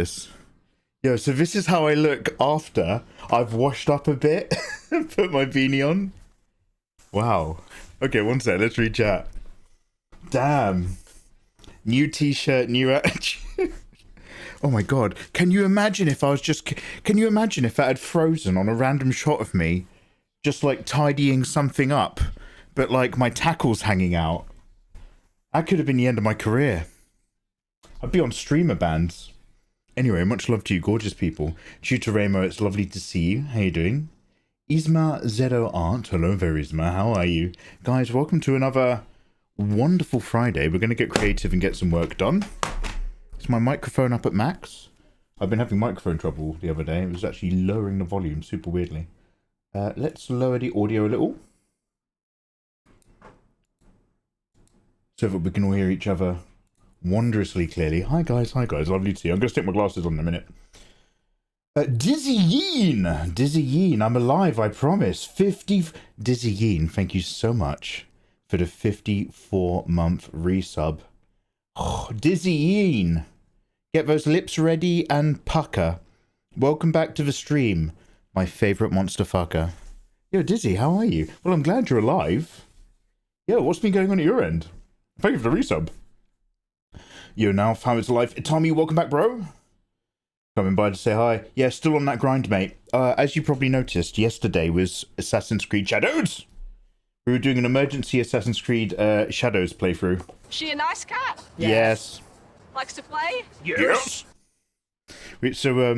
this. Yo, so this is how I look after I've washed up a bit and put my beanie on. Wow. Okay, one sec, let's read chat. Damn. New t-shirt, new attitude. Oh my god. Can you imagine if I had frozen on a random shot of me just like tidying something up, but like my tackles hanging out? That could have been the end of my career. I'd be on streamer bands. Anyway, much love to you, gorgeous people. Tutor Ramo, it's lovely to see you. How you doing? Isma Zero Art. Hello there, Isma. How are you? Guys, welcome to another wonderful Friday. We're going to get creative and get some work done. Is my microphone up at max? I've been having microphone trouble the other day. It was actually lowering the volume super weirdly. Let's lower the audio a little, so that we can all hear each other wondrously clearly. Hi guys, lovely to see you. I'm going to stick my glasses on in a minute. Dizzy Yeen, I'm alive, I promise. Dizzy Yeen, thank you so much for the 54-month resub. Oh, Dizzy Yeen, get those lips ready and pucker. Welcome back to the stream, my favourite monster fucker. Yo, Dizzy, how are you? Well, I'm glad you're alive. Yo, what's been going on at your end? Thank you for the resub. Yo, now, how is life? Tommy, welcome back, bro. Coming by to say hi. Yeah, still on that grind, mate. As you probably noticed, yesterday was Assassin's Creed Shadows. We were doing an emergency Assassin's Creed Shadows playthrough. She a nice cat? Yes. Likes to play? Yes. So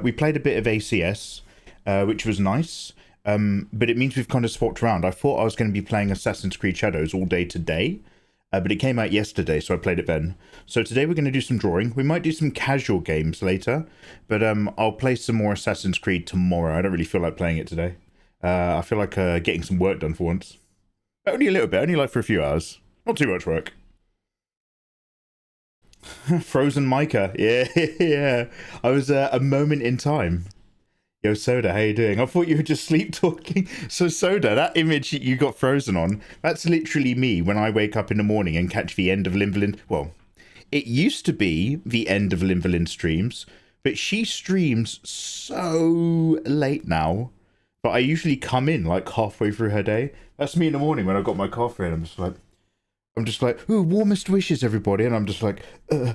we played a bit of ACS, which was nice. But it means we've kind of swapped around. I thought I was going to be playing Assassin's Creed Shadows all day today. But it came out yesterday, so I played it then. So today we're going to do some drawing. We might do some casual games later, but I'll play some more Assassin's Creed tomorrow. I don't really feel like playing it today. I feel like getting some work done for once. But only a little bit, only like for a few hours. Not too much work. Frozen Micah, yeah. I was a moment in time. Yo, Soda, how you doing? I thought you were just sleep talking. So, Soda, that image you got frozen on, that's literally me when I wake up in the morning and catch the end of Limberlin. Well, it used to be the end of Limberlin streams, but she streams so late now. But I usually come in like halfway through her day. That's me in the morning when I got my coffee and I'm just like, ooh, warmest wishes, everybody. And I'm just like, I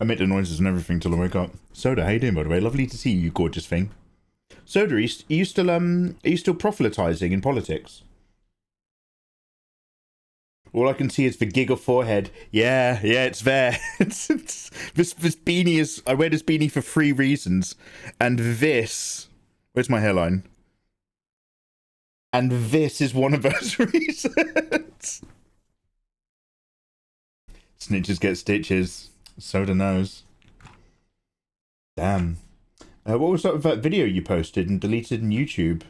make the noises and everything till I wake up. Soda, how you doing, by the way? Lovely to see you, you gorgeous thing. Soda, are you still proselytizing in politics? All I can see is the gig of forehead. Yeah, it's there. This beanie is... I wear this beanie for 3 reasons. And this... Where's my hairline? And this is one of those reasons. Snitches get stitches. Soda knows. Damn. What was up with that video you posted and deleted on YouTube?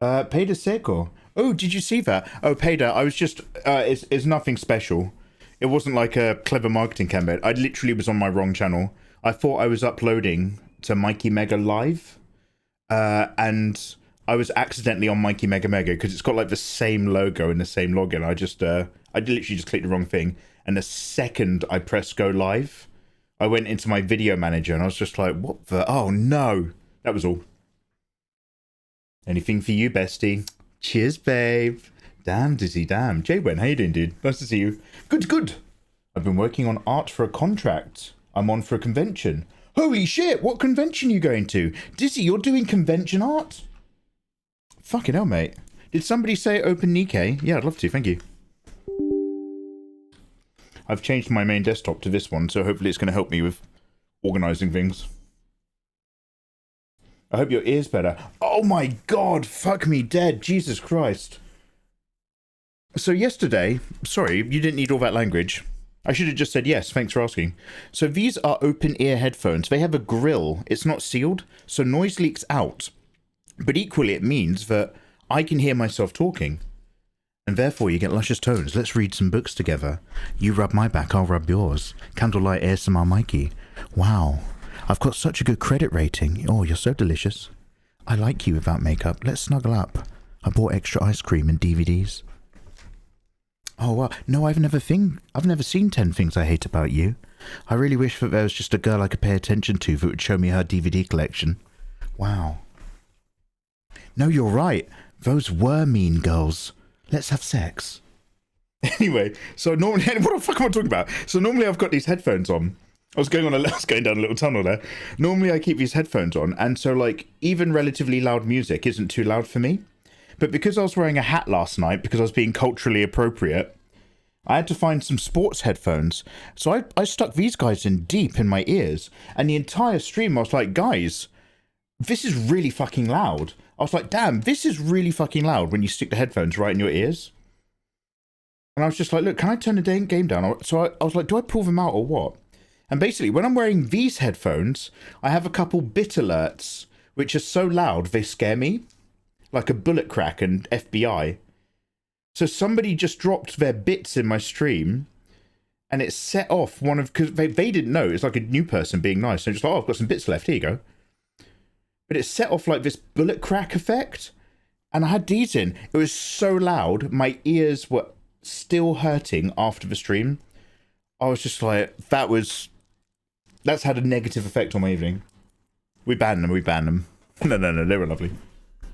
Peda Seiko. Oh, did you see that? Oh, Peda, I was just... it's nothing special. It wasn't like a clever marketing campaign. I literally was on my wrong channel. I thought I was uploading to Mikey Mega Live. And I was accidentally on Mikey Mega Mega because it's got like the same logo and the same login. I literally just clicked the wrong thing. And the second I pressed go live, I went into my video manager and I was just like, what the? Oh no. That was all. Anything for you, bestie. Cheers, babe. Damn, Dizzy, damn. Jaywen, how you doing, dude? Nice to see you. Good. I've been working on art for a contract. I'm on for a convention. Holy shit, what convention are you going to? Dizzy, you're doing convention art? Fucking hell, mate. Did somebody say open Nikkei? Yeah, I'd love to, thank you. I've changed my main desktop to this one, so hopefully it's going to help me with organising things. I hope your ear's better. Oh my god, fuck me dead, Jesus Christ. So yesterday, sorry, you didn't need all that language. I should have just said yes, thanks for asking. So these are open ear headphones. They have a grill. It's not sealed, so noise leaks out. But equally it means that I can hear myself talking. And therefore you get luscious tones. Let's read some books together. You rub my back, I'll rub yours. Candlelight ASMR Mikey. Wow, I've got such a good credit rating. Oh, you're so delicious. I like you without makeup. Let's snuggle up. I bought extra ice cream and DVDs. Oh, wow. No, I've never seen 10 Things I Hate About You. I really wish that there was just a girl I could pay attention to that would show me her DVD collection. Wow. No, you're right. Those were mean girls. Let's have sex. Anyway, so normally, what the fuck am I talking about? So normally I've got these headphones on. I was going down a little tunnel there. Normally I keep these headphones on, and so like even relatively loud music isn't too loud for me. But because I was wearing a hat last night, because I was being culturally appropriate, I had to find some sports headphones. So I stuck these guys in deep in my ears, and the entire stream I was like, guys, this is really fucking loud. I was like, damn, this is really fucking loud when you stick the headphones right in your ears. And I was just like, look, can I turn the game down? So I was like, do I pull them out or what? And basically, when I'm wearing these headphones, I have a couple bit alerts, which are so loud, they scare me. Like a bullet crack and FBI. So somebody just dropped their bits in my stream, and it set off one of... Because they didn't know. It's like a new person being nice. So just like, oh, I've got some bits left. Here you go. But it set off like this bullet crack effect. And I had these in. It was so loud, my ears were still hurting after the stream. I was just like, that's had a negative effect on my evening. We banned them. No, they were lovely.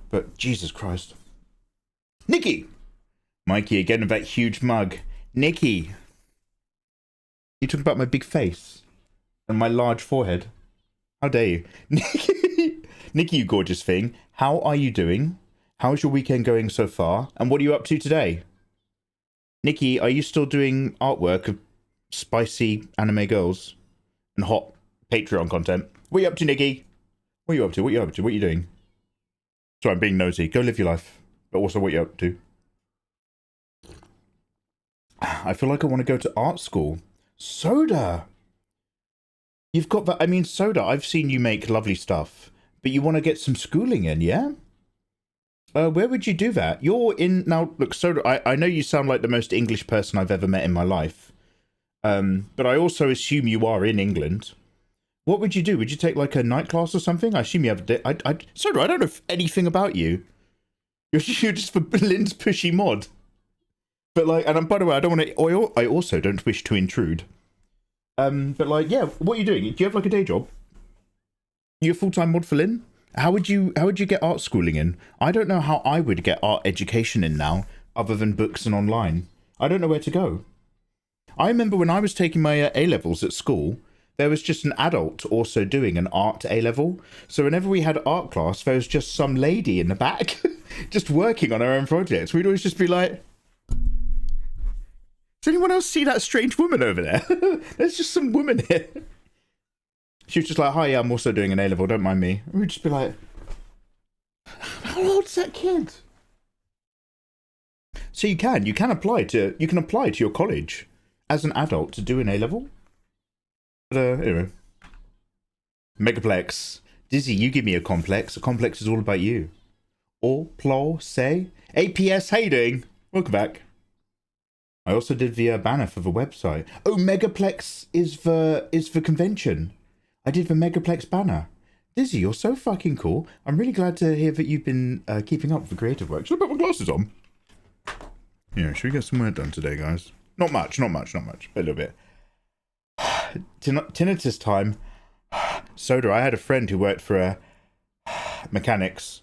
But Jesus Christ. Nikki! Mikey again with that huge mug. Nikki! You talking about my big face? And my large forehead? How dare you? Nikki, you gorgeous thing. How are you doing? How's your weekend going so far? And what are you up to today? Nikki, are you still doing artwork of spicy anime girls and hot Patreon content? What are you up to, Nikki? What are you up to? What are you doing? Sorry, I'm being nosy. Go live your life. But also what you're up to. I feel like I want to go to art school. Soda! You've got that... I mean, Soda, I've seen you make lovely stuff. But you want to get some schooling in, yeah? Where would you do that? You're in... Now, look, Soda, I know you sound like the most English person I've ever met in my life. But I also assume you are in England. What would you do? Would you take like a night class or something? I assume you have Soda, I don't know anything about you. You're just for Lynn's pushy mod. But like, and by the way, I also don't wish to intrude. But like, yeah, what are you doing? Do you have like a day job? You a full-time mod for Lynn? How would you get art schooling in? I don't know how I would get art education in now, other than books and online. I don't know where to go. I remember when I was taking my A-levels at school, there was just an adult also doing an art A-level. So whenever we had art class, there was just some lady in the back just working on her own projects. We'd always just be like, does anyone else see that strange woman over there? There's just some woman here. She was just like, hi, yeah, I'm also doing an A-level, don't mind me. And we'd just be like, how old's that kid? So you can apply to your college as an adult to do an A-level. But anyway. Megaplex. Dizzy, you give me a complex. A complex is all about you. All, plol, say. APS, how you doing? Welcome back. I also did the banner for the website. Oh, Megaplex is the convention. I did the Megaplex banner. Dizzy, you're so fucking cool. I'm really glad to hear that you've been keeping up with the creative work. Should I put my glasses on? Yeah, should we get some work done today, guys? Not much, but a little bit. Tinnitus time. Soda, I had a friend who worked for mechanics.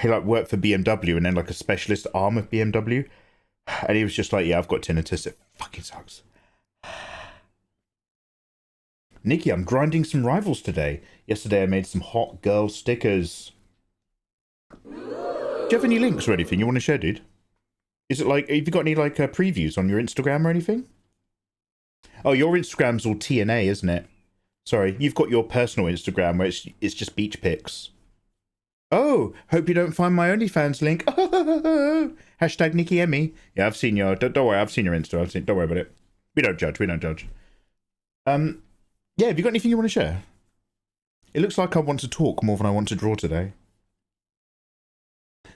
He like worked for BMW and then like a specialist arm of BMW. And he was just like, yeah, I've got tinnitus. It fucking sucks. Nikki, I'm grinding some rivals today. Yesterday I made some hot girl stickers. Do you have any links or anything you want to share, dude? Is it like, have you got any like previews on your Instagram or anything? Oh, your Instagram's all TNA, isn't it? Sorry, you've got your personal Instagram where it's just beach pics. Oh, hope you don't find my OnlyFans link. Hashtag Nikki Emmy. Yeah, I've seen your... Don't worry, I've seen your Insta. Don't worry about it. We don't judge. Yeah, have you got anything you want to share? It looks like I want to talk more than I want to draw today.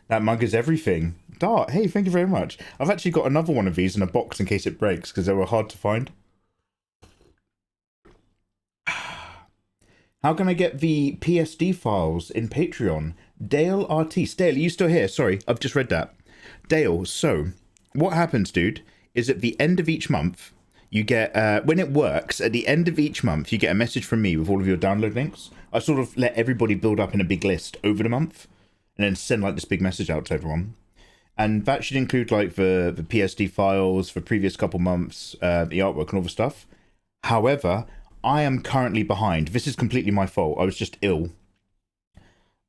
That mug is everything. Dart, hey, thank you very much. I've actually got another one of these in a box in case it breaks, because they were hard to find. How can I get the PSD files in Patreon? Dale Artiste. Dale, are you still here? Sorry, I've just read that. Dale, so what happens, dude, is at the end of each month, you get, when it works, at the end of each month, you get a message from me with all of your download links. I sort of let everybody build up in a big list over the month and then send like this big message out to everyone. And that should include like the PSD files for previous couple months, the artwork and all the stuff. However, I am currently behind. This is completely my fault. I was just ill.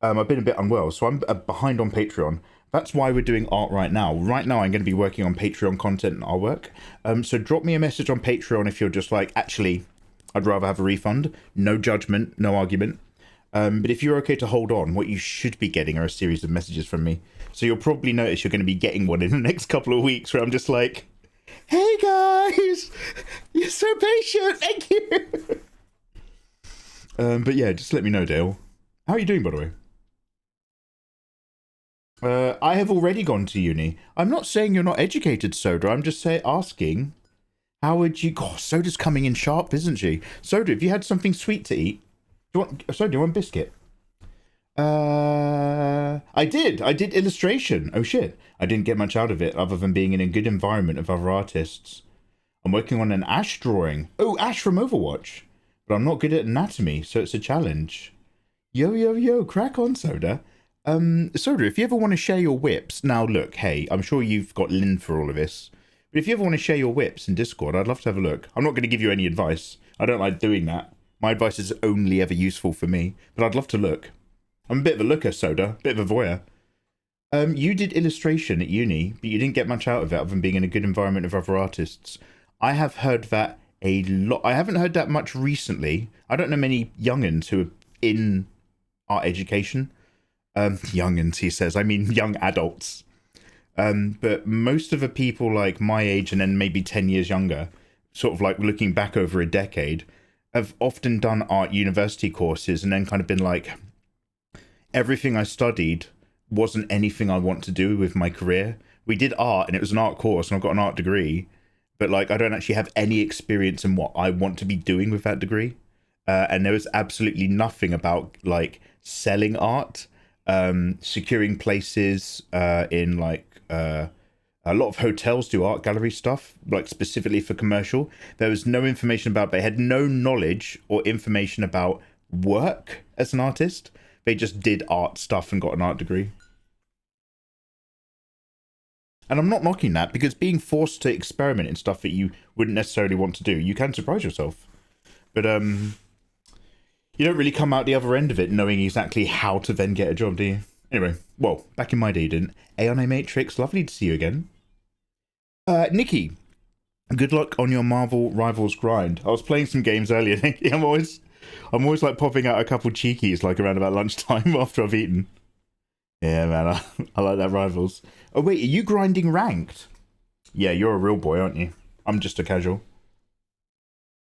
I've been a bit unwell, so I'm behind on Patreon. That's why we're doing art right now. Right now, I'm going to be working on Patreon content and artwork. So drop me a message on Patreon if you're just like, actually, I'd rather have a refund. No judgment, no argument. But if you're okay to hold on, what you should be getting are a series of messages from me. So you'll probably notice you're going to be getting one in the next couple of weeks where I'm just like, hey guys, you're so patient, thank you. But yeah, just let me know, Dale. How are you doing, by the way? I have already gone to uni. I'm not saying you're not educated, Soda. I'm just asking, how would you... God, Soda's coming in sharp, isn't she? Soda, have you had something sweet to eat? Soda, do you want biscuit? I did illustration. Oh shit. I didn't get much out of it other than being in a good environment of other artists. I'm working on an Ash drawing. Oh, Ash from Overwatch. But I'm not good at anatomy, so it's a challenge. Yo, crack on, Soda. Soda, if you ever want to share your whips, now look, hey, I'm sure you've got Lynn for all of this, but if you ever want to share your whips in Discord, I'd love to have a look. I'm not going to give you any advice. I don't like doing that. My advice is only ever useful for me, but I'd love to look. I'm a bit of a looker, Soda, bit of a voyeur. You did illustration at uni, but you didn't get much out of it other than being in a good environment of other artists. I have heard that a lot. I haven't heard that much recently. I don't know many young'uns who are in art education. Young'uns, he says. I mean, young adults. But most of the people like my age and then maybe 10 years younger, sort of like looking back over a decade, have often done art university courses and then kind of been like, everything I studied wasn't anything I want to do with my career. We did art and it was an art course and I've got an art degree, but like I don't actually have any experience in what I want to be doing with that degree. And there was absolutely nothing about like selling art, securing places in like a lot of hotels do art gallery stuff, like specifically for commercial. There was no information about, they had no knowledge or information about work as an artist. They just did art stuff and got an art degree. And I'm not knocking that, because being forced to experiment in stuff that you wouldn't necessarily want to do, you can surprise yourself. But you don't really come out the other end of it knowing exactly how to then get a job, do you? Anyway, well, back in my day, you didn't. Aeon Matrix, lovely to see you again. Nikki, good luck on your Marvel Rivals grind. I was playing some games earlier, Nikki. I'm always like popping out a couple cheekies like around about lunchtime after I've eaten. Yeah, man, I like that Rivals. Oh, wait, are you grinding ranked? Yeah, you're a real boy, aren't you? I'm just a casual.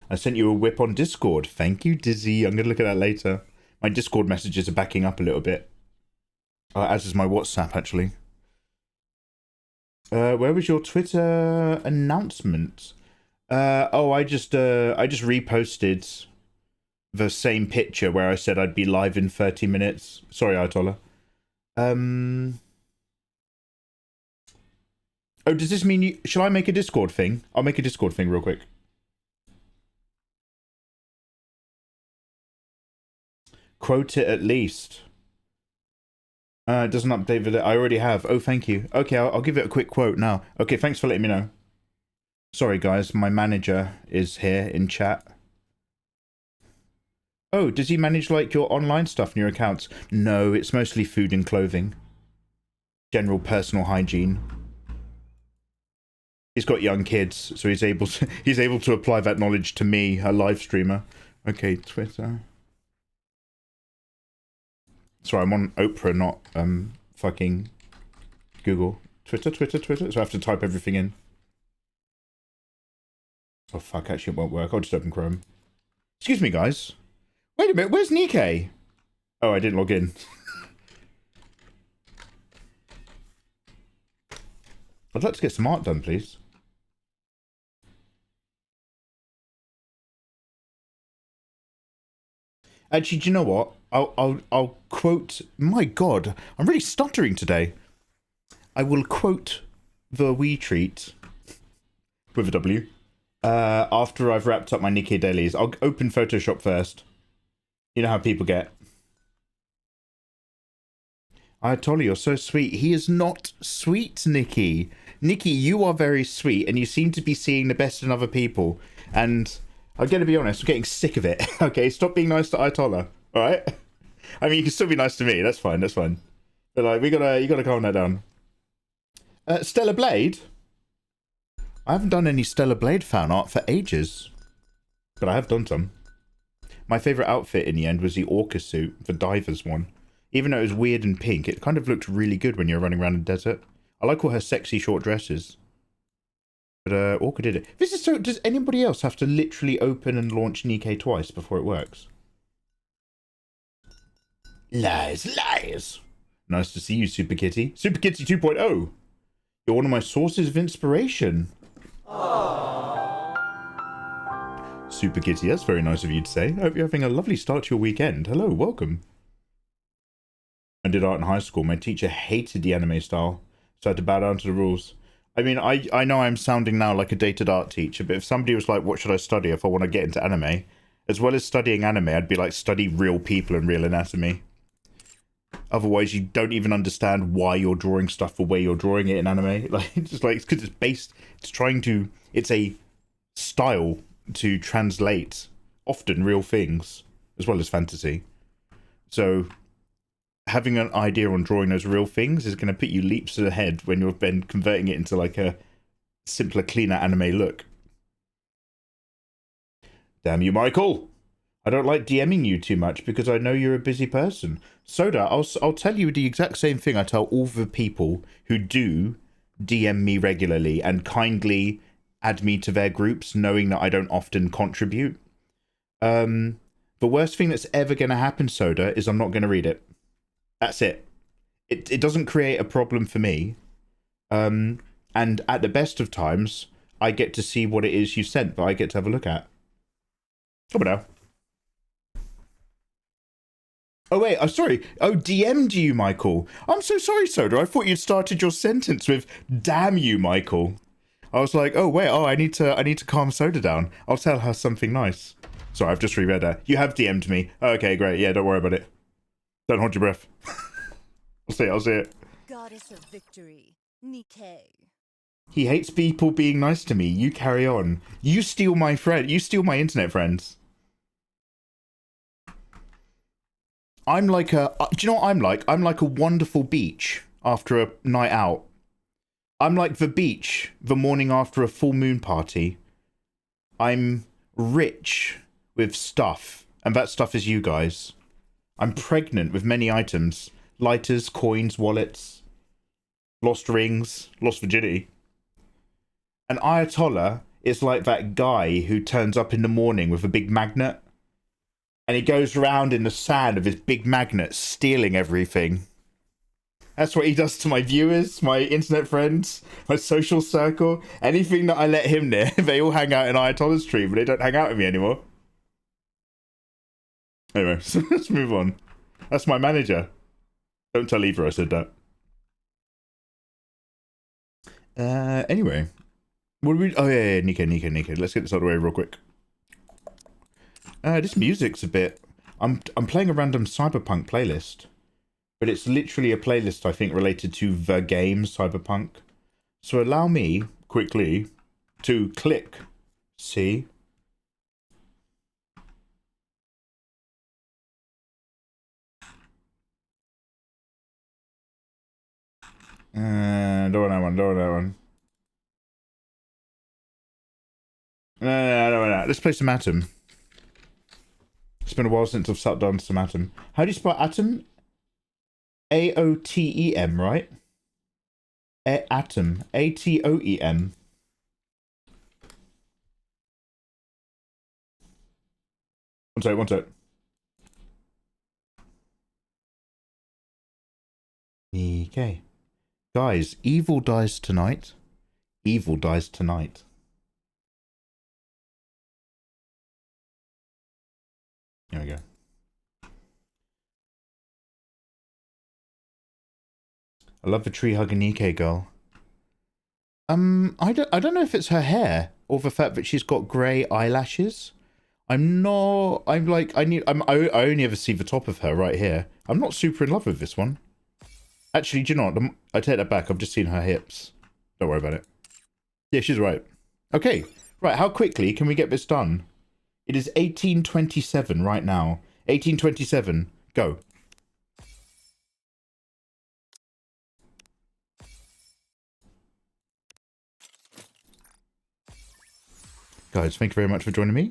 I sent you a whip on Discord. Thank you, Dizzy. I'm going to look at that later. My Discord messages are backing up a little bit. As is my WhatsApp, actually. Where was your Twitter announcement? I just reposted the same picture where I said I'd be live in 30 minutes. Sorry, Ayatollah. Oh, does this mean shall I make a Discord thing? I'll make a Discord thing real quick. Quote it at least. It doesn't update the... I already have. Oh, thank you. Okay, I'll give it a quick quote now. Okay, thanks for letting me know. Sorry, guys. My manager is here in chat. Oh, does he manage, like, your online stuff and your accounts? No, it's mostly food and clothing. General personal hygiene. He's got young kids, so he's able to apply that knowledge to me, a live streamer. Okay, Twitter. Sorry, I'm on Oprah, not fucking Google. Twitter. So I have to type everything in. Oh fuck, actually it won't work. I'll just open Chrome. Excuse me, guys. Wait a minute, where's Nikkei? Oh, I didn't log in. I'd like to get some art done, please. Actually, do you know what? I'll quote... My God, I'm really stuttering today. I will quote the wee treat with a W. After I've wrapped up my Nikkei dailies, I'll open Photoshop first. You know how people get. Ayatollah, you're so sweet. He is not sweet, Nikki. Nikki, you are very sweet, and you seem to be seeing the best in other people. And I'm going to be honest, I'm getting sick of it. Okay, stop being nice to Ayatollah. All right? I mean, you can still be nice to me. That's fine. That's fine. But like, you gotta calm that down. Stellar Blade. I haven't done any Stellar Blade fan art for ages, but I have done some. My favorite outfit in the end was the orca suit, the diver's one. Even though it was weird and pink, it kind of looked really good when you're running around in the desert. I like all her sexy short dresses. But Orca did it. This is so. Does anybody else have to literally open and launch Nikkei twice before it works? Lies, lies. Nice to see you, Super Kitty. Super Kitty 2.0. You're one of my sources of inspiration. Aww. Super Kitty, that's very nice of you to say. I hope you're having a lovely start to your weekend. Hello, welcome. I did art in high school. My teacher hated the anime style, so I had to bow down to the rules. I mean, I know I'm sounding now like a dated art teacher, but if somebody was like, what should I study if I want to get into anime? As well as studying anime, I'd be like, study real people and real anatomy. Otherwise, you don't even understand why you're drawing stuff the way you're drawing it in anime. Like, it's just like, it's because it's based, it's a style to translate often real things, as well as fantasy. So having an idea on drawing those real things is going to put you leaps ahead when you've been converting it into like a simpler, cleaner anime look. Damn you, Michael! I don't like DMing you too much because I know you're a busy person. Soda, I'll tell you the exact same thing I tell all the people who do DM me regularly and kindly add me to their groups, knowing that I don't often contribute. The worst thing that's ever going to happen, Soda, is I'm not going to read it. That's it. It doesn't create a problem for me. And at the best of times, I get to see what it is you sent that I get to have a look at. Come on now. Oh, wait, I'm sorry. Oh, DM'd you, Michael. I'm so sorry, Soda. I thought you'd started your sentence with, damn you, Michael. I was like, oh, wait, I need to calm Soda down. I'll tell her something nice. Sorry, I've just reread that. You have DM'd me. Okay, great. Yeah, don't worry about it. Don't hold your breath. I'll see it. Goddess of victory, Nikkei. He hates people being nice to me. You carry on. You steal my friend. You steal my internet friends. I'm like a... do you know what I'm like? I'm like a wonderful beach after a night out. I'm like the beach the morning after a full moon party. I'm rich with stuff. And that stuff is you guys. I'm pregnant with many items. Lighters, coins, wallets, lost rings, lost virginity. And Ayatollah is like that guy who turns up in the morning with a big magnet. And he goes around in the sand of his big magnet, stealing everything. That's what he does to my viewers, my internet friends, my social circle. Anything that I let him near, they all hang out in Ayatollah's tree, but they don't hang out with me anymore. Anyway, so let's move on. That's my manager. Don't tell Eva I said that. Anyway. What do we... Oh, yeah, Nikkei. Let's get this out of the way real quick. This music's a bit... I'm playing a random Cyberpunk playlist. But it's literally a playlist, I think, related to the game Cyberpunk. So allow me, quickly, to click C. Don't want that one. No. Let's play some Atom. It's been a while since I've sat down to some Atom. How do you spell Atom? A-O-T-E-M, right? Atom. A-T-O-E-M. One sec. Okay. Guys, evil dies tonight. Evil dies tonight. There we go. I love the tree hugging Nikkei girl. I don't know if it's her hair or the fact that she's got grey eyelashes. I only ever see the top of her right here. I'm not super in love with this one. Actually, do you know what? I take that back. I've just seen her hips. Don't worry about it. Yeah, she's right. Okay, right. How quickly can we get this done? It is 18:27 right now. 18:27. Go. Guys, thank you very much for joining me.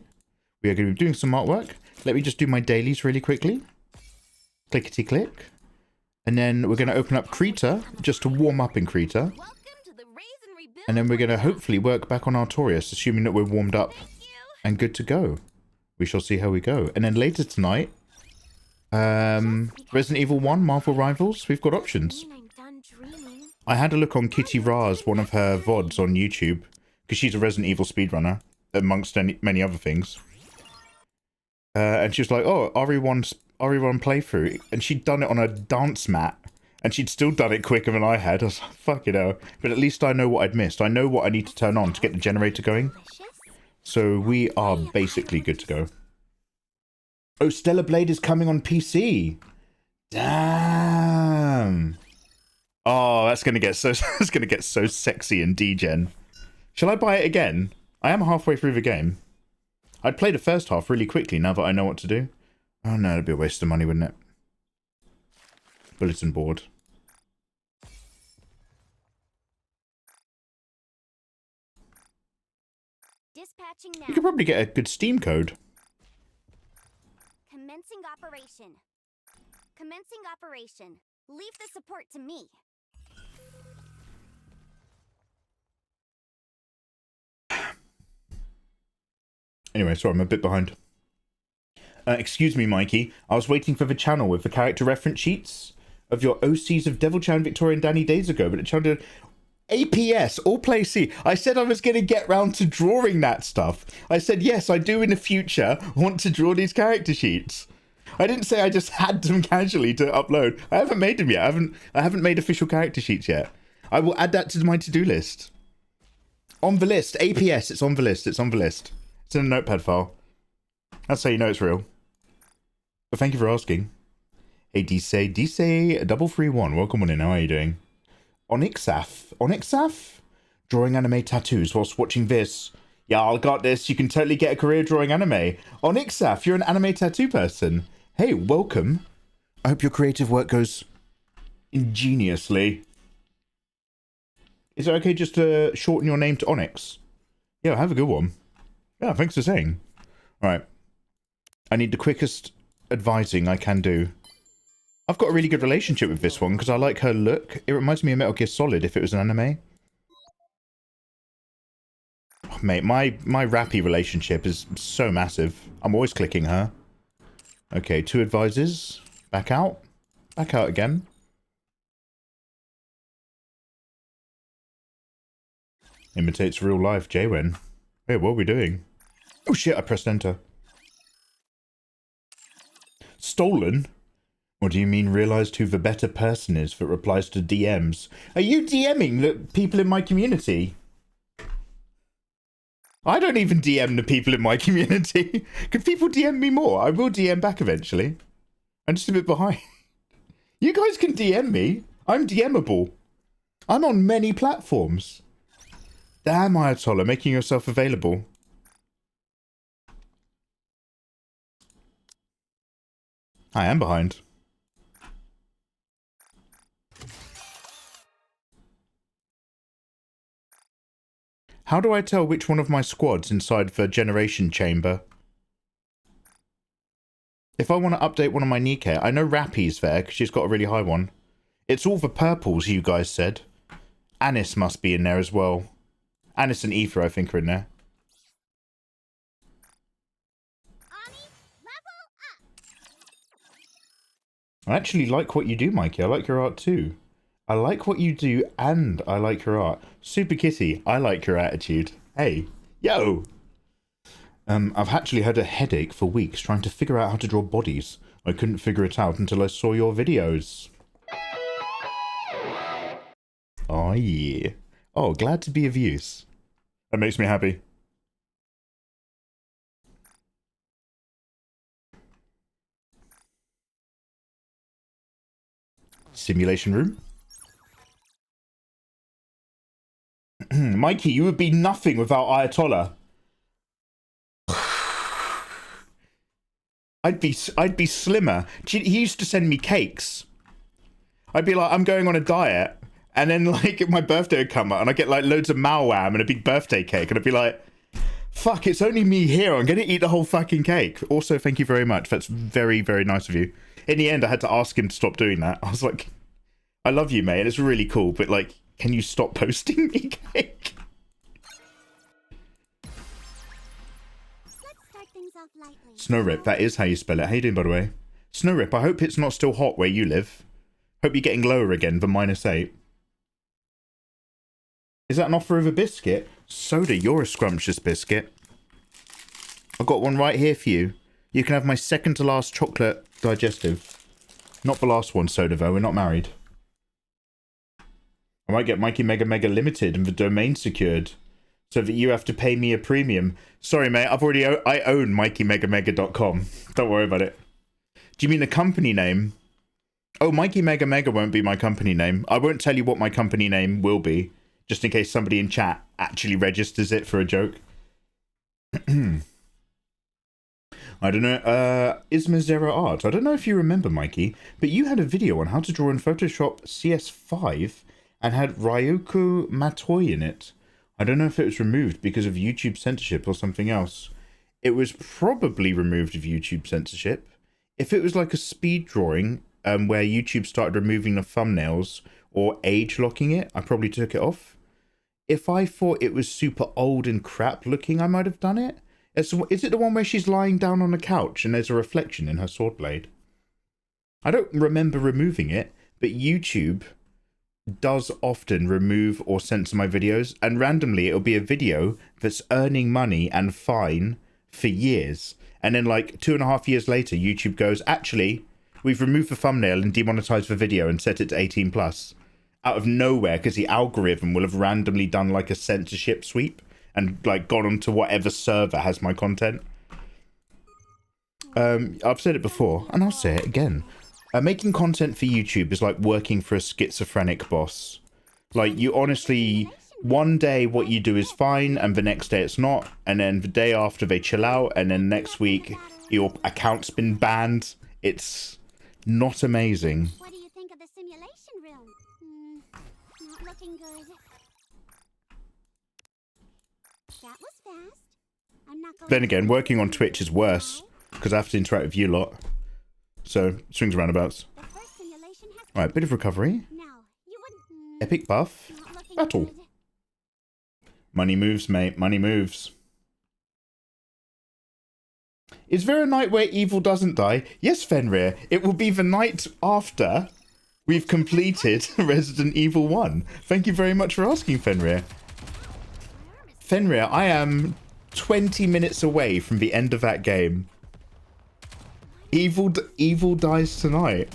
We are going to be doing some artwork. Let me just do my dailies really quickly. Clickety click. And then we're going to open up Krita just to warm up in Krita. And then we're going to hopefully work back on Artorias, assuming that we're warmed up and good to go. We shall see how we go. And then later tonight, Resident Evil 1, Marvel Rivals, we've got options. I had a look on Kitty Ra's, one of her VODs on YouTube, because she's a Resident Evil speedrunner, amongst many other things. And she was like, oh, RE1 playthrough. And she'd done it on a dance mat. And she'd still done it quicker than I had. I was like, fuck it out. But at least I know what I'd missed. I know what I need to turn on to get the generator going. So we are basically good to go. Oh, Stellar Blade is coming on PC. Damn. Oh, that's gonna get so sexy and degen. Shall I buy it again? I am halfway through the game. I'd play the first half really quickly now that I know what to do. Oh no, it'd be a waste of money, wouldn't it? Bulletin board. Dispatching now. You could probably get a good Steam code. Commencing operation. Commencing operation. Leave the support to me. Anyway, sorry, I'm a bit behind. Excuse me, Mikey. I was waiting for the channel with the character reference sheets of your OCs of Devil Chan, Victoria, and Danny days ago, but it sounded APS, All Play C. I said I was going to get round to drawing that stuff. I said, yes, I do in the future want to draw these character sheets. I didn't say I just had them casually to upload. I haven't made them yet. I haven't made official character sheets yet. I will add that to my to-do list. On the list. APS, it's on the list. It's on the list. It's in a notepad file. That's how you know it's real. But thank you for asking. Hey, Dise331. Welcome on in. How are you doing? Onyxaf? Drawing anime tattoos whilst watching this. Yeah, I got this. You can totally get a career drawing anime. Onyxaf, you're an anime tattoo person. Hey, welcome. I hope your creative work goes ingeniously. Is it okay just to shorten your name to Onyx? Yeah, have a good one. Yeah, thanks for saying. Alright. I need the quickest advising I can do. I've got a really good relationship with this one because I like her look. It reminds me of Metal Gear Solid if it was an anime. Oh, mate, my Rappy relationship is so massive. I'm always clicking her. Okay, 2 advisors. Back out. Back out again. Imitates real life Jwen. Hey, what are we doing? Oh shit, I pressed enter. Stolen? What do you mean realised who the better person is that replies to DMs? Are you DMing the people in my community? I don't even DM the people in my community. Can people DM me more? I will DM back eventually. I'm just a bit behind. You guys can DM me. I'm DMable. I'm on many platforms. Damn, Ayatollah, making yourself available. I am behind. How do I tell which one of my squad's inside the generation chamber? If I want to update one of my Nikkei, I know Rappy's there because she's got a really high one. It's all the purples you guys said. Anis must be in there as well. Anis and Aether, I think, are in there. I actually like what you do, Mikey. I like your art too. I like what you do and I like your art. Super Kitty, I like your attitude. Hey, yo! I've actually had a headache for weeks trying to figure out how to draw bodies. I couldn't figure it out until I saw your videos. Oh yeah. Oh, glad to be of use. That makes me happy. Simulation room. Mikey, you would be nothing without Ayatollah. I'd be slimmer. He used to send me cakes. I'd be like, I'm going on a diet, and then like my birthday would come up, and I get like loads of malwam and a big birthday cake, and I'd be like, fuck, it's only me here. I'm gonna eat the whole fucking cake. Also, thank you very much. That's very, very nice of you. In the end, I had to ask him to stop doing that. I was like, I love you, mate. It's really cool, but like, can you stop posting me cake? Snowrip, that is how you spell it. How you doing, by the way? Snowrip, I hope it's not still hot where you live. Hope you're getting lower again than -8. Is that an offer of a biscuit? Soda, you're a scrumptious biscuit. I've got one right here for you. You can have my second to last chocolate digestive. Not the last one, Soda, though. We're not married. I might get Mikey Mega Mega Limited and the domain secured, so that you have to pay me a premium. Sorry, mate. I own MikeyMegaMega.com. Don't worry about it. Do you mean the company name? Oh, Mikey Mega Mega won't be my company name. I won't tell you what my company name will be, just in case somebody in chat actually registers it for a joke. I don't know. Ismazera Art. I don't know if you remember, Mikey, but you had a video on how to draw in Photoshop CS5 and had Ryoko Matoi in it. I don't know if it was removed because of YouTube censorship or something else. It was probably removed of YouTube censorship. If it was like a speed drawing where YouTube started removing the thumbnails or age locking it, I probably took it off. If I thought it was super old and crap looking, I might have done it. Is it the one where she's lying down on the couch and there's a reflection in her sword blade? I don't remember removing it, but YouTube does often remove or censor my videos, and randomly it'll be a video that's earning money and fine for years, and then like 2.5 years later YouTube goes, actually we've removed the thumbnail and demonetized the video and set it to 18 plus out of nowhere, because the algorithm will have randomly done like a censorship sweep and like gone onto whatever server has my content. I've said it before and I'll say it again. Making content for YouTube is like working for a schizophrenic boss. Like, you honestly, one day what you do is fine, and the next day it's not, and then the day after they chill out, and then next week your account's been banned. It's not amazing. What do you think of the simulation room? Not looking good. That was fast. I'm not going. Then again, working on Twitch is worse, because I have to interact with you lot. So, swings and roundabouts. Alright, bit of recovery. Epic buff. Battle. Money moves, mate. Money moves. Is there a night where evil doesn't die? Yes, Fenrir. It will be the night after we've completed Resident Evil 1. Thank you very much for asking, Fenrir. Fenrir, I am 20 minutes away from the end of that game. Evil dies tonight.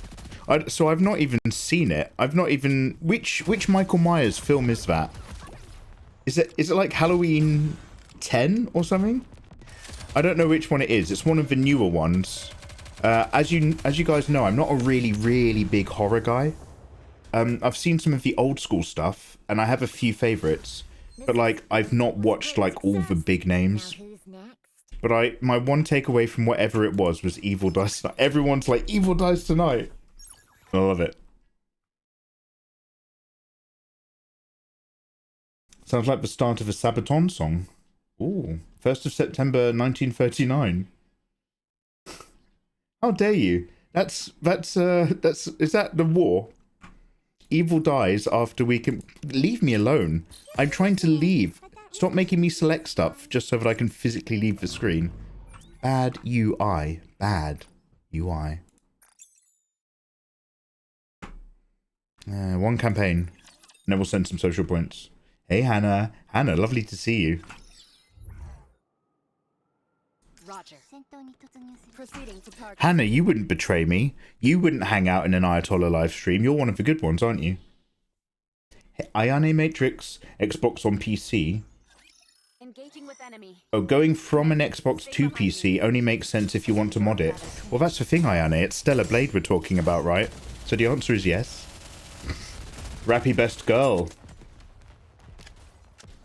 So I've not even seen it. I've not even... Which Michael Myers film is that? Is it like Halloween 10 or something? I don't know which one it is. It's one of the newer ones. As you guys know, I'm not a really big horror guy. I've seen some of the old school stuff, and I have a few favorites. But like, I've not watched like all the big names. But my one takeaway from whatever it was Evil Dies Tonight. Everyone's like, Evil Dies Tonight. I love it. Sounds like the start of a Sabaton song. Ooh, 1st of September 1939. How dare you? Is that the war? Evil dies after we can... Leave me alone. I'm trying to leave. Stop making me select stuff just so that I can physically leave the screen. Bad UI. Bad UI. One campaign. And then we'll send some social points. Hey, Hannah. Hannah, lovely to see you. Roger. Proceeding to target. Hannah, you wouldn't betray me. You wouldn't hang out in an Ayatollah live stream. You're one of the good ones, aren't you? Ayane Matrix, Xbox on PC. Engaging with enemy. Oh, going from an Xbox to PC only makes sense if you want to mod it. Well, that's the thing, Ayane. It's Stellar Blade we're talking about, right? So the answer is yes. Rappy best girl.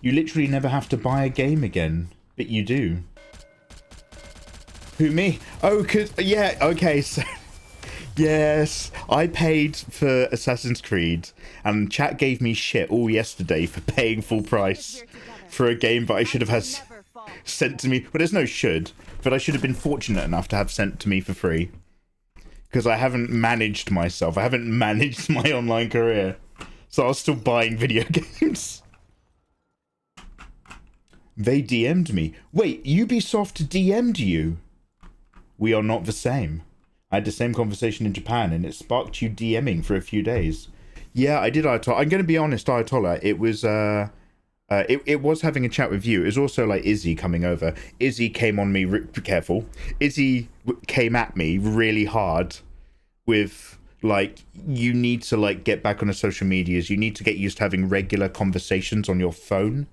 You literally never have to buy a game again, but you do. Who, me? Oh, cause yeah, okay, so yes, I paid for Assassin's Creed, and chat gave me shit all yesterday for paying full price for a game that I should have had sent to me. Well, there's no should, but I should have been fortunate enough to have sent to me for free. Because I haven't managed myself. I haven't managed my online career. So I was still buying video games. They DM'd me. Wait, Ubisoft DM'd you? We are not the same. I had the same conversation in Japan, and it sparked you DMing for a few days. Yeah, I did, Ayatollah. I'm going to be honest, Ayatollah. It was, it was having a chat with you. It was also like Izzy coming over. Izzy came on me, be careful. Izzy came at me really hard with, like, you need to, like, get back on the social medias. You need to get used to having regular conversations on your phone.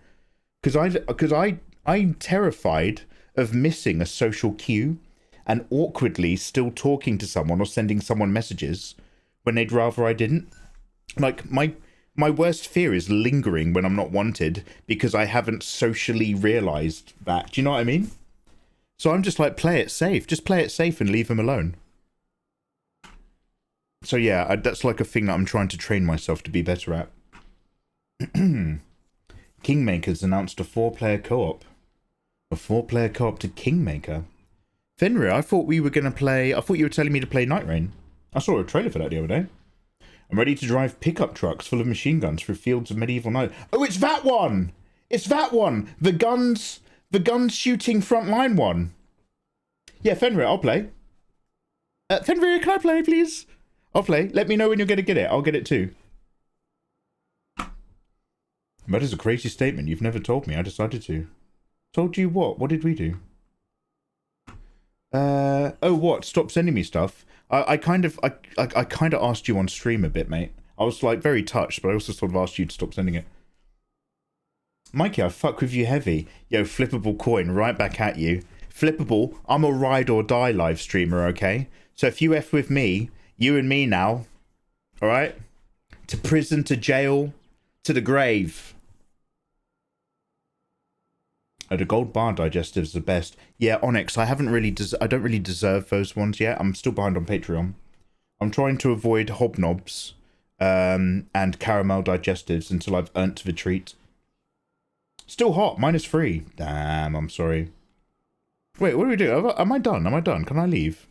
Because I'm terrified of missing a social cue and awkwardly still talking to someone or sending someone messages when they'd rather I didn't. Like, my worst fear is lingering when I'm not wanted because I haven't socially realized that. Do you know what I mean? So I'm just like, play it safe. Just play it safe and leave them alone. So yeah, that's like a thing that I'm trying to train myself to be better at. Kingmakers announced a 4-player co-op. A 4-player co-op to Kingmaker? Fenrir, I thought we were going to play... I thought you were telling me to play Night Rain. I saw a trailer for that the other day. I'm ready to drive pickup trucks full of machine guns through fields of medieval night. Oh, it's that one! It's that one! The guns shooting frontline one. Yeah, Fenrir, I'll play. Fenrir, can I play, please? I'll play. Let me know when you're going to get it. I'll get it too. That is a crazy statement. You've never told me. I decided to. Told you what? What did we do? Oh, what? Stop sending me stuff. I kind of asked you on stream a bit, mate. I was like very touched, but I also sort of asked you to stop sending it. Mikey, I fuck with you heavy. Yo, flippable coin right back at you. Flippable, I'm a ride or die live streamer, okay? So if you F with me, you and me now, alright? To prison, to jail, to the grave. Oh, the gold bar digestives are the best. Yeah, Onyx, I don't really deserve those ones yet. I'm still behind on Patreon. I'm trying to avoid hobnobs and caramel digestives until I've earned the treat. Still hot, -3. Damn, I'm sorry. Wait, what do we do? Am I done? Am I done? Can I leave?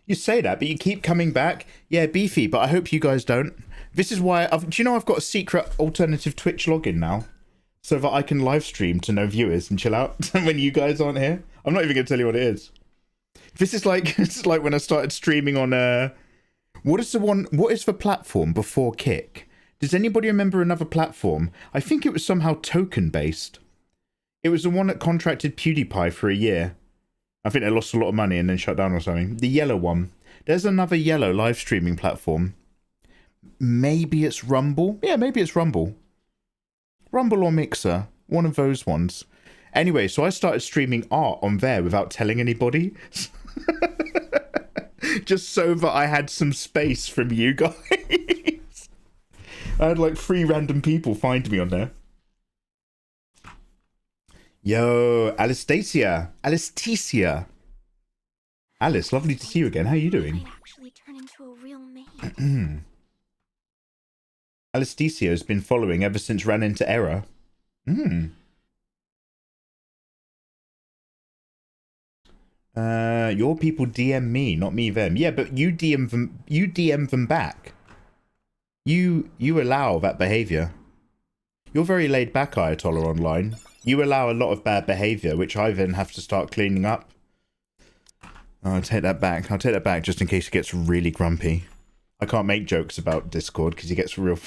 You say that, but you keep coming back. Yeah, beefy, but I hope you guys don't. This is why do you know I've got a secret alternative Twitch login now? So that I can live stream to no viewers and chill out when you guys aren't here. I'm not even going to tell you what it is. This is like, it's like when I started streaming on, what is the platform before Kick? Does anybody remember another platform? I think it was somehow token based. It was the one that contracted PewDiePie for a year. I think they lost a lot of money and then shut down or something. The yellow one. There's another yellow live streaming platform. Maybe it's Rumble? Yeah, maybe it's Rumble. Rumble or Mixer. One of those ones. Anyway, so I started streaming art on there without telling anybody. Just so that I had some space from you guys. I had like 3 random people find me on there. Yo, Alistacia. Alice, lovely to see you again. How are you doing? Might actually turn into a real maid. Alistacia has been following ever since ran into error. Your people DM me, not me them. Yeah, but you DM them. You DM them back. You allow that behavior. You're very laid back, Ayatollah, online. You allow a lot of bad behavior, which I then have to start cleaning up. Oh, I'll take that back. I'll take that back just in case he gets really grumpy. I can't make jokes about Discord because he gets real...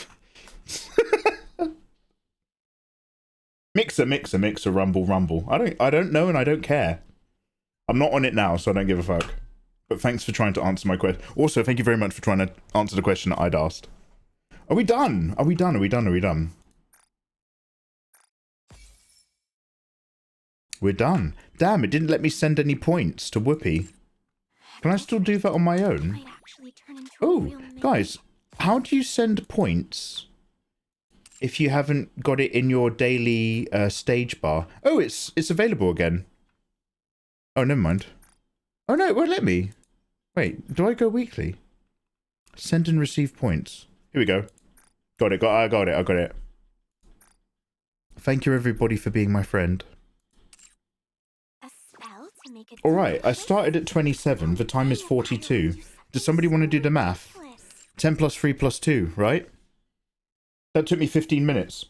Mixer, rumble. I don't know and I don't care. I'm not on it now, so I don't give a fuck. But thanks for trying to answer my question. Also, thank you very much for trying to answer the question that I'd asked. Are we done? Are we done? Are we done? Are we done? We're done. Damn, it didn't let me send any points to Whoopi. Can I still do that on my own? Might actually turn into a Oh, real man. guys, how do you send points if you haven't got it in your daily stage bar? Oh, it's available again. Oh, never mind. Oh, no, it won't let me. Wait, do I go weekly? Send and receive points. Here we go. Got it. I got it. Thank you, everybody, for being my friend. A spell to make it All right, I started at 27. The time is 42. Does somebody want to do the math? 10 plus 3 plus 2, right? That took me 15 minutes.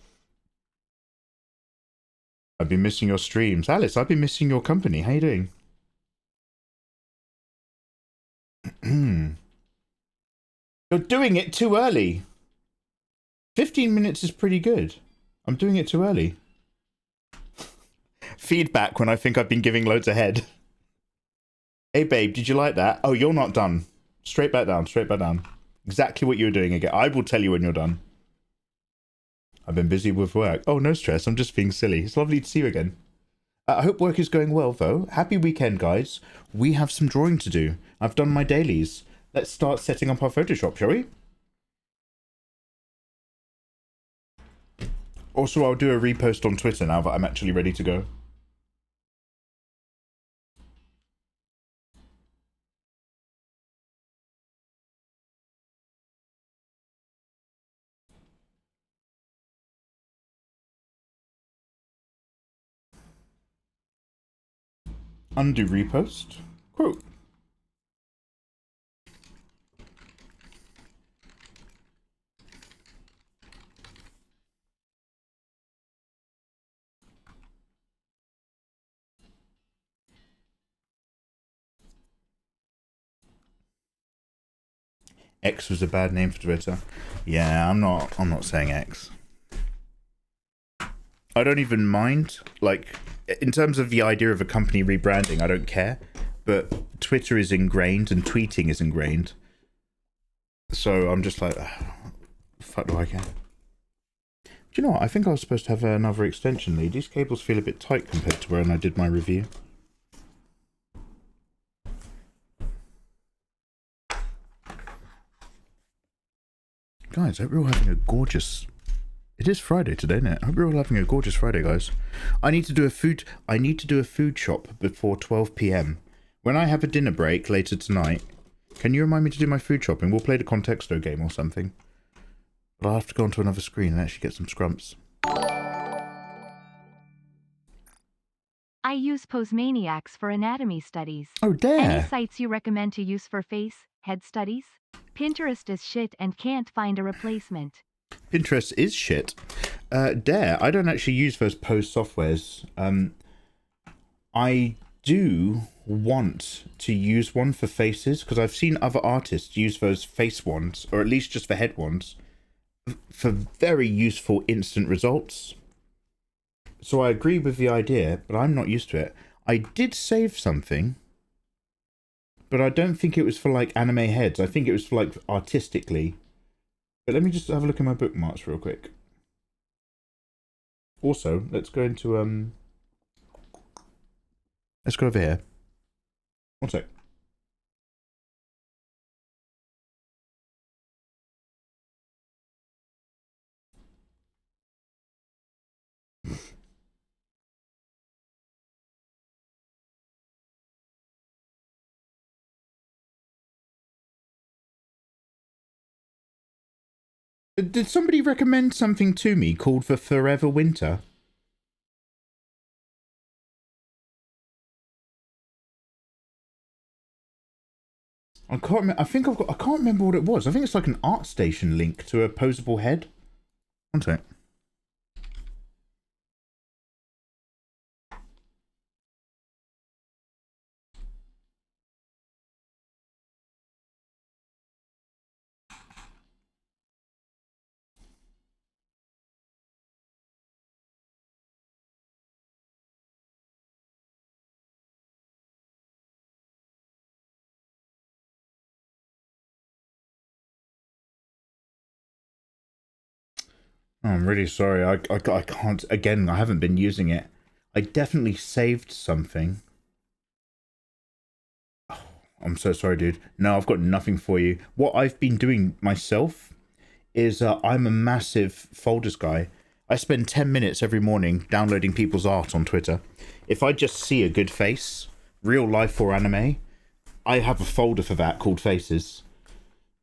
I've been missing your streams. Alice, I've been missing your company. How you doing? You're doing it too early. 15 minutes is pretty good. I'm doing it too early. Feedback when I think I've been giving loads ahead. Hey babe, did you like that? Oh, you're not done. Straight back down, straight back down. Exactly what you were doing again. I will tell you when you're done. I've been busy with work. Oh, no stress. I'm just being silly. It's lovely to see you again. I hope work is going well, though. Happy weekend, guys. We have some drawing to do. I've done my dailies. Let's start setting up our Photoshop, shall we? Also, I'll do a repost on Twitter now that I'm actually ready to go. Undo repost. Quote. X was a bad name for Twitter. Yeah, I'm not saying X. I don't even mind. Like, in terms of the idea of a company rebranding, I don't care. But Twitter is ingrained and tweeting is ingrained. So I'm just like, fuck do I care? Do you know what? I think I was supposed to have another extension lead. These cables feel a bit tight compared to when I did my review. Guys, I hope you're all having a gorgeous... It is Friday today, isn't it? I hope you're all having a gorgeous Friday, guys. I need to do a food shop before 12 p.m. When I have a dinner break later tonight, can you remind me to do my food shopping? We'll play the Contexto game or something. But I'll have to go onto another screen and actually get some scrumps. I use Postmaniacs for anatomy studies. Oh, dare! Any sites you recommend to use for face, head studies? Pinterest is shit and can't find a replacement. Pinterest is shit. Dare, I don't actually use those post softwares. I do want to use one for faces, because I've seen other artists use those face ones, or at least just the head ones, for very useful instant results. So I agree with the idea, but I'm not used to it. I did save something, but I don't think it was for like anime heads. I think it was for like artistically. But let me just have a look at my bookmarks real quick. Also, let's go into let's go over here. One sec. Did somebody recommend something to me called the Forever Winter? I can't remember. I can't remember what it was. I think it's like an ArtStation link to a posable head. One sec. Oh, I'm really sorry. I can't. Again, I haven't been using it. I definitely saved something. Oh, I'm so sorry, dude. No, I've got nothing for you. What I've been doing myself is I'm a massive folders guy. I spend 10 minutes every morning downloading people's art on Twitter. If I just see a good face, real life or anime, I have a folder for that called Faces.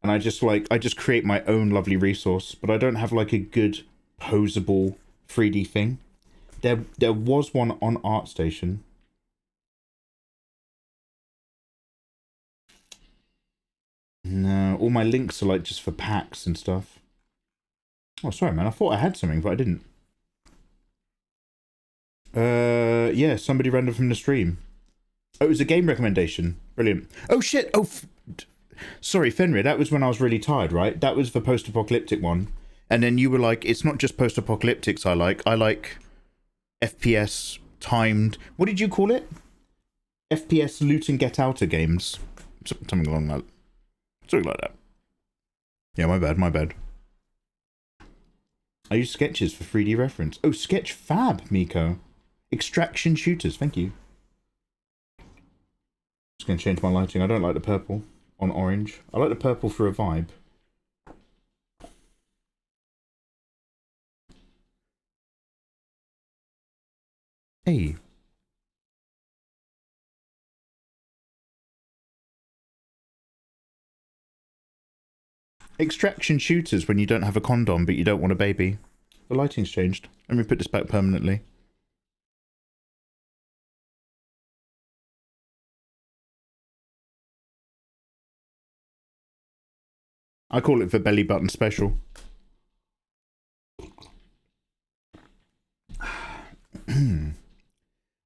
And I just create my own lovely resource, but I don't have like a good posable 3D thing. There was one on ArtStation. No, all my links are like just for packs and stuff. Oh, sorry, man. I thought I had something, but I didn't. Yeah, somebody random from the stream. Oh, it was a game recommendation. Brilliant. Oh, shit. Oh, sorry, Fenrir. That was when I was really tired, right? That was the post-apocalyptic one. And then you were like, it's not just post-apocalyptics I like. I like FPS timed. What did you call it? FPS loot and get outer games. Something along that. Something like that. Yeah, my bad, my bad. I use sketches for 3D reference. Oh, sketch fab, Miko. Extraction shooters, thank you. Just going to change my lighting. I don't like the purple on orange. I like the purple for a vibe. Hey. Extraction shooters when you don't have a condom but you don't want a baby. The lighting's changed. Let me put this back permanently. I call it the belly button special.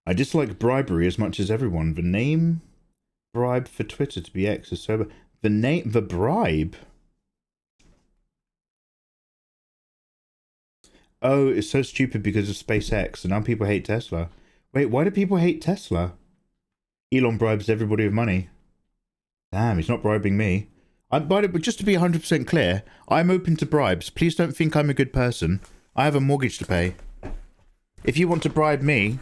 I dislike bribery as much as everyone. The name bribe for Twitter to be X is sober. The bribe. Oh, it's so stupid because of SpaceX, and now people hate Tesla. Wait, why do people hate Tesla? Elon bribes everybody with money. Damn, he's not bribing me. But just to be 100% clear, I'm open to bribes. Please don't think I'm a good person. I have a mortgage to pay. If you want to bribe me,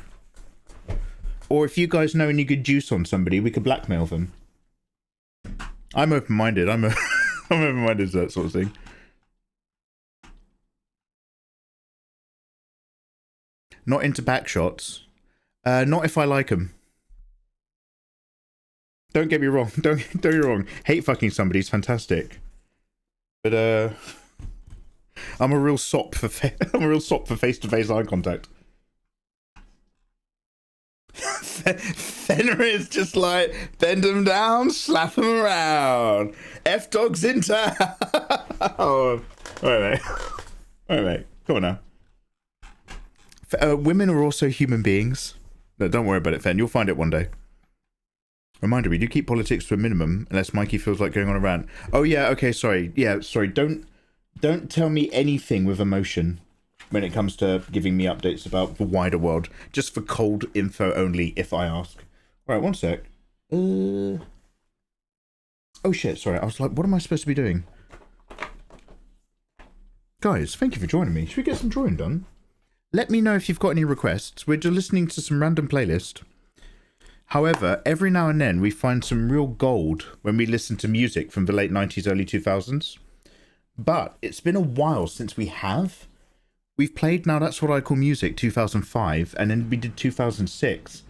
or if you guys know any good juice on somebody, we could blackmail them. I'm open-minded. I'm open-minded to that sort of thing. Not into back shots. Not if I like them. Don't get me wrong. Don't get me wrong. Hate fucking somebody is fantastic, but I'm a real sop for face-to-face eye contact. Fenrir is just like bend them down, slap them around. F-dogs in town. Oh, all right, mate. All right, mate. Come on now. Women are also human beings. No, don't worry about it, Fen. You'll find it one day. Reminder, we do keep politics to a minimum, unless Mikey feels like going on a rant. Oh, yeah, okay, sorry. Yeah, sorry. Don't tell me anything with emotion when it comes to giving me updates about the wider world. Just for cold info only, if I ask. All right, one sec. Oh, shit, sorry. I was like, what am I supposed to be doing? Guys, thank you for joining me. Should we get some drawing done? Let me know if you've got any requests. We're just listening to some random playlist. However, every now and then we find some real gold when we listen to music from the late 90s, early 2000s. But it's been a while since we have. We've played Now That's What I Call Music 2005, and then we did 2006.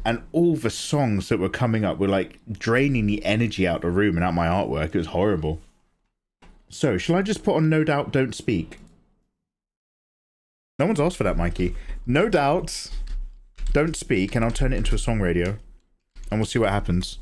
And all the songs that were coming up were like draining the energy out the room and out my artwork. It was horrible. So, shall I just put on No Doubt, Don't Speak? No one's asked for that, Mikey. No Doubt, Don't Speak, and I'll turn it into a song radio. And we'll see what happens.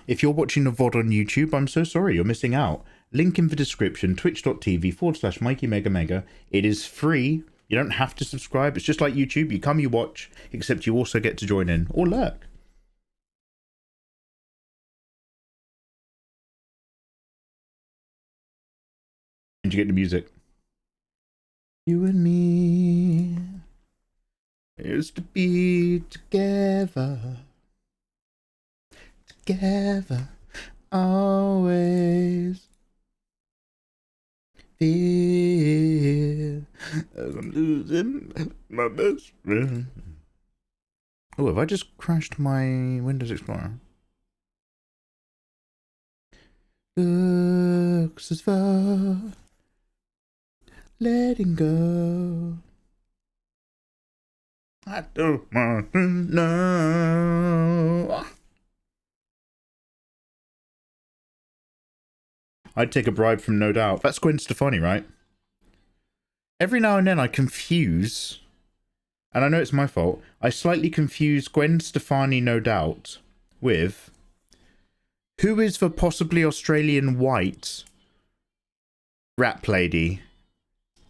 If you're watching the VOD on YouTube, I'm so sorry, you're missing out. Link in the description, twitch.tv/MikeyMegaMega. It is free. You don't have to subscribe. It's just like YouTube. You come, you watch, except you also get to join in or lurk. Did you get the music? You and me used to be together. Together. always feel as I'm losing my best friend. Oh, have I just crashed my Windows Explorer? Looks as far letting go. I don't want to know. I'd take a bribe from No Doubt. That's Gwen Stefani, right? Every now and then I confuse, and I know it's my fault, I slightly confuse Gwen Stefani No Doubt with who is the possibly Australian white rap lady?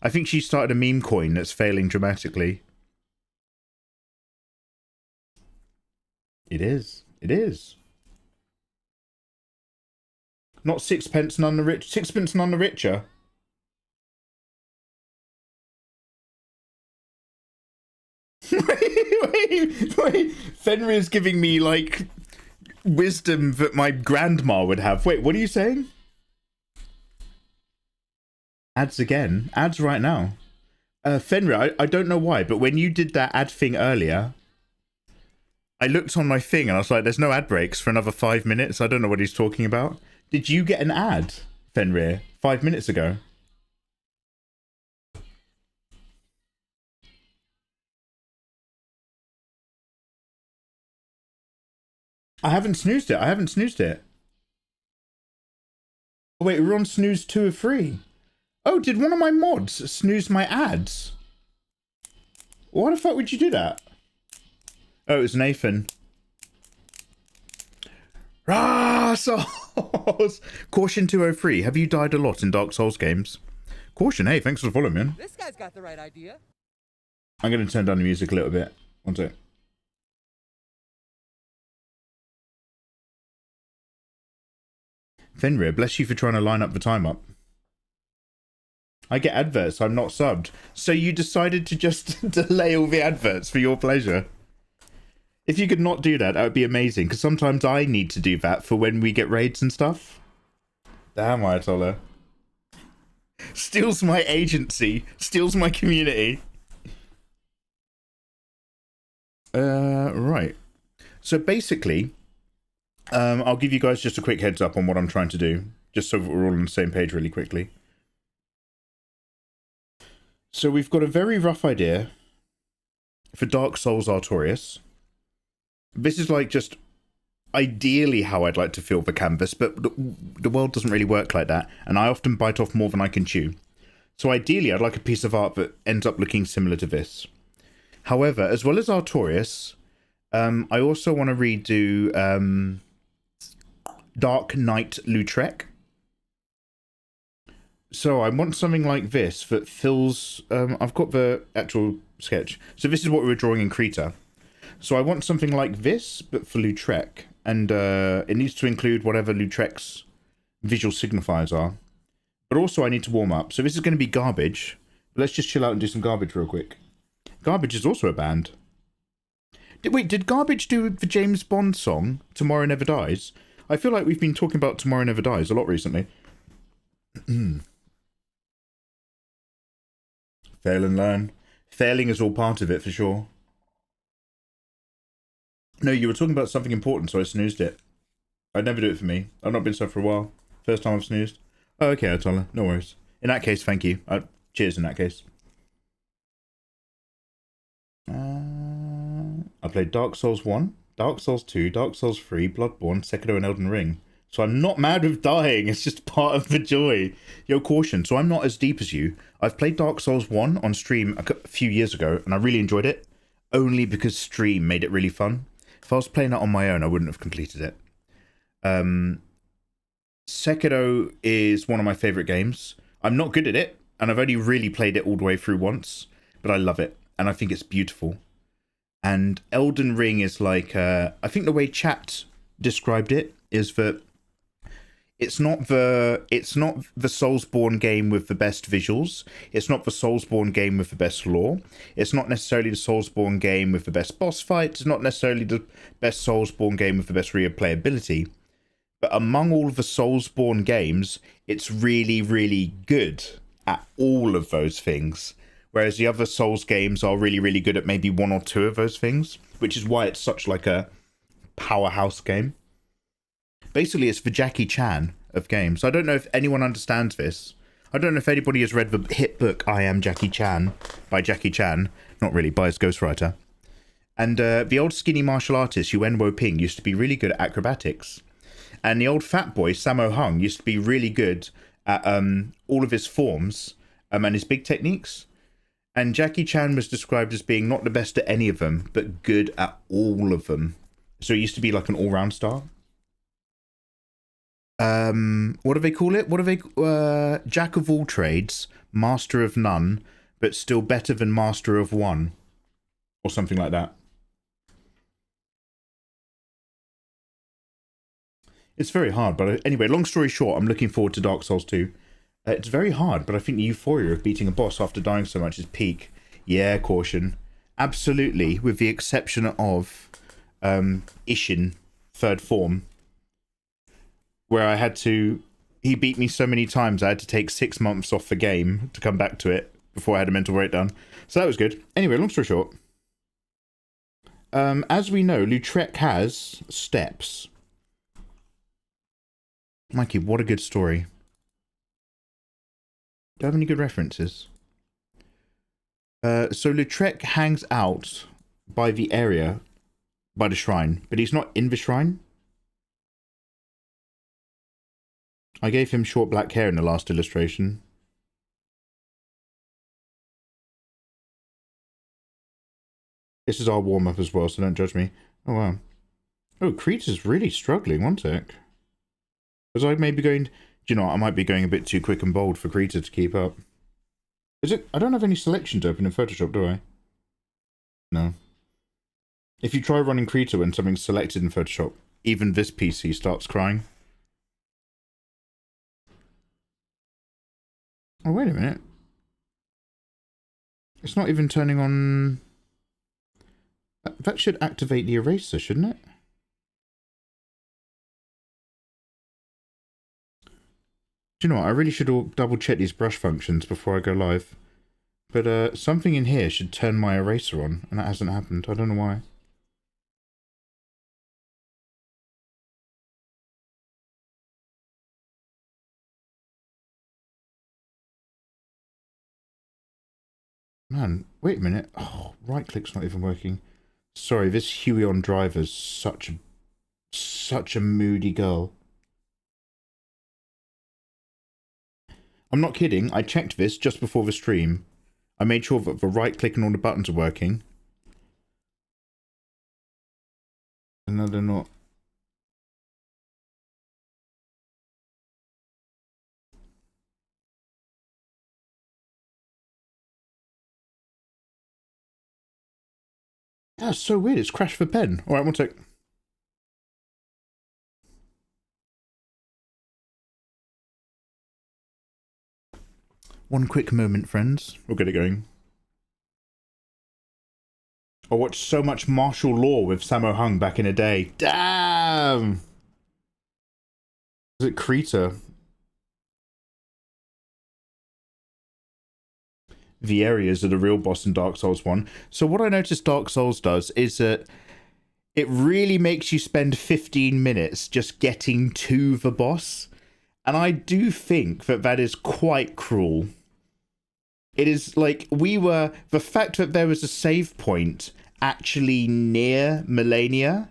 I think she started a meme coin that's failing dramatically. It is. It is. Not sixpence none the rich. Sixpence none the richer. wait. Fenrir's giving me, like, wisdom that my grandma would have. Wait, what are you saying? Ads again. Ads right now. Fenrir, I don't know why, but when you did that ad thing earlier, I looked on my thing and I was like, there's no ad breaks for another 5 minutes. I don't know what he's talking about. Did you get an ad, Fenrir, 5 minutes ago? I haven't snoozed it. I haven't snoozed it. Oh, wait, we're on snooze 2 or 3. Oh, did one of my mods snooze my ads? Why the fuck would you do that? Oh, it was Nathan. Ah, Souls! Caution 203. Have you died a lot in Dark Souls games? Caution, hey, thanks for following, man. This guy's got the right idea. I'm going to turn down the music a little bit. One sec. Fenrir, bless you for trying to line up the time up. I get adverts, I'm not subbed. So you decided to just delay all the adverts for your pleasure. If you could not do that, that would be amazing. Because sometimes I need to do that for when we get raids and stuff. Damn, Ayatollah. Steals my agency. Steals my community. Right. So basically, I'll give you guys just a quick heads up on what I'm trying to do. Just so we're all on the same page really quickly. So we've got a very rough idea for Dark Souls Artorias. This is like just ideally how I'd like to fill the canvas, but the world doesn't really work like that, and I often bite off more than I can chew. So ideally I'd like a piece of art that ends up looking similar to this. However, as well as Artorias, I also want to redo Dark Knight Lautrec. So I want something like this that fills... I've got the actual sketch. So this is what we were drawing in Creta. So I want something like this, but for Lautrec. And it needs to include whatever Lautrec's visual signifiers are. But also I need to warm up. So this is going to be Garbage. Let's just chill out and do some Garbage real quick. Garbage is also a band. Wait, did Garbage do the James Bond song, Tomorrow Never Dies? I feel like we've been talking about Tomorrow Never Dies a lot recently. Fail and learn. Failing is all part of it, for sure. No, you were talking about something important, so I snoozed it. I'd never do it for me. I've not been so for a while. First time I've snoozed. Oh, okay, Atola. No worries. In that case, thank you. Cheers in that case. I played Dark Souls 1, Dark Souls 2, Dark Souls 3, Bloodborne, Sekiro, and Elden Ring. So I'm not mad with dying, it's just part of the joy. Yo, caution, so I'm not as deep as you. I've played Dark Souls 1 on stream a few years ago, and I really enjoyed it. Only because stream made it really fun. If I was playing that on my own, I wouldn't have completed it. Sekiro is one of my favourite games. I'm not good at it, and I've only really played it all the way through once, but I love it, and I think it's beautiful. And Elden Ring is like, I think the way chat described it is that it's not the Soulsborne game with the best visuals. It's not the Soulsborne game with the best lore. It's not necessarily the Soulsborne game with the best boss fights. It's not necessarily the best Soulsborne game with the best replayability. But among all of the Soulsborne games, it's really, really good at all of those things. Whereas the other Souls games are really, really good at maybe one or two of those things, which is why it's such like a powerhouse game. Basically, it's the Jackie Chan of games. I don't know if anyone understands this. I don't know if anybody has read the hit book I Am Jackie Chan by Jackie Chan. Not really, by his ghostwriter. And the old skinny martial artist Yuen Wo-ping used to be really good at acrobatics. And the old fat boy Sammo Hung used to be really good at all of his forms and his big techniques. And Jackie Chan was described as being not the best at any of them, but good at all of them. So he used to be like an all-round star. What do they call it? What do they... Jack of all trades, master of none, but still better than master of one. Or something like that. It's very hard, but anyway, long story short, I'm looking forward to Dark Souls 2. It's very hard, but I think the euphoria of beating a boss after dying so much is peak. Yeah, caution. Absolutely, with the exception of Ishin, third form, where I had to... He beat me so many times, I had to take 6 months off the game to come back to it before I had a mental breakdown. So that was good. Anyway, long story short. As we know, Lautrec has steps. Mikey, what a good story. Do I have any good references? So Lautrec hangs out by the area, by the shrine, but he's not in the shrine. I gave him short black hair in the last illustration. This is our warm-up as well, so don't judge me. Oh, wow. Oh, Crete is really struggling, one sec. Was I maybe going... Do you know what? I might be going a bit too quick and bold for Krita to keep up. Is it... I don't have any selections open in Photoshop, do I? No. If you try running Krita when something's selected in Photoshop, even this PC starts crying. Oh, wait a minute. It's not even turning on... That should activate the eraser, shouldn't it? Do you know what? I really should double check these brush functions before I go live. But something in here should turn my eraser on, and that hasn't happened. I don't know why. Man, wait a minute. Oh, right click's not even working. Sorry, this Huion driver's such a moody girl. I'm not kidding. I checked this just before the stream. I made sure that the right click and all the buttons are working. And no, they're not. That's so weird. It's crashed the pen. Alright, one sec. One quick moment, friends. We'll get it going. I watched so much martial law with Sammo Hung back in the day. Damn! Is it Krita? The areas are the real boss in Dark Souls 1. So what I noticed Dark Souls does is that it really makes you spend 15 minutes just getting to the boss. And I do think that that is quite cruel. It is like the fact that there was a save point actually near Melania,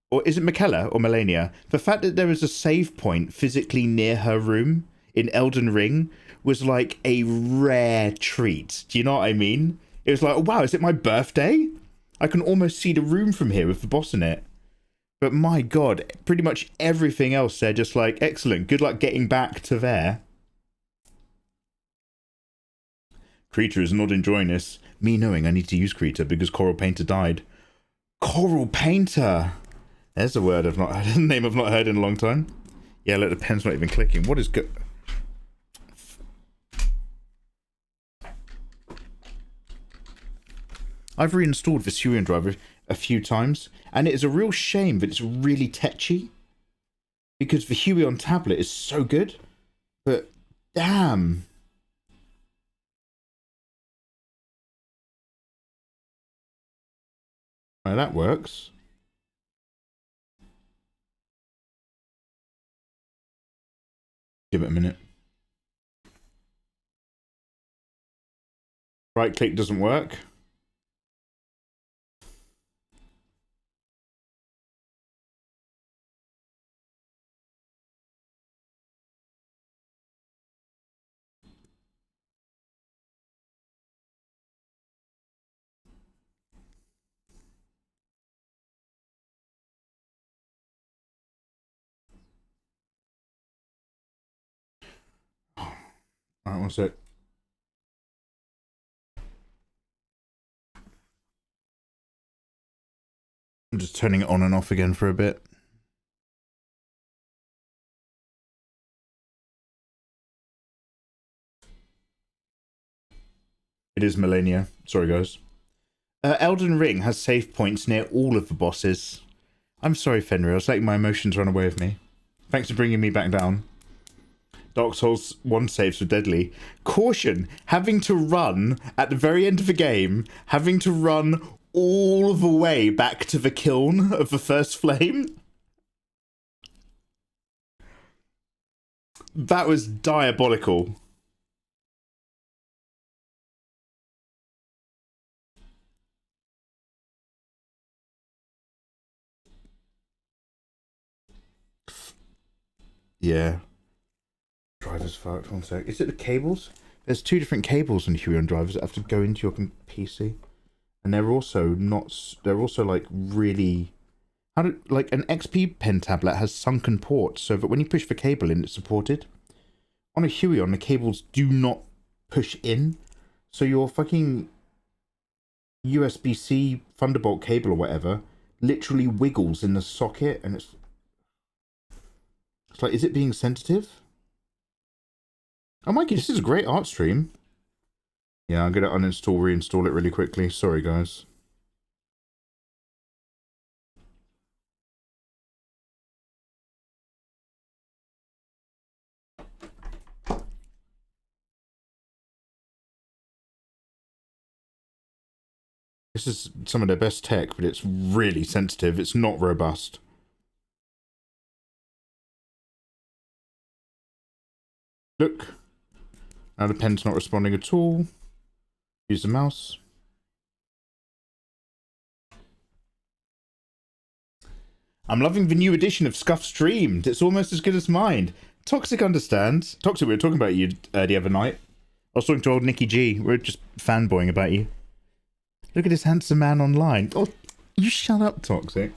or is it Michaela or Melania? The fact that there was a save point physically near her room in Elden Ring was like a rare treat. Do you know what I mean? It was like, oh, wow, is it my birthday? I can almost see the room from here with the boss in it. But my God, pretty much everything else, they're just like, excellent, good luck getting back to there. Krita is not enjoying this. Me knowing I need to use Krita because Coral Painter died. Coral Painter! There's a word I've not heard, a name I've not heard in a long time. Yeah, look, the pen's not even clicking. What is good? I've reinstalled the Syrian driver a few times, and it is a real shame that it's really tetchy. because the Huey on tablet is so good, but damn. Right, that works. Give it a minute. Right click doesn't work. Alright, one sec. I'm just turning it on and off again for a bit. It is Millennia. Sorry, guys. Elden Ring has save points near all of the bosses. I'm sorry, Fenrir. I was letting my emotions run away with me. Thanks for bringing me back down. Dark Souls 1 saves were deadly. Caution! Having to run at the very end of the game, having to run all the way back to the kiln of the first flame. That was diabolical. Yeah. Driver's fucked. One sec. Is it the cables? There's two different cables in Huey on drivers that have to go into your PC, and they're also not. They're also like really. How do like an XP pen tablet has sunken ports so that when you push the cable in, it's supported. On a Huey, on the cables do not push in, so your fucking USB-C Thunderbolt cable or whatever literally wiggles in the socket, and it's like, is it being sensitive? Oh, Mikey, this is a great art stream. Yeah, I'm going to uninstall, reinstall it really quickly. Sorry, guys. This is some of their best tech, but it's really sensitive. It's not robust. Look. Now the pen's not responding at all. Use the mouse. I'm loving the new edition of Scuff Streamed. It's almost as good as mine. Toxic understands. Toxic, we were talking about you the other night. I was talking to old Nikki G. We were just fanboying about you. Look at this handsome man online. Oh, you shut up, Toxic.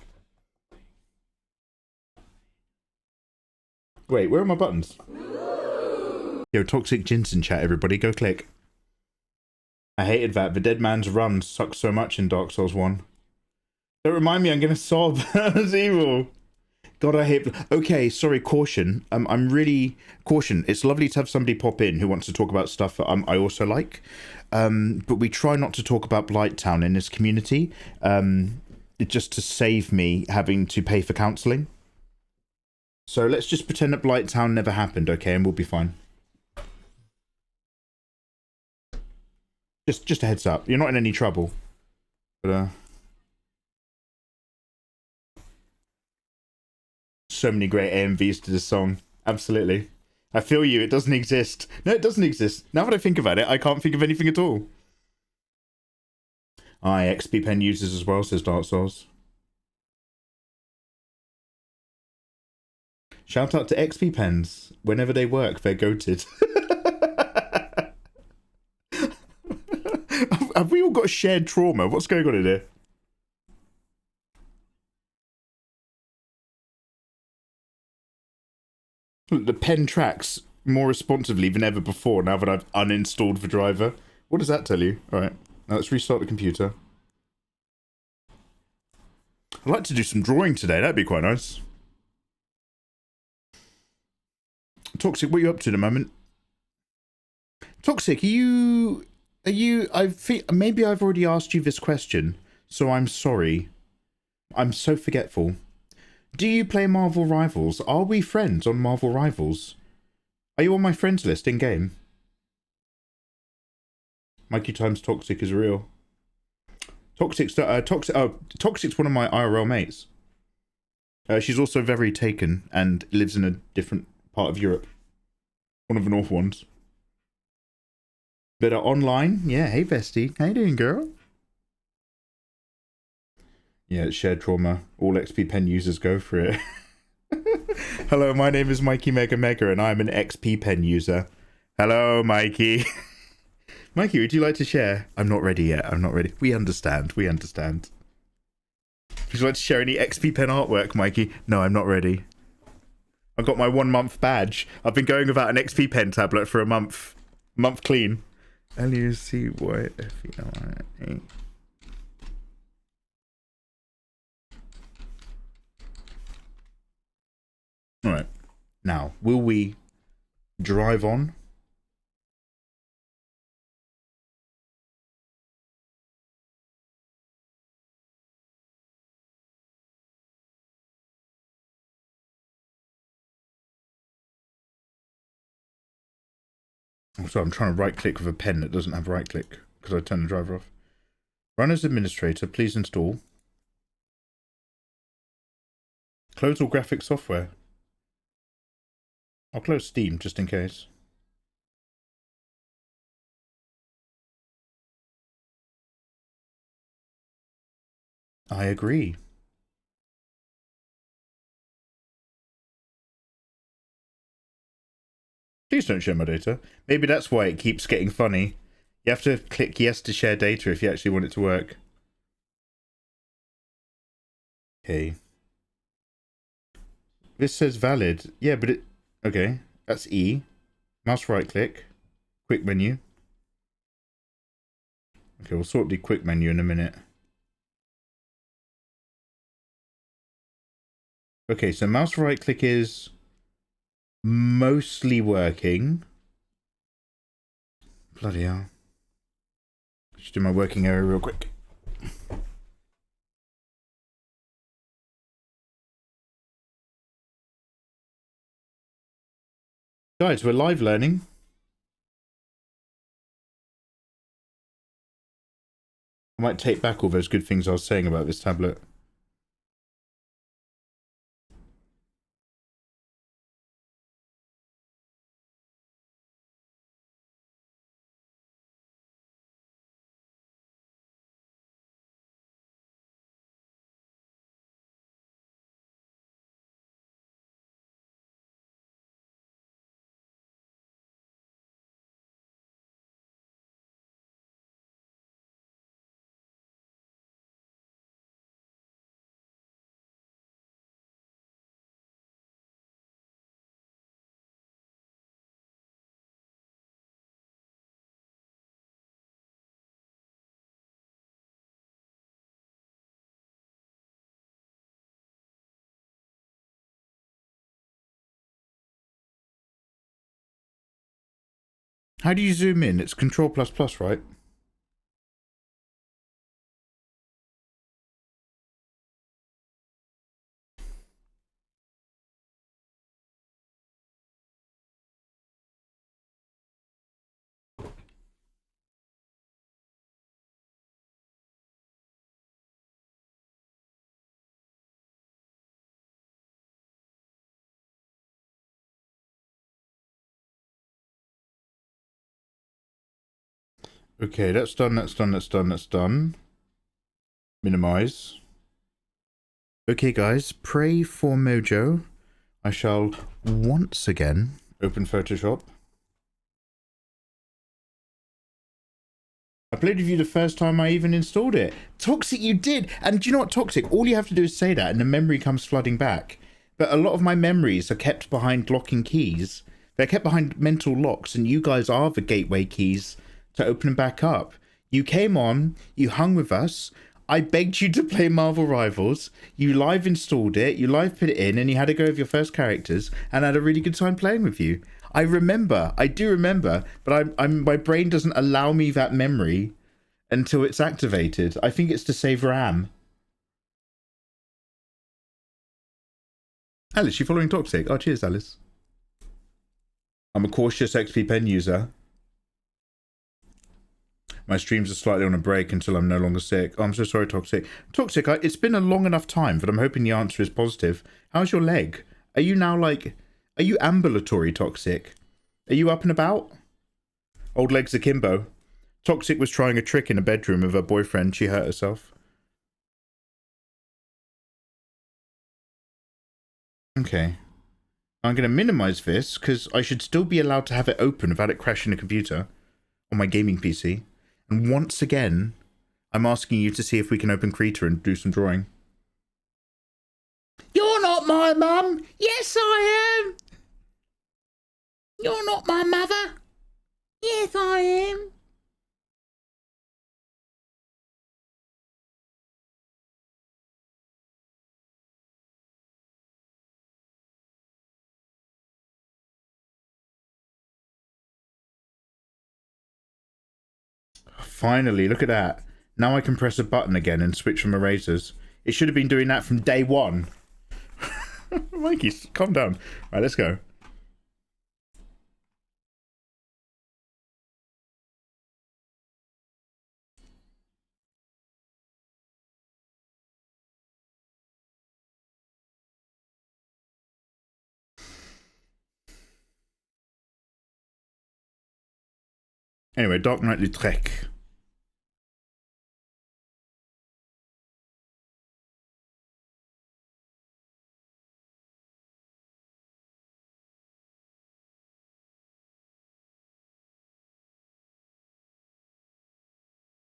Wait, where are my buttons? Yo, Toxic Jinsen chat, everybody. Go click. I hated that. The dead man's run sucks so much in Dark Souls 1. Don't remind me, I'm gonna sob. That's evil. God, I hate... Okay, sorry, caution. I'm really... Caution. It's lovely to have somebody pop in who wants to talk about stuff that I also like. But we try not to talk about Blighttown in this community. Just to save me having to pay for counselling. So let's just pretend that Blighttown never happened, okay? And we'll be fine. Just a heads up. You're not in any trouble. But, so many great AMVs to this song. Absolutely. I feel you. It doesn't exist. No, it doesn't exist. Now that I think about it, I can't think of anything at all. XP Pen uses as well, says Dark Souls. Shout out to XP Pens. Whenever they work, they're goated. Have we all got shared trauma? What's going on in here? The pen tracks more responsively than ever before now that I've uninstalled the driver. What does that tell you? Alright, now let's restart the computer. I'd like to do some drawing today, that'd be quite nice. Toxic, what are you up to at the moment? Toxic, maybe I've already asked you this question, so I'm sorry. I'm so forgetful. Do you play Marvel Rivals? Are we friends on Marvel Rivals? Are you on my friends list in game? Mikey times Toxic is real. Toxic's one of my IRL mates. She's also very taken and lives in a different part of Europe. One of the North ones. But online, yeah, hey bestie. How you doing, girl? Yeah, it's shared trauma. All XP Pen users go for it. Hello, my name is Mikey Mega Mega and I'm an XP Pen user. Hello, Mikey. Mikey, would you like to share? I'm not ready yet. I'm not ready. We understand. We understand. Would you like to share any XP Pen artwork, Mikey? No, I'm not ready. I got my 1 month badge. I've been going without an XP Pen tablet for a month. Month clean. L-U-C-Y-F-E-L-I-A. Alright. Now, will we drive on? So I'm trying to right click with a pen that doesn't have right click because I turned the driver off. Run as administrator, please install. Close all graphic software. I'll close Steam just in case. I agree. Please don't share my data. Maybe that's why it keeps getting funny. You have to click yes to share data if you actually want it to work. Okay. This says valid. Yeah, but it... Okay, that's E. Mouse right click. Quick menu. Okay, we'll sort the quick menu in a minute. Okay, so mouse right click is mostly working. Bloody hell. Just do my working area real quick. Guys, we're live learning. I might take back all those good things I was saying about this tablet. How do you zoom in? It's Control++, right? Okay, that's done, that's done, that's done, that's done. Minimize. Okay, guys, pray for Mojo. I shall once again open Photoshop. I played with you the first time I even installed it. Toxic, you did! And do you know what, Toxic? All you have to do is say that and the memory comes flooding back. But a lot of my memories are kept behind locking keys. They're kept behind mental locks, and you guys are the gateway keys to open them back up. You came on, you hung with us, I begged you to play Marvel Rivals, you live installed it, you live put it in, and you had to go with your first characters, and I had a really good time playing with you. I remember, I do remember, but my brain doesn't allow me that memory until it's activated. I think it's to save RAM. Alice, you following Toxic? Oh, cheers, Alice. I'm a cautious XP pen user. My streams are slightly on a break until I'm no longer sick. Oh, I'm so sorry, Toxic. Toxic, it's been a long enough time, but I'm hoping the answer is positive. How's your leg? Are you now, like... Are you ambulatory, Toxic? Are you up and about? Old legs akimbo. Toxic was trying a trick in a bedroom of her boyfriend. She hurt herself. Okay. I'm going to minimize this, because I should still be allowed to have it open without it crashing the computer on my gaming PC. And once again, I'm asking you to see if we can open Krita and do some drawing. You're not my mum! Yes, I am! You're not my mother! Yes, I am! Finally, look at that. Now I can press a button again and switch from erasers. It should have been doing that from day one. Mikey, calm down. Right, let's go. Anyway, Dark Knight Utrecht.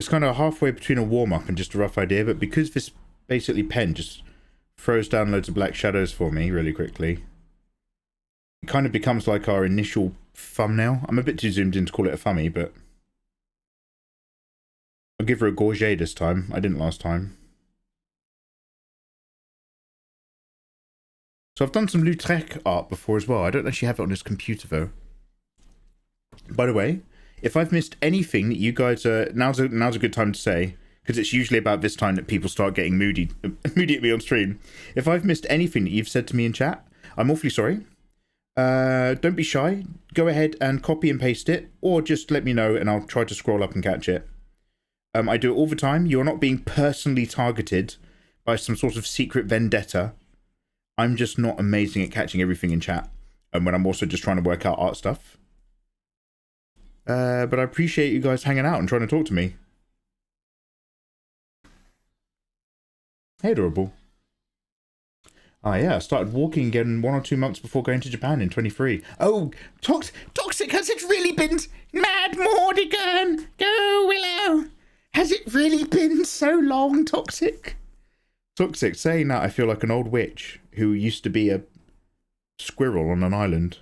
It's kind of halfway between a warm-up and just a rough idea, but because this basically pen just throws down loads of black shadows for me really quickly, it kind of becomes like our initial thumbnail. I'm a bit too zoomed in to call it a thummy, but I'll give her a gorget this time. I didn't last time. So I've done some Utrecht art before as well. I don't actually have it on this computer though. By the way, if I've missed anything that you guys now's a good time to say, because it's usually about this time that people start getting moody at me on stream. If I've missed anything that you've said to me in chat, I'm awfully sorry. Don't be shy. Go ahead and copy and paste it, or just let me know and I'll try to scroll up and catch it. I do it all the time. You're not being personally targeted by some sort of secret vendetta. I'm just not amazing at catching everything in chat, and when I'm also just trying to work out art stuff. But I appreciate you guys hanging out and trying to talk to me. Hey, Adorable. Ah, yeah, I started walking again 1 or 2 months before going to Japan in 23. Oh, Toxic, has it really been... Mad Mordigan! Go, Willow! Has it really been so long, Toxic? Toxic, saying that I feel like an old witch who used to be a squirrel on an island.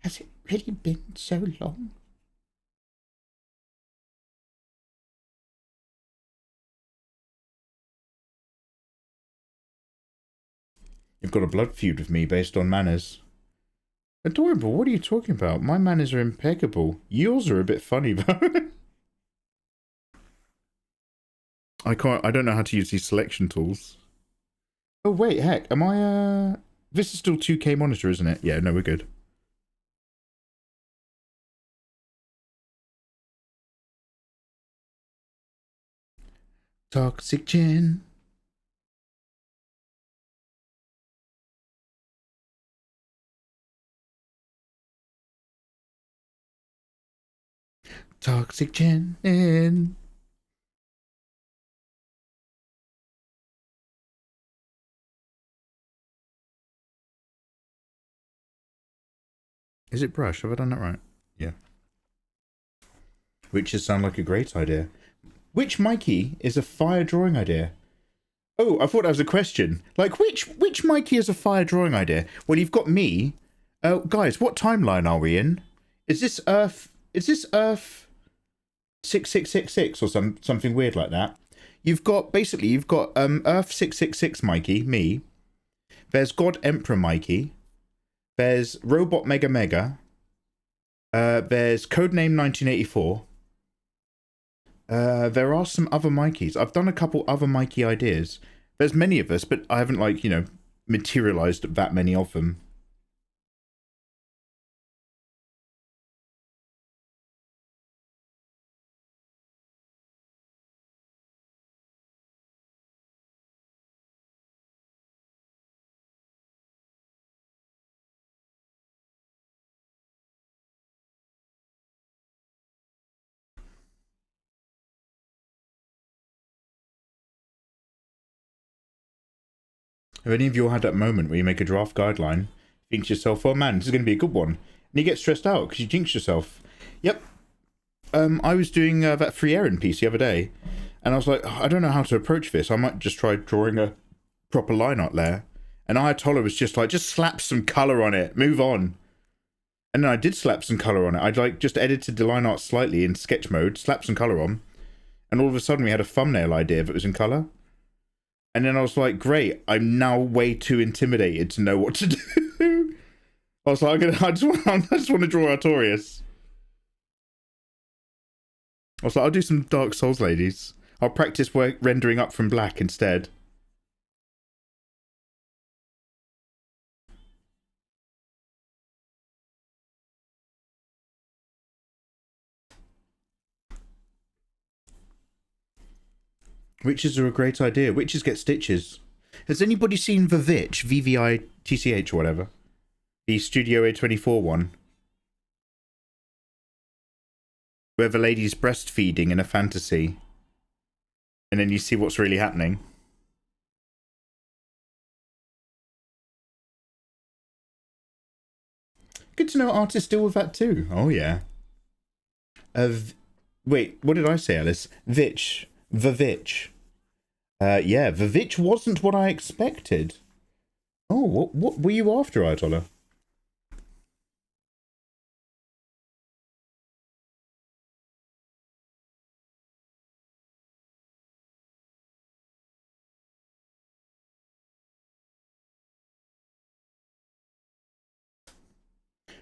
Has it really been so long? You've got a blood feud with me based on manners. Adorable, what are you talking about? My manners are impeccable. Yours are a bit funny, though. I don't know how to use these selection tools. Oh, wait, heck, am I, This is still 2K monitor, isn't it? Yeah, no, we're good. Toxic Chin. Toxic Chin. Is it brush? Have I done that right? Yeah. Witches sound like a great idea. Which Mikey is a fire drawing idea? Oh, I thought that was a question. Like, which Mikey is a fire drawing idea? Well, you've got me. Guys, what timeline are we in? Is this Earth 6666 or something weird like that? You've got Earth 666 Mikey, me. There's God Emperor Mikey. There's Robot Mega Mega. There's Codename 1984. There are some other Mikeys. I've done a couple other Mikey ideas. There's many of us, but I haven't, like, you know, materialized that many of them. Have any of you all had that moment where you make a draft guideline, think to yourself, oh man, this is going to be a good one, and you get stressed out because you jinx yourself? Yep. I was doing that free errand piece the other day, and I was like, I don't know how to approach this. I might just try drawing a proper line art layer. And Ayatollah was just like, just slap some colour on it, move on. And then I did slap some colour on it. I'd like just edited the line art slightly in sketch mode, slapped some colour on, and all of a sudden we had a thumbnail idea that was in colour. And then I was like, great, I'm now way too intimidated to know what to do. I was like, I just want to draw Artorias. I was like, I'll do some Dark Souls ladies. I'll practice rendering up from black instead. Witches are a great idea. Witches get stitches. Has anybody seen The Vitch? VVITCH or whatever? The Studio A24 one. Where the lady's breastfeeding in a fantasy. And then you see what's really happening. Good to know artists deal with that too. Oh yeah. Wait, what did I say, Alice? Vitch. The Vitch. Yeah, The Vitch wasn't what I expected. Oh, what were you after, Ayatollah?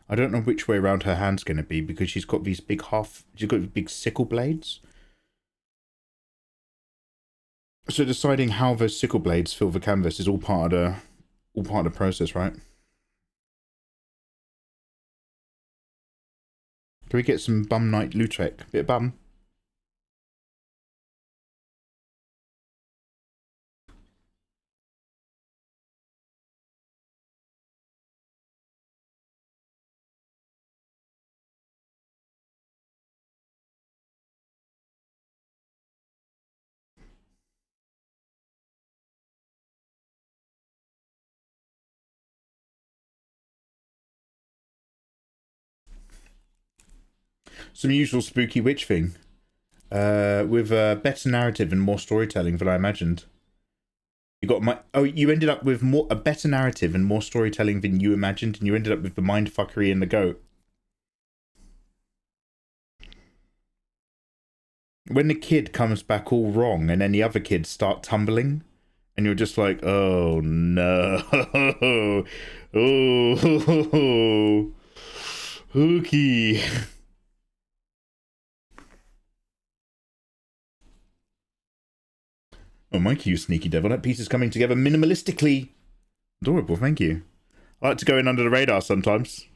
I don't know which way around her hand's going to be because she's got these big big sickle blades. So deciding how those sickle blades fill the canvas is all part of the process, right? Can we get some bum night Lautrec? Bit of bum. Some usual spooky witch thing. With a better narrative and more storytelling than I imagined. You ended up with a better narrative and more storytelling than you imagined, and you ended up with the mindfuckery and the goat. When the kid comes back all wrong and then the other kids start tumbling, and you're just like, oh no. Oh, hooky. Oh, Mikey, you sneaky devil. That piece is coming together minimalistically. Adorable, thank you. I like to go in under the radar sometimes.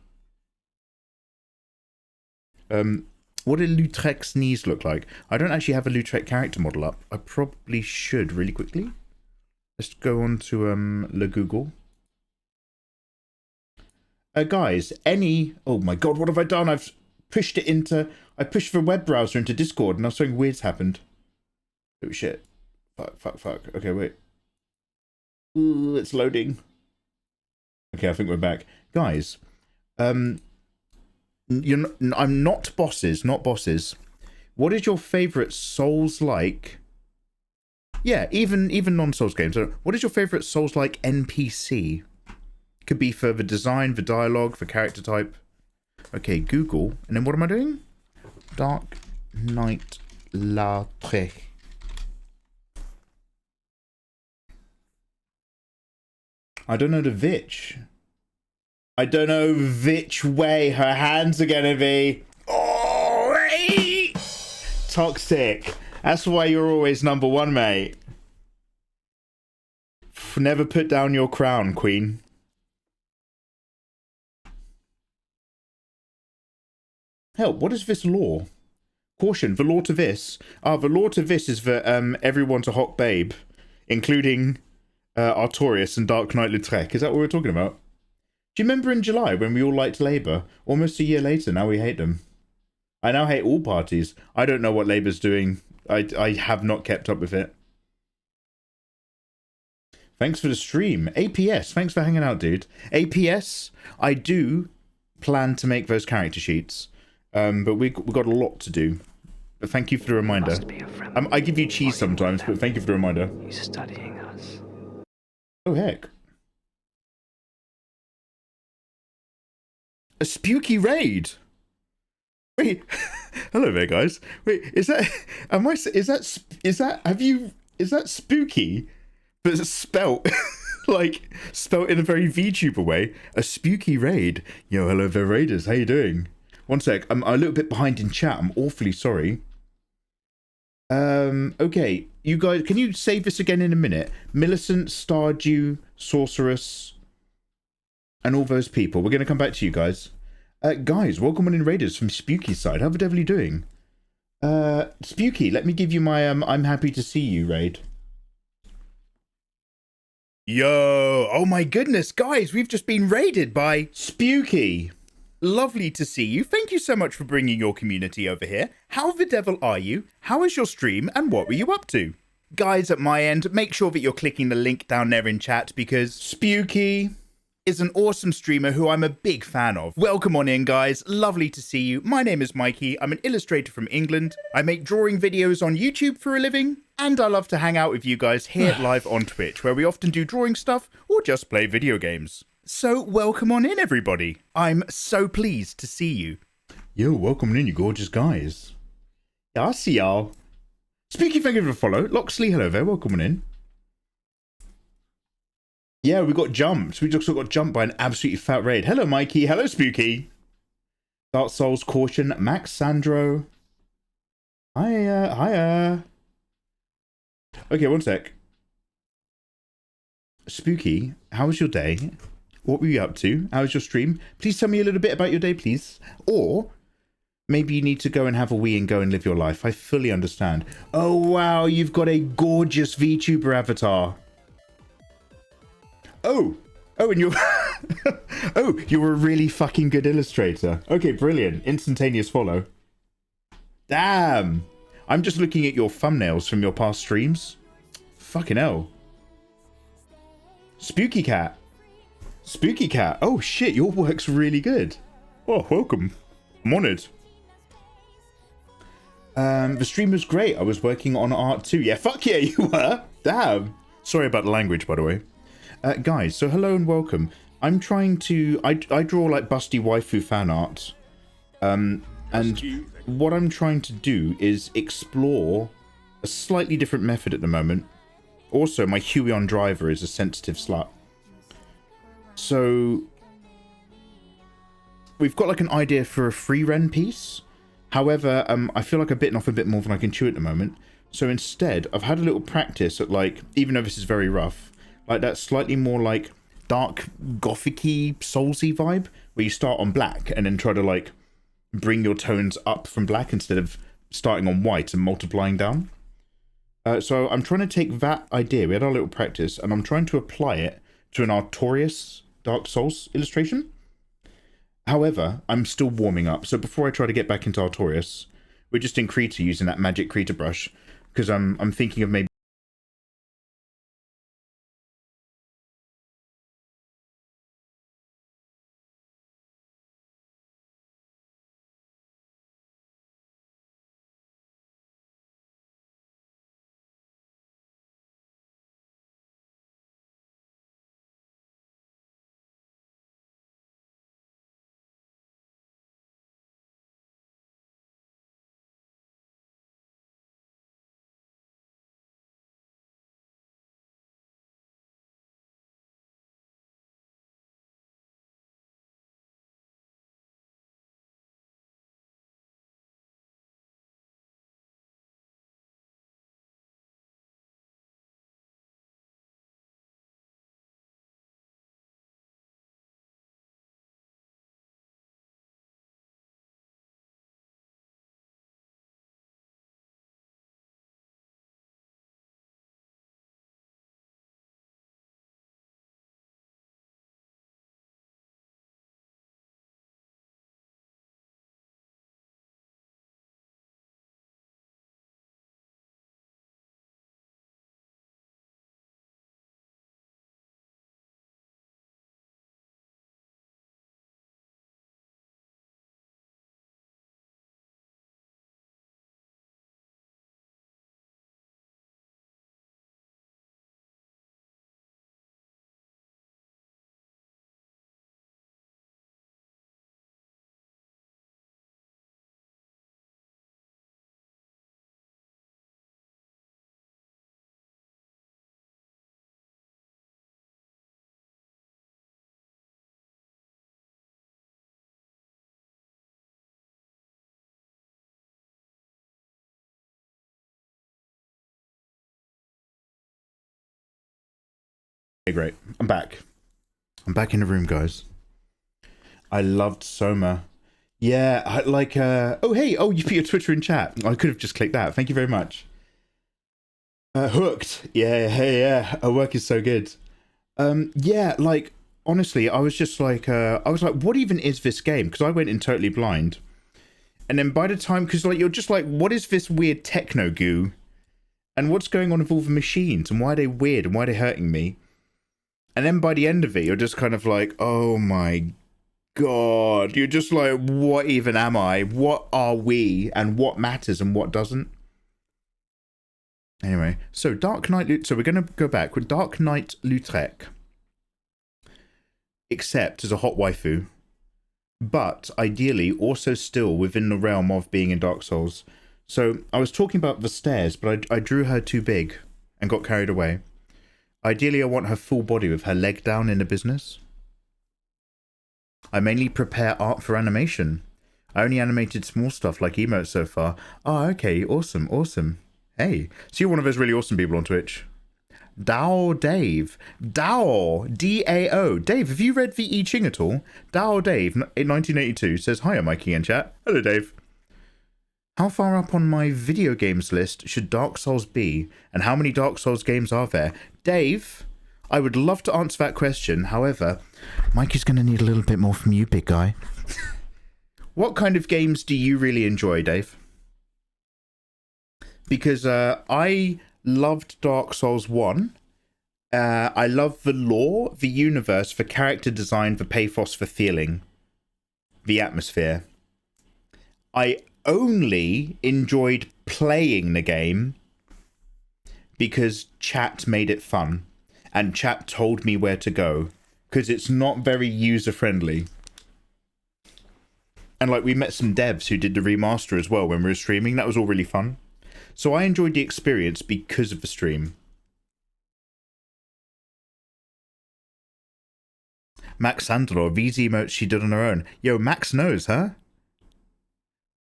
What do Lautrec's knees look like? I don't actually have a Lautrec character model up. I probably should really quickly. Let's go on to Le Google. Guys, oh my god, what have I done? I pushed the web browser into Discord and now something weird's happened. Oh shit. Fuck. Okay, wait. Ooh, it's loading. Okay, I think we're back. Guys, I'm not bosses. What is your favourite Souls-like? Yeah, even non-Souls games. What is your favourite Souls-like NPC? Could be for the design, the dialogue, the character type. Okay, Google. And then what am I doing? Dark Knight Lautrec. I don't know the Vitch. I don't know which way her hands are gonna be. Oh, hey! Toxic. That's why you're always number one, mate. Never put down your crown, queen. Help, what is this law? Caution, the law to this. The law to this is that everyone's a hot babe, including Artorias and Dark Knight Lautrec. Is that what we're talking about? Do you remember in July when we all liked Labour? Almost a year later, now we hate them. I now hate all parties. I don't know what Labour's doing. I have not kept up with it. Thanks for the stream. APS, thanks for hanging out, dude. APS, I do plan to make those character sheets. But we've got a lot to do. But thank you for the reminder. I give you cheese sometimes, but thank you for the reminder. He's studying us. Oh, heck. A spooky raid. Wait, hello there, guys. Wait, is that spooky? But it's spelt like spelt in a very VTuber way. A spooky raid. Yo, hello there, raiders. How you doing? One sec. I'm a little bit behind in chat. I'm awfully sorry. Okay, you guys, can you save this again in a minute? Millicent, Stardew, Sorceress, and all those people. We're going to come back to you guys. Guys, welcome on in raiders from Spooky's side. How the devil are you doing? Spooky, let me give you my I'm happy to see you raid. Yo, oh my goodness, guys, we've just been raided by Spooky. Lovely to see you. Thank you so much for bringing your community over here. How the devil are you? How is your stream? And what were you up to? Guys, at my end, make sure that you're clicking the link down there in chat because Spooky is an awesome streamer who I'm a big fan of. Welcome on in, guys. Lovely to see you. My name is Mikey. I'm an illustrator from England. I make drawing videos on YouTube for a living. And I love to hang out with you guys here live on Twitch, where we often do drawing stuff or just play video games. So welcome on in, everybody. I'm so pleased to see you. Yo, welcome in, you gorgeous guys. Yeah, I see y'all. Spooky, thank you for the follow. Loxley, hello there. Welcome on in. Yeah, we got jumped. We just got jumped by an absolutely fat raid. Hello, Mikey. Hello, Spooky. Dark Souls, Caution, Max Sandro. Hiya. Okay, one sec. Spooky, how was your day? What were you up to? How was your stream? Please tell me a little bit about your day, please. Or maybe you need to go and have a wee and go and live your life. I fully understand. Oh, wow, you've got a gorgeous VTuber avatar. Oh, and you're... oh, you're a really fucking good illustrator. Okay, brilliant. Instantaneous follow. Damn. I'm just looking at your thumbnails from your past streams. Fucking hell. Spooky cat. Spooky cat. Oh, shit, your work's really good. Oh, welcome. I'm honoured. The stream was great. I was working on art too. Yeah, fuck yeah, you were. Damn. Sorry about the language, by the way. Guys, so hello and welcome. I'm trying to... I draw like busty waifu fan art. And what I'm trying to do is explore a slightly different method at the moment. Also, my Huion driver is a sensitive slut. So... we've got like an idea for a free ren piece. However, I feel like I'm bitten off a bit more than I can chew at the moment. So instead, I've had a little practice at like, even though this is very rough, like that slightly more like dark gothic-y soulsy vibe where you start on black and then try to like bring your tones up from black instead of starting on white and multiplying down. So I'm trying to take that idea, we had our little practice, and I'm trying to apply it to an Artorias Dark Souls illustration. However, I'm still warming up, so before I try to get back into Artorias, we're just in Krita using that magic Krita brush, because I'm thinking of maybe Okay, great. I'm back. I'm back in the room, guys. I loved Soma. Yeah, I like, oh, hey, oh, you put your Twitter in chat. I could have just clicked that. Thank you very much. Hooked. Yeah. Her work is so good. Yeah, like, honestly, I was just like, what even is this game? Because I went in totally blind. And then by the time, because like, you're just like, what is this weird techno goo? And what's going on with all the machines? And why are they weird? And why are they hurting me? And then by the end of it, you're just kind of like, oh my God. You're just like, what even am I? What are we? And what matters and what doesn't? Anyway, so Dark Knight, so we're going to go back with Dark Knight Lautrec. Except as a hot waifu. But ideally also still within the realm of being in Dark Souls. So I was talking about the stairs, but I drew her too big and got carried away. Ideally, I want her full body with her leg down in the business. I mainly prepare art for animation. I only animated small stuff like emotes so far. Oh, okay, awesome. Hey, so you're one of those really awesome people on Twitch. Dao Dave. Dao. D-A-O. Dave, have you read the I Ching at all? Dao Dave, in 1982, says, hi, Mikey in chat. Hello, Dave. How far up on my video games list should Dark Souls be? And how many Dark Souls games are there? Dave, I would love to answer that question. However, Mikey's going to need a little bit more from you, big guy. What kind of games do you really enjoy, Dave? Because I loved Dark Souls 1. I love the lore, the universe, the character design, the pathos, the feeling, the atmosphere. I only enjoyed playing the game because chat made it fun and chat told me where to go, because it's not very user friendly. And like, we met some devs who did the remaster as well when we were streaming. That was all really fun. So I enjoyed the experience because of the stream. Max Sandro, these emotes she did on her own. Yo, Max knows, huh?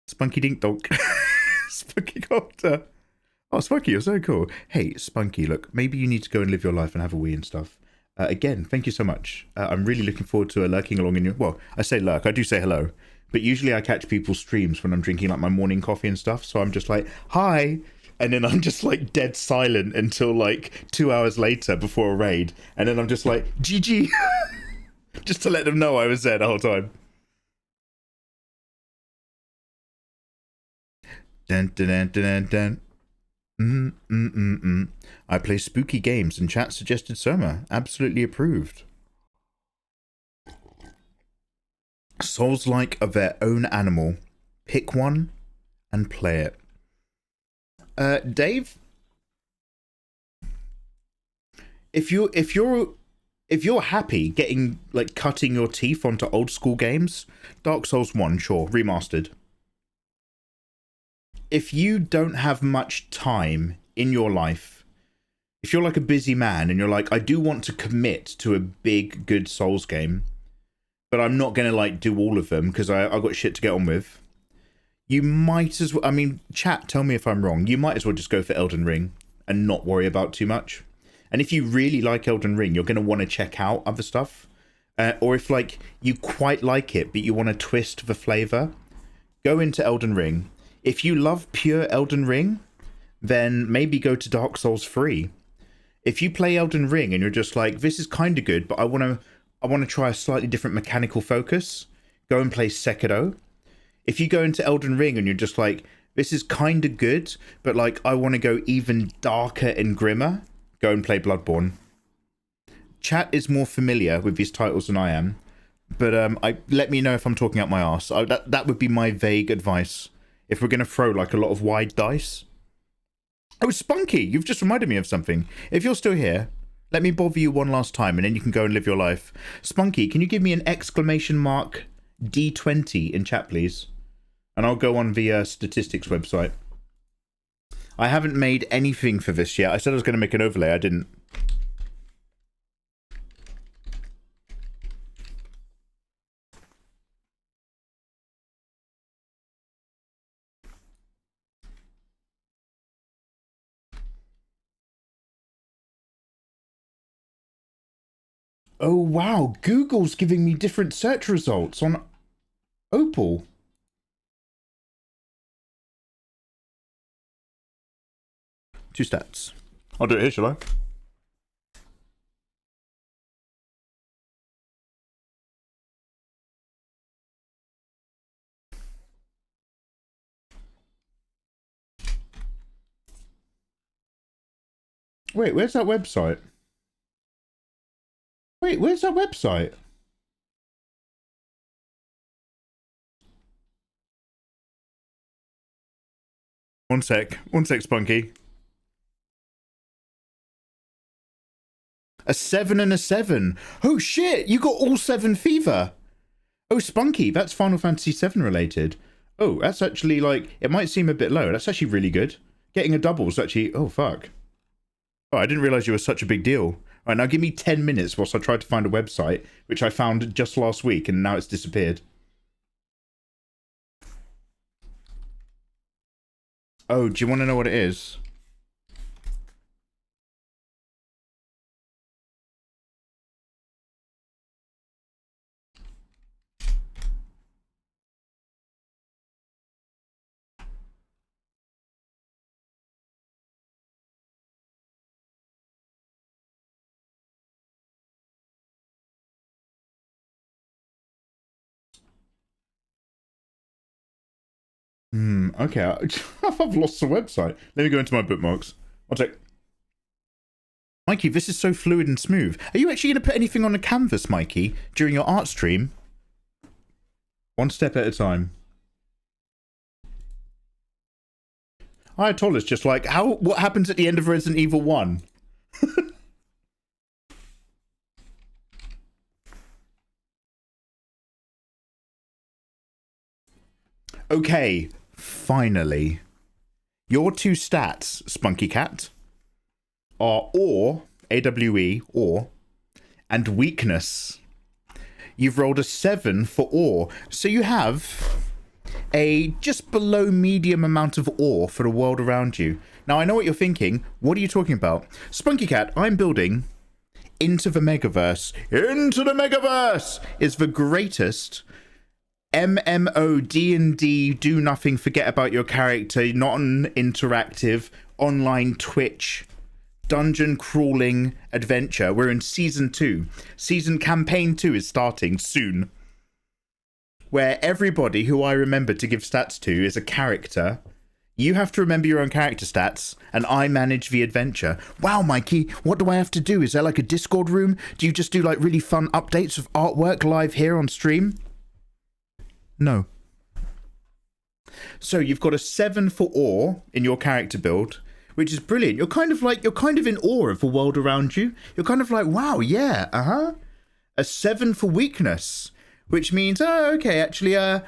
Spunky Dink Donk. Spunky Copter. Oh, Spunky, you're so cool. Hey, Spunky, look, maybe you need to go and live your life and have a wee and stuff. Again, thank you so much. I'm really looking forward to lurking along in your... Well, I say lurk, I do say hello. But usually I catch people's streams when I'm drinking like my morning coffee and stuff. So I'm just like, hi. And then I'm just like dead silent until like 2 hours later before a raid. And then I'm just like, GG. Just to let them know I was there the whole time. Dun, dun, dun, dun, dun. I play spooky games and chat suggested Soma. Absolutely approved. Souls-like are their own animal. Pick one and play it. Dave, if you're happy getting like cutting your teeth onto old school games, Dark Souls 1, sure, remastered. If you don't have much time in your life, if you're like a busy man and you're like, I do want to commit to a big, good Souls game, but I'm not going to like do all of them because I got shit to get on with, you might as well, I mean, chat, tell me if I'm wrong, you might as well just go for Elden Ring and not worry about too much. And if you really like Elden Ring, you're going to want to check out other stuff. Or if like you quite like it, but you want to twist the flavor, go into Elden Ring. If you love pure Elden Ring, then maybe go to Dark Souls 3. If you play Elden Ring and you're just like, this is kind of good, but I want to try a slightly different mechanical focus, go and play Sekiro. If you go into Elden Ring and you're just like, this is kind of good, but like I want to go even darker and grimmer, go and play Bloodborne. Chat is more familiar with these titles than I am, but let me know if I'm talking out my arse. That would be my vague advice. If we're going to throw like a lot of wide dice. Oh, Spunky, you've just reminded me of something. If you're still here, let me bother you one last time and then you can go and live your life. Spunky, can you give me an exclamation mark D20 in chat, please? And I'll go on the statistics website. I haven't made anything for this yet. I said I was going to make an overlay. I didn't. Oh, wow. Google's giving me different search results on Opal. Two stats. I'll do it here, shall I? Wait, where's that website? Wait, where's that website? One sec, Spunky. A 7 and a 7. Oh shit, you got all 7 fever. Oh, Spunky, that's Final Fantasy 7 related. Oh, that's actually like, it might seem a bit low. That's actually really good. Getting a double is actually, oh fuck. Oh, I didn't realize you were such a big deal. All right, now give me 10 minutes whilst I try to find a website, which I found just last week and now it's disappeared. Oh, do you want to know what it is? Okay. I've lost the website. Let me go into my bookmarks. I'll take... Mikey, this is so fluid and smooth. Are you actually going to put anything on the canvas, Mikey, during your art stream? One step at a time. I told us just like, what happens at the end of Resident Evil 1? Okay, finally. Your two stats, Spunky Cat, are or, AWE, or, and weakness. You've rolled a 7 for awe, so you have a just below medium amount of awe for the world around you. Now, I know what you're thinking. What are you talking about? Spunky Cat, I'm building Into the Megaverse. Into the Megaverse is the greatest MMO D&D do nothing, forget about your character, non-interactive, online Twitch, dungeon crawling adventure. We're in season 2. Campaign 2 is starting soon. Where everybody who I remember to give stats to is a character. You have to remember your own character stats, and I manage the adventure. Wow, Mikey, what do I have to do? Is there like a Discord room? Do you just do like really fun updates of artwork live here on stream? No. So you've got a 7 for awe in your character build, which is brilliant. You're kind of in awe of the world around you. You're kind of like, wow, yeah, A 7 for weakness, which means, oh, okay, actually, I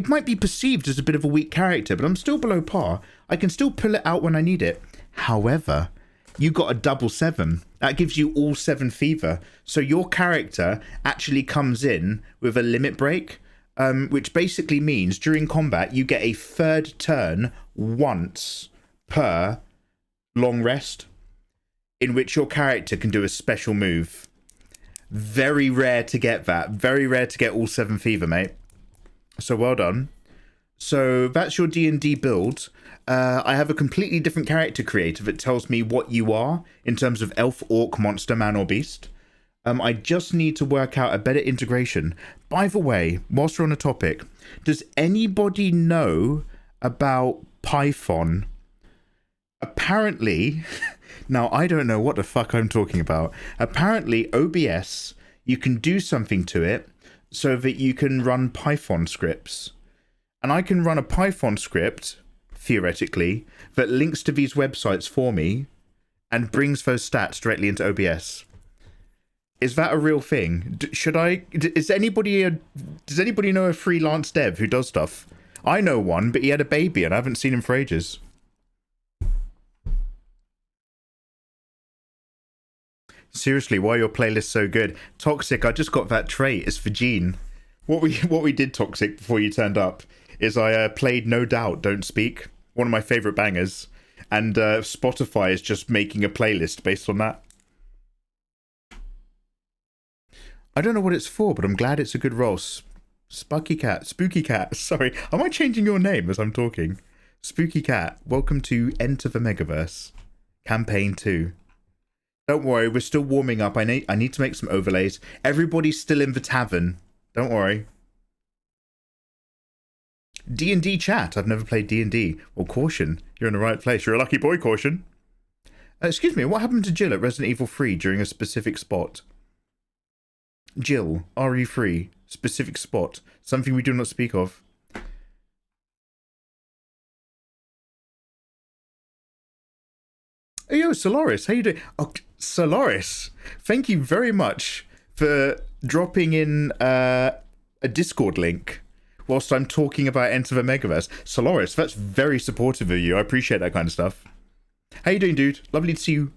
might be perceived as a bit of a weak character, but I'm still below par. I can still pull it out when I need it. However, you got a double 7. That gives you all 7 fever. So your character actually comes in with a limit break. Which basically means during combat you get a third turn once per long rest in which your character can do a special move. Very rare to get that. Very rare to get all 7 fever, mate. So well done. So that's your D&D build. I have a completely different character creator that tells me what you are in terms of elf, orc, monster, man or beast. I just need to work out a better integration. By the way, whilst we're on the topic, does anybody know about Python? Apparently, now I don't know what the fuck I'm talking about. Apparently, OBS, you can do something to it so that you can run Python scripts. And I can run a Python script, theoretically, that links to these websites for me and brings those stats directly into OBS. Is that a real thing? Does anybody know a freelance dev who does stuff? I know one, but he had a baby and I haven't seen him for ages. Seriously, why are your playlists so good? Toxic, I just got that trait. It's for Gene. What we did, Toxic, before you turned up, is I played No Doubt, Don't Speak, one of my favourite bangers, and Spotify is just making a playlist based on that. I don't know what it's for, but I'm glad it's a good role. Spooky Cat. Sorry, am I changing your name as I'm talking? Spooky Cat, welcome to Enter the Megaverse. Campaign 2. Don't worry, we're still warming up. I need to make some overlays. Everybody's still in the tavern. Don't worry. D&D chat. I've never played D&D. Well, Caution, you're in the right place. You're a lucky boy, Caution. Excuse me, what happened to Jill at Resident Evil 3 during a specific spot? Jill, RE3, specific spot. Something we do not speak of. Oh, yo, Solaris, how you doing? Oh, Solaris, thank you very much for dropping in a Discord link whilst I'm talking about Enter the Megaverse. Solaris, that's very supportive of you. I appreciate that kind of stuff. How you doing, dude? Lovely to see you.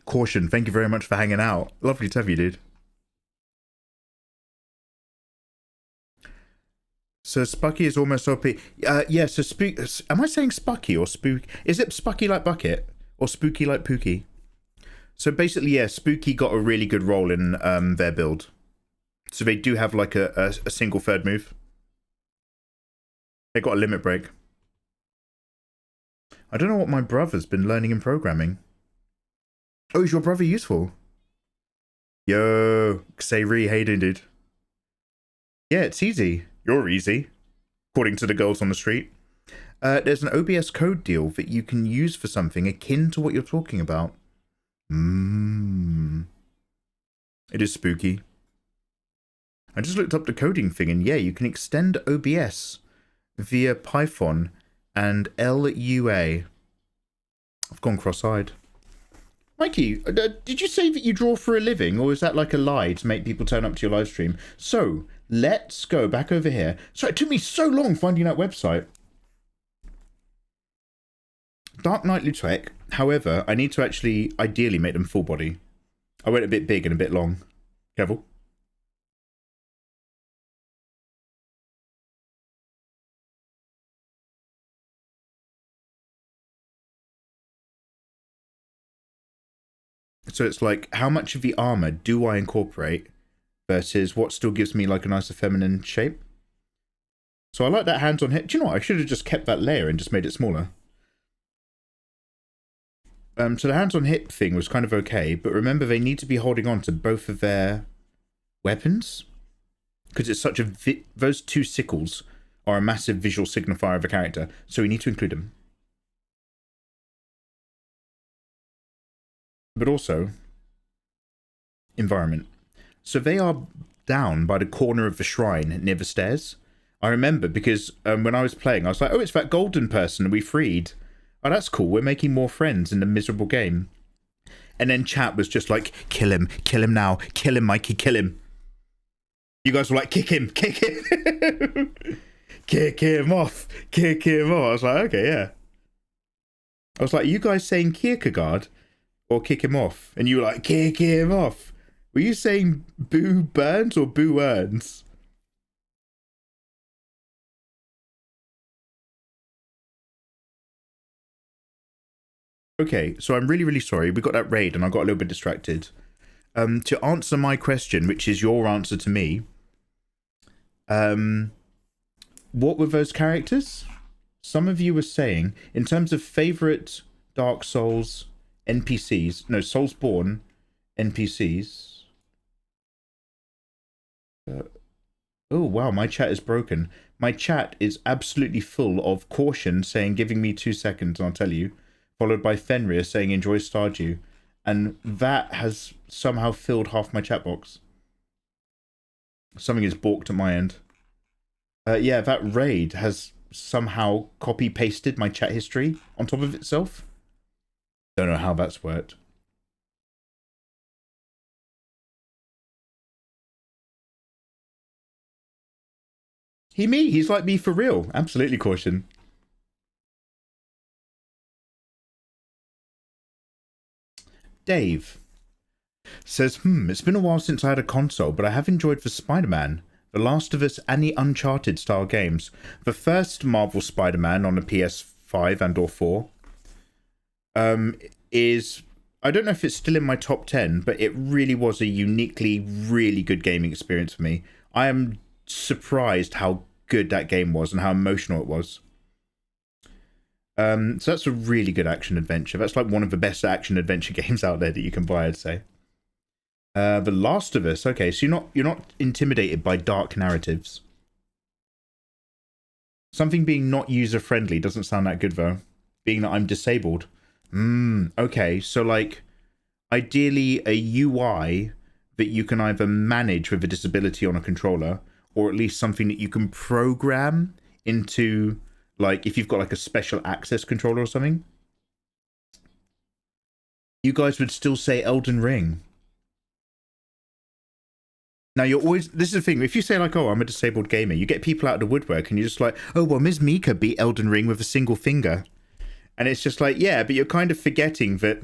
Caution, thank you very much for hanging out. Lovely to have you, dude. So Spucky is almost OP. Yeah, so am I saying Spucky or Spook? Is it Spucky like Bucket or Spooky like Pookie? So basically, yeah, Spooky got a really good role in their build. So they do have like a single third move. They got a limit break. I don't know what my brother's been learning in programming. Oh, is your brother useful? Yo, Xayri, how you doing, dude? Yeah, it's easy. You're easy, according to the girls on the street. There's an OBS code deal that you can use for something akin to what you're talking about. It is spooky. I just looked up the coding thing, and yeah, you can extend OBS via Python and LUA. I've gone cross-eyed. Mikey, did you say that you draw for a living, or is that like a lie to make people turn up to your live stream? So, let's go back over here. Sorry, it took me so long finding that website. Dark Knight Lautrec, however, I need to actually ideally make them full body. I went a bit big and a bit long. Careful. So it's like, how much of the armor do I incorporate versus what still gives me like a nicer feminine shape? So I like that hands on hip. Do you know what? I should have just kept that layer and just made it smaller. So the hands on hip thing was kind of okay, but remember they need to be holding on to both of their weapons because it's such a those two sickles are a massive visual signifier of a character, so we need to include them. But also environment. So they are down by the corner of the shrine near the stairs. I remember because when I was playing, I was like, oh, it's that golden person we freed. Oh, that's cool. We're making more friends in the miserable game. And then chat was just like, kill him now, kill him, Mikey, kill him. You guys were like, kick him, kick him. Kick him off, kick him off. I was like, okay, yeah. I was like, you guys saying Kierkegaard or kick him off? And you were like, kick him off. Were you saying Boo Burns or Boo Earns? Okay, so I'm really, really sorry. We got that raid and I got a little bit distracted. To answer my question, which is your answer to me, what were those characters? Some of you were saying, in terms of favourite Dark Souls NPCs, no, Soulsborne NPCs. Oh, wow, my chat is broken. My chat is absolutely full of caution saying, giving me 2 seconds, and I'll tell you. Followed by Fenrir saying, enjoy Stardew. And that has somehow filled half my chat box. Something is balked at my end. Yeah, that raid has somehow copy-pasted my chat history on top of itself. Don't know how that's worked. He's like me for real. Absolutely caution. Dave says, it's been a while since I had a console, but I have enjoyed the Spider-Man, The Last of Us, and the Uncharted style games. The first Marvel Spider-Man on the PS5 and or 4 is I don't know if it's still in my top 10, but it really was a uniquely, really good gaming experience for me. I am surprised how good that game was and how emotional it was. So that's a really good action adventure. That's like one of the best action adventure games out there that you can buy, I'd say. The Last of Us. Okay, so you're not intimidated by dark narratives. Something being not user-friendly doesn't sound that good, though. Being that I'm disabled. Okay, so like, ideally a UI that you can either manage with a disability on a controller, or at least something that you can program into, like, if you've got like a special access controller or something. You guys would still say Elden Ring. Now, you're always... This is the thing. If you say, like, oh, I'm a disabled gamer, you get people out of the woodwork and you're just like, oh, well, Ms. Mika beat Elden Ring with a single finger. And it's just like, yeah, but you're kind of forgetting that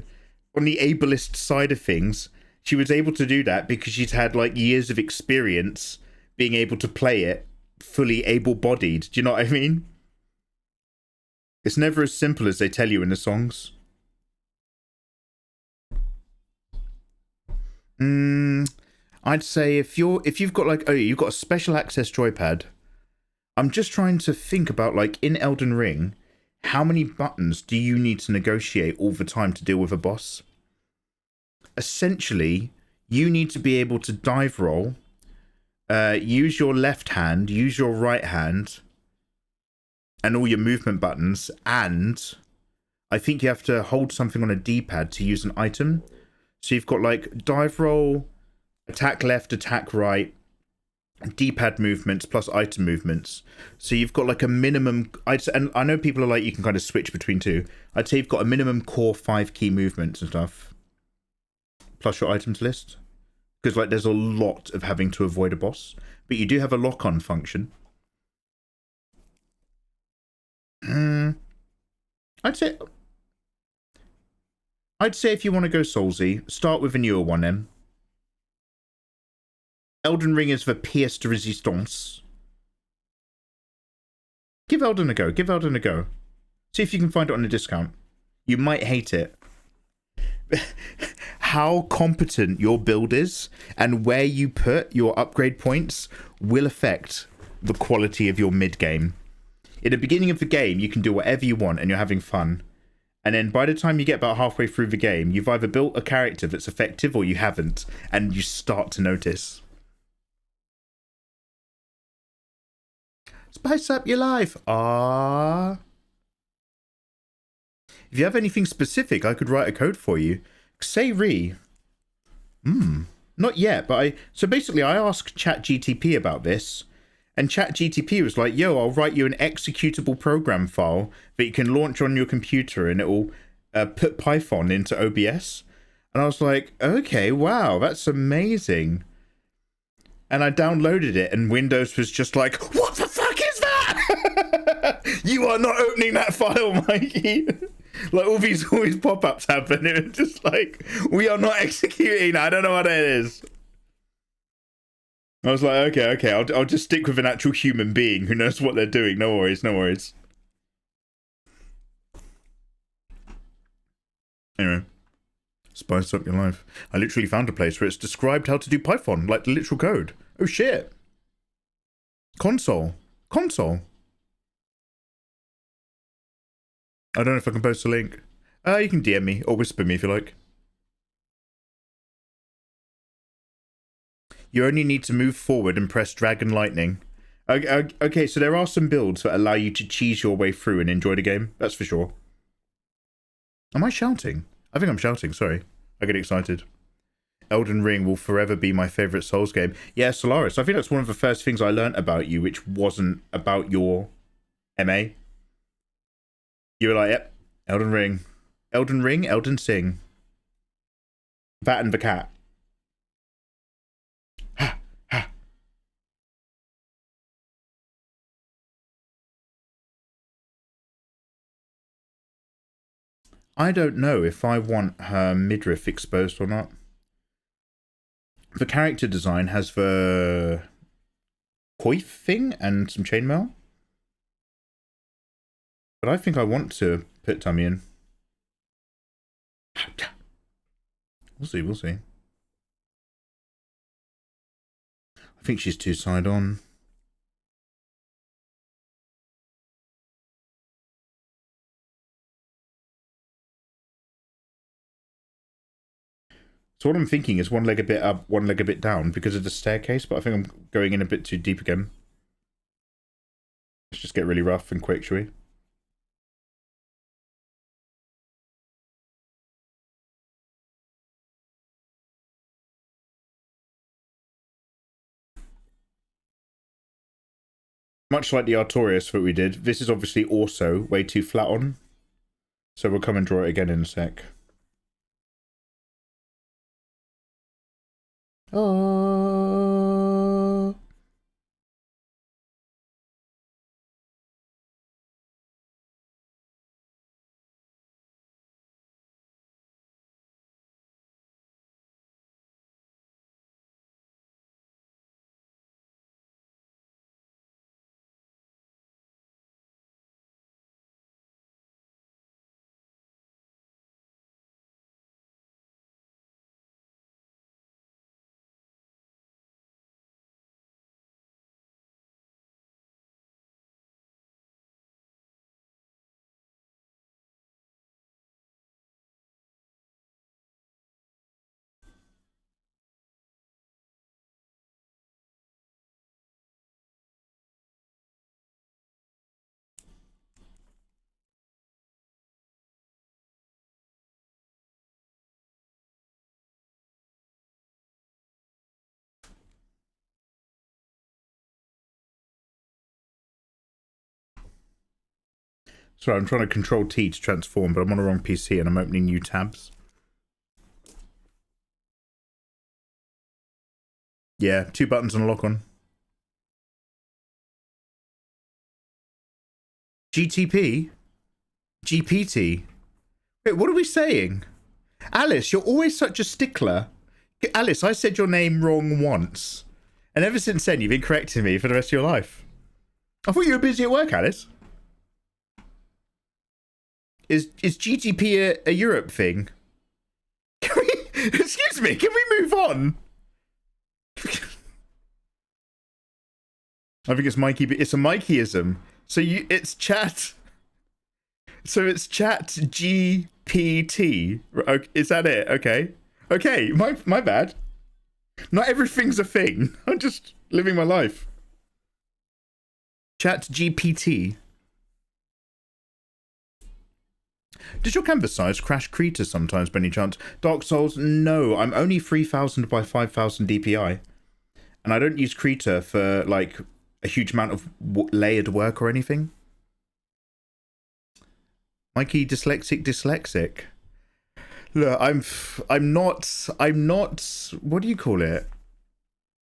on the ableist side of things, she was able to do that because she's had, like, years of experience being able to play it fully able-bodied. Do you know what I mean? It's never as simple as they tell you in the songs. I'd say if you've got like, oh, you've got a special access joypad. I'm just trying to think about, like, in Elden Ring, how many buttons do you need to negotiate all the time to deal with a boss? Essentially, you need to be able to dive roll, use your left hand, use your right hand, and all your movement buttons, and I think you have to hold something on a D-pad to use an item. So you've got like dive roll, attack left, attack right, D-pad movements plus item movements. So you've got like a minimum, and I know people are like, you can kind of switch between two. I'd say you've got a minimum core 5 key movements and stuff, plus your items list. Because like there's a lot of having to avoid a boss, but you do have a lock-on function. I'd say if you want to go Soulsy, start with a newer one then. Elden Ring is the pièce de résistance. Give Elden a go. Give Elden a go. See if you can find it on a discount. You might hate it. How competent your build is and where you put your upgrade points will affect the quality of your mid-game. In the beginning of the game, you can do whatever you want and you're having fun. And then by the time you get about halfway through the game, you've either built a character that's effective or you haven't, and you start to notice. Spice up your life. Ah. If you have anything specific, I could write a code for you. Say re. Not yet, but so basically I asked ChatGTP about this, and ChatGTP was like, yo, I'll write you an executable program file that you can launch on your computer and it will put Python into OBS. And I was like, okay, wow, that's amazing. And I downloaded it and Windows was just like, what the fuck is that? You are not opening that file, Mikey. Like all these pop-ups happen. It was just like, we are not executing. I don't know what it is. I was like, okay, I'll just stick with an actual human being who knows what they're doing. No worries, no worries. Anyway, spice up your life. I literally found a place where it's described how to do Python, like the literal code. Oh shit. Console. I don't know if I can post a link. You can DM me or whisper me if you like. You only need to move forward and press drag and lightning. Okay, so there are some builds that allow you to cheese your way through and enjoy the game. That's for sure. Am I shouting? I think I'm shouting, sorry. I get excited. Elden Ring will forever be my favourite Souls game. Yeah, Solaris, I think that's one of the first things I learnt about you, which wasn't about your MA. You were like, yep, Elden Ring. Elden Ring, Elden Sing. That and the cat. I don't know if I want her midriff exposed or not. The character design has the coif thing and some chainmail. But I think I want to put tummy in. We'll see, we'll see. I think she's too side on. So what I'm thinking is one leg a bit up, one leg a bit down because of the staircase, but I think I'm going in a bit too deep again. Let's just get really rough and quick, shall we? Much like the Artorias that we did, this is obviously also way too flat on. So we'll come and draw it again in a sec. Oh. Sorry, I'm trying to control T to transform, but I'm on the wrong PC and I'm opening new tabs. Yeah, 2 buttons and a lock on. GTP? GPT? Wait, what are we saying? Alice, you're always such a stickler. Alice, I said your name wrong once. And ever since then, you've been correcting me for the rest of your life. I thought you were busy at work, Alice. Is GTP a Europe thing? Can we, excuse me, can we move on? I think it's Mikey, but it's a Mikeyism. So it's chat. So it's chat GPT. Is that it? Okay. Okay, my bad. Not everything's a thing. I'm just living my life. Chat GPT. Does your canvas size crash Krita sometimes by any chance? Dark Souls, no. I'm only 3000 by 5000 DPI. And I don't use Krita for, like, a huge amount of layered work or anything. Mikey, dyslexic. Look, I'm not, what do you call it?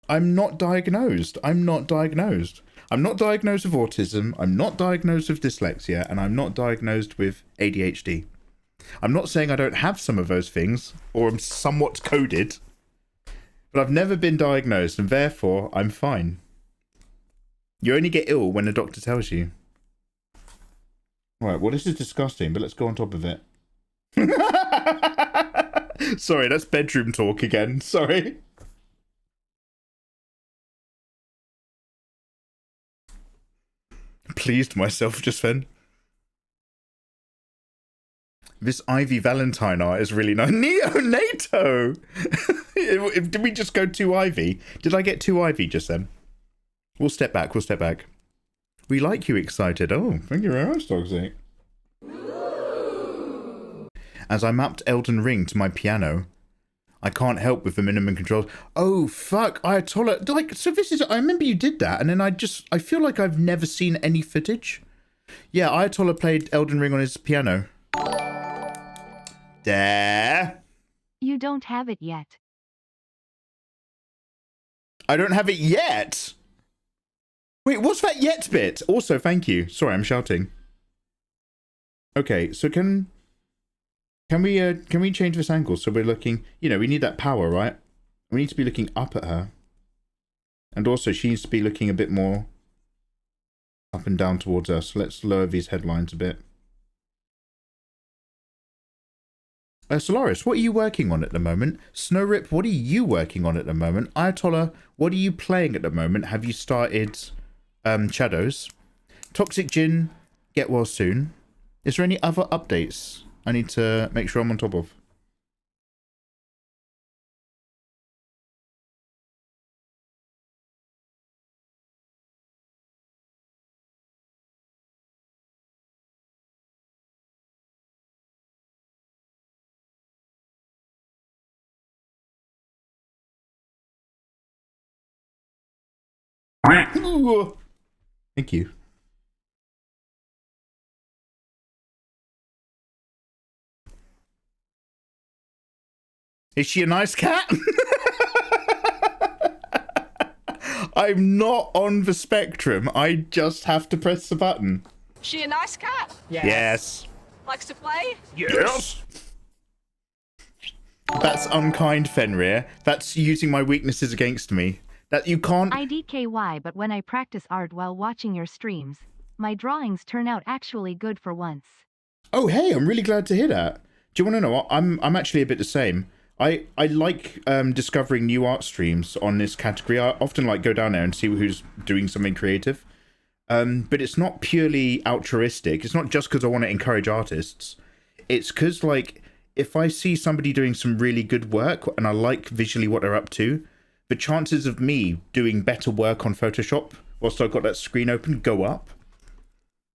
I'm not diagnosed. I'm not diagnosed with autism, I'm not diagnosed with dyslexia, and I'm not diagnosed with ADHD. I'm not saying I don't have some of those things, or I'm somewhat coded, but I've never been diagnosed, and therefore, I'm fine. You only get ill when the doctor tells you. Right, well, this is disgusting, but let's go on top of it. Sorry, that's bedroom talk again. Sorry. Pleased myself just then. This Ivy Valentine art is really nice. Neonato! Did we just go 2 Ivy? Did I get 2 Ivy just then? We'll step back, We like you excited. Oh, thank you very much, Toxic. As I mapped Elden Ring to my piano, I can't help with the minimum controls. Oh, fuck, Ayatollah. Like, so this is, I remember you did that, and then I feel like I've never seen any footage. Yeah, Ayatollah played Elden Ring on his piano. There. You don't have it yet. I don't have it yet? Wait, what's that yet bit? Also, thank you. Sorry, I'm shouting. Okay, so can we change this angle so we're looking, you know, we need that power, right? We need to be looking up at her. And also she needs to be looking a bit more up and down towards us. Let's lower these headlines a bit. Solaris, what are you working on at the moment? Snowrip, what are you working on at the moment? Ayatollah, what are you playing at the moment? Have you started Shadows? Toxic Jin, get well soon. Is there any other updates I need to make sure I'm on top of? Thank you. Is she a nice cat? I'm not on the spectrum. I just have to press the button. She a nice cat? Yes. Likes to play? Yes. That's unkind, Fenrir. That's using my weaknesses against me. That you can't... IDKY, but when I practice art while watching your streams, my drawings turn out actually good for once. Oh, hey, I'm really glad to hear that. Do you want to know what? I'm actually a bit the same. I like discovering new art streams on this category. I often like go down there and see who's doing something creative. But it's not purely altruistic. It's not just because I want to encourage artists. It's because, like, if I see somebody doing some really good work and I like visually what they're up to, the chances of me doing better work on Photoshop whilst I've got that screen open go up.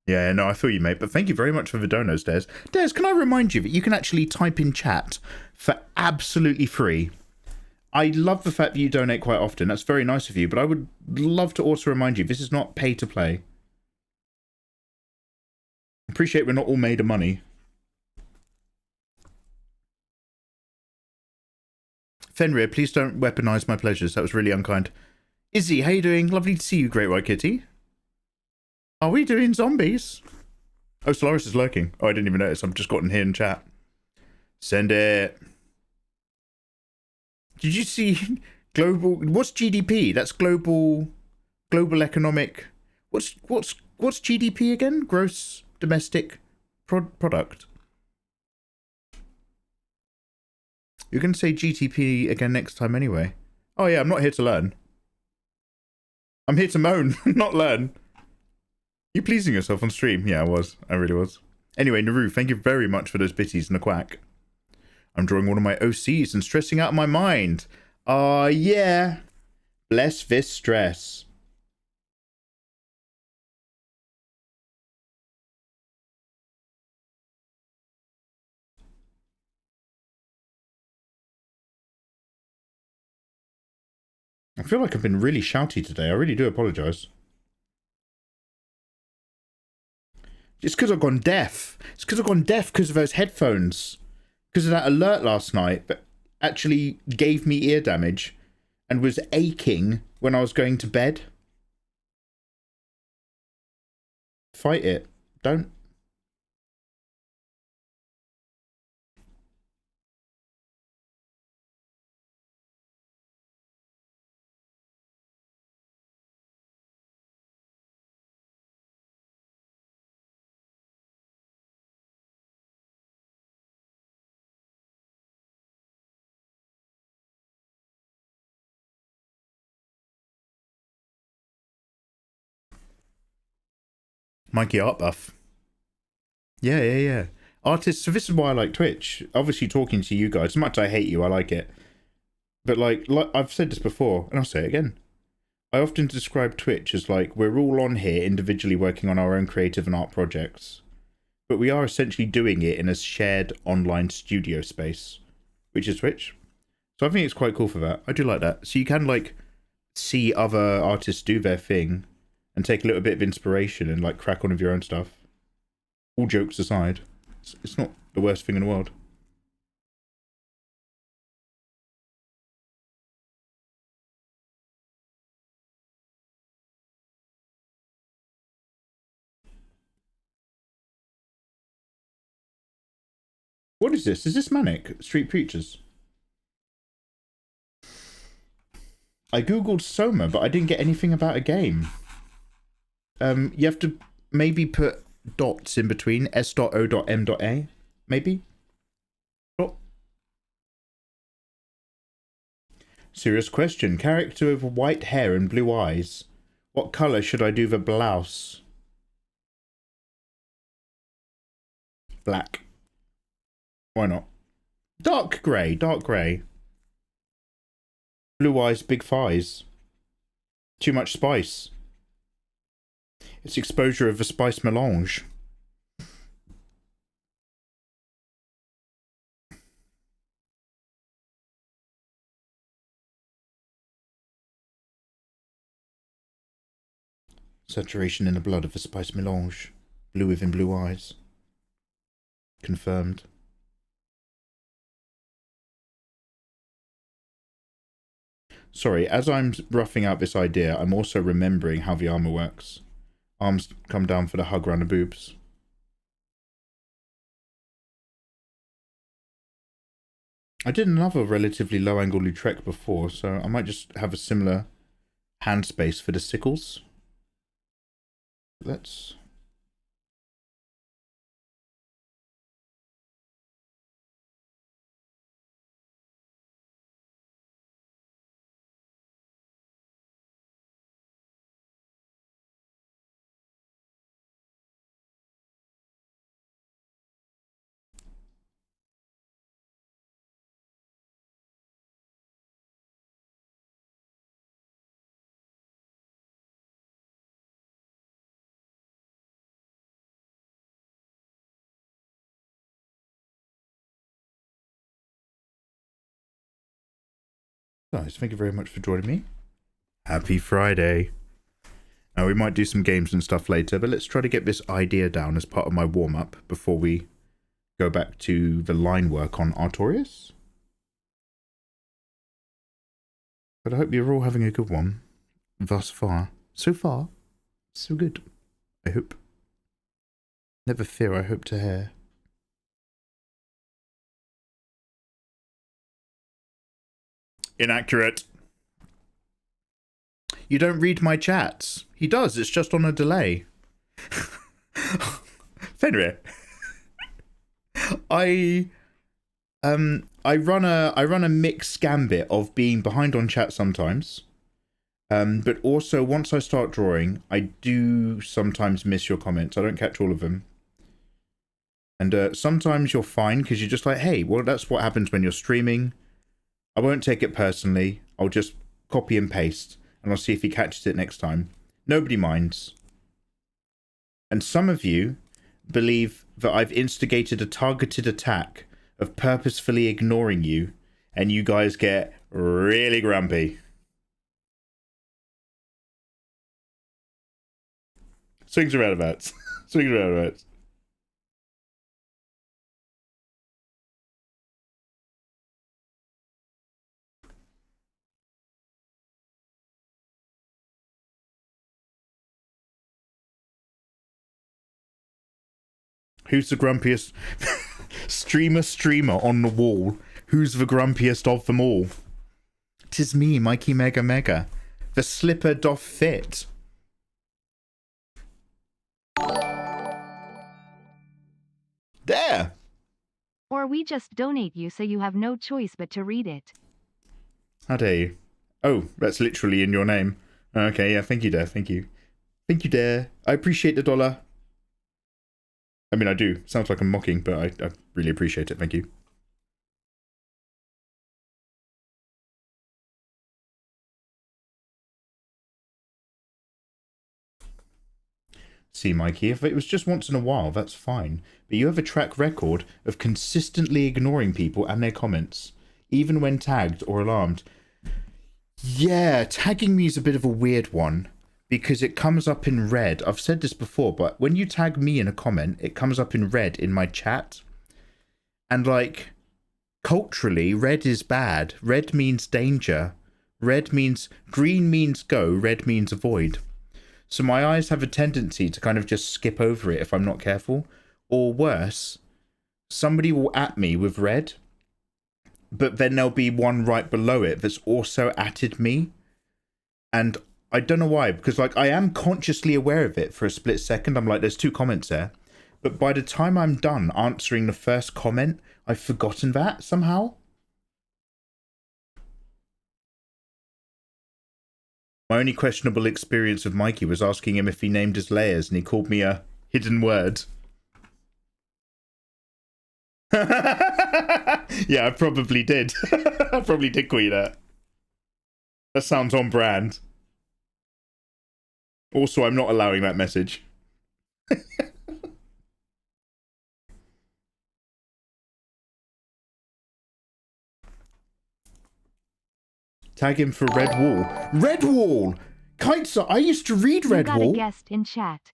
Yeah, no, I feel you, mate. But thank you very much for the donos, Des. Des, can I remind you that you can actually type in chat for absolutely free? I love the fact that you donate quite often. That's very nice of you. But I would love to also remind you, this is not pay to play. Appreciate we're not all made of money. Fenrir, please don't weaponize my pleasures. That was really unkind. Izzy, how you doing? Lovely to see you, Great White Kitty. Are we doing zombies? Oh, Solaris is lurking. Oh, I didn't even notice. I've just gotten here in chat. Send it. Did you see global? What's GDP? That's global economic. What's GDP again? Gross domestic product. You're going to say GTP again next time anyway. Oh yeah, I'm not here to learn. I'm here to moan, not learn. You pleasing yourself on stream? Yeah, I was. I really was. Anyway, Naru, thank you very much for those bitties and the quack. I'm drawing one of my OCs and stressing out my mind. Yeah. Bless this stress. I feel like I've been really shouty today. I really do apologise. It's because I've gone deaf. It's because I've gone deaf because of those headphones. Because of that alert last night that actually gave me ear damage and was aching when I was going to bed. Fight it. Don't. Mikey Art Buff. Yeah. Artists, so this is why I like Twitch. Obviously talking to you guys, as much as I hate you, I like it. But like I've said this before, and I'll say it again. I often describe Twitch as like, we're all on here individually working on our own creative and art projects. But we are essentially doing it in a shared online studio space, which is Twitch. So I think it's quite cool for that. I do like that. So you can like see other artists do their thing and take a little bit of inspiration and like crack on with your own stuff. All jokes aside, it's not the worst thing in the world. What is this? Is this Manic? Street Preachers? I googled Soma, but I didn't get anything about a game. You have to maybe put dots in between, s.o.m.a, maybe? Serious question. Character with white hair and blue eyes. What colour should I do the blouse? Black. Why not? Dark grey, dark grey. Blue eyes, big thighs. Too much spice. It's exposure of a spice melange. Saturation in the blood of a spice melange. Blue within blue eyes. Confirmed. Sorry, as I'm roughing out this idea, I'm also remembering how the armor works. Arms come down for the hug around the boobs. I did another relatively low angle Lautrec before, so I might just have a similar hand space for the sickles. Let's... Guys, thank you very much for joining me. Happy Friday. Now, we might do some games and stuff later, but let's try to get this idea down as part of my warm-up before we go back to the line work on Artorias. But I hope you're all having a good one. Thus far. So far. So good. I hope. Never fear, I hope to hear. Inaccurate. You don't read my chats. He does, it's just on a delay. Fenrir. I run a mixed gambit of being behind on chat sometimes. But also once I start drawing, I do sometimes miss your comments. I don't catch all of them. And sometimes you're fine because you're just like, hey, well, that's what happens when you're streaming. I won't take it personally. I'll just copy and paste, and I'll see if he catches it next time. Nobody minds. And some of you believe that I've instigated a targeted attack of purposefully ignoring you, and you guys get really grumpy. Swings and roundabouts. Swings and roundabouts. Who's the grumpiest? streamer on the wall. Who's the grumpiest of them all? 'Tis me, Mikey Mega Mega. The slipper doth fit. There! Or we just donate you so you have no choice but to read it. How dare you? Oh, that's literally in your name. Okay, yeah, thank you, Dare. Thank you. Thank you, Dare. I appreciate the dollar. I mean, I do. Sounds like I'm mocking, but I really appreciate it. Thank you. See, Mikey, if it was just once in a while, that's fine. But you have a track record of consistently ignoring people and their comments, even when tagged or alarmed. Yeah, tagging me is a bit of a weird one. Because it comes up in red. I've said this before, but when you tag me in a comment, it comes up in red in my chat. And like, culturally, red is bad. Red means danger. Red means, green means go, red means avoid. So my eyes have a tendency to kind of just skip over it if I'm not careful. Or worse, somebody will at me with red, but then there'll be one right below it that's also atted me. And I don't know why, because like I am consciously aware of it for a split second. I'm like, there's 2 comments there. But by the time I'm done answering the first comment, I've forgotten that somehow. My only questionable experience with Mikey was asking him if he named his layers, and he called me a hidden word. Yeah, I probably did. I probably did call you that. That sounds on brand. Also, I'm not allowing that message. Tag him for Red Wall. Red Wall! Kites, I used to read Red Wall. You got a guest in chat.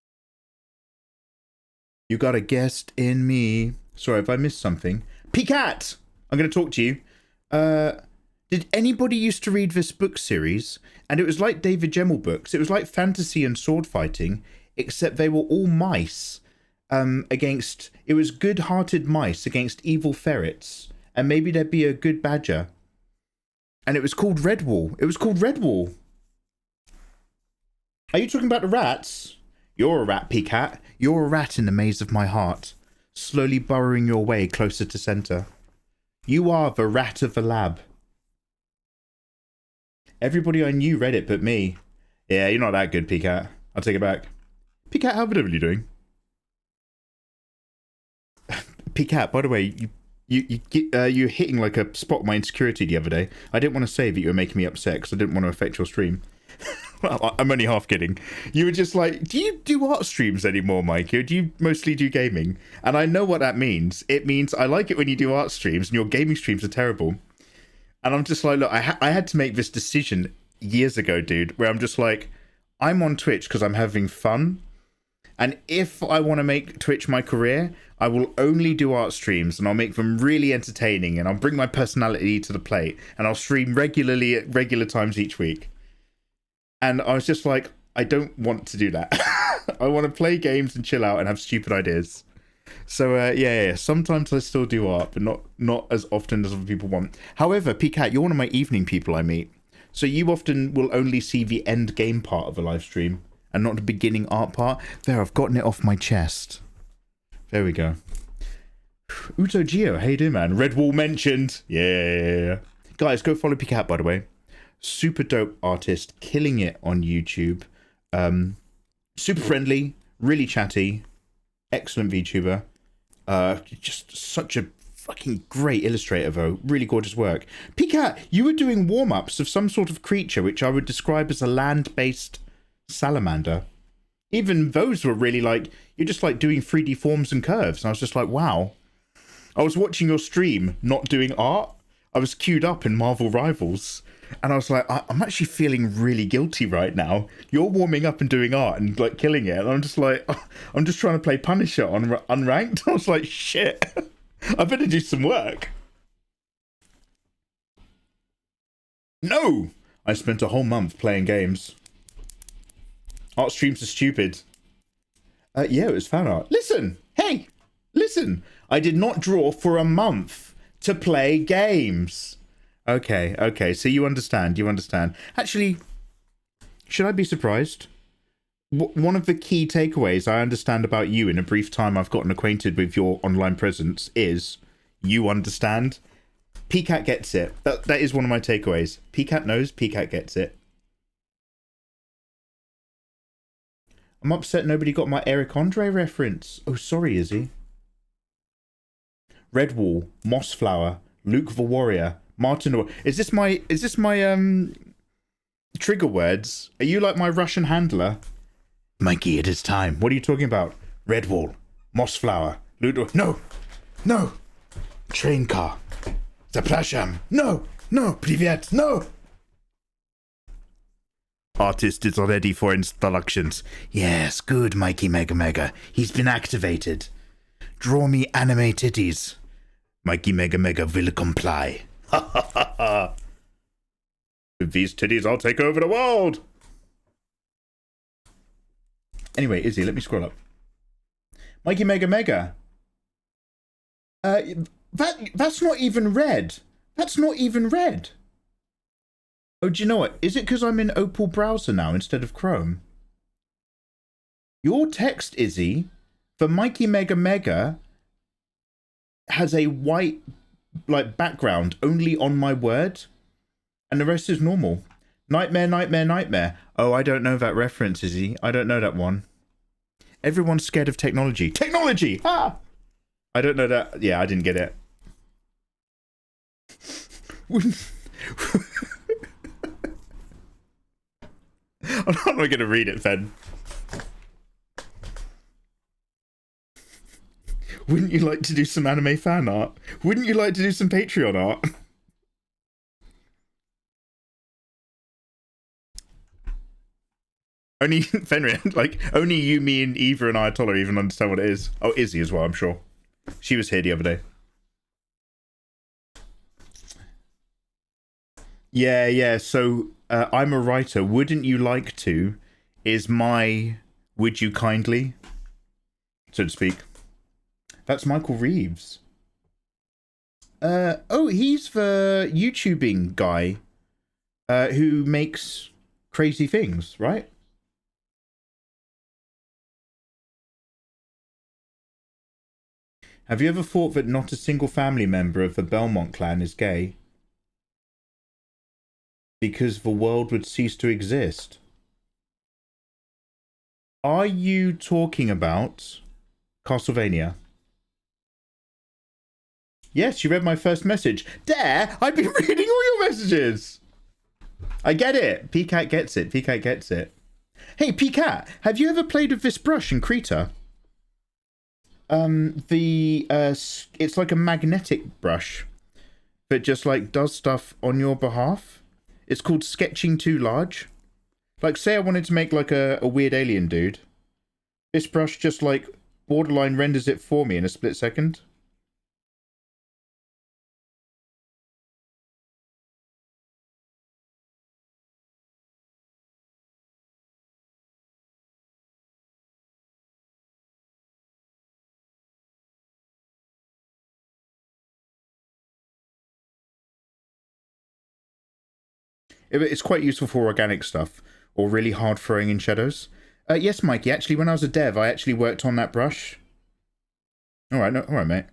You got a guest in me. Sorry if I missed something. Peacat! I'm going to talk to you. Did anybody used to read this book series? And it was like David Gemmell books. It was like fantasy and sword fighting, except they were all mice. Against... It was good-hearted mice against evil ferrets. And maybe there'd be a good badger. And it was called Red Wall. It was called Red Wall. Are you talking about the rats? You're a rat, Peacat. You're a rat in the maze of my heart, slowly burrowing your way closer to center. You are the rat of the lab. Everybody I knew read it but me. Yeah, you're not that good, Peacat. I'll take it back. Peacat, how are you doing? Peacat, by the way, you're hitting like a spot of my insecurity the other day. I didn't want to say that you were making me upset because I didn't want to affect your stream. Well, I'm only half kidding. You were just like, do you do art streams anymore, Mike? Or do you mostly do gaming? And I know what that means. It means I like it when you do art streams and your gaming streams are terrible. And I'm just like, look, I had to make this decision years ago, dude, where I'm just like, I'm on Twitch because I'm having fun. And if I want to make Twitch my career, I will only do art streams and I'll make them really entertaining and I'll bring my personality to the plate and I'll stream regularly at regular times each week. And I was just like, I don't want to do that. I want to play games and chill out and have stupid ideas. So yeah, sometimes I still do art, but not as often as other people want. However, Peacat, you're one of my evening people I meet. So you often will only see the end game part of a live stream and not the beginning art part. There, I've gotten it off my chest. There we go. Uto Geo, how you doing, man? Red Wall mentioned. Yeah. Guys, go follow Peacat, by the way. Super dope artist, killing it on YouTube. Super friendly, really chatty, excellent VTuber. Just such a fucking great illustrator, though. Really gorgeous work. Peacat, you were doing warm-ups of some sort of creature which I would describe as a land-based salamander. Even those were really like, you're just like doing 3D forms and curves. And I was just like, wow. I was watching your stream, not doing art. I was queued up in Marvel Rivals. And I was like, I'm actually feeling really guilty right now. You're warming up and doing art and like killing it. And I'm just like, I'm just trying to play Punisher on unranked. I was like, shit, I better do some work. No, I spent a whole month playing games. Art streams are stupid. Yeah, it was fan art. Listen, hey, listen. I did not draw for a month to play games. Okay, so you understand. Actually, should I be surprised? One of the key takeaways I understand about you in a brief time I've gotten acquainted with your online presence is you understand. Peacat gets it. That is one of my takeaways. Peacat knows, Peacat gets it. I'm upset nobody got my Eric Andre reference. Oh, sorry, Izzy. Red Wall, Mossflower, Luke the Warrior, Martin. Is this my trigger words? Are you like my Russian handler? Mikey, it is time. What are you talking about? Red Wall, Mossflower, Luke. No. Train car. Zapraszam. No. Privet. No. Artist is ready for instructions. Yes, good, Mikey Mega. He's been activated. Draw me anime titties. Mikey Mega will comply. With these titties, I'll take over the world. Anyway, Izzy, let me scroll up. Mikey Mega. That's not even red. Oh, do you know what? Is it because I'm in Opal browser now instead of Chrome? Your text, Izzy, for Mikey Mega has a white like background only on my word, and the rest is normal. Nightmare, nightmare, nightmare. Oh, I don't know that reference, Izzy. I don't know that one. Everyone's scared of technology. Technology! Ah! I don't know that. Yeah, I didn't get it. I'm not going to read it, then. Wouldn't you like to do some anime fan art? Wouldn't you like to do some Patreon art? Only Fenrir, like, only you, me, and Eva and Ayatollah even understand what it is. Oh, Izzy as well, I'm sure. She was here the other day. Yeah, so I'm a writer. Wouldn't you like to is my would you kindly, so to speak. That's Michael Reeves. Oh, he's the YouTubing guy who makes crazy things, right? Have you ever thought that not a single family member of the Belmont clan is gay? Because the world would cease to exist. Are you talking about Castlevania? Yes, you read my first message. Dare, I've been reading all your messages. I get it. PCAT gets it. PCAT gets it. Hey, PCAT, have you ever played with this brush in Krita? It's like a magnetic brush that just like does stuff on your behalf. It's called sketching too large. Like, say I wanted to make like a weird alien dude. This brush just like borderline renders it for me in a split second. It's quite useful for organic stuff or really hard throwing in shadows. Yes, Mikey, actually, when I was a dev, I actually worked on that brush. All right, all right, mate.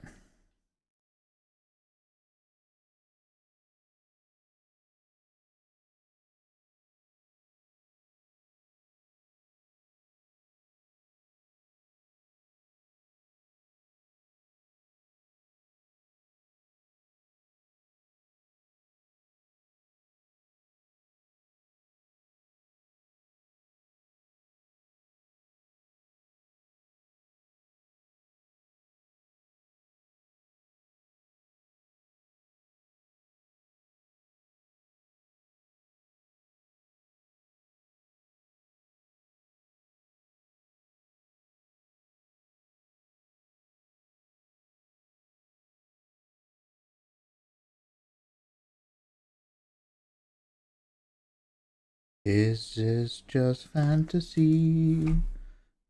This is just fantasy,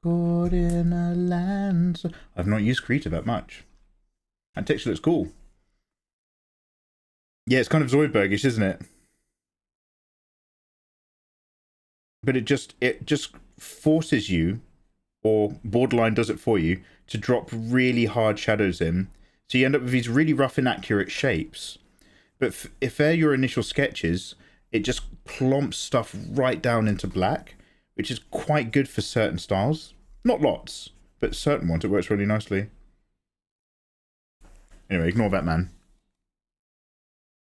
caught in a land. I've not used Krita that much. That texture looks cool. Yeah, it's kind of Zoidbergish, isn't it? But it just forces you, or borderline does it for you, to drop really hard shadows in. So you end up with these really rough, inaccurate shapes. But if they're your initial sketches, it just plumps stuff right down into black, which is quite good for certain styles. Not lots, but certain ones, it works really nicely. Anyway, ignore that man.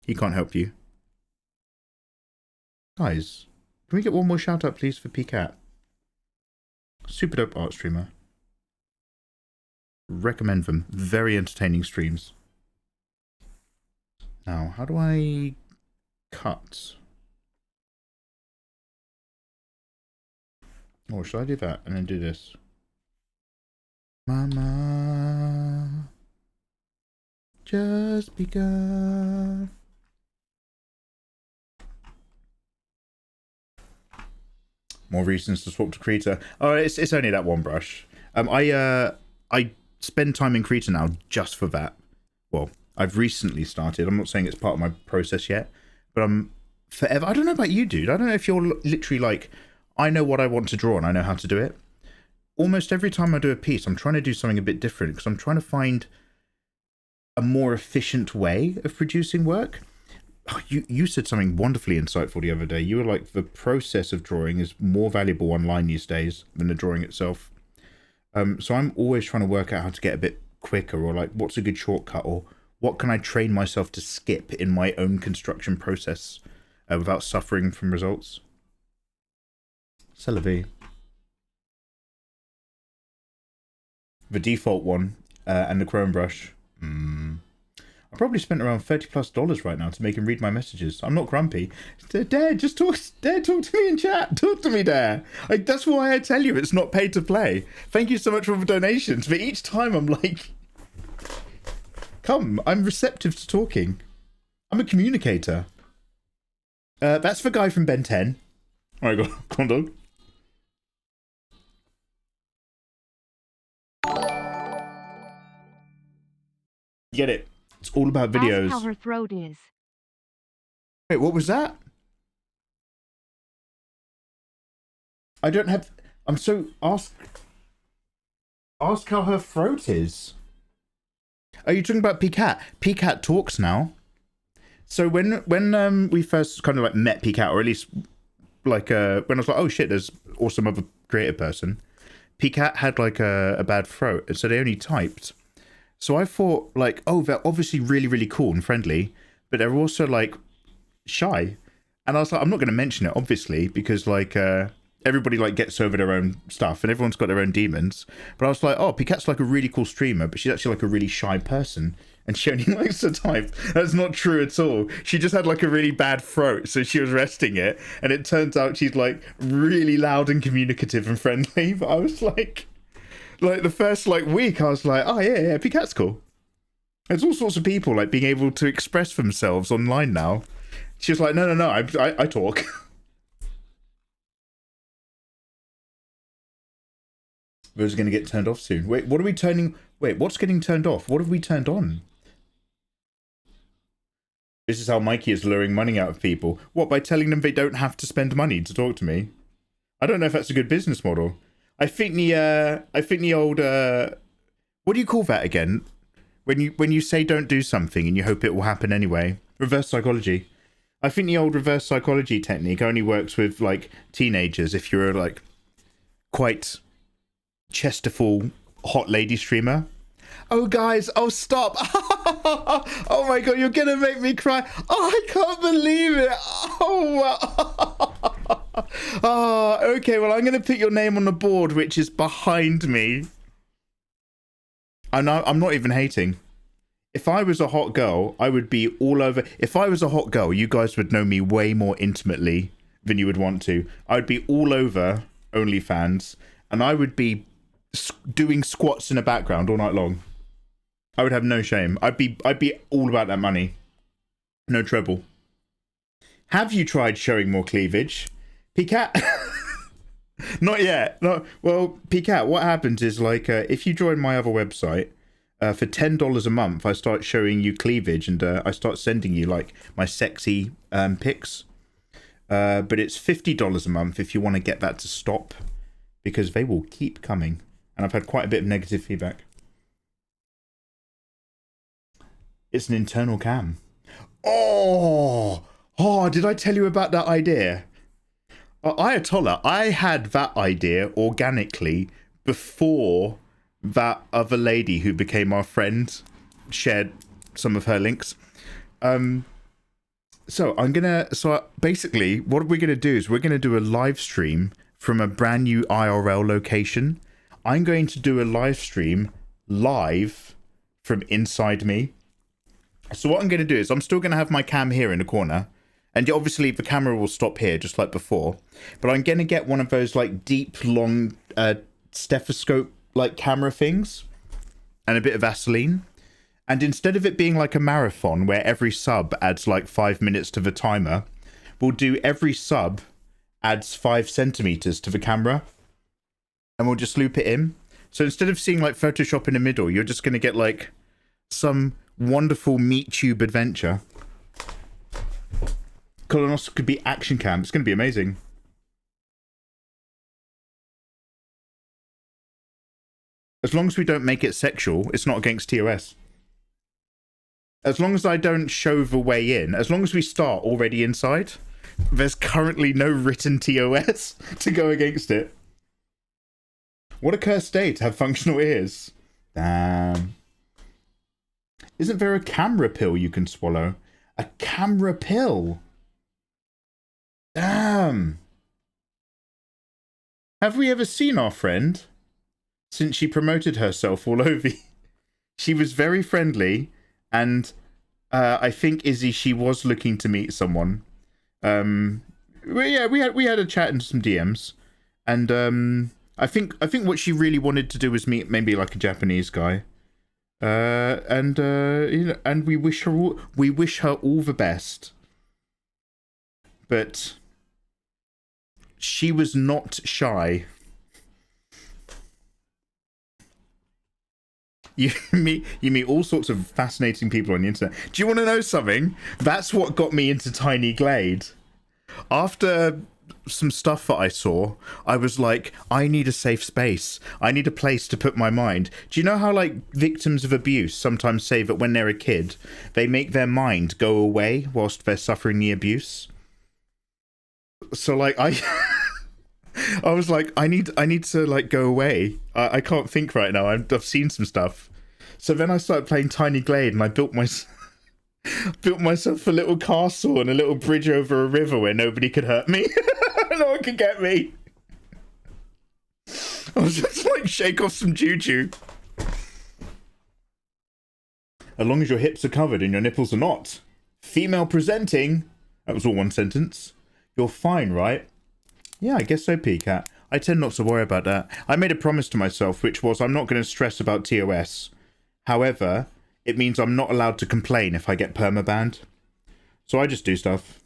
He can't help you. Guys, can we get one more shout out, please, for PCAT? Super dope art streamer. Recommend them. Very entertaining streams. Now, how do I cut? Or should I do that and then do this? Mama just begun. More reasons to swap to Krita. Oh, it's only that one brush. I spend time in Krita now just for that. Well, I've recently started. I'm not saying it's part of my process yet, but I'm forever. I don't know about you, dude. I don't know if you're literally like, I know what I want to draw and I know how to do it. Almost every time I do a piece, I'm trying to do something a bit different because I'm trying to find a more efficient way of producing work. you said something wonderfully insightful the other day. You were like, the process of drawing is more valuable online these days than the drawing itself. So I'm always trying to work out how to get a bit quicker, or like what's a good shortcut, or what can I train myself to skip in my own construction process without suffering from results. C'est la vie. The default one and the chrome brush. I probably spent around $30+ right now to make him read my messages. I'm not grumpy. Dare, just talk. Dare, talk to me in chat. Talk to me, Dare. Like, that's why I tell you it's not paid to play. Thank you so much for the donations. But each time I'm like, come, I'm receptive to talking. I'm a communicator. That's the guy from Ben 10. All right, go on, dog. Get it. It's all about videos. Ask how her throat is. Wait, what was that? I don't have... I'm so... Ask how her throat is. Are you talking about P-Cat? P-Cat talks now. So when we first kind of like met P-Cat, or at least like when I was like, oh shit, there's awesome other creative person. P-Cat had like a bad throat, and so they only typed. So I thought, like, oh, they're obviously really, really cool and friendly, but they're also, like, shy. And I was like, I'm not going to mention it, obviously, because, like, everybody, like, gets over their own stuff, and everyone's got their own demons. But I was like, oh, Picat's, like, a really cool streamer, but she's actually, like, a really shy person, and she only likes to type. That's not true at all. She just had, like, a really bad throat, so she was resting it, and it turns out she's, like, really loud and communicative and friendly, but I was like... Like, the first, like, week, I was like, oh, yeah, Picat's cool. There's all sorts of people, like, being able to express themselves online now. She was like, no, I talk. Those are going to get turned off soon. Wait, what are we turning... Wait, what's getting turned off? What have we turned on? This is how Mikey is luring money out of people. What, by telling them they don't have to spend money to talk to me? I don't know if that's a good business model. I think the old what do you call that again? When you say don't do something and you hope it will happen anyway. Reverse psychology. I think the old reverse psychology technique only works with like teenagers if you're like quite chesterful hot lady streamer. Oh guys, oh stop. Oh my god, you're gonna make me cry. Oh, I can't believe it. Oh, oh, okay, well I'm gonna put your name on the board, which is behind me. I'm not even hating. If I was a hot girl, I would be all over. If I was a hot girl, you guys would know me way more intimately than you would want to. I would be all over OnlyFans, and I would be doing squats in the background all night long. I would have no shame. I'd be all about that money. No trouble. Have you tried showing more cleavage? P-Cat? Not yet. No. Well, P-Cat, what happens is like if you join my other website, for $10 a month, I start showing you cleavage, and I start sending you like my sexy pics. But it's $50 a month if you want to get that to stop, because they will keep coming. And I've had quite a bit of negative feedback. It's an internal cam. Oh, did I tell you about that idea? Ayatollah, I had that idea organically before that other lady who became our friend shared some of her links. So basically what we're gonna do is we're gonna do a live stream from a brand new IRL location. I'm going to do a live stream live from inside me. So what I'm going to do is I'm still going to have my cam here in the corner, and obviously the camera will stop here just like before, but I'm going to get one of those like deep long stethoscope like camera things and a bit of Vaseline, and instead of it being like a marathon where every sub adds like 5 minutes to the timer, we'll do every sub adds 5 centimeters to the camera, and we'll just loop it in. So instead of seeing like Photoshop in the middle, you're just going to get like some wonderful meat tube adventure. Colonoscopy could be action cam. It's going to be amazing. As long as we don't make it sexual, it's not against TOS. As long as I don't show the way in, as long as we start already inside, there's currently no written TOS to go against it. What a cursed state to have functional ears. Damn. Isn't there a camera pill you can swallow? A camera pill? Damn. Have we ever seen our friend? Since she promoted herself all over. She was very friendly, and I think Izzy, she was looking to meet someone. Yeah, we had a chat and some DMs, and I think what she really wanted to do was meet maybe like a Japanese guy. And you know, and we wish her all the best. But she was not shy. You meet all sorts of fascinating people on the internet. Do you want to know something? That's what got me into Tiny Glade. After some stuff that I saw, I was like, I need a safe space. I need a place to put my mind. Do you know how like victims of abuse sometimes say that when they're a kid, they make their mind go away whilst they're suffering the abuse? So like I was like, I need to like go away. I can't think right now. I've seen some stuff. So then I started playing Tiny Glade, and I built myself a little castle and a little bridge over a river where nobody could hurt me. No one could get me. I was just like, shake off some juju. As long as your hips are covered and your nipples are not. Female presenting. That was all one sentence. You're fine, right? Yeah, I guess so, P-Cat. I tend not to worry about that. I made a promise to myself, which was I'm not going to stress about TOS. However, it means I'm not allowed to complain if I get permabanned. So I just do stuff.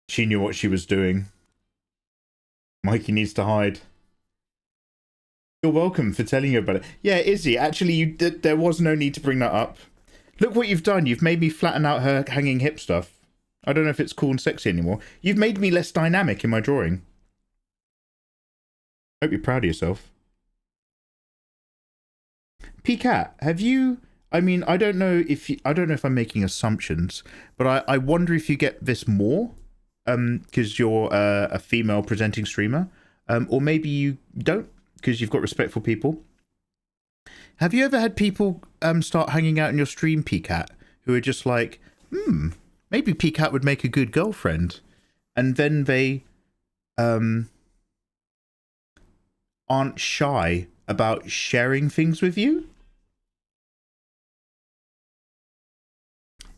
She knew what she was doing. Mikey needs to hide. You're welcome for telling you about it. Yeah, Izzy, actually, there was no need to bring that up. Look what you've done. You've made me flatten out her hanging hip stuff. I don't know if it's cool and sexy anymore. You've made me less dynamic in my drawing. Hope you're proud of yourself. P-Cat, have you... I mean, I don't know if I'm making assumptions, but I wonder if you get this more, because you're a female presenting streamer, or maybe you don't, because you've got respectful people. Have you ever had people start hanging out in your stream, P-Cat, who are just like, maybe P-Cat would make a good girlfriend, and then they aren't shy about sharing things with you?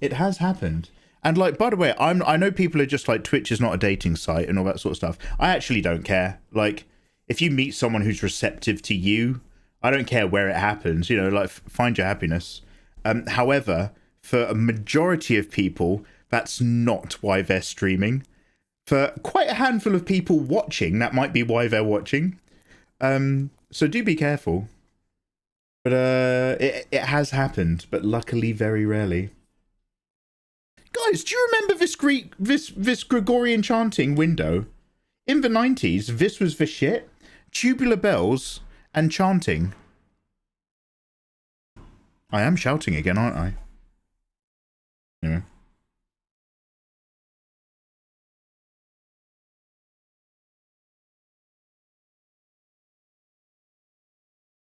It has happened. And like, by the way, I know people are just like, Twitch is not a dating site and all that sort of stuff. I actually don't care. Like, if you meet someone who's receptive to you, I don't care where it happens, you know, like, find your happiness. However, for a majority of people, that's not why they're streaming. For quite a handful of people watching, that might be why they're watching. So do be careful. But it has happened, but luckily very rarely. Guys, do you remember this Gregorian chanting window? In the 90s, this was the shit. Tubular bells and chanting. I am shouting again, aren't I? Anyway.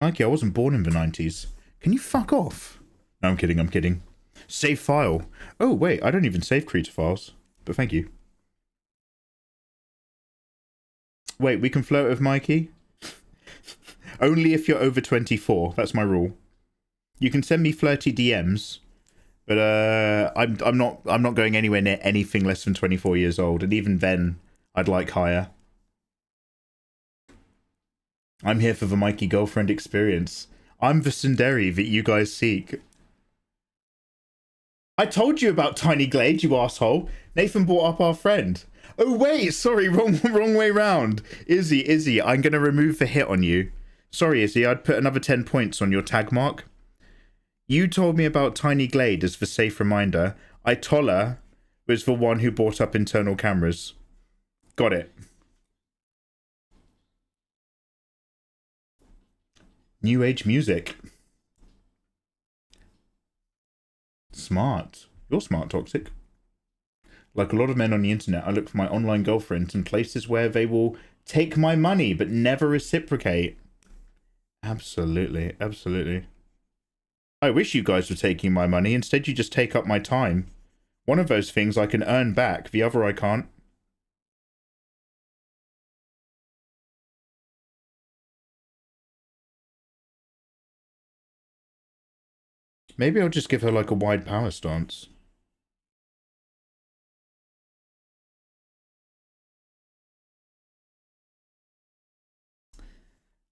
Mikey, I wasn't born in the 90s. Can you fuck off? No, I'm kidding. Save file. Oh, wait, I don't even save creator files. But thank you. Wait, we can flirt with Mikey? Only if you're over 24. That's my rule. You can send me flirty DMs, but I'm not going anywhere near anything less than 24 years old, and even then, I'd like higher. I'm here for the Mikey girlfriend experience. I'm the tsundere that you guys seek. I told you about Tiny Glade, you asshole. Nathan brought up our friend. Oh wait, sorry, wrong way round. Izzy, I'm gonna remove the hit on you. Sorry, Izzy, I'd put another 10 points on your tag mark. You told me about Tiny Glade as the safe reminder. Itola was the one who brought up internal cameras. Got it. New age music. smart. You're smart, Toxic. Like a lot of men on the internet, I look for my online girlfriends in places where they will take my money but never reciprocate. Absolutely, absolutely. I wish you guys were taking my money. Instead, you just take up my time. One of those things I can earn back, the other I can't. Maybe I'll just give her like a wide power stance.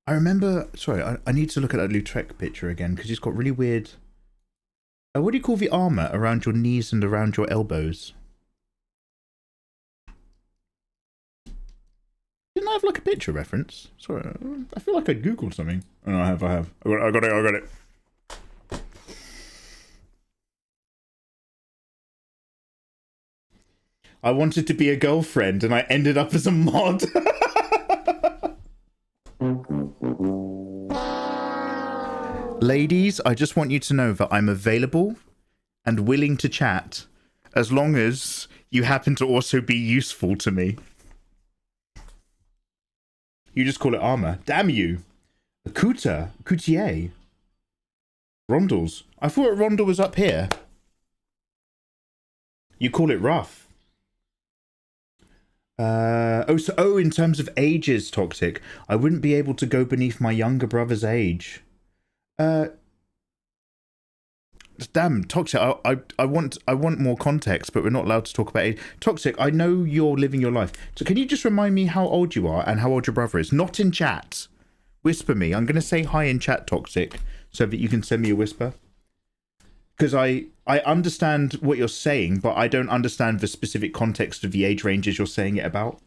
I remember, sorry, I need to look at that Lautrec picture again because he's got really weird. What do you call the armor around your knees and around your elbows? Didn't I have like a picture reference? Sorry, I feel like I googled something. Oh, no, I have. I got it. I wanted to be a girlfriend and I ended up as a mod. Ladies, I just want you to know that I'm available and willing to chat as long as you happen to also be useful to me. You just call it armor. Damn you. A coutier. Rondels. I thought rondel was up here. You call it rough. In terms of ages, Toxic, I wouldn't be able to go beneath my younger brother's age. Damn, Toxic, I want more context, but we're not allowed to talk about age. Toxic, I know you're living your life. So can you just remind me how old you are and how old your brother is? Not in chat. Whisper me. I'm going to say hi in chat, Toxic, so that you can send me a whisper. Because I understand what you're saying, but I don't understand the specific context of the age ranges you're saying it about.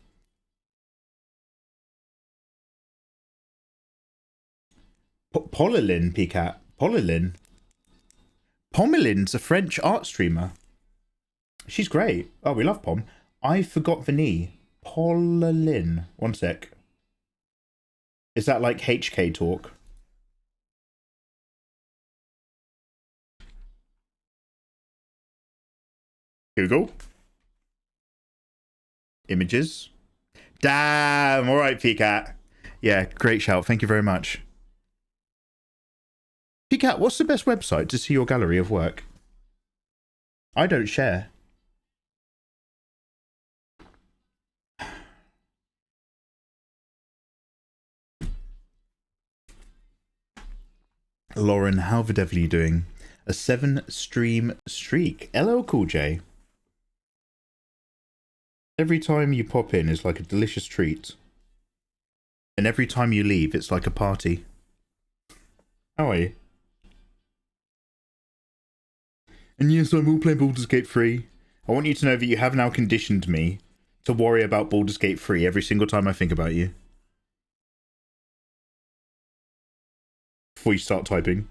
Polilin, Picat. Polilin. Pomelin's a French art streamer. She's great. Oh, we love Pom. I forgot the knee. Polilin. One sec. Is that like HK talk? Google. Images. Damn. All right, Picat. Yeah, great shout. Thank you very much. Picat, what's the best website to see your gallery of work? I don't share. Lauren, how the devil are you doing? A 7-stream streak. LL Cool J. Every time you pop in is like a delicious treat. And every time you leave, it's like a party. How are you? And yes, I'm all playing Baldur's Gate 3. I want you to know that you have now conditioned me to worry about Baldur's Gate 3 every single time I think about you. Before you start typing.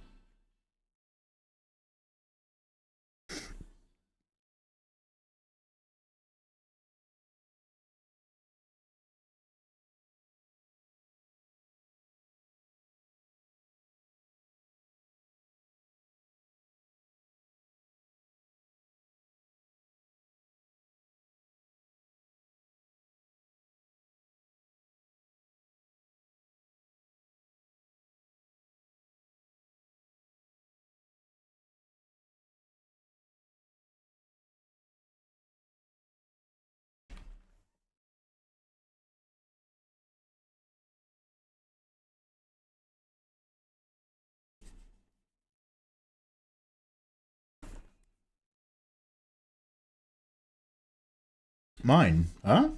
Mine? Huh?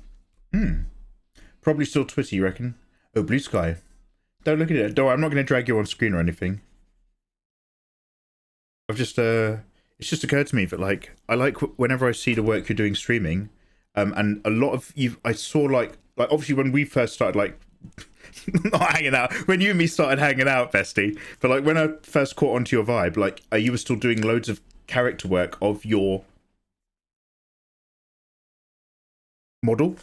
Probably still Twitter, you reckon? Oh, Blue Sky. Don't look at it. Don't. I'm not going to drag you on screen or anything. I've just it's just occurred to me that like I like whenever I see the work you're doing streaming, and a lot of you. I saw like obviously when we first started like not hanging out, when you and me started hanging out, bestie. But like when I first caught onto your vibe, like you were still doing loads of character work of your model.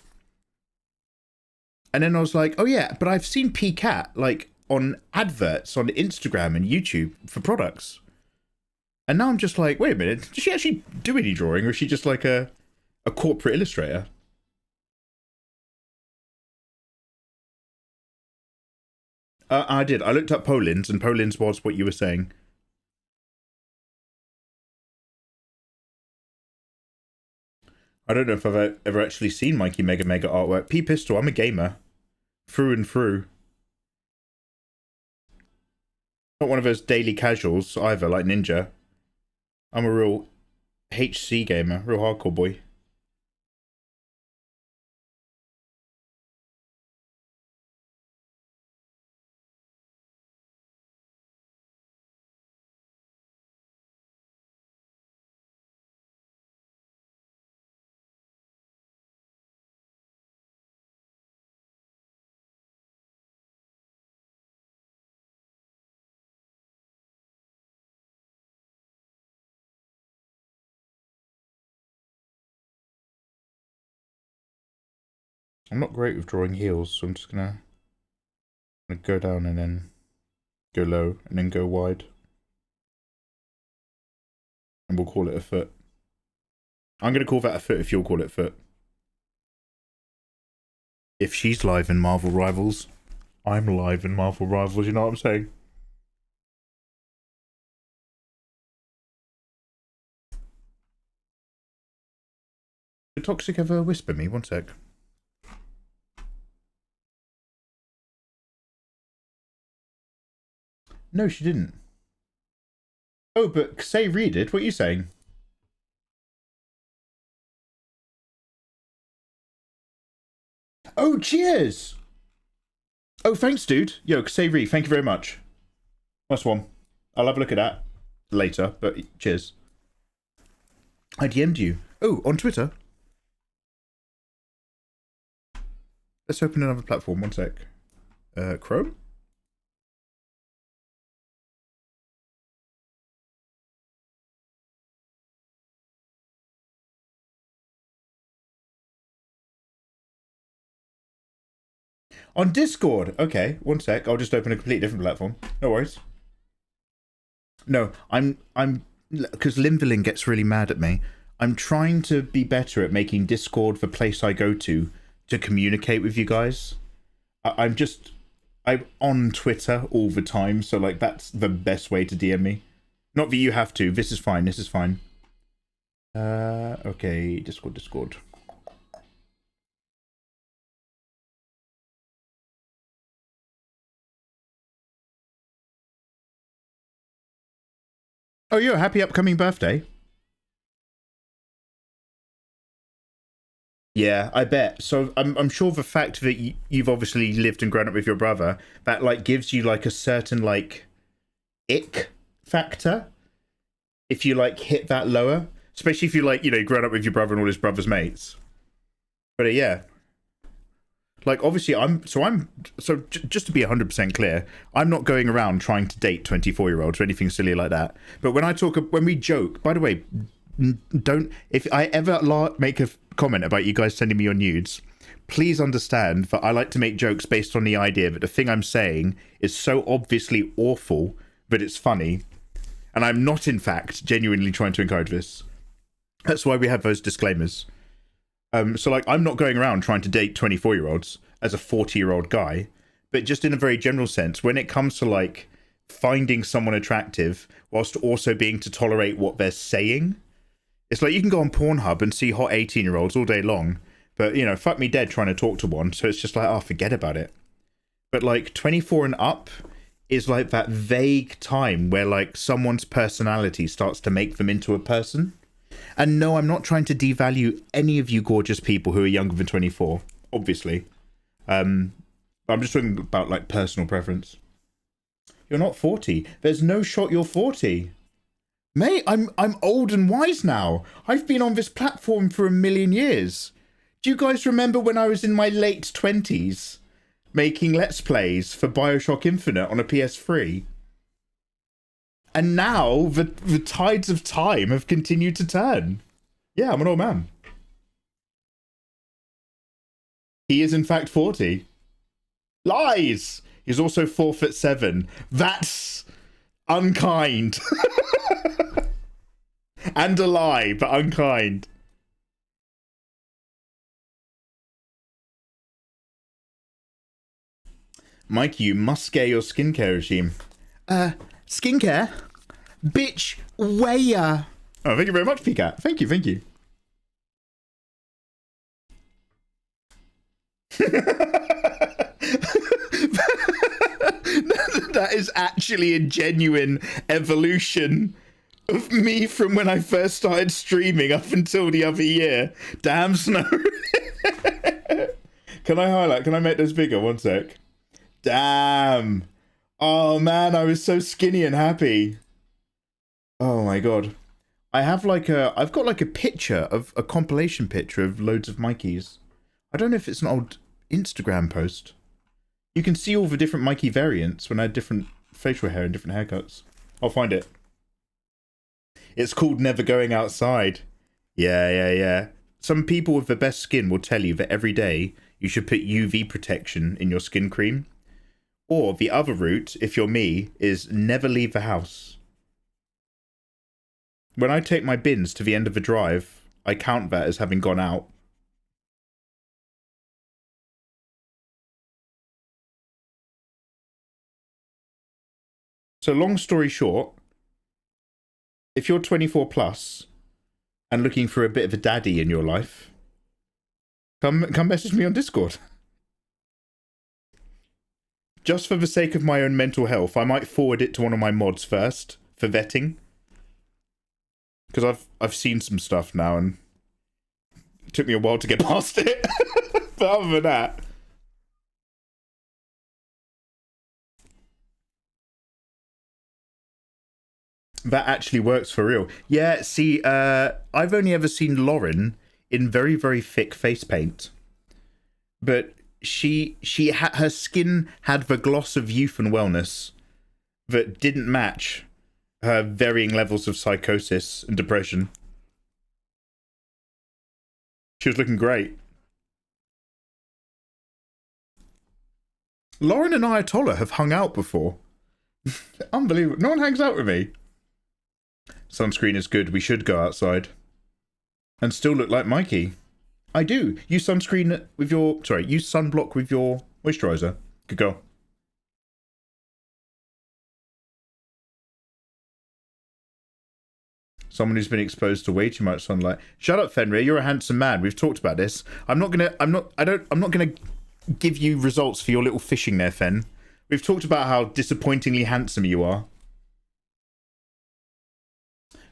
And then I was like, oh yeah, but I've seen PCat like on adverts on Instagram and YouTube for products. And now I'm just like, wait a minute, does she actually do any drawing, or is she just like a corporate illustrator? I did. I looked up Poland's, and Poland's was what you were saying. I don't know if I've ever actually seen Mikey Mega artwork. P Pistol, I'm a gamer. Through and through. Not one of those daily casuals either, like Ninja. I'm a real HC gamer, real hardcore boy. I'm not great with drawing heels, so I'm just gonna go down and then go low and then go wide. And we'll call it a foot. I'm gonna call that a foot if you'll call it a foot. If she's live in Marvel Rivals, I'm live in Marvel Rivals, you know what I'm saying? Did Toxic ever whisper me? One sec. No, she didn't. Oh, but say read it. What are you saying? Oh, cheers! Oh, thanks, dude. Yo, say read. Thank you very much. Nice one. I'll have a look at that later, but cheers. I DM'd you. Oh, on Twitter? Let's open another platform. One sec. Chrome? On Discord. Okay, one sec. I'll just open a completely different platform. No worries. No, I'm because Limverlin gets really mad at me. I'm trying to be better at making Discord the place I go to communicate with you guys. I'm on Twitter all the time, so like that's the best way to DM me. Not that you have to. This is fine. This is fine. Okay, Discord. Oh, you're happy upcoming birthday? Yeah, I bet. So I'm sure the fact that you've obviously lived and grown up with your brother, that like gives you like a certain like ick factor if you like hit that lower, especially if you like, you know, grown up with your brother and all his brother's mates. But yeah, like obviously just to be 100% clear, I'm not going around trying to date 24-year-olds or anything silly like that. But when we joke, by the way, don't, if I ever make a comment about you guys sending me your nudes, please understand that I like to make jokes based on the idea that the thing I'm saying is so obviously awful that it's funny, and I'm not in fact genuinely trying to encourage this. That's why we have those disclaimers. So like I'm not going around trying to date 24-year-olds as a 40-year-old guy, but just in a very general sense, when it comes to like finding someone attractive whilst also being to tolerate what they're saying, it's like you can go on Pornhub and see hot 18-year-olds all day long, but, you know, fuck me dead trying to talk to one, so it's just like, oh, forget about it. But, like, 24 and up is, like, that vague time where, like, someone's personality starts to make them into a person. And no, I'm not trying to devalue any of you gorgeous people who are younger than 24, obviously. I'm just talking about, like, personal preference. You're not 40. There's no shot you're 40. Mate, I'm old and wise now. I've been on this platform for a million years. Do you guys remember when I was in my late 20s making Let's Plays for Bioshock Infinite on a PS3? And now the tides of time have continued to turn. Yeah, I'm an old man. He is in fact 40. Lies! He's also 4'7". That's unkind. And a lie, but unkind. Mike, you must scare your skincare regime. Skincare? Bitch, where? Oh, thank you very much, Pcat. Thank you, thank you. That is actually a genuine evolution of me from when I first started streaming up until the other year. Damn, Snow. Can I highlight? Can I make this bigger? One sec. Damn. Oh man, I was so skinny and happy. Oh my god. I've got like a picture of a compilation picture of loads of Mikeys. I don't know if it's an old Instagram post. You can see all the different Mikey variants when I had different facial hair and different haircuts. I'll find it. It's called Never Going Outside. Yeah. Some people with the best skin will tell you that every day you should put UV protection in your skin cream. Or the other route, if you're me, is never leave the house. When I take my bins to the end of the drive, I count that as having gone out. So long story short, if you're 24 plus and looking for a bit of a daddy in your life, come message me on Discord. Just for the sake of my own mental health, I might forward it to one of my mods first for vetting. Because I've seen some stuff now and it took me a while to get past it. But other than that, that actually works for real. Yeah, see, I've only ever seen Lauren in very, very thick face paint. But her skin had the gloss of youth and wellness that didn't match her varying levels of psychosis and depression. She was looking great. Lauren and Ayatollah have hung out before. Unbelievable. No one hangs out with me. Sunscreen is good. We should go outside. And still look like Mikey. I do. Use sunscreen with your... Sorry, use sunblock with your moisturizer. Good girl. Someone who's been exposed to way too much sunlight. Shut up, Fenrir. You're a handsome man. We've talked about this. I'm not gonna give you results for your little fishing there, Fen. We've talked about how disappointingly handsome you are.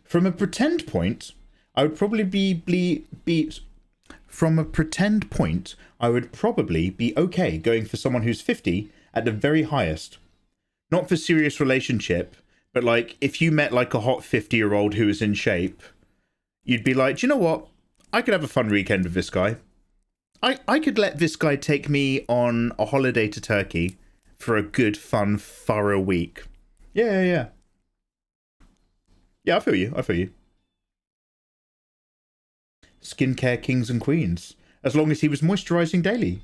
From a pretend point, I would probably be from a pretend point, I would probably be okay going for someone who's 50 at the very highest. Not for serious relationship, but like if you met like a hot 50-year-old who was in shape, you'd be like, do you know what? I could have a fun weekend with this guy. I could let this guy take me on a holiday to Turkey for a good, fun, thorough week. Yeah. Yeah, I feel you. Skincare kings and queens. As long as he was moisturising daily.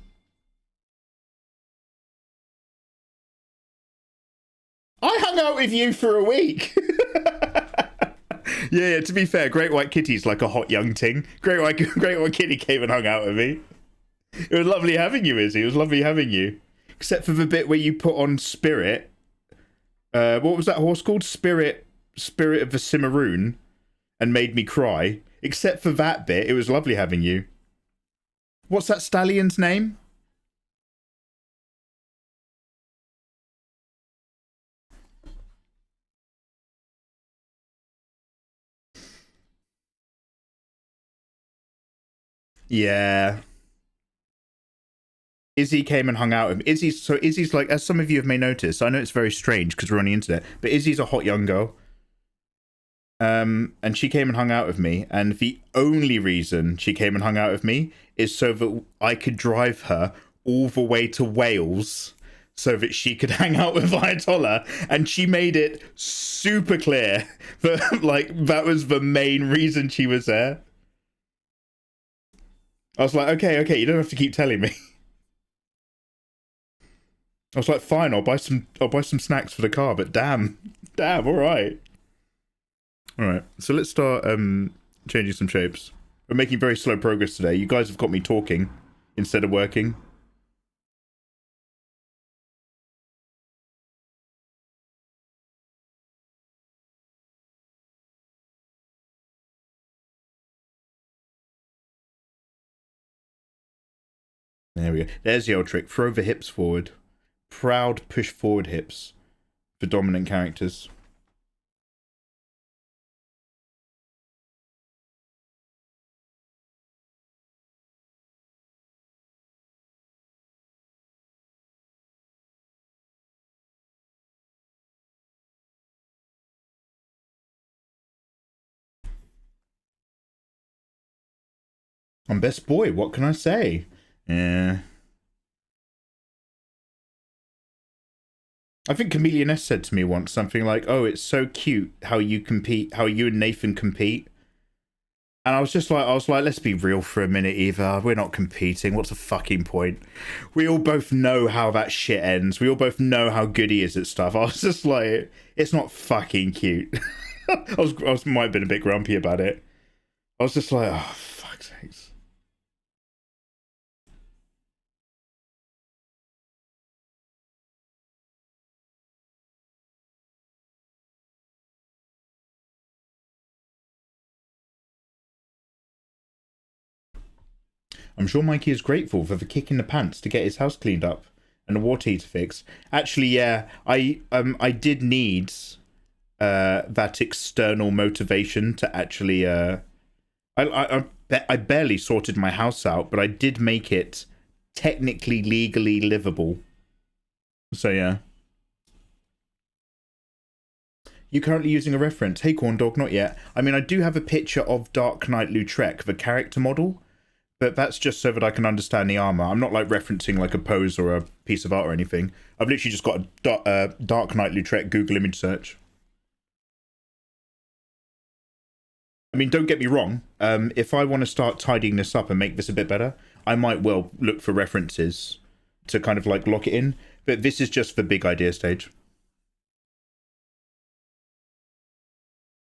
I hung out with you for a week. Yeah, to be fair, Great White Kitty's like a hot young ting. Great White Kitty came and hung out with me. It was lovely having you, Izzy. It was lovely having you. Except for the bit where you put on Spirit. What was that horse called? Spirit of the Cimarroon. And made me cry. Except for that bit, it was lovely having you. What's that stallion's name? Yeah. Izzy came and hung out with me. Izzy's like, as some of you may notice, I know it's very strange because we're on the internet, but Izzy's a hot young girl. And she came and hung out with me, and the only reason she came and hung out with me is so that I could drive her all the way to Wales so that she could hang out with Ayatollah, and she made it super clear that like that was the main reason she was there. I was like, okay, you don't have to keep telling me. I was like, fine, I'll buy some snacks for the car, but damn, all right. All right, so let's start changing some shapes. We're making very slow progress today. You guys have got me talking instead of working. There we go. There's the old trick. Throw the hips forward. Proud push forward hips for dominant characters. I'm best boy, what can I say? Yeah. I think Chameleon S said to me once something like, "Oh, it's so cute how you compete, how you and Nathan compete." And I was like, let's be real for a minute, Eva. We're not competing. What's the fucking point? We all both know how that shit ends. We all both know how good he is at stuff. I was just like, it's not fucking cute. I might have been a bit grumpy about it. I was just like, oh, fuck's sakes. I'm sure Mikey is grateful for the kick in the pants to get his house cleaned up and the water heater fixed. Actually, yeah, I did need that external motivation to actually I barely sorted my house out, but I did make it technically legally livable. So yeah. You currently using a reference? Hey, Corn Dog, not yet. I mean, I do have a picture of Dark Knight Lautrec, the character model, but that's just so that I can understand the armor. I'm not like referencing like a pose or a piece of art or anything. I've literally just got a Dark Knight Lautrec Google image search. I mean, don't get me wrong. If I want to start tidying this up and make this a bit better, I might well look for references to kind of like lock it in. But this is just the big idea stage.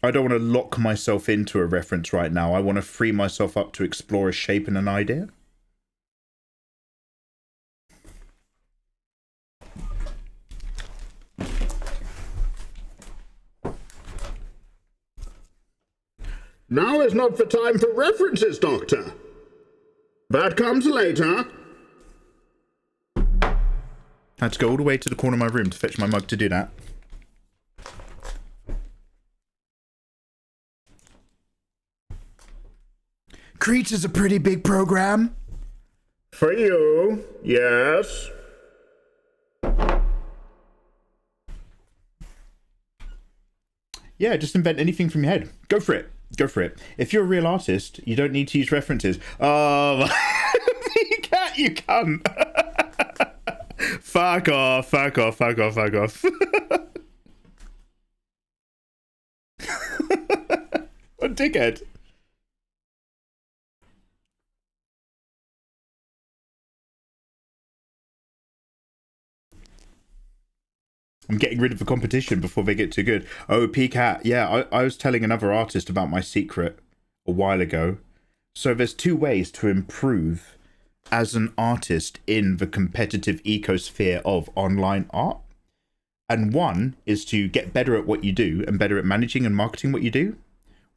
I don't want to lock myself into a reference right now. I want to free myself up to explore a shape and an idea. Now is not the time for references, Doctor. That comes later. Had to go all the way to the corner of my room to fetch my mug to do that. Crete is a pretty big program. For you, yes. Yeah, just invent anything from your head. Go for it. Go for it. If you're a real artist, you don't need to use references. Oh, you cunt. Fuck off, fuck off, fuck off, fuck off. What a dickhead. I'm getting rid of the competition before they get too good. Oh, PCAT. Yeah, I was telling another artist about my secret a while ago. So there's two ways to improve as an artist in the competitive ecosphere of online art. And one is to get better at what you do and better at managing and marketing what you do.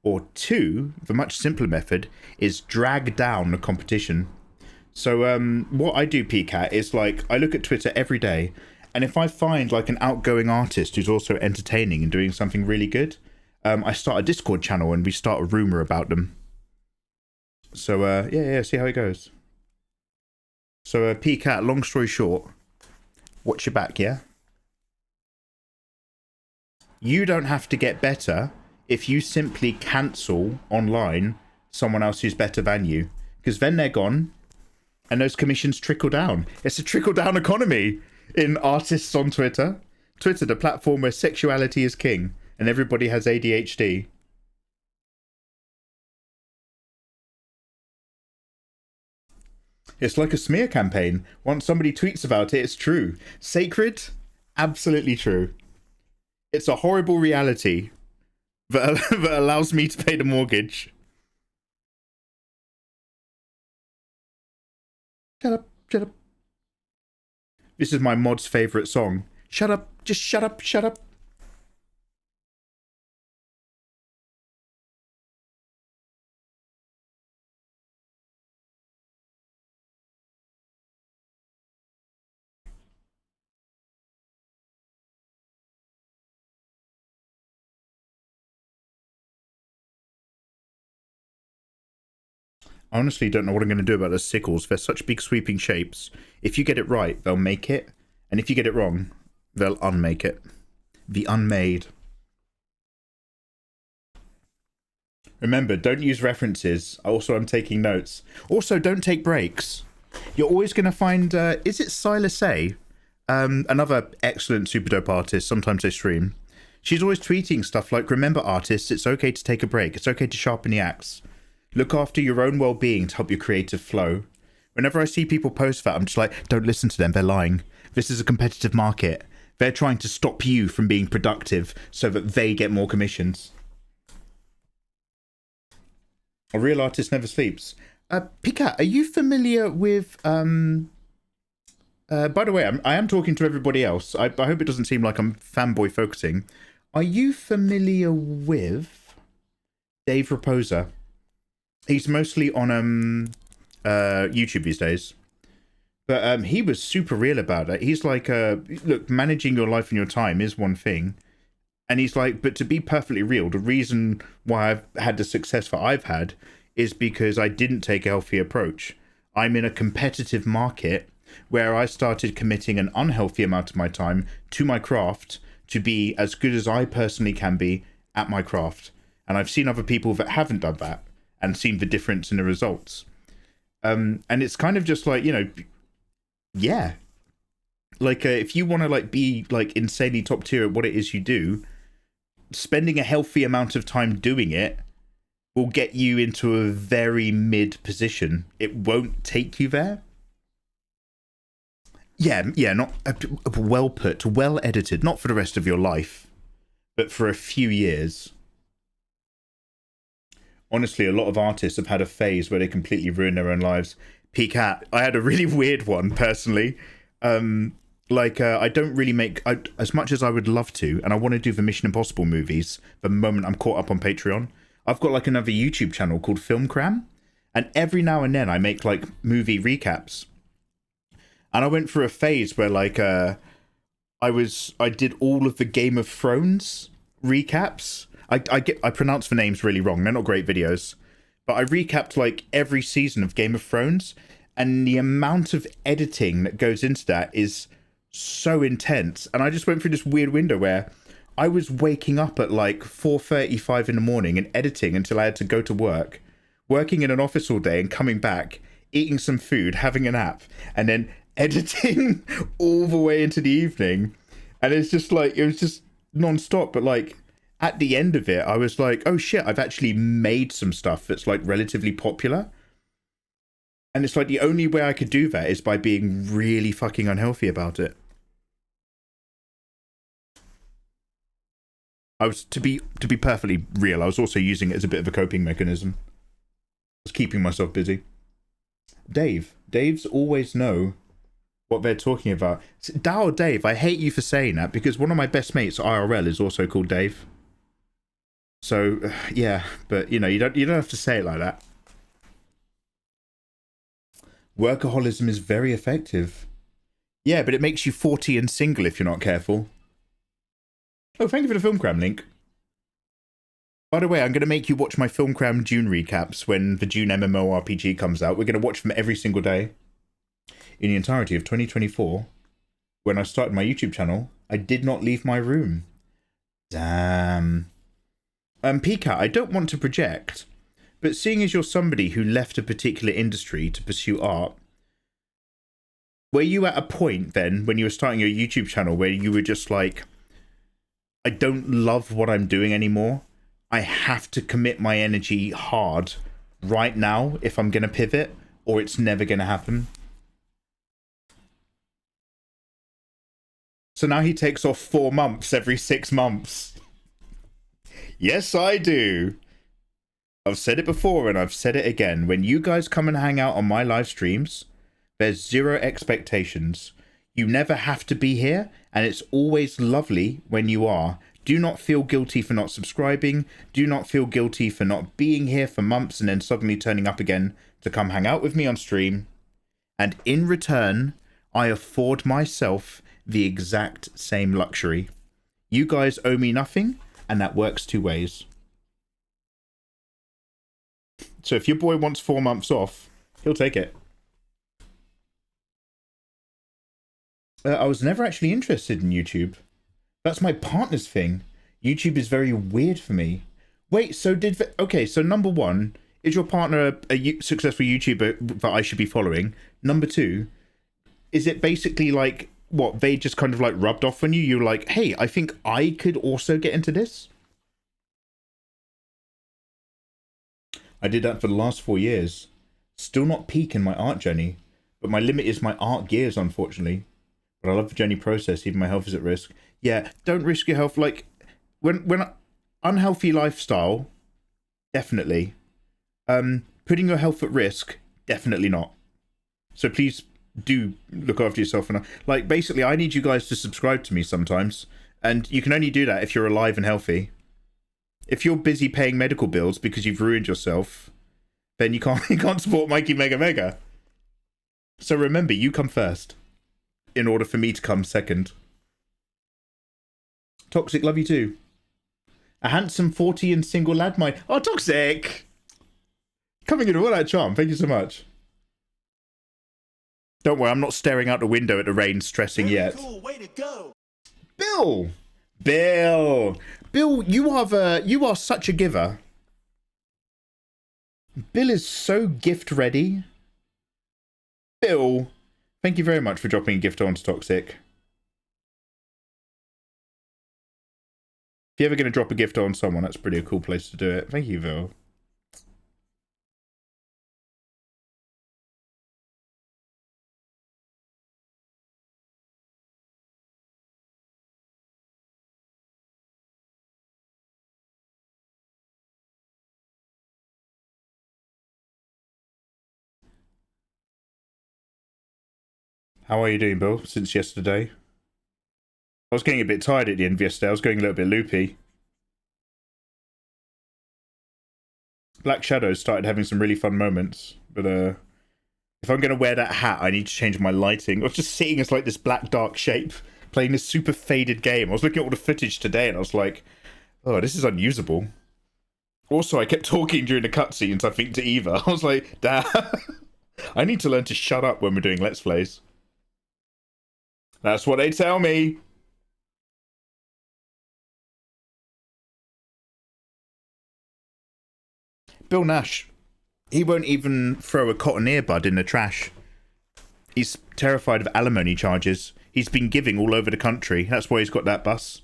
Or two, the much simpler method, is drag down the competition. So what I do, PCAT, is like I look at Twitter every day. And if I find like an outgoing artist who's also entertaining and doing something really good, I start a Discord channel and we start a rumor about them. So yeah, see how it goes. So PCAT, long story short, watch your back, yeah? You don't have to get better if you simply cancel online someone else who's better than you. Because then they're gone and those commissions trickle down. It's a trickle down economy. In artists on Twitter. Twitter, the platform where sexuality is king and everybody has ADHD. It's like a smear campaign. Once somebody tweets about it, it's true. Sacred? Absolutely true. It's a horrible reality that allows me to pay the mortgage. Shut up, shut up. This is my mod's favourite song. Shut up, just shut up, shut up. I honestly don't know what I'm going to do about the sickles. They're such big sweeping shapes. If you get it right, they'll make it. And if you get it wrong, they'll unmake it. The unmade. Remember, don't use references. Also, I'm taking notes. Also, don't take breaks. You're always going to find... is it Silas A? Another excellent super dope artist. Sometimes they stream. She's always tweeting stuff like, remember artists, it's okay to take a break. It's okay to sharpen the axe. Look after your own well-being to help your creative flow. Whenever I see people post that, I'm just like, don't listen to them, they're lying. This is a competitive market. They're trying to stop you from being productive so that they get more commissions. A real artist never sleeps. Picat, are you familiar with... by the way, I am talking to everybody else. I hope it doesn't seem like I'm fanboy focusing. Are you familiar with Dave Raposa? He's mostly on YouTube these days. But he was super real about it. He's like, look, managing your life and your time is one thing. And he's like, but to be perfectly real, the reason why I've had the success that I've had is because I didn't take a healthy approach. I'm in a competitive market where I started committing an unhealthy amount of my time to my craft to be as good as I personally can be at my craft. And I've seen other people that haven't done that and seen the difference in the results. And it's kind of just like, you know, yeah. Like, if you want to, like, be, like, insanely top tier at what it is you do, spending a healthy amount of time doing it will get you into a very mid position. It won't take you there. Yeah, not well put, well edited, not for the rest of your life, but for a few years. Honestly, a lot of artists have had a phase where they completely ruin their own lives. Peacat, I had a really weird one, personally. I don't really make... as much as I would love to, and I want to do the Mission Impossible movies, the moment I'm caught up on Patreon, I've got, like, another YouTube channel called Film Cram, and every now and then I make, like, movie recaps. And I went through a phase where, like, I did all of the Game of Thrones recaps. I pronounce the names really wrong. They're not great videos. But I recapped, like, every season of Game of Thrones. And the amount of editing that goes into that is so intense. And I just went through this weird window where I was waking up at, like, 4:35 in the morning and editing until I had to go to work. Working in an office all day and coming back, eating some food, having a nap, and then editing all the way into the evening. And it's just, like, it was just non-stop. But, like... at the end of it, I was like, oh shit, I've actually made some stuff that's, like, relatively popular. And it's like the only way I could do that is by being really fucking unhealthy about it. I was, to be perfectly real, I was also using it as a bit of a coping mechanism. I was keeping myself busy. Dave's always know what they're talking about. Dow Dave, I hate you for saying that because one of my best mates IRL is also called Dave. So, yeah, but, you know, you don't have to say it like that. Workaholism is very effective. Yeah, but it makes you 40 and single if you're not careful. Oh, thank you for the Film Cram link. By the way, I'm going to make you watch my Film Cram Dune recaps when the Dune MMORPG comes out. We're going to watch them every single day. In the entirety of 2024, when I started my YouTube channel, I did not leave my room. Damn. Pika, I don't want to project, but seeing as you're somebody who left a particular industry to pursue art, were you at a point then, when you were starting your YouTube channel, where you were just like, I don't love what I'm doing anymore. I have to commit my energy hard right now if I'm going to pivot, or it's never going to happen? So now he takes off 4 months every 6 months. Yes, I do. I've said it before and I've said it again. When you guys come and hang out on my live streams, there's zero expectations. You never have to be here, and it's always lovely when you are. Do not feel guilty for not subscribing. Do not feel guilty for not being here for months and then suddenly turning up again to come hang out with me on stream. And in return, I afford myself the exact same luxury. You guys owe me nothing, and that works two ways. So if your boy wants 4 months off, he'll take it. I was never actually interested in YouTube. That's my partner's thing. YouTube is very weird for me. Wait, so okay, so number one, is your partner a successful YouTuber that I should be following? Number two, is it basically like, what, they just kind of like rubbed off on you? You're like, hey, I think I could also get into this? I did that for the last 4 years. Still not peak in my art journey, but my limit is my art gears, unfortunately. But I love the journey process, even my health is at risk. Yeah, don't risk your health. Like, when unhealthy lifestyle, definitely. Putting your health at risk, definitely not. So please do look after yourself. And like, basically, I need you guys to subscribe to me sometimes. And you can only do that if you're alive and healthy. If you're busy paying medical bills because you've ruined yourself, then you can't support Mikey Mega Mega. So remember, you come first in order for me to come second. Toxic, love you too. A handsome 40 and single lad might... Oh, Toxic! Coming in with all that charm. Thank you so much. Don't worry, I'm not staring out the window at the rain stressing yet. Cool, way to go. Bill! Bill, you are such a giver. Bill is so gift ready. Bill, thank you very much for dropping a gift onto Toxic. If you're ever going to drop a gift on someone, that's pretty a cool place to do it. Thank you, Bill. How are you doing, Bill, since yesterday? I was getting a bit tired at the end of yesterday. I was going a little bit loopy. Black Shadows started having some really fun moments. But if I'm going to wear that hat, I need to change my lighting. I was just sitting as like this black dark shape, playing this super faded game. I was looking at all the footage today and I was like, oh, this is unusable. Also, I kept talking during the cutscenes, I think, to Eva. I was like, damn. I need to learn to shut up when we're doing Let's Plays. That's what they tell me. Bill Nash, he won't even throw a cotton earbud in the trash. He's terrified of alimony charges. He's been giving all over the country. That's why he's got that bus.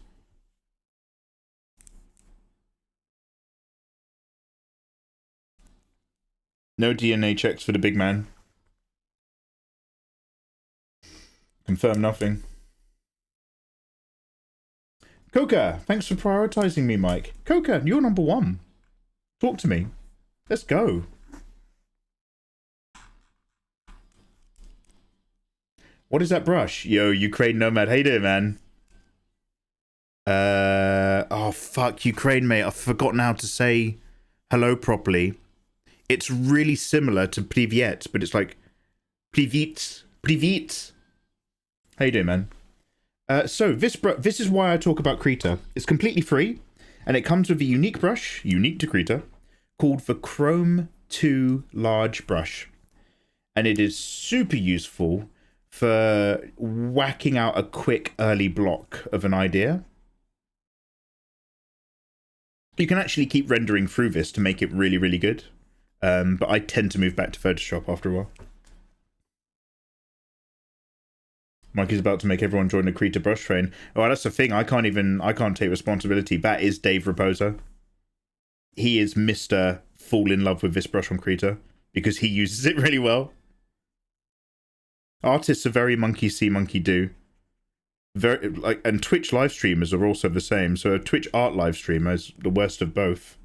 No DNA checks for the big man. Confirm nothing. Coca, thanks for prioritizing me, Mike. Coca, you're number one. Talk to me. Let's go. What is that brush? Yo, Ukraine Nomad. How you doing, man? Oh, fuck, Ukraine, mate. I've forgotten how to say hello properly. It's really similar to Privyet, but it's like Privit. Privit. How you doing, man? So this is why I talk about Krita. It's completely free, and it comes with a unique brush, unique to Krita, called the Chrome 2 Large Brush. And it is super useful for whacking out a quick early block of an idea. You can actually keep rendering through this to make it really, really good. But I tend to move back to Photoshop after a while. Mikey's about to make everyone join the Krita brush train. Oh, that's the thing. I can't take responsibility. That is Dave Raposa. He is Mr. Fall in love with this brush on Krita because he uses it really well. Artists are very monkey see, monkey do. very like, and Twitch live streamers are also the same. So a Twitch art live streamer is the worst of both.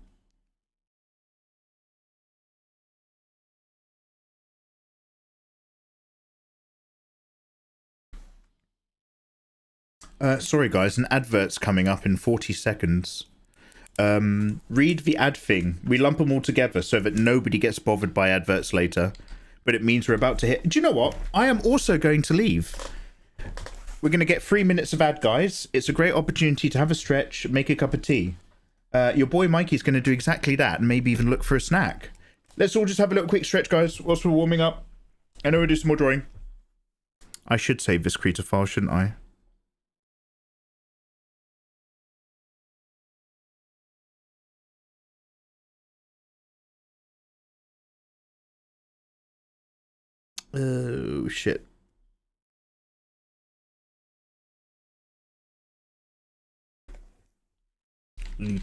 Sorry guys, an advert's coming up in 40 seconds. Read the ad thing. We lump them all together so that nobody gets bothered by adverts later. But it means we're about to hit... Do you know what? I am also going to leave. We're going to get 3 minutes of ad, guys. It's a great opportunity to have a stretch, make a cup of tea. Your boy Mikey's going to do exactly that and maybe even look for a snack. Let's all just have a little quick stretch, guys, whilst we're warming up. I know we'll do some more drawing. I should save this Krita file, shouldn't I? Oh, shit.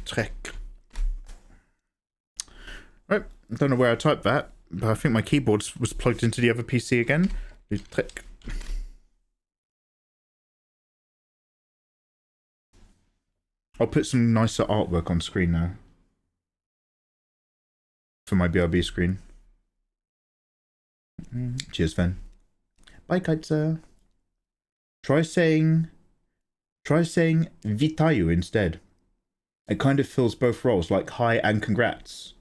Trek. Right, I don't know where I typed that, but I think my keyboard was plugged into the other PC again. Trek. I'll put some nicer artwork on screen now. For my BRB screen. Cheers, Fen. Bye, Kaitza. Try saying Vitayu instead. It kind of fills both roles, like hi and congrats,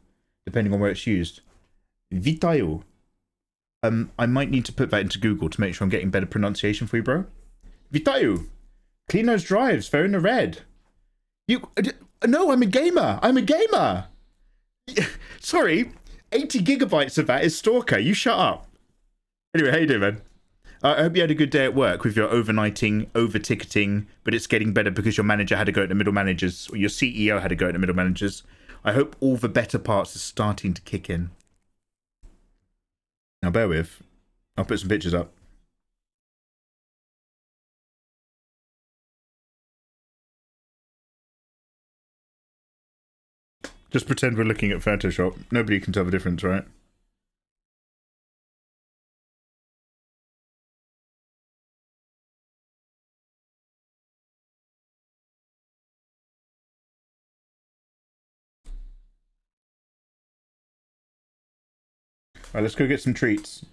depending on where it's used. Vitayu. I might need to put that into Google to make sure I'm getting better pronunciation for you, bro. Vitayu. Clean those drives. They're in the red. No, I'm a gamer. I'm a gamer. Sorry. 80 gigabytes of that is Stalker. You shut up. Anyway, how you doing, man? I hope you had a good day at work with your overnighting, over-ticketing, but it's getting better because your manager had to go at the middle managers, or your CEO had to go at the middle managers. I hope all the better parts are starting to kick in. Now, bear with. I'll put some pictures up. Just pretend we're looking at Photoshop. Nobody can tell the difference, right? Alright, let's go get some treats.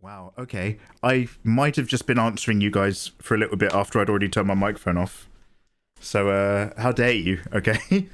Wow, okay. I might have just been answering you guys for a little bit after I'd already turned my microphone off. So, how dare you, okay?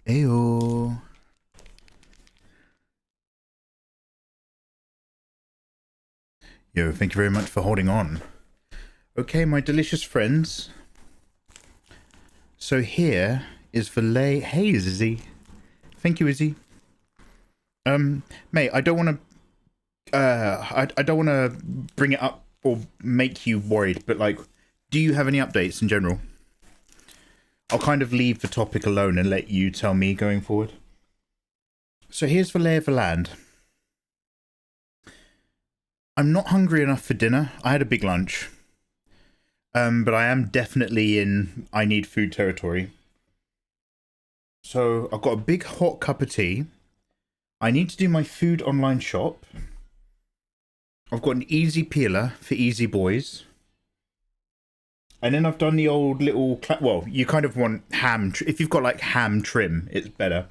Ayo. Yo, thank you very much for holding on. Okay, my delicious friends. So here is the lay. Hey, Izzy. Thank you, Izzy. Mate, I don't want to. I don't want to bring it up or make you worried, but like, do you have any updates in general? I'll kind of leave the topic alone and let you tell me going forward. So here's the lay of the land. I'm not hungry enough for dinner. I had a big lunch. But I am definitely in I need food territory. So I've got a big hot cup of tea. I need to do my food online shop. I've got an easy peeler for easy boys. And then I've done the old little... well, you kind of want ham... if you've got like ham trim, it's better.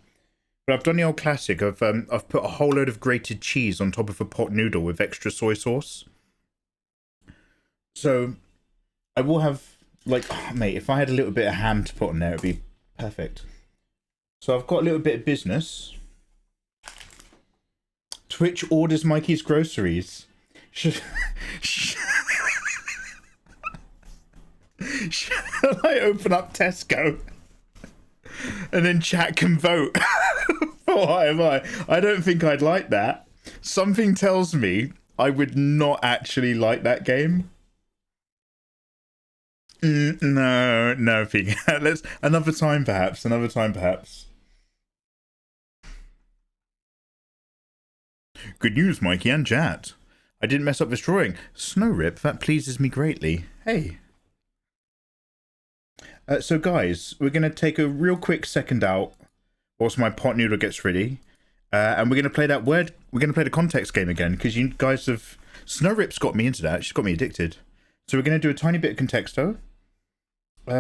But I've done the old classic of I've put a whole load of grated cheese on top of a pot noodle with extra soy sauce. So I will have like, oh, mate, if I had a little bit of ham to put on there, it'd be perfect. So I've got a little bit of business. Twitch orders Mikey's groceries. Shall I open up Tesco? And then chat can vote. Why am I? I don't think I'd like that. Something tells me I would not actually like that game. No, Pig. Let's another time perhaps. Another time perhaps. Good news, Mikey and chat. I didn't mess up this drawing. Snow Rip, that pleases me greatly. Hey. So guys, we're going to take a real quick second out whilst my pot noodle gets ready. And we're going to play that word. We're going to play the context game again because you guys have... Snow Rip's got me into that. She's got me addicted. So we're going to do a tiny bit of contexto. So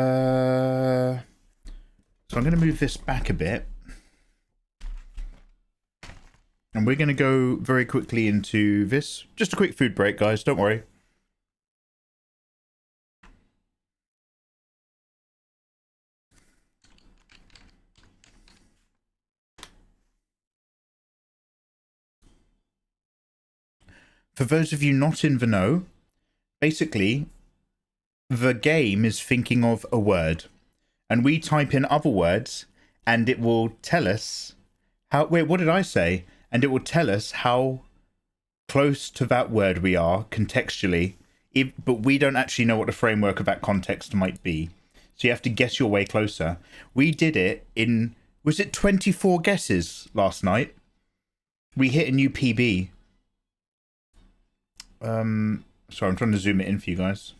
I'm going to move this back a bit. And we're going to go very quickly into this. Just a quick food break, guys. Don't worry. For those of you not in the know, basically, the game is thinking of a word. And we type in other words, and it will tell us how... Wait, what did I say? And it will tell us how close to that word we are contextually. But we don't actually know what the framework of that context might be. So you have to guess your way closer. We did it in... Was it 24 guesses last night? We hit a new PB. Sorry, I'm trying to zoom it in for you guys.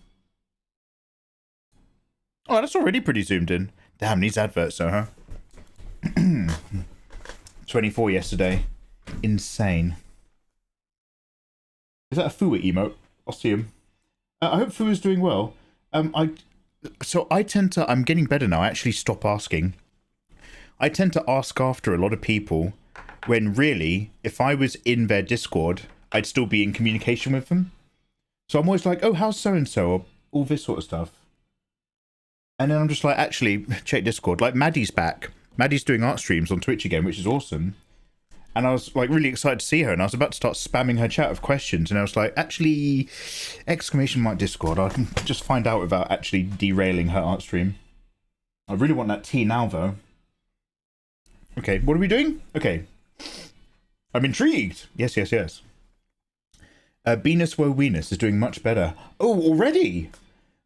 Oh, that's already pretty zoomed in. Damn, these adverts though, huh? 24 yesterday. Insane. Is that a Fua emote? I'll see him. I hope Fua's doing well. I tend to... I'm getting better now. I actually stop asking. I tend to ask after a lot of people when really, if I was in their Discord... I'd still be in communication with them. So I'm always like, oh, how's so-and-so? Or all this sort of stuff. And then I'm just like, actually, check Discord. Like, Maddie's back. Maddie's doing art streams on Twitch again, which is awesome. And I was, like, really excited to see her. And I was about to start spamming her chat with questions. And I was like, actually, exclamation mark Discord. I can just find out without actually derailing her art stream. I really want that tea now, though. Okay, what are we doing? Okay. I'm intrigued. Yes, yes, yes. Venus Woe Venus is doing much better. Oh, already?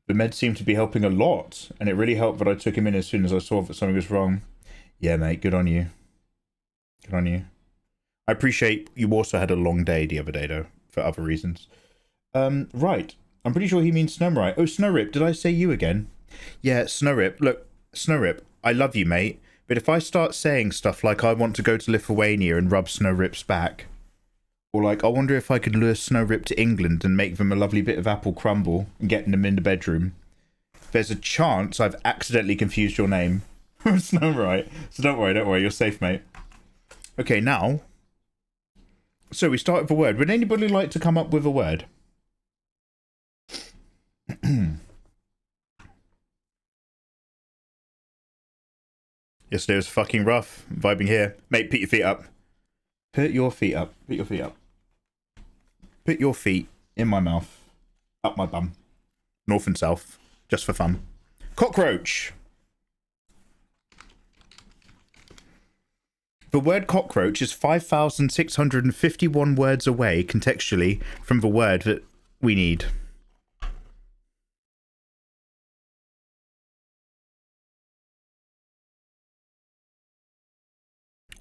The meds seem to be helping a lot, and it really helped that I took him in as soon as I saw that something was wrong. Yeah, mate, good on you. Good on you. I appreciate you also had a long day the other day, though, for other reasons. Right. I'm pretty sure he means Snowrip. Oh, Snowrip, did I say you again? Yeah, Snowrip. Look, Snowrip, I love you, mate, but if I start saying stuff like I want to go to Lithuania and rub Snowrip's back... Or like, I wonder if I could lure Snowrip to England and make them a lovely bit of apple crumble and get them in the bedroom. There's a chance I've accidentally confused your name. Snowrip. So don't worry, you're safe, mate. Okay, now. So we start with a word. Would anybody like to come up with a word? Yesterday was fucking rough. Vibing here. Mate, put your feet up. Put your feet up. Put your feet up. Put your feet in my mouth. Up my bum. North and south. Just for fun. Cockroach. The word cockroach is 5,651 words away contextually from the word that we need.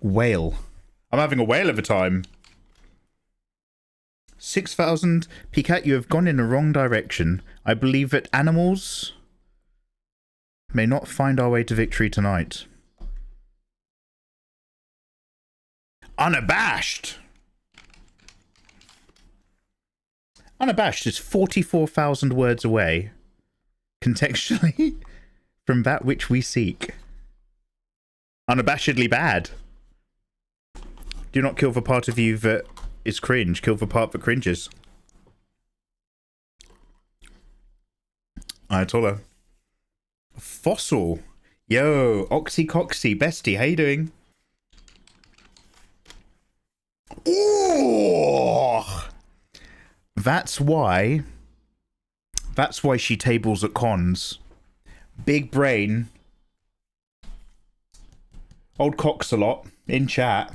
Whale. I'm having a whale of a time. 6,000. Picat, you have gone in the wrong direction. I believe that animals may not find our way to victory tonight. Unabashed. Unabashed is 44,000 words away contextually from that which we seek. Unabashedly bad. Do not kill the part of you that is cringe. Kill the part that cringes. Ayatollah. Fossil. Yo, Oxy Coxy, bestie, how you doing? Oh, that's why she tables at cons. Big brain. Old Cox a lot in chat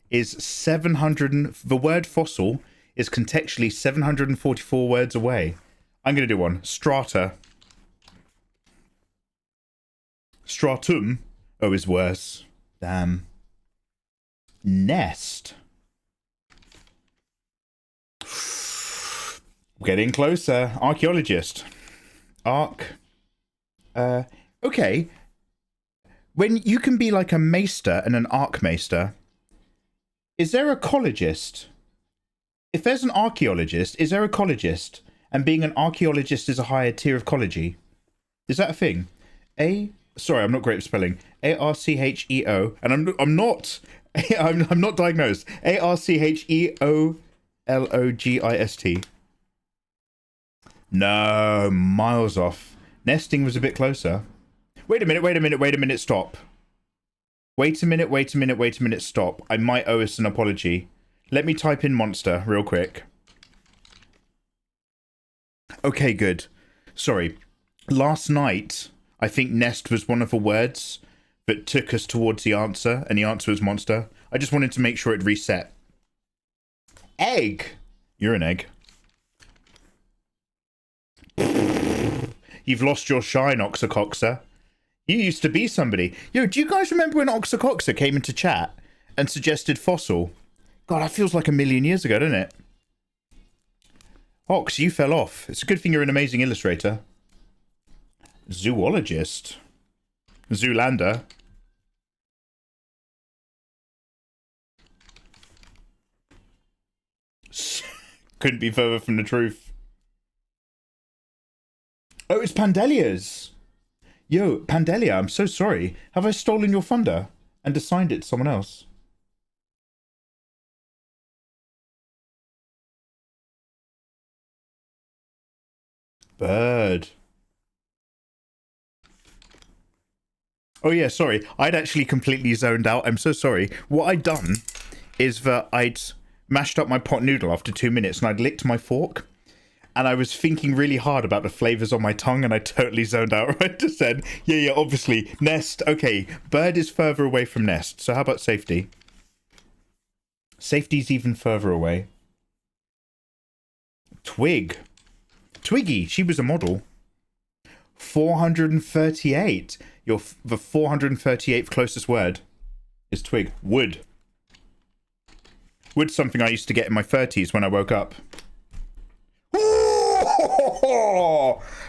is 700. The word fossil is contextually 744 words away. I'm gonna do one. Strata. Stratum. Oh, is worse. Damn. Nest. Getting closer. Archaeologist. Okay. When you can be like a maester and an archmaester, is there a collegist? If there's an archaeologist, is there a collegist? And being an archaeologist is a higher tier of collegy. Is that a thing? Sorry, I'm not great at spelling. Archeo, and I'm not. I'm not diagnosed. Archeologist. No, miles off. Nesting was a bit closer. Wait a minute, stop. Wait a minute, stop. I might owe us an apology. Let me type in monster real quick. Okay, good. Sorry. Last night, I think nest was one of the words that took us towards the answer, and the answer was monster. I just wanted to make sure it reset. Egg! You're an egg. You've lost your shine, Oxacoxer. You used to be somebody. Yo, do you guys remember when Oxacoxer came into chat and suggested fossil? God, that feels like a million years ago, doesn't it? Ox, you fell off. It's a good thing you're an amazing illustrator. Zoologist. Zoolander. Couldn't be further from the truth. Oh, it's Pandelia's. Yo, Pandelia, I'm so sorry. Have I stolen your thunder and assigned it to someone else? Bird. Oh yeah, sorry. I'd actually completely zoned out. I'm so sorry. What I'd done is that I'd mashed up my pot noodle after 2 minutes and I'd licked my fork. And I was thinking really hard about the flavours on my tongue and I totally zoned out. Right, just said, yeah, obviously. Nest. Okay, bird is further away from nest. So how about safety? Safety's even further away. Twig. Twiggy, she was a model. 438. The 438th closest word is twig. Wood. Wood's something I used to get in my 30s when I woke up.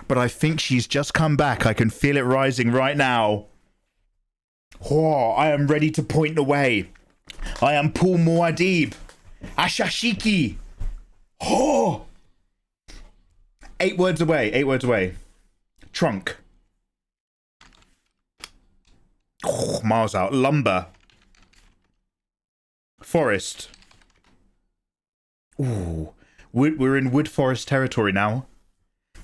But I think she's just come back. I can feel it rising right now. Oh, I am ready to point the way. I am Paul Muad'Dib. Ashashiki. Oh. 8 words away. 8 words away. Trunk. Oh, miles out. Lumber. Forest. Ooh. We're in wood forest territory now.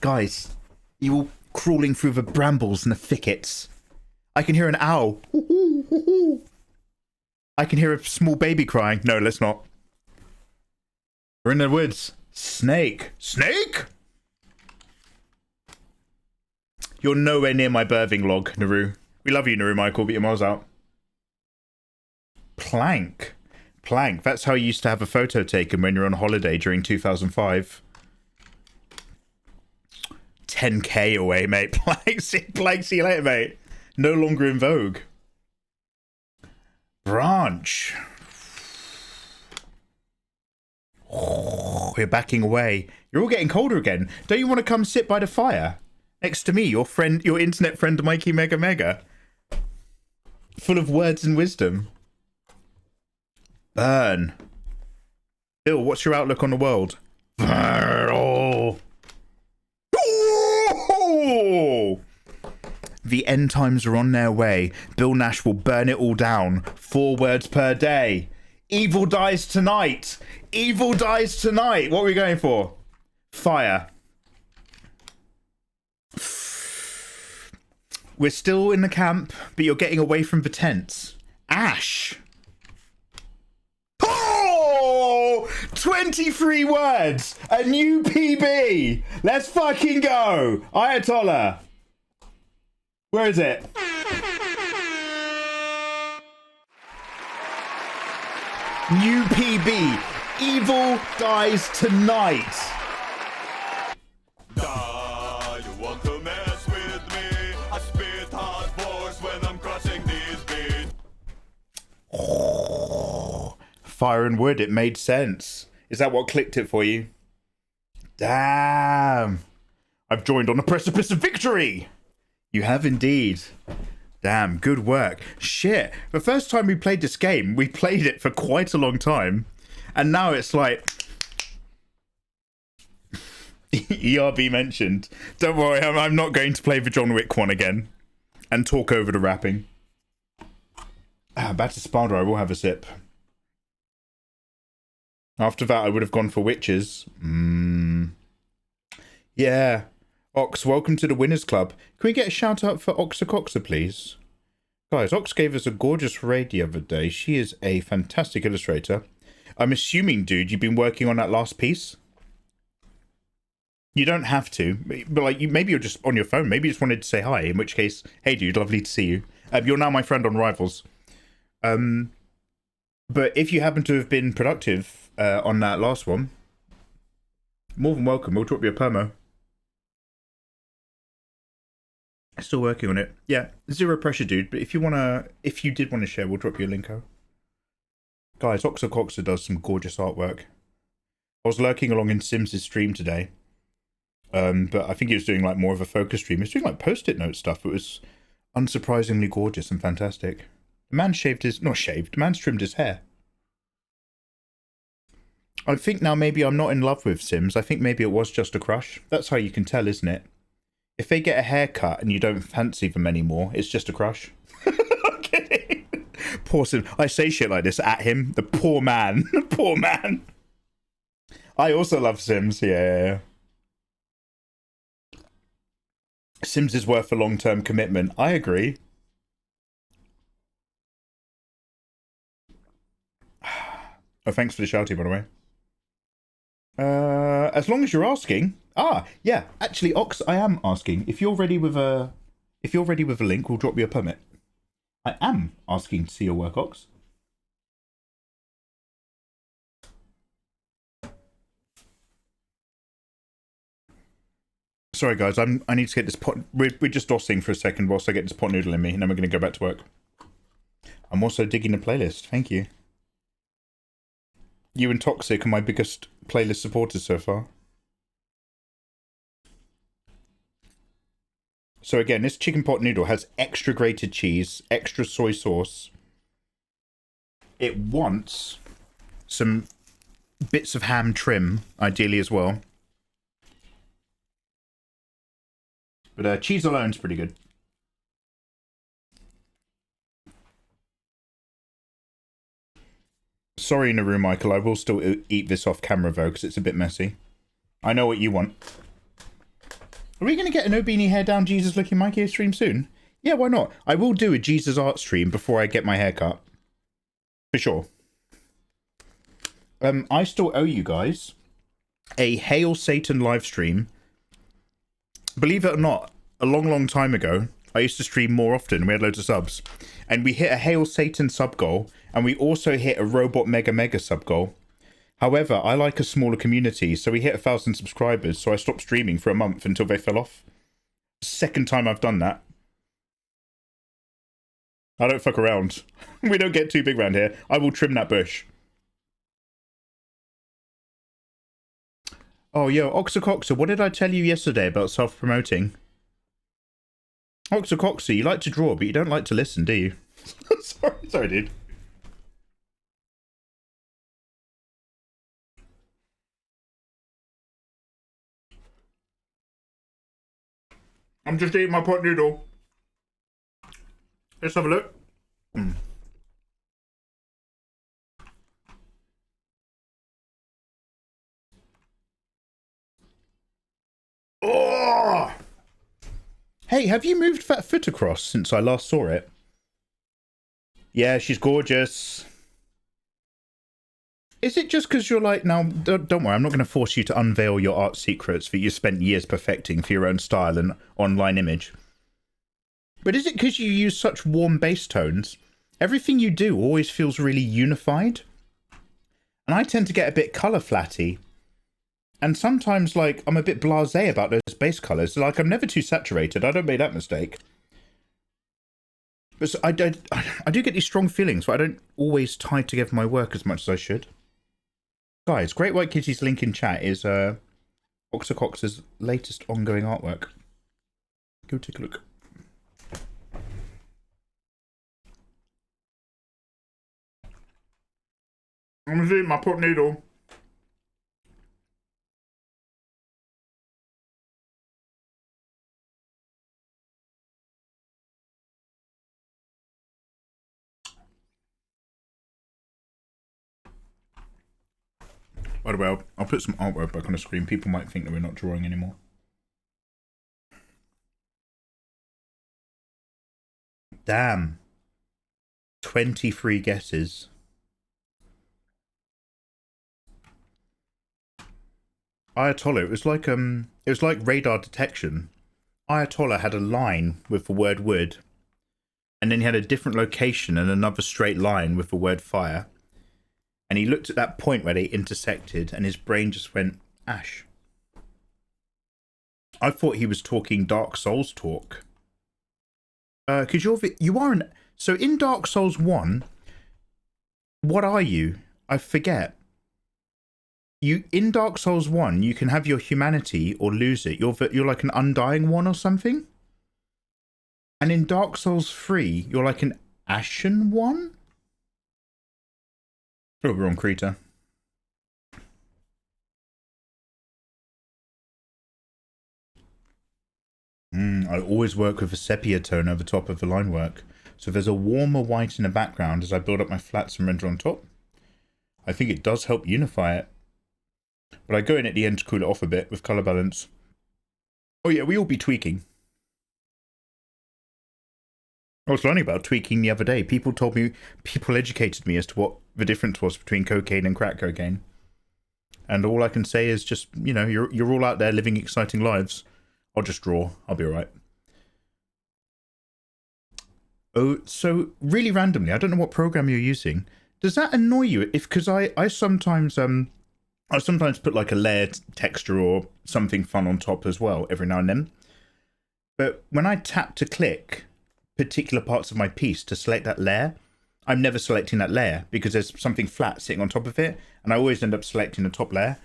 Guys, you all crawling through the brambles and the thickets. I can hear an owl. I can hear a small baby crying. No, let's not. We're in the woods. Snake. Snake? You're nowhere near my birthing log, Naru. We love you, Naru Michael, but your mom's out. Plank. Plank. That's how you used to have a photo taken when you're on holiday during 2005. 10k away, mate. Plank, see you later, mate. No longer in vogue. Branch. We're backing away. You're all getting colder again. Don't you want to come sit by the fire? Next to me, your friend, your internet friend, Mikey Mega Mega. Full of words and wisdom. Burn. Bill, what's your outlook on the world? Burn. Oh. Oh. The end times are on their way. Bill Nash will burn it all down. 4 words per day. Evil dies tonight. Evil dies tonight. What are we going for? Fire. We're still in the camp, but you're getting away from the tents. Ash. Oh! 23 words. A new PB. Let's fucking go. Ayatollah. Where is it? New PB. Evil dies tonight. You want to mess with me? I spit hard force when I'm crossing these beats. Fire and wood, it made sense. Is that what clicked it for you? Damn. I've joined on the precipice of victory. You have indeed. Damn, good work. Shit, the first time we played this game, we played it for quite a long time. And now it's like... ERB mentioned. Don't worry, I'm not going to play the John Wick one again. And talk over the rapping. Back to Sparda, I will have a sip. After that, I would have gone for witches. Yeah. Ox, welcome to the Winners Club. Can we get a shout out for Oxa, please? Guys, Ox gave us a gorgeous raid the other day. She is a fantastic illustrator. I'm assuming, dude, you've been working on that last piece? You don't have to, but like, maybe you're just on your phone. Maybe you just wanted to say hi, in which case, hey, dude, lovely to see you. You're now my friend on Rivals. But if you happen to have been productive on that last one, more than welcome. We'll drop you a permo. Still working on it. Yeah, zero pressure, dude. But if you did want to share, we'll drop you a link out. Guys, Oxa does some gorgeous artwork. I was lurking along in Sims' stream today. But I think he was doing like more of a focus stream. He was doing like post-it note stuff. It was unsurprisingly gorgeous and fantastic. The man the man's trimmed his hair. I think now maybe I'm not in love with Sims. I think maybe it was just a crush. That's how you can tell, isn't it? If they get a haircut and you don't fancy them anymore, it's just a crush. I'm kidding. Poor Sim. I say shit like this at him. The poor man. The poor man. I also love Sims. Yeah. Sims is worth a long-term commitment. I agree. Oh, thanks for the shouty, by the way. As long as you're asking. Yeah. Actually, Ox, I am asking. If you're ready with a link, we'll drop you a permit. I am asking to see your work, Ox. Sorry, guys. I need to get this pot. We're just dossing for a second whilst I get this pot noodle in me, and then we're going to go back to work. I'm also digging the playlist. Thank you. You and Toxic are my biggest playlist supporters so far. So again, this chicken pot noodle has extra grated cheese, extra soy sauce. It wants some bits of ham trim, ideally as well. But cheese alone is pretty good. Sorry, Naru Michael, I will still eat this off camera though, because it's a bit messy. I know what you want. Are we going to get an Obini hair down Jesus looking Mikey stream soon? Yeah, why not? I will do a Jesus art stream before I get my hair cut. For sure. I still owe you guys a Hail Satan live stream. Believe it or not, a long time ago, I used to stream more often. We had loads of subs. And we hit a Hail Satan sub goal. And we also hit a Robot Mega sub goal. However, I like a smaller community, so we hit 1,000 subscribers. So I stopped streaming for a month until they fell off. Second time I've done that. I don't fuck around. We don't get too big around here. I will trim that bush. Oh, yo, Oxacoxa, what did I tell you yesterday about self-promoting? Oxacoxa, you like to draw, but you don't like to listen, do you? sorry, dude. I'm just eating my pot noodle. Let's have a look. Oh! Hey, have you moved that foot across since I last saw it? Yeah, she's gorgeous. Is it just because you're like, now, don't worry, I'm not going to force you to unveil your art secrets that you spent years perfecting for your own style and online image. But is it because you use such warm bass tones? Everything you do always feels really unified. And I tend to get a bit colour flatty. And sometimes, like, I'm a bit blasé about those base colours. Like, I'm never too saturated. I don't make that mistake. But I do get these strong feelings, but I don't always tie together my work as much as I should. Guys, Great White Kitty's link in chat is Oxacox's latest ongoing artwork. Go take a look. I'm gonna do my pot noodle. By the way, I'll put some artwork back on the screen. People might think that we're not drawing anymore. Damn. 23 guesses. Ayatollah, it was like radar detection. Ayatollah had a line with the word wood, and then he had a different location and another straight line with the word fire. And he looked at that point where they intersected, and his brain just went, ash. I thought he was talking Dark Souls talk. Because you are an... So in Dark Souls 1, what are you? I forget. In Dark Souls 1, you can have your humanity or lose it. You're like an undying one or something. And in Dark Souls 3, you're like an ashen one? Oh, we're on Krita. I always work with a sepia tone over top of the line work. So there's a warmer white in the background as I build up my flats and render on top. I think it does help unify it. But I go in at the end to cool it off a bit with colour balance. Oh yeah, we all be tweaking. I was learning about tweaking the other day. People educated me as to what the difference was between cocaine and crack cocaine. And all I can say is just, you know, you're all out there living exciting lives. I'll just draw. I'll be alright. Oh, so really randomly, I don't know what program you're using. Does that annoy you? Because I sometimes put like a layered texture or something fun on top as well every now and then. But when I tap to click particular parts of my piece to select that layer, I'm never selecting that layer because there's something flat sitting on top of it, and I always end up selecting the top layer.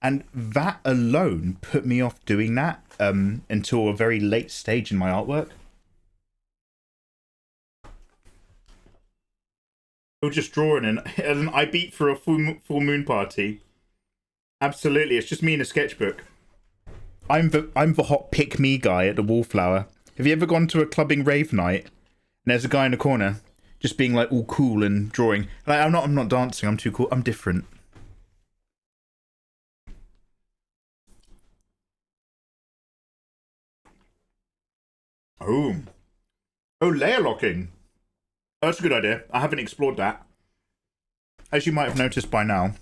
And that alone put me off doing that until a very late stage in my artwork. We're just drawing and I beat for a full moon party. Absolutely, it's just me in a sketchbook. I'm the hot pick me guy at the Wallflower. Have you ever gone to a clubbing rave night and there's a guy in the corner just being like all cool and drawing? Like, I'm not dancing, I'm too cool, I'm different. Oh, Oh, layer locking. Oh, that's a good idea. I haven't explored that. As you might have noticed by now,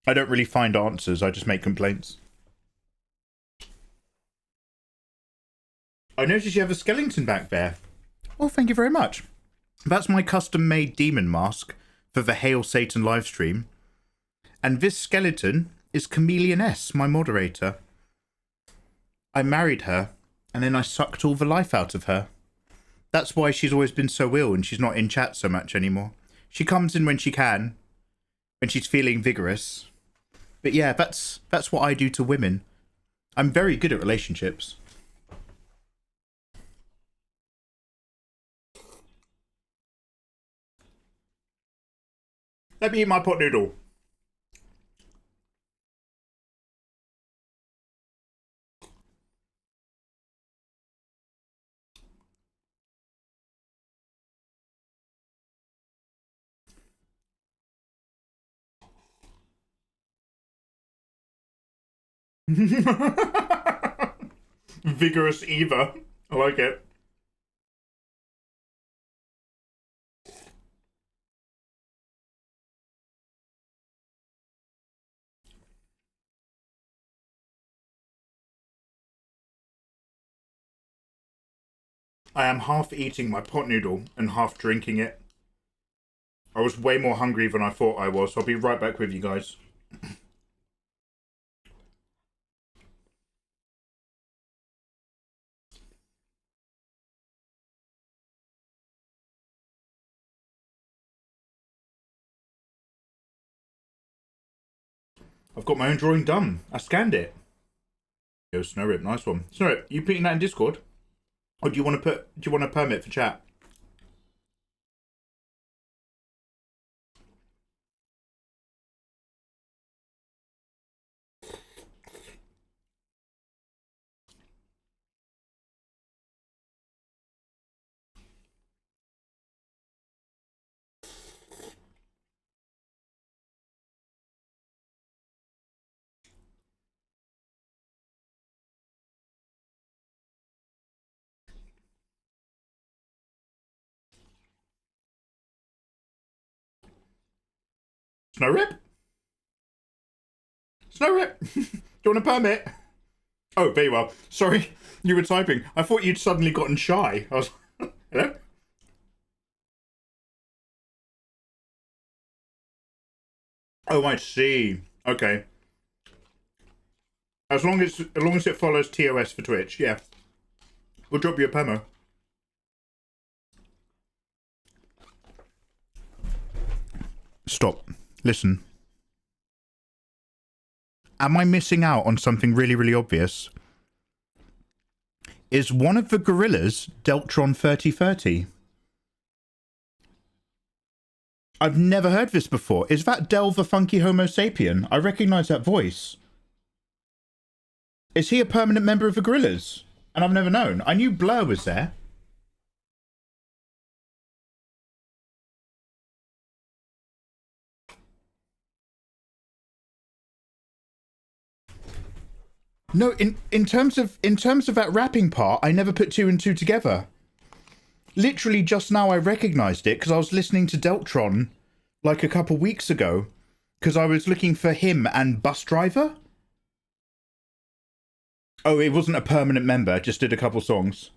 I don't really find answers, I just make complaints. I noticed you have a skeleton back there. Well, thank you very much. That's my custom-made demon mask for the Hail Satan livestream. And this skeleton is Chameleon S, my moderator. I married her, and then I sucked all the life out of her. That's why she's always been so ill and she's not in chat so much anymore. She comes in when she can, when she's feeling vigorous. But yeah, that's what I do to women. I'm very good at relationships. Let me eat my pot noodle. Vigorous Eva. I like it. I am half eating my pot noodle and half drinking it. I was way more hungry than I thought I was. I'll be right back with you guys. I've got my own drawing done. I scanned it. Yo, Snowrip, nice one. Snowrip, you putting that in Discord? Or do you want a permit for chat? Snowrip? Snowrip? Do you want a permit? Oh, very well. Sorry, you were typing. I thought you'd suddenly gotten shy. I was... Hello? Oh, I see. Okay. As long as it follows TOS for Twitch, yeah. We'll drop you a permo. Stop. Listen. Am I missing out on something really, really obvious? Is one of the gorillas Deltron 3030? I've never heard this before. Is that Del the Funky Homo Sapien? I recognise that voice. Is he a permanent member of the gorillas? And I've never known. I knew Blur was there. No, in terms of that rapping part, I never put two and two together. Literally just now I recognised it because I was listening to Deltron like a couple weeks ago because I was looking for him and Bus Driver. Oh, it wasn't a permanent member, just did a couple songs.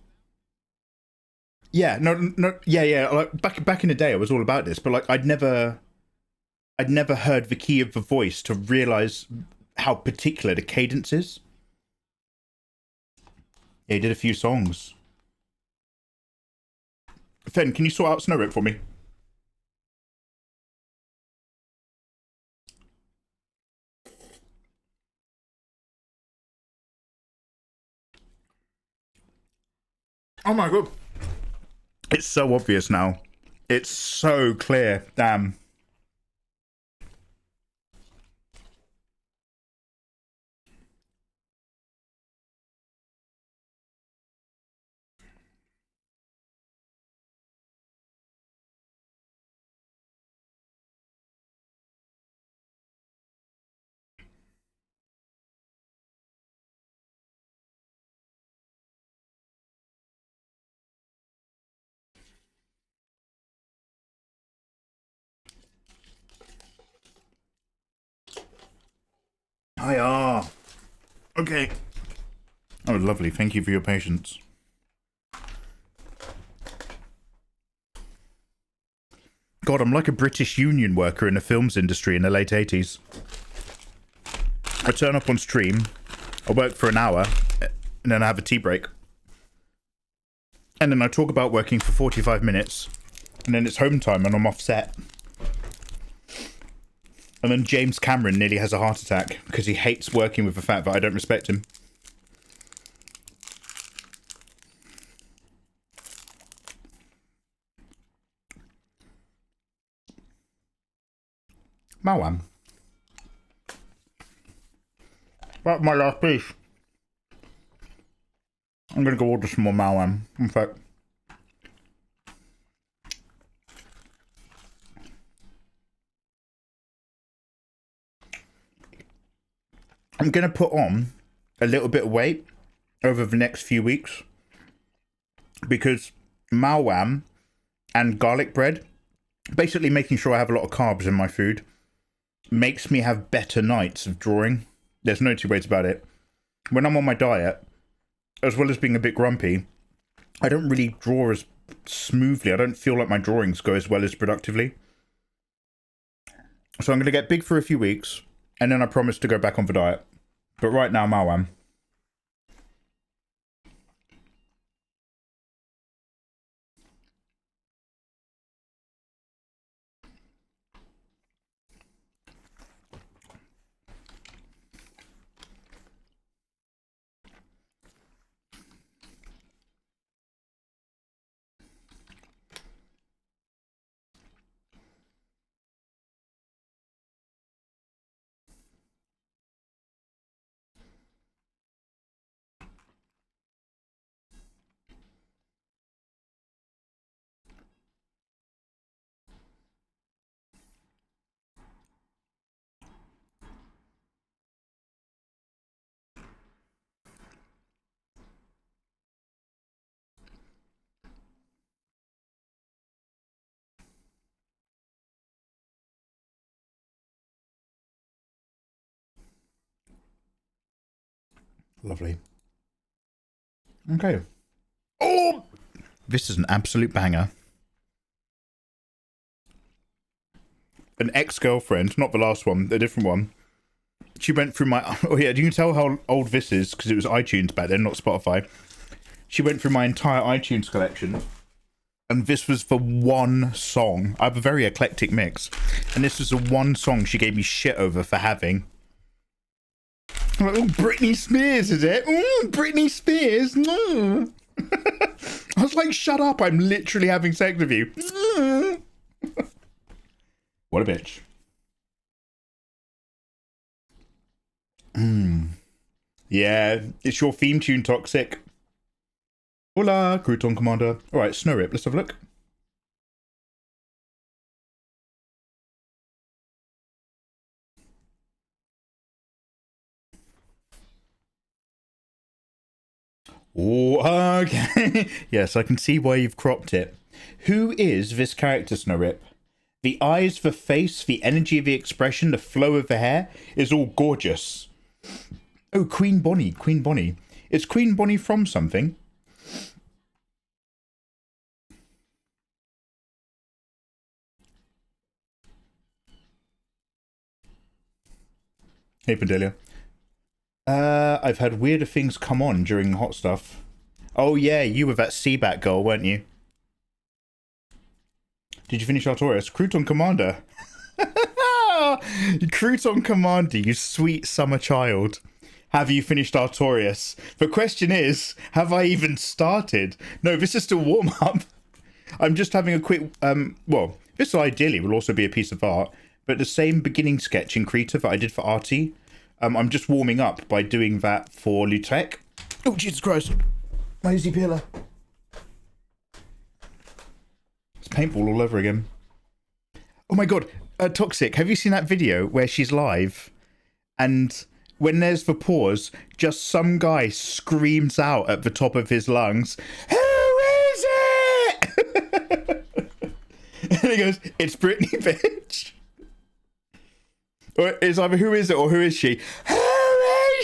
Yeah, no, yeah. Like back in the day I was all about this, but like I'd never heard the key of the voice to realise how particular the cadence is. Yeah, he did a few songs. Fen, can you sort out Snowrip for me? Oh my god. It's so obvious now. It's so clear. Damn. Hiya. Okay. Oh, lovely. Thank you for your patience. God, I'm like a British union worker in the films industry in the late 80s. I turn up on stream, I work for an hour, and then I have a tea break. And then I talk about working for 45 minutes, and then it's home time and I'm off set. And then James Cameron nearly has a heart attack because he hates working with the fact that I don't respect him. Malwam. That's my last piece. I'm gonna go order some more malwam. In fact, I'm gonna put on a little bit of weight over the next few weeks because malwam and garlic bread, basically making sure I have a lot of carbs in my food, makes me have better nights of drawing. There's no two ways about it. When I'm on my diet, as well as being a bit grumpy, I don't really draw as smoothly. I don't feel like my drawings go as well as productively. So I'm going to get big for a few weeks, and then I promise to go back on the diet. But right now, malwam. Lovely. Okay. Oh! This is an absolute banger. An ex-girlfriend, not the last one, a different one. She went through my... Oh yeah, you can tell how old this is because it was iTunes back then, not Spotify. She went through my entire iTunes collection. And this was the one song. I have a very eclectic mix. And this was the one song she gave me shit over for having. I'm like, oh, Britney Spears, is it? Britney Spears. No. I was like, shut up. I'm literally having sex with you. What a bitch. Yeah, it's your theme tune, Toxic. Hola, Crouton Commander. All right, Snow Rip, let's have a look. Oh, okay. Yes, I can see why you've cropped it. Who is this character, Snow Rip? The eyes, the face, the energy of the expression, the flow of the hair is all gorgeous. Oh, Queen Bonnie, Queen Bonnie. Is Queen Bonnie from something? Hey, Padelia. I've had weirder things come on during the hot stuff. Oh yeah, you were that Seabat girl, weren't you? Did you finish Artorias? Crouton Commander. Crouton Commander, you sweet summer child. Have you finished Artorias? The question is, have I even started? No, this is still warm up. I'm just having a quick, well, this ideally will also be a piece of art, but the same beginning sketch in Krita that I did for Artie, I'm just warming up by doing that for Lutek. Oh, Jesus Christ. My easy peeler. It's paintball all over again. Oh my God. Toxic, have you seen that video where she's live and when there's the pause, just some guy screams out at the top of his lungs, "Who is it?" And he goes, "It's Britney, bitch." Or it's either who is it or who is she? Who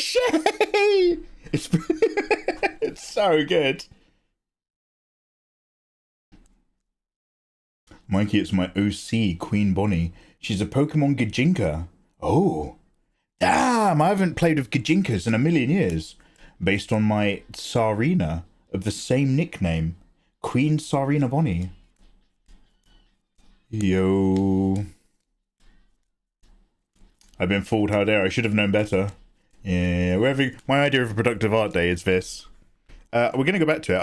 Shay! It's it's so good. Mikey, it's my OC, Queen Bonnie. She's a Pokemon Gijinka. Oh. Damn, I haven't played with Gijinkas in a million years. Based on my Tsarina of the same nickname. Queen Tsarina Bonnie. Yo. I've been fooled, how dare I? Should have known better. Yeah, my idea of a productive art day is this. We're going to go back to it.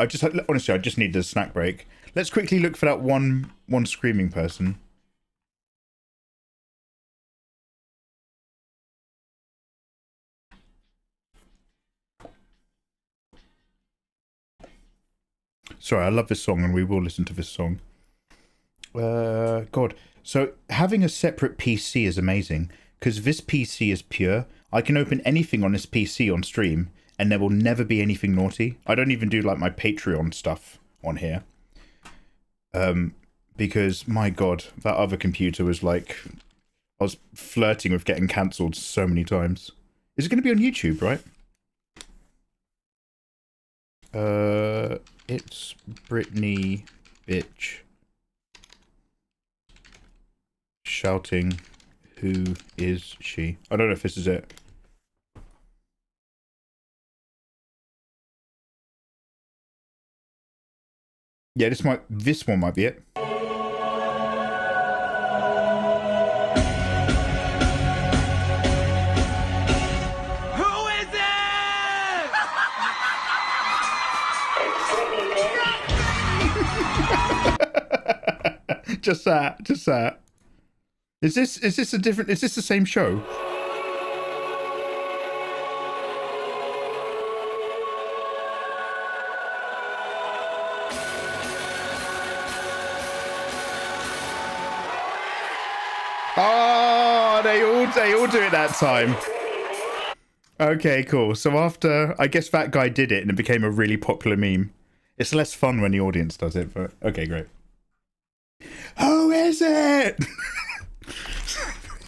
Honestly, I just need a snack break. Let's quickly look for that one screaming person. Sorry, I love this song and we will listen to this song. God. So having a separate PC is amazing because this PC is pure. I can open anything on this PC on stream and there will never be anything naughty. I don't even do like my Patreon stuff on here. Because my God, that other computer was like, I was flirting with getting cancelled so many times. Is it going to be on YouTube, right? It's Britney bitch shouting, who is she? I don't know if this is it. Yeah, this one might be it. Just that. Is this the same show? Oh, they all do it that time. Okay, cool. So after, I guess that guy did it and it became a really popular meme. It's less fun when the audience does it, but okay, great. Who is it?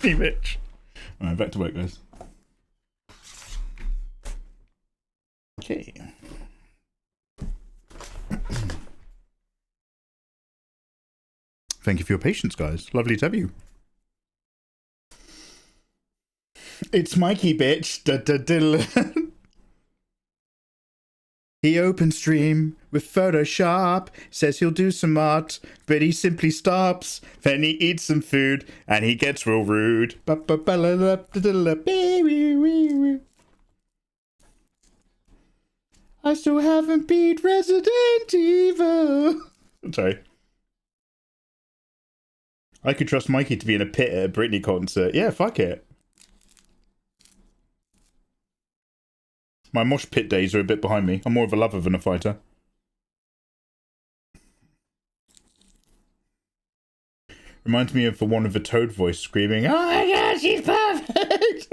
Hey, Mitch. All right, back to work, guys. Okay. Thank you for your patience, guys. Lovely to have you. It's Mikey, bitch. He opens stream with Photoshop, says he'll do some art, but he simply stops. Then he eats some food, and he gets real rude. I still haven't beat Resident Evil. Sorry. I could trust Mikey to be in a pit at a Britney concert. Yeah, fuck it. My mosh pit days are a bit behind me. I'm more of a lover than a fighter. Reminds me of the one with the toad voice screaming, "Oh my God, she's perfect!"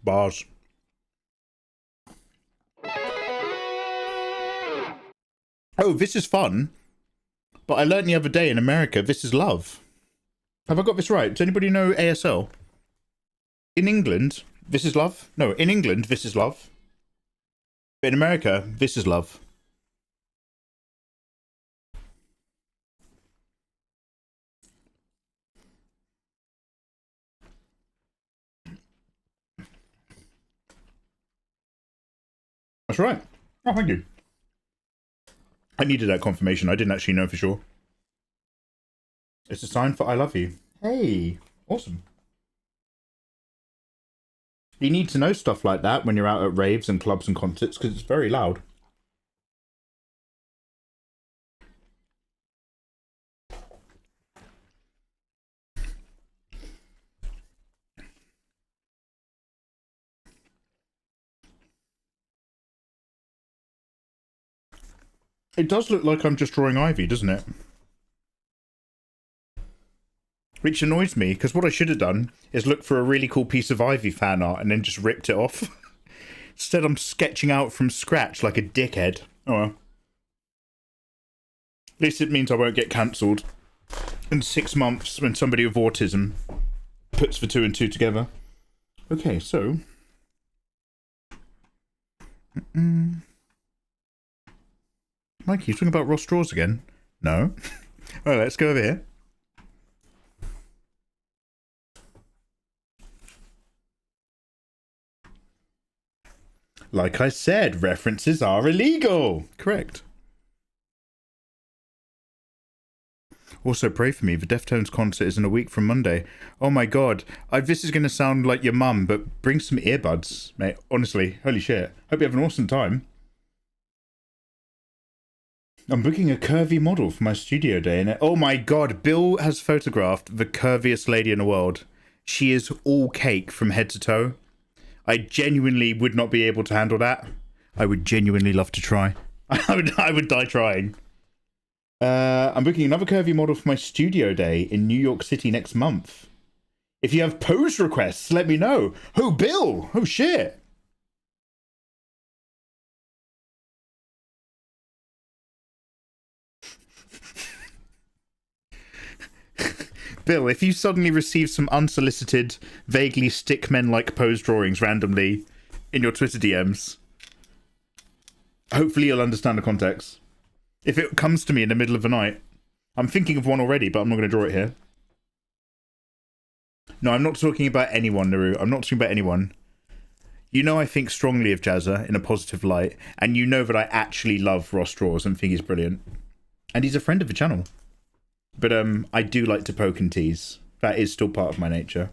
Bars. Oh, this is fun. But I learned the other day in America, this is love. Have I got this right? Does anybody know ASL? In England, this is love? No, in England, this is love. But in America, this is love. That's right. Oh, thank you. I needed that confirmation. I didn't actually know for sure. It's a sign for I love you. Hey, awesome. You need to know stuff like that when you're out at raves and clubs and concerts because it's very loud. It does look like I'm just drawing Ivy, doesn't it? Which annoys me, because what I should have done is look for a really cool piece of Ivy fan art and then just ripped it off. Instead, I'm sketching out from scratch like a dickhead. Oh well. At least it means I won't get cancelled. in 6 months when somebody with autism puts the 2 and 2 together. Okay, so... Mikey, you talking about Ross Straws again? No. Alright, let's go over here. Like I said, references are illegal. Correct. Also, pray for me. The Deftones concert is in a week from Monday. Oh my god. This is going to sound like your mum, but bring some earbuds, mate. Honestly, holy shit. Hope you have an awesome time. I'm booking a curvy model for my studio day. And oh my god, Bill has photographed the curviest lady in the world. She is all cake from head to toe. I genuinely would not be able to handle that. I would genuinely love to try. I would die trying. I'm booking another curvy model for my studio day in New York City next month. If you have pose requests, let me know. Oh, Bill! Oh, shit! Bill, if you suddenly receive some unsolicited, vaguely stickmen-like pose drawings randomly in your Twitter DMs, hopefully you'll understand the context. If it comes to me in the middle of the night, I'm thinking of one already, but I'm not going to draw it here. No, I'm not talking about anyone, Naru. I'm not talking about anyone. You know I think strongly of Jazza in a positive light, and you know that I actually love Ross Straws and think he's brilliant. And he's a friend of the channel. But I do like to poke and tease. That is still part of my nature.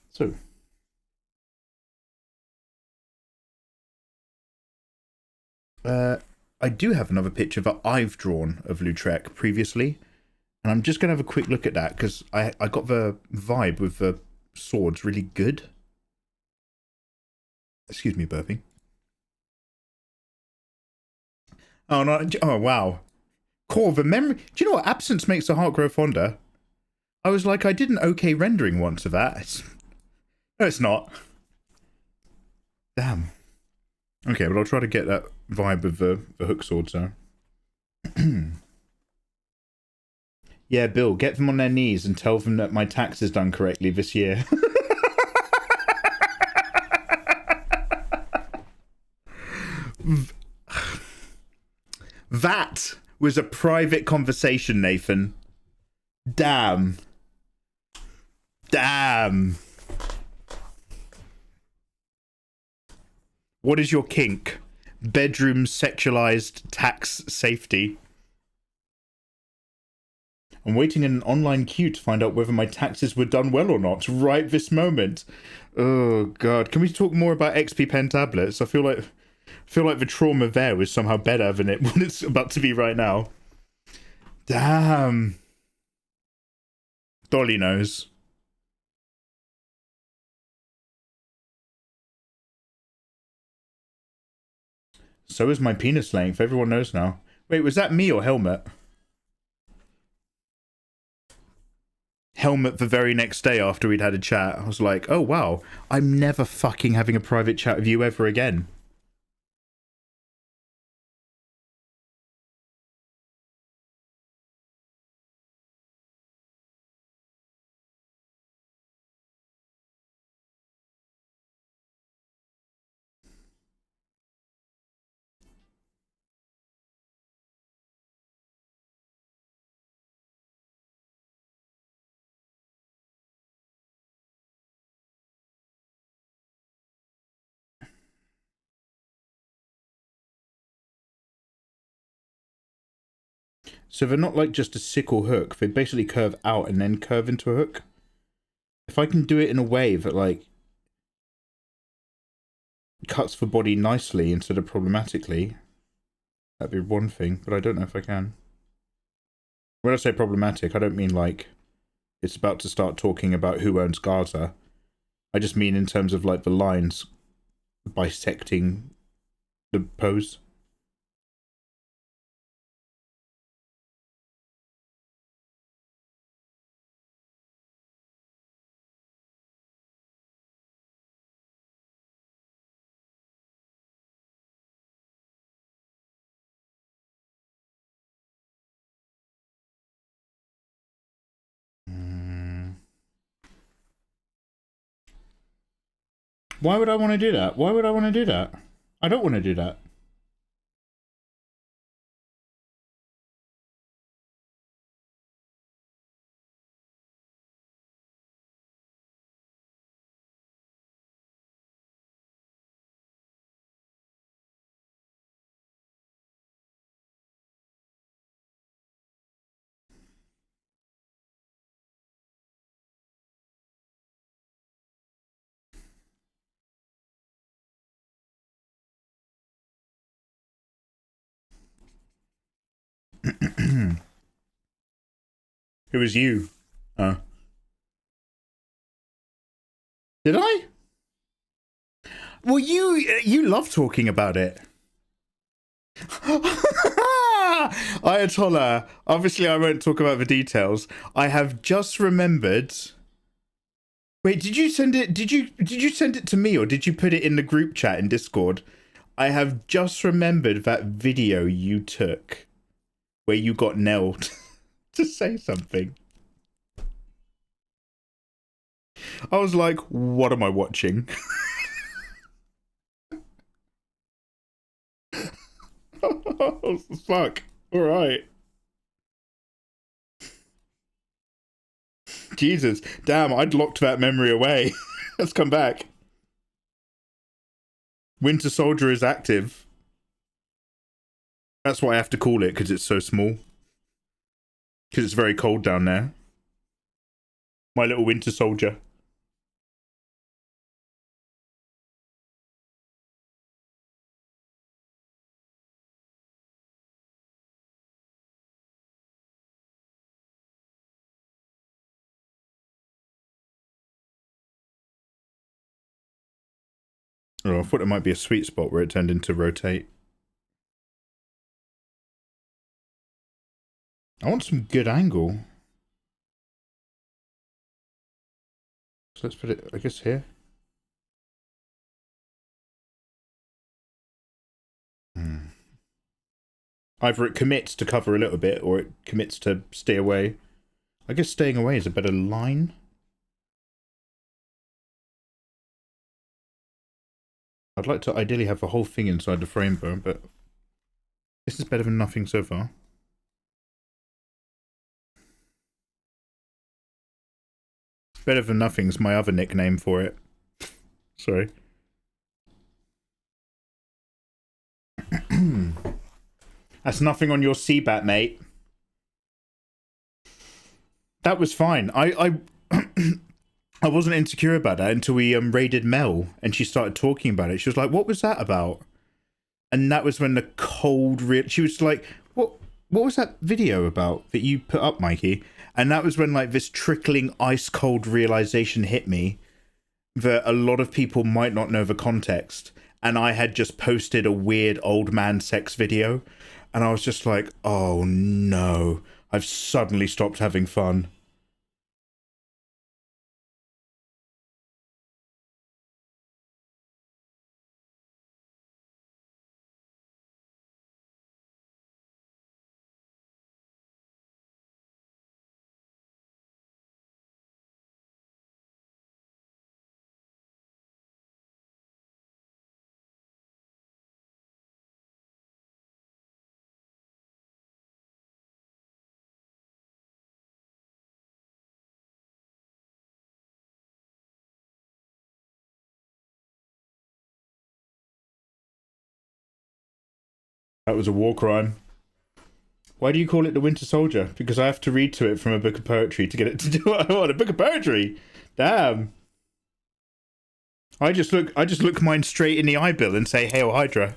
So. I do have another picture that I've drawn of Lautrec previously. And I'm just going to have a quick look at that because I got the vibe with the swords really good. Excuse me, burping. Oh, no. Oh, wow. Core, the memory. Do you know what? Absence makes the heart grow fonder. I was like, I did an okay rendering once of that. No, it's not. Damn. Okay, but I'll try to get that vibe of the hook swords there. Yeah, Bill, get them on their knees and tell them that my tax is done correctly this year. That was a private conversation, Nathan. Damn. Damn. What is your kink? Bedroom sexualized tax safety. I'm waiting in an online queue to find out whether my taxes were done well or not right this moment. Oh god, can we talk more about XP Pen tablets? I feel like the trauma there was somehow better than what it's about to be right now. Damn. Dolly knows. So is my penis length. Everyone knows now. Wait, was that me or Helmet? Helmet the very next day after we'd had a chat. I was like, oh wow, I'm never fucking having a private chat with you ever again. So they're not like just a sickle hook. They basically curve out and then curve into a hook. If I can do it in a way that like cuts the body nicely instead of problematically, that'd be one thing, but I don't know if I can. When I say problematic, I don't mean like it's about to start talking about who owns Gaza. I just mean in terms of like the lines bisecting the pose. Why would I want to do that? Why would I want to do that? I don't want to do that. It was you. Did I? Well, you love talking about it. Ayatollah. Obviously, I won't talk about the details. I have just remembered. Wait, did you send it? Did you send it to me, or did you put it in the group chat in Discord? I have just remembered that video you took where you got nailed to say something. I was like, what am I watching? Oh, fuck. All right. Jesus. Damn, I'd locked that memory away. Let's come back. Winter Soldier is active. That's what I have to call it, because it's so small. Because it's very cold down there. My little Winter Soldier. Oh, I thought it might be a sweet spot where it turned into rotate. I want some good angle. So let's put it, I guess, here. Either it commits to cover a little bit, or it commits to stay away. I guess staying away is a better line. I'd like to ideally have the whole thing inside the frame though, but this is better than nothing so far. Better than nothing's my other nickname for it. Sorry. That's nothing on your CBAT, mate. That was fine. I wasn't insecure about that until we raided Mel and she started talking about it. She was like, "What was that about?" And that was when the cold she was like, "What was that video about that you put up, Mikey?" And that was when like this trickling ice cold realization hit me that a lot of people might not know the context, and I had just posted a weird old man sex video, and I was just like, "Oh no, I've suddenly stopped having fun." That was a war crime. Why do you call it the Winter Soldier? Because I have to read to it from a book of poetry to get it to do what I want. A book of poetry? Damn. I just look mine straight in the eye, Bill, and say, "Hail Hydra."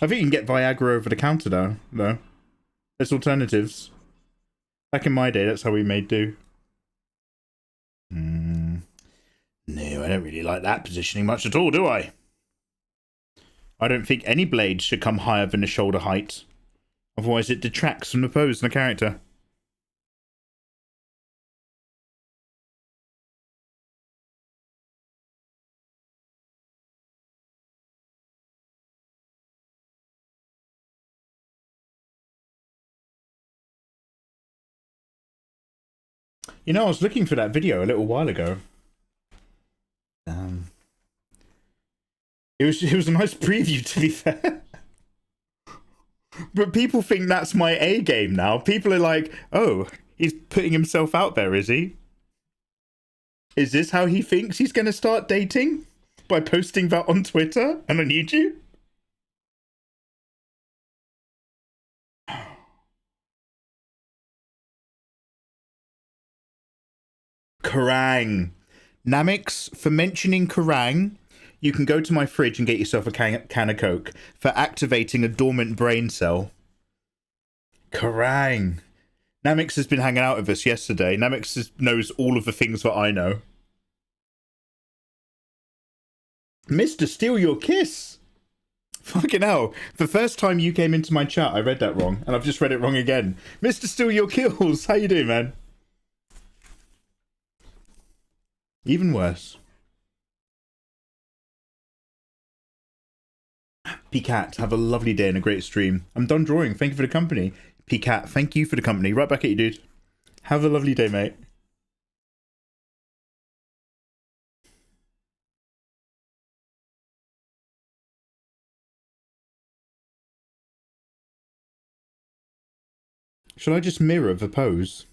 I think you can get Viagra over the counter now, though. There's alternatives. Back in my day, that's how we made do. No, I don't really like that positioning much at all, do I? I don't think any blade should come higher than the shoulder height. Otherwise it detracts from the pose and the character. You know, I was looking for that video a little while ago. It was a nice preview, to be fair. But people think that's my A game now. People are like, oh, he's putting himself out there, is he? Is this how he thinks he's going to start dating? By posting that on Twitter and on YouTube? Kerrang! Namix, for mentioning Kerrang, you can go to my fridge and get yourself a can of Coke for activating a dormant brain cell. Kerrang! Namix has been hanging out with us yesterday. Namix knows all of the things that I know. Mr. Steal Your Kiss! Fucking hell. The first time you came into my chat, I read that wrong, and I've just read it wrong again. Mr. Steal Your Kills! How you doing, man? Even worse. Pcat, have a lovely day and a great stream. I'm done drawing. Thank you for the company. Pcat, thank you for the company. Right back at you, dude. Have a lovely day, mate. Shall I just mirror the pose?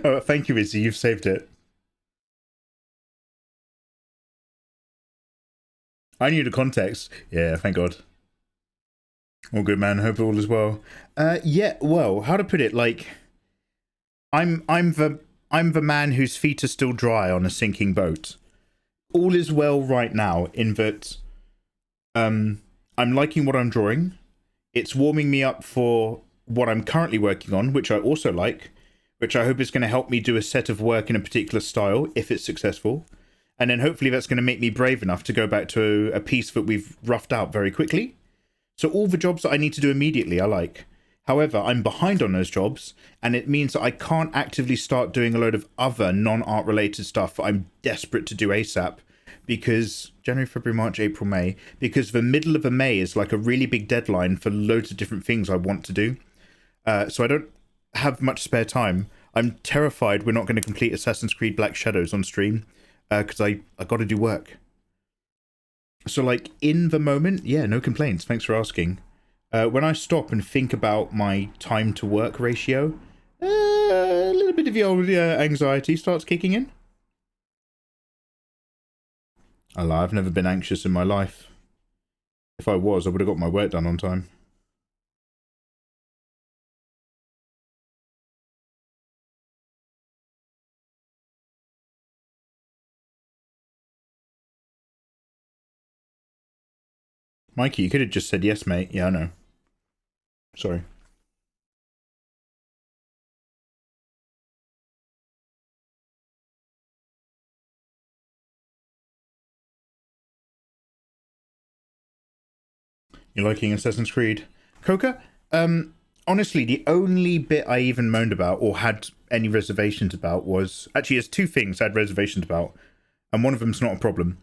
Oh, thank you, Izzy. You've saved it. I knew the context. Yeah, thank God. All good, man. Hope all is well. Yeah. Well, how to put it? Like, I'm the man whose feet are still dry on a sinking boat. All is well right now. In that, I'm liking what I'm drawing. It's warming me up for what I'm currently working on, which I also like. Which I hope is going to help me do a set of work in a particular style, if it's successful. And then hopefully that's going to make me brave enough to go back to a piece that we've roughed out very quickly. So all the jobs that I need to do immediately, I like. However, I'm behind on those jobs, and it means that I can't actively start doing a load of other non-art related stuff that I'm desperate to do ASAP. Because January, February, March, April, May. Because the middle of May is like a really big deadline for loads of different things I want to do. So I don't have much spare time. I'm terrified we're not going to complete Assassin's Creed Black Shadows on stream because I got to do work. So like in the moment, yeah, no complaints. Thanks for asking. When I stop and think about my time to work ratio, a little bit of the old anxiety starts kicking in. I lie, I've never been anxious in my life. If I was, I would have got my work done on time. Mikey, you could have just said yes, mate. Yeah, I know. Sorry. You're liking Assassin's Creed? Coca? Honestly, the only bit I even moaned about or had any reservations about was... Actually, there's two things I had reservations about, and one of them's not a problem.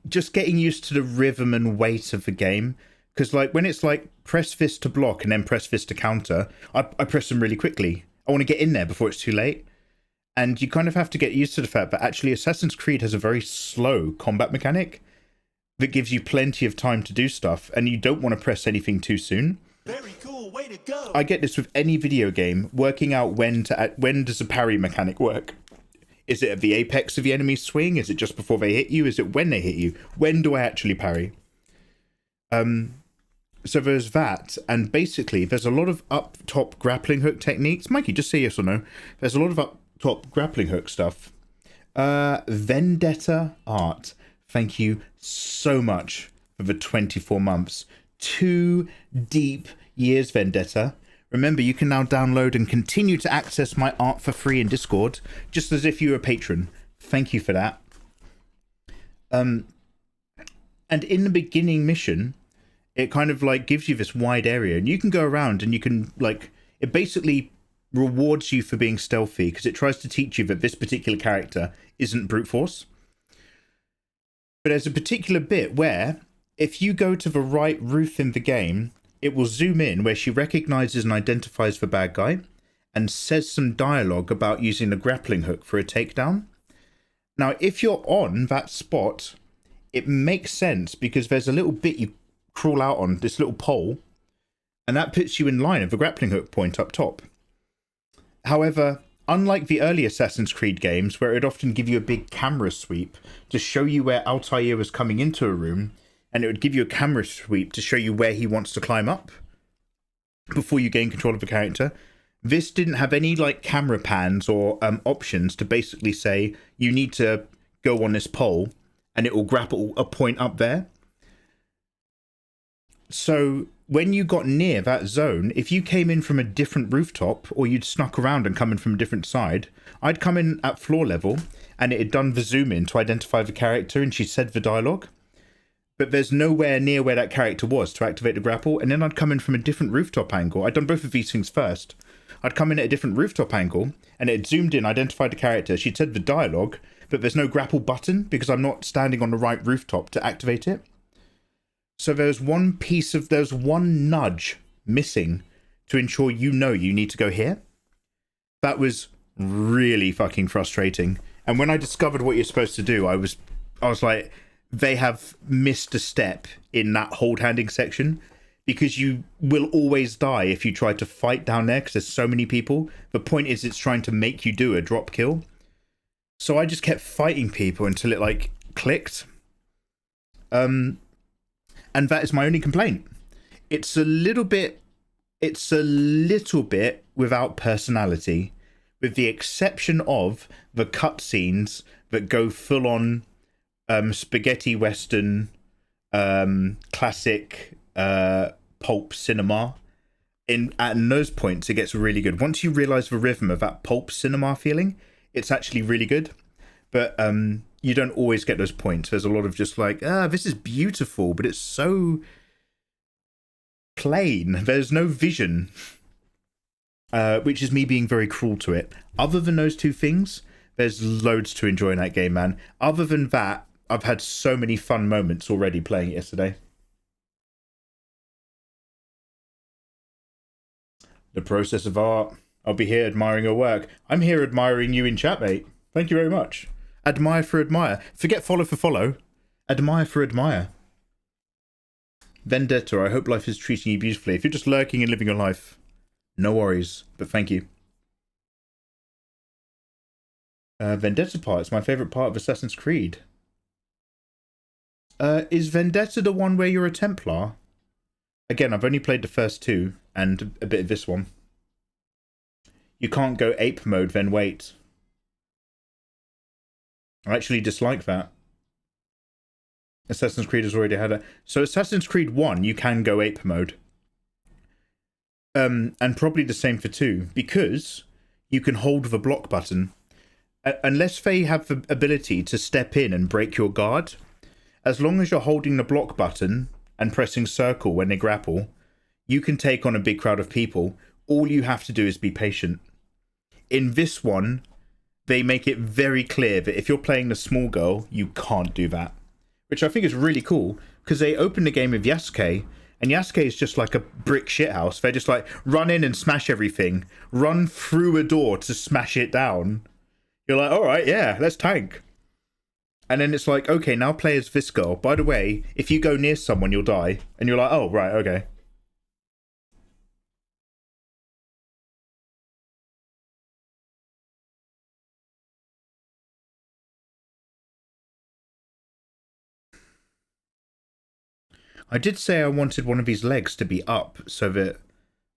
Just getting used to the rhythm and weight of the game. Because like when it's like press fist to block and then press fist to counter, I press them really quickly. I want to get in there before it's too late. And you kind of have to get used to the fact that actually Assassin's Creed has a very slow combat mechanic that gives you plenty of time to do stuff, and you don't want to press anything too soon. Very cool, way to go. I get this with any video game, working out when does a parry mechanic work. Is it at the apex of the enemy's swing? Is it just before they hit you? Is it when they hit you? When do I actually parry? So there's that, and basically there's a lot of up top grappling hook techniques. Mikey, just say yes or no. There's a lot of up top grappling hook stuff. Vendetta Art, thank you so much for the 24 months. 2 deep years, Vendetta. Remember, you can now download and continue to access my art for free in Discord, just as if you were a patron. Thank you for that. And in the beginning mission, it kind of like gives you this wide area, and you can go around and you can like, it basically rewards you for being stealthy because it tries to teach you that this particular character isn't brute force. But there's a particular bit where if you go to the right roof in the game, it will zoom in where she recognizes and identifies the bad guy and says some dialogue about using the grappling hook for a takedown. Now, if you're on that spot, it makes sense because there's a little bit you crawl out on, this little pole, and that puts you in line of the grappling hook point up top. However, unlike the early Assassin's Creed games, where it would often give you a big camera sweep to show you where Altair was coming into a room, and it would give you a camera sweep to show you where he wants to climb up before you gain control of the character, this didn't have any like camera pans or options to basically say you need to go on this pole and it will grapple a point up there. So when you got near that zone, if you came in from a different rooftop or you'd snuck around and come in from a different side, I'd come in at floor level and it had done the zoom in to identify the character and she said the dialogue. But there's nowhere near where that character was to activate the grapple. And then I'd come in from a different rooftop angle. I'd done both of these things first. I'd come in at a different rooftop angle and it had zoomed in, identified the character. She'd said the dialogue, but there's no grapple button because I'm not standing on the right rooftop to activate it. So there's one nudge missing to ensure you know you need to go here. That was really fucking frustrating. And when I discovered what you're supposed to do, I was like, they have missed a step in that hold-handing section because you will always die if you try to fight down there because there's so many people. The point is it's trying to make you do a drop kill. So I just kept fighting people until it like clicked. And that is my only complaint. It's a little bit without personality, with the exception of the cutscenes that go full on spaghetti western, classic pulp cinema. At those points, it gets really good. Once you realize the rhythm of that pulp cinema feeling, it's actually really good. But you don't always get those points. There's a lot of just like, this is beautiful, but it's so plain. There's no vision, which is me being very cruel to it. Other than those two things, there's loads to enjoy in that game, man. Other than that, I've had so many fun moments already playing it yesterday. The process of art. I'll be here admiring your work. I'm here admiring you in chat, mate. Thank you very much. Admire for admire. Forget follow for follow. Admire for admire. Vendetta, I hope life is treating you beautifully. If you're just lurking and living your life, no worries, but thank you. Vendetta part is my favourite part of Assassin's Creed. Is Vendetta the one where you're a Templar? Again, I've only played the first two, and a bit of this one. You can't go ape mode, then wait. I actually dislike that. Assassin's Creed has already had it. So Assassin's Creed 1, you can go ape mode. And probably the same for 2, because you can hold the block button. Unless they have the ability to step in and break your guard, as long as you're holding the block button and pressing circle when they grapple, you can take on a big crowd of people. All you have to do is be patient. In this one, they make it very clear that if you're playing the small girl, you can't do that. Which I think is really cool, because they open the game with Yasuke, and Yasuke is just like a brick shithouse. They're just like, run in and smash everything. Run through a door to smash it down. You're like, alright, yeah, let's tank. And then it's like, okay, now play as this girl. By the way, if you go near someone, you'll die. And you're like, oh, right, okay. I did say I wanted one of his legs to be up so that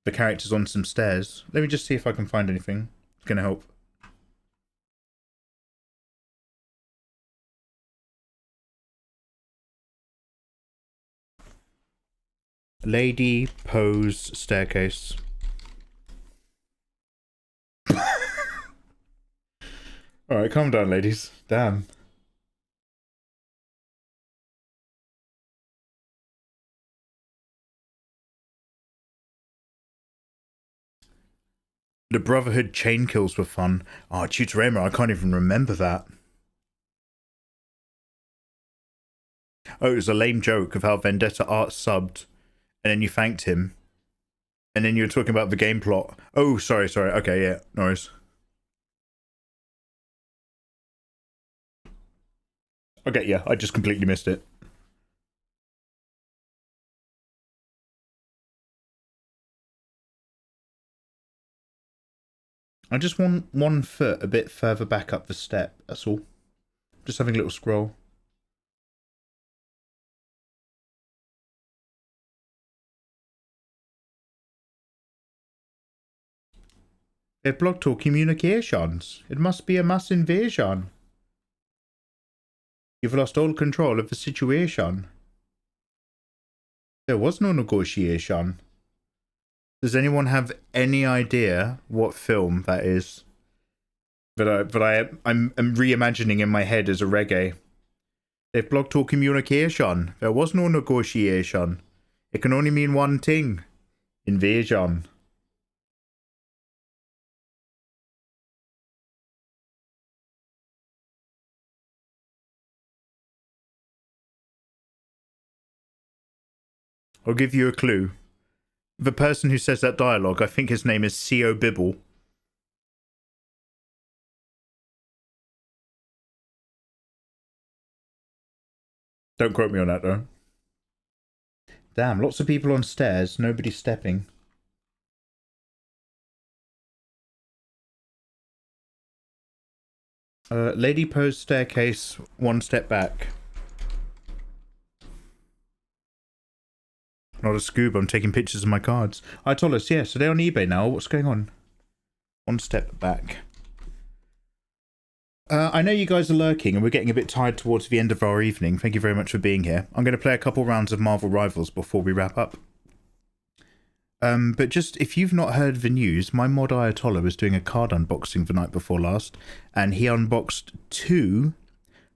the character's on some stairs. Let me just see if I can find anything. It's gonna help. Lady pose staircase. Alright, calm down, ladies. Damn. The Brotherhood chain kills were fun. Oh, Tutorama, I can't even remember that. Oh, it was a lame joke of how Vendetta Art subbed, and then you thanked him, and then you were talking about the game plot. Oh, sorry. Okay, yeah, no worries. Okay, yeah, I just completely missed it. I just want one foot a bit further back up the step, that's all. Just having a little scroll. They've blocked all communications. It must be a mass invasion. You've lost all control of the situation. There was no negotiation. Does anyone have any idea what film that is? I'm reimagining in my head as a reggae. They've blocked all communication. There was no negotiation. It can only mean one thing. Invasion. I'll give you a clue. The person who says that dialogue, I think his name is C.O. Bibble. Don't quote me on that, though. Damn, lots of people on stairs, nobody stepping. Lady pose staircase, one step back. Not a scoob, I'm taking pictures of my cards. I told us, yes, are they on eBay now? What's going on? One step back. I know you guys are lurking and we're getting a bit tired towards the end of our evening. Thank you very much for being here. I'm going to play a couple rounds of Marvel Rivals before we wrap up. But just, if you've not heard the news, my mod Ayatollah was doing a card unboxing the night before last, and he unboxed 2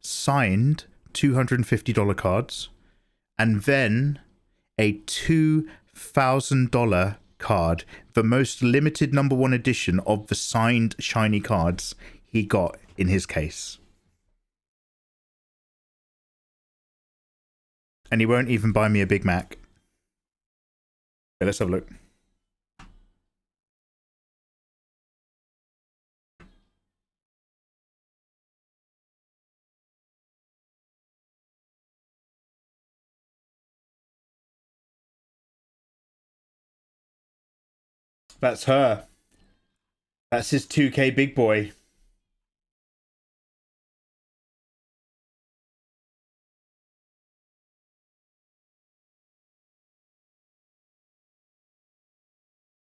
signed $250 cards, and then a $2,000 card, the most limited #1 edition of the signed shiny cards he got in his case. And he won't even buy me a Big Mac. Okay, let's have a look. That's her. That's his 2K big boy.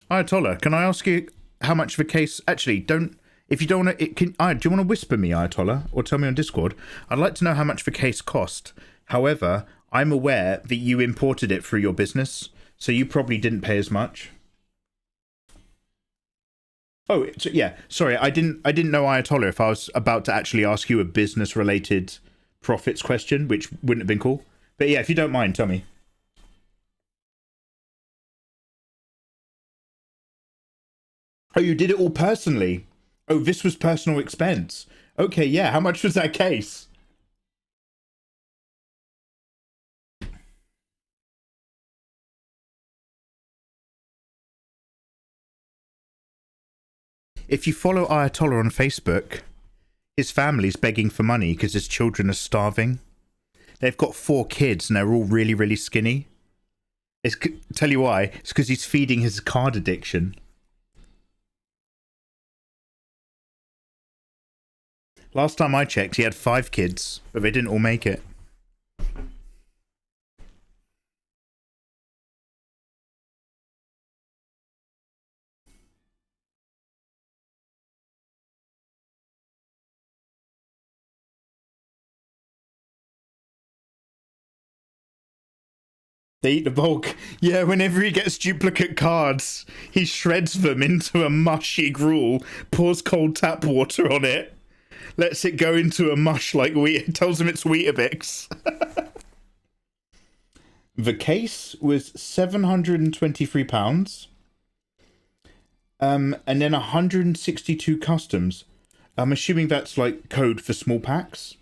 Ayatollah, can I ask you how much of a case... Actually, don't... If you don't want to... Do you want to whisper me, Ayatollah? Or tell me on Discord? I'd like to know how much the case cost. However, I'm aware that you imported it through your business, so you probably didn't pay as much. Oh, yeah. Sorry, I didn't know, Ayatollah, if I was about to actually ask you a business-related profits question, which wouldn't have been cool. But yeah, if you don't mind, tell me. Oh, you did it all personally? Oh, this was personal expense. Okay, yeah. How much was that case? If you follow Ayatollah on Facebook, his family's begging for money because his children are starving. They've got 4 kids and they're all really, really skinny. Tell you why. It's because he's feeding his card addiction. Last time I checked, he had 5 kids, but they didn't all make it. They eat the bulk. Yeah, whenever he gets duplicate cards, he shreds them into a mushy gruel, pours cold tap water on it, lets it go into a mush like wheat, tells him it's Weetabix. The case was £723. And then 162 customs. I'm assuming that's like code for small packs.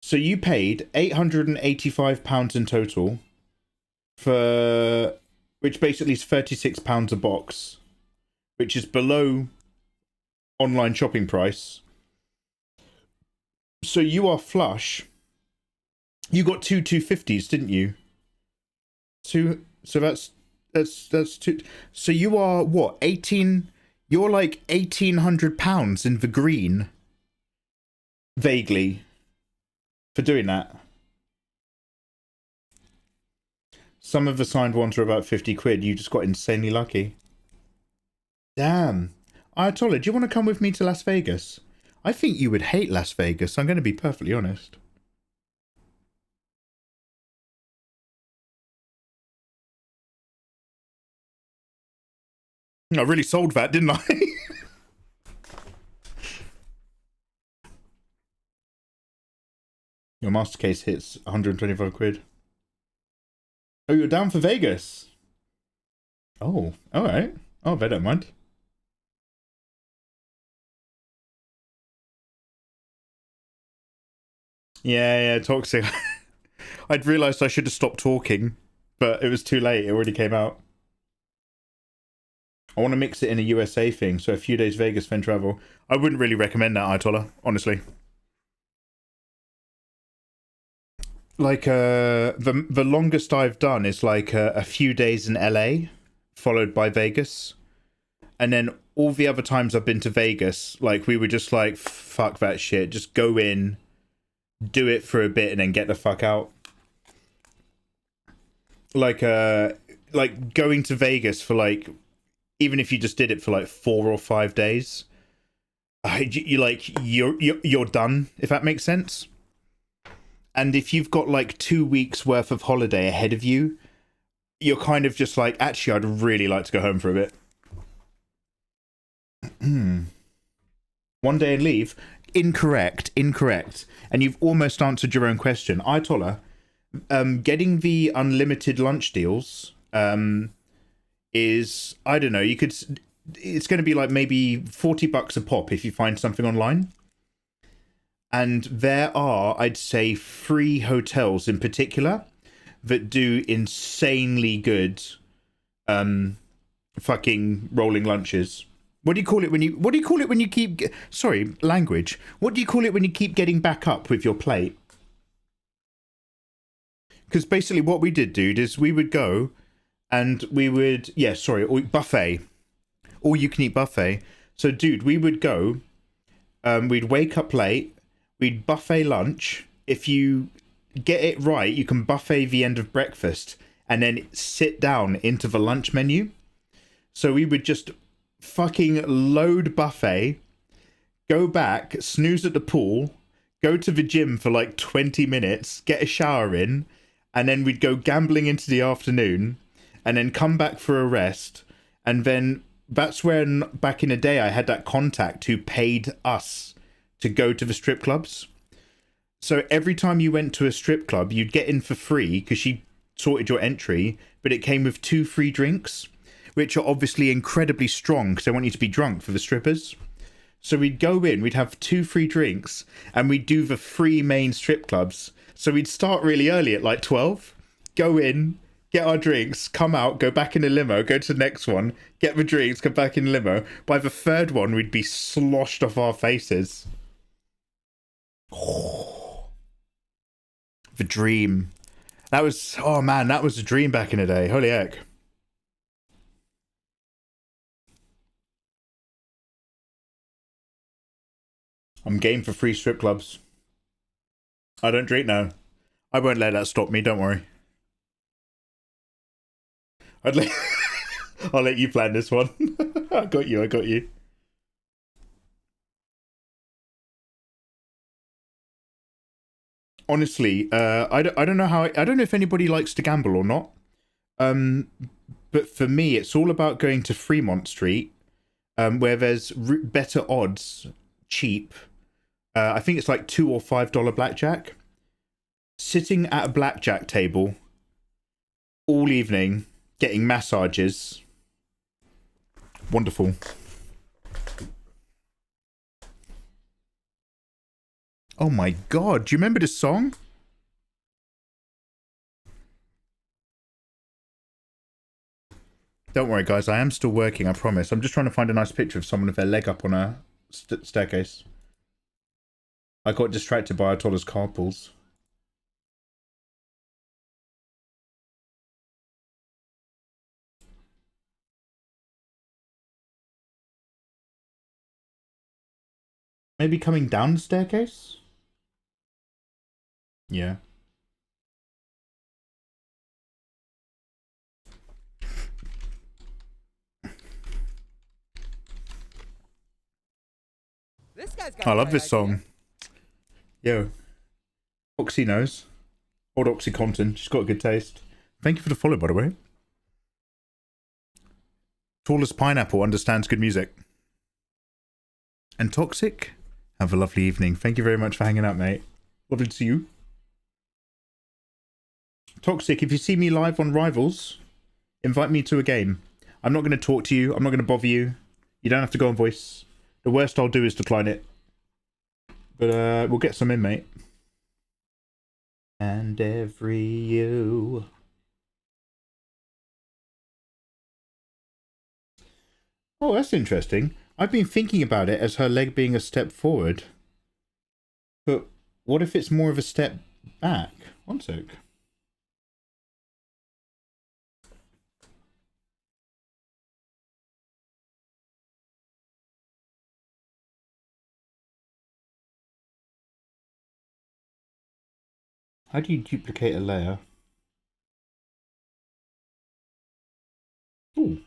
So you paid £885 in total for, which basically is £36 a box, which is below online shopping price. So you are flush. You got two 250s, didn't you? So that's two. So you are what, 18? You're like £1,800 in the green, vaguely, for doing that. Some of the signed ones are about 50 quid. You just got insanely lucky. Damn. Ayatollah, do you want to come with me to Las Vegas? I think you would hate Las Vegas. I'm going to be perfectly honest. I really sold that, didn't I? Your master case hits 125 quid. Oh, you're down for Vegas? Oh, alright. Oh, I don't mind. Yeah, toxic. I'd realised I should have stopped talking, but it was too late. It already came out. I want to mix it in a USA thing, so a few days Vegas, then travel. I wouldn't really recommend that, Ayatollah, honestly. Like, the longest I've done is like a few days in LA, followed by Vegas. And then all the other times I've been to Vegas, like, we were just like, fuck that shit. Just go in, do it for a bit, and then get the fuck out. Like going to Vegas for like, even if you just did it for like 4 or 5 days, you're done, if that makes sense. And if you've got like 2 weeks worth of holiday ahead of you, you're kind of just like, actually, I'd really like to go home for a bit. 1 day and leave. Incorrect. And you've almost answered your own question. Ayatollah, getting the unlimited lunch deals is, I don't know, it's going to be like maybe $40 a pop if you find something online. And there are, I'd say, 3 hotels in particular that do insanely good fucking rolling lunches. What do you call it when you keep, sorry, language. What do you call it when you keep getting back up with your plate? Because basically what we did, dude, is we would go and we would, buffet. All you can eat buffet. So, dude, we would go, we'd wake up late, we'd buffet lunch. If you get it right, you can buffet the end of breakfast and then sit down into the lunch menu. So we would just fucking load buffet, go back, snooze at the pool, go to the gym for like 20 minutes, get a shower in, and then we'd go gambling into the afternoon and then come back for a rest. And then that's when, back in the day, I had that contact who paid us to go to the strip clubs. So every time you went to a strip club, you'd get in for free because she sorted your entry, but it came with 2 free drinks, which are obviously incredibly strong because they want you to be drunk for the strippers. So we'd go in, we'd have 2 free drinks, and we'd do the 3 main strip clubs. So we'd start really early at like 12, go in, get our drinks, come out, go back in a limo, go to the next one, get the drinks, come back in the limo. By the 3rd one, we'd be sloshed off our faces. Oh, the dream. That was, oh man, that was a dream back in the day. Holy heck. I'm game for free strip clubs. I don't drink now. I won't let that stop me, don't worry. I'll let you plan this one. I got you. honestly, I don't know how, I don't know if anybody likes to gamble or not. But for me, it's all about going to Fremont Street, where there's better odds, cheap. I think it's like $2 or $5 blackjack. Sitting at a blackjack table all evening, getting massages. Wonderful. Oh my god, do you remember this song? Don't worry guys, I am still working, I promise. I'm just trying to find a nice picture of someone with their leg up on a staircase. I got distracted by Ayatollah's carpals. Maybe coming down the staircase? Yeah. This guy's got I the love right this song. idea. Yo. Oxy knows. Old Oxycontin. She's got a good taste. Thank you for the follow, by the way. Tallest Pineapple understands good music. And Toxic? Have a lovely evening. Thank you very much for hanging out, mate. Lovely to see you. Toxic, if you see me live on Rivals, invite me to a game. I'm not going to talk to you. I'm not going to bother you. You don't have to go on voice. The worst I'll do is decline it. But we'll get some in, mate. And every you. Oh, that's interesting. I've been thinking about it as her leg being a step forward. But what if it's more of a step back? One sec. How do you duplicate a layer? Ooh.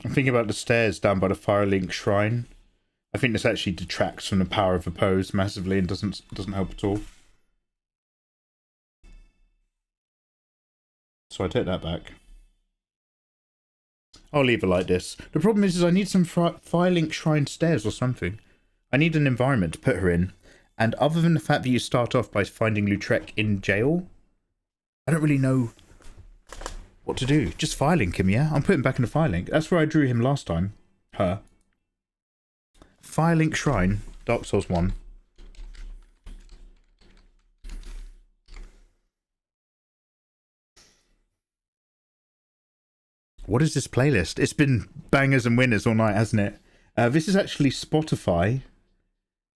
I'm thinking about the stairs down by the Firelink shrine. I think this actually detracts from the power of the pose massively and doesn't help at all. So I take that back. I'll leave it like this. The problem is I need some Firelink shrine stairs or something. I need an environment to put her in. And other than the fact that you start off by finding Lautrec in jail, I don't really know what to do. Just Firelink him, yeah? I'm putting back in the Firelink. That's where I drew him last time. Her. Firelink Shrine. Dark Souls 1. What is this playlist? It's been bangers and winners all night, hasn't it? This is actually Spotify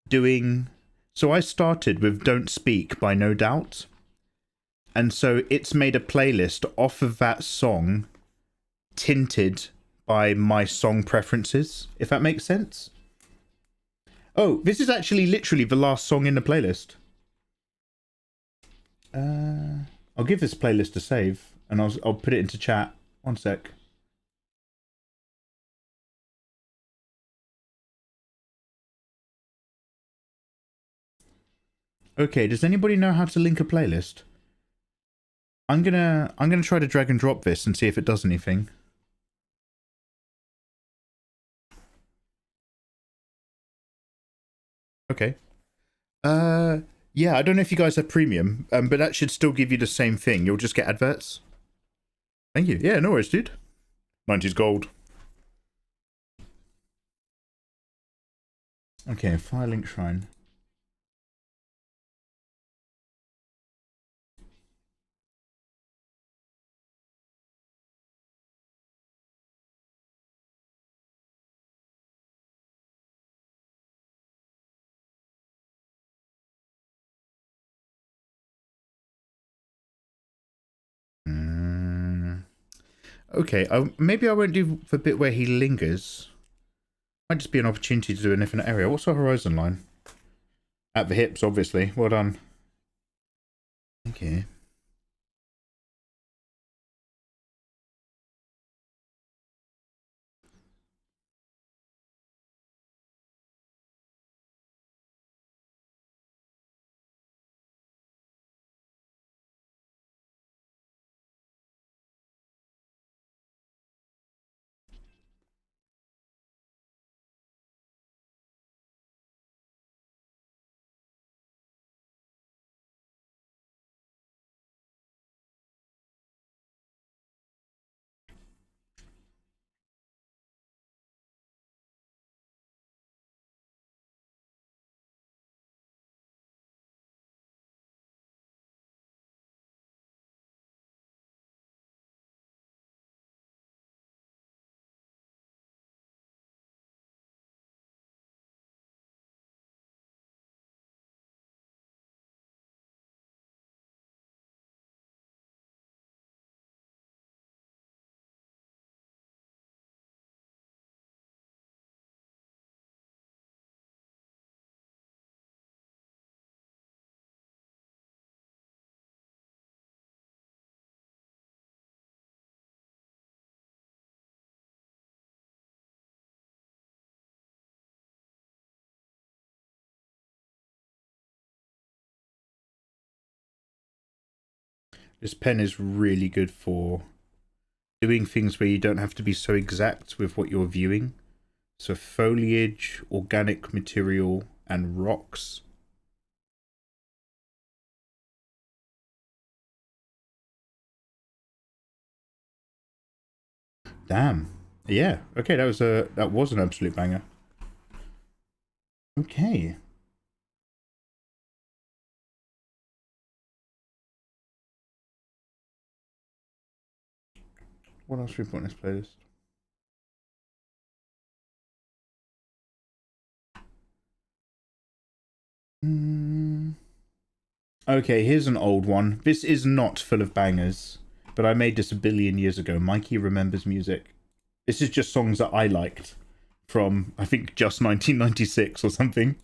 doing... So I started with Don't Speak by No Doubt. And so it's made a playlist off of that song, tinted by my song preferences, if that makes sense. Oh, this is actually literally the last song in the playlist. I'll give this playlist a save, and I'll put it into chat. One sec. Okay, does anybody know how to link a playlist? I'm gonna try to drag and drop this and see if it does anything. Okay. Yeah, I don't know if you guys have premium, but that should still give you the same thing. You'll just get adverts. Thank you. Yeah, no worries, dude. 90s gold. Okay, Firelink Shrine. Okay, maybe I won't do the bit where he lingers. Might just be an opportunity to do a different area. What's our horizon line? At the hips, obviously. Well done. Okay. This pen is really good for doing things where you don't have to be so exact with what you're viewing. So foliage, organic material, and rocks. Damn. Yeah. Okay, that was an absolute banger. Okay. What else should we put in this playlist? Okay, here's an old one. This is not full of bangers, but I made this a billion years ago. Mikey Remembers Music. This is just songs that I liked from, I think, just 1996 or something.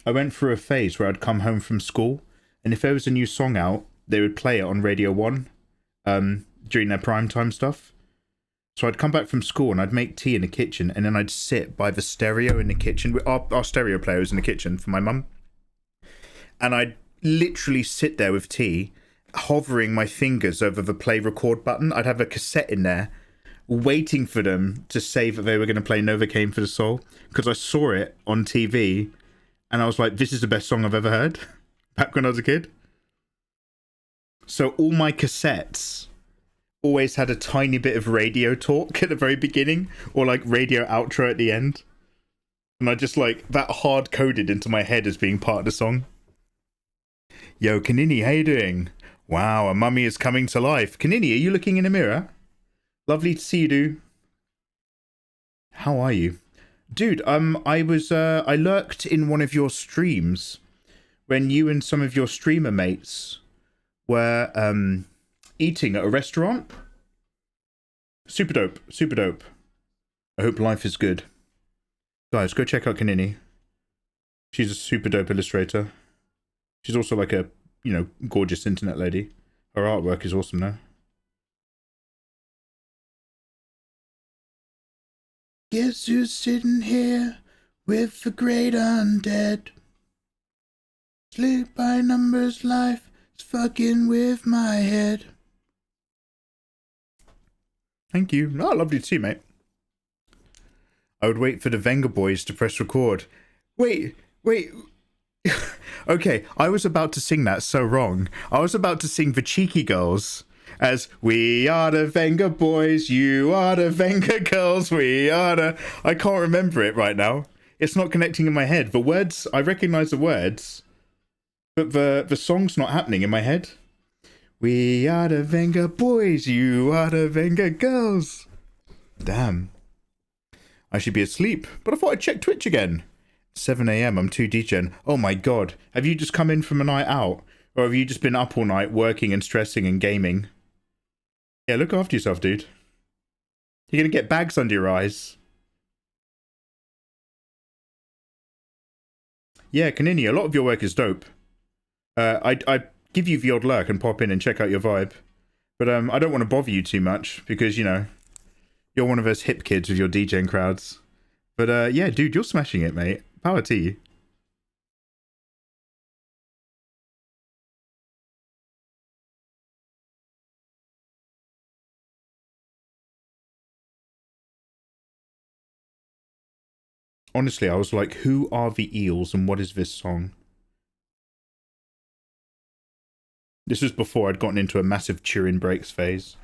I went through a phase where I'd come home from school, and if there was a new song out, they would play it on Radio 1 during their primetime stuff. So I'd come back from school and I'd make tea in the kitchen, and then I'd sit by the stereo in the kitchen. Our stereo player was in the kitchen for my mum. And I'd literally sit there with tea, hovering my fingers over the play record button. I'd have a cassette in there, waiting for them to say that they were going to play Novocaine for the Soul, because I saw it on TV, and I was like, this is the best song I've ever heard, back when I was a kid. So all my cassettes always had a tiny bit of radio talk at the very beginning, or like radio outro at the end. And I just like that hard coded into my head as being part of the song. Yo, Kanini, how you doing? Wow, a mummy is coming to life. Kanini, are you looking in a mirror? Lovely to see you, dude. How are you? Dude, I lurked in one of your streams when you and some of your streamer mates were, eating at a restaurant. Super dope, super dope. I hope life is good. Guys, go check out Kanini. She's a super dope illustrator. She's also like a, you know, gorgeous internet lady. Her artwork is awesome now. Guess who's sitting here with the great undead? Sleep by numbers, life is fucking with my head. Thank you. Oh, lovely to see you, mate. I would wait for the Venga boys to press record. Wait. Okay, I was about to sing that so wrong. I was about to sing the Cheeky Girls as we are the Venga boys, you are the Venga girls, we are the... I can't remember it right now. It's not connecting in my head. The words, I recognize the words, but the song's not happening in my head. We are the Venga boys, you are the Venga girls. Damn. I should be asleep, but I thought I'd check Twitch again. 7 AM, I'm too degen. Oh my god, have you just come in from a night out? Or have you just been up all night working and stressing and gaming? Yeah, look after yourself, dude. You're gonna get bags under your eyes. Yeah, Kanini, a lot of your work is dope. I give you the odd lurk and pop in and check out your vibe. But I don't want to bother you too much because, you know, you're one of those hip kids with your DJing crowds. But yeah, dude, you're smashing it, mate. Power to you. Honestly, I was like, who are the eels and what is this song? This was before I'd gotten into a massive Turin breaks phase.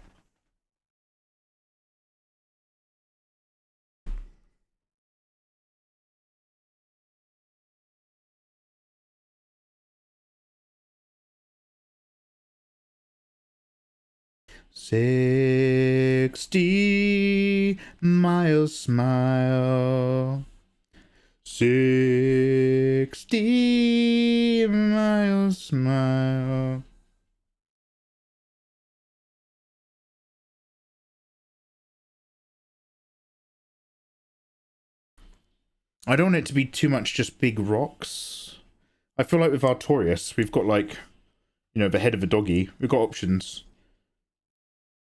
$60 smile. 60 smile. I don't want it to be too much just big rocks. I feel like with Artorias, we've got like, you know, the head of a doggy. We've got options.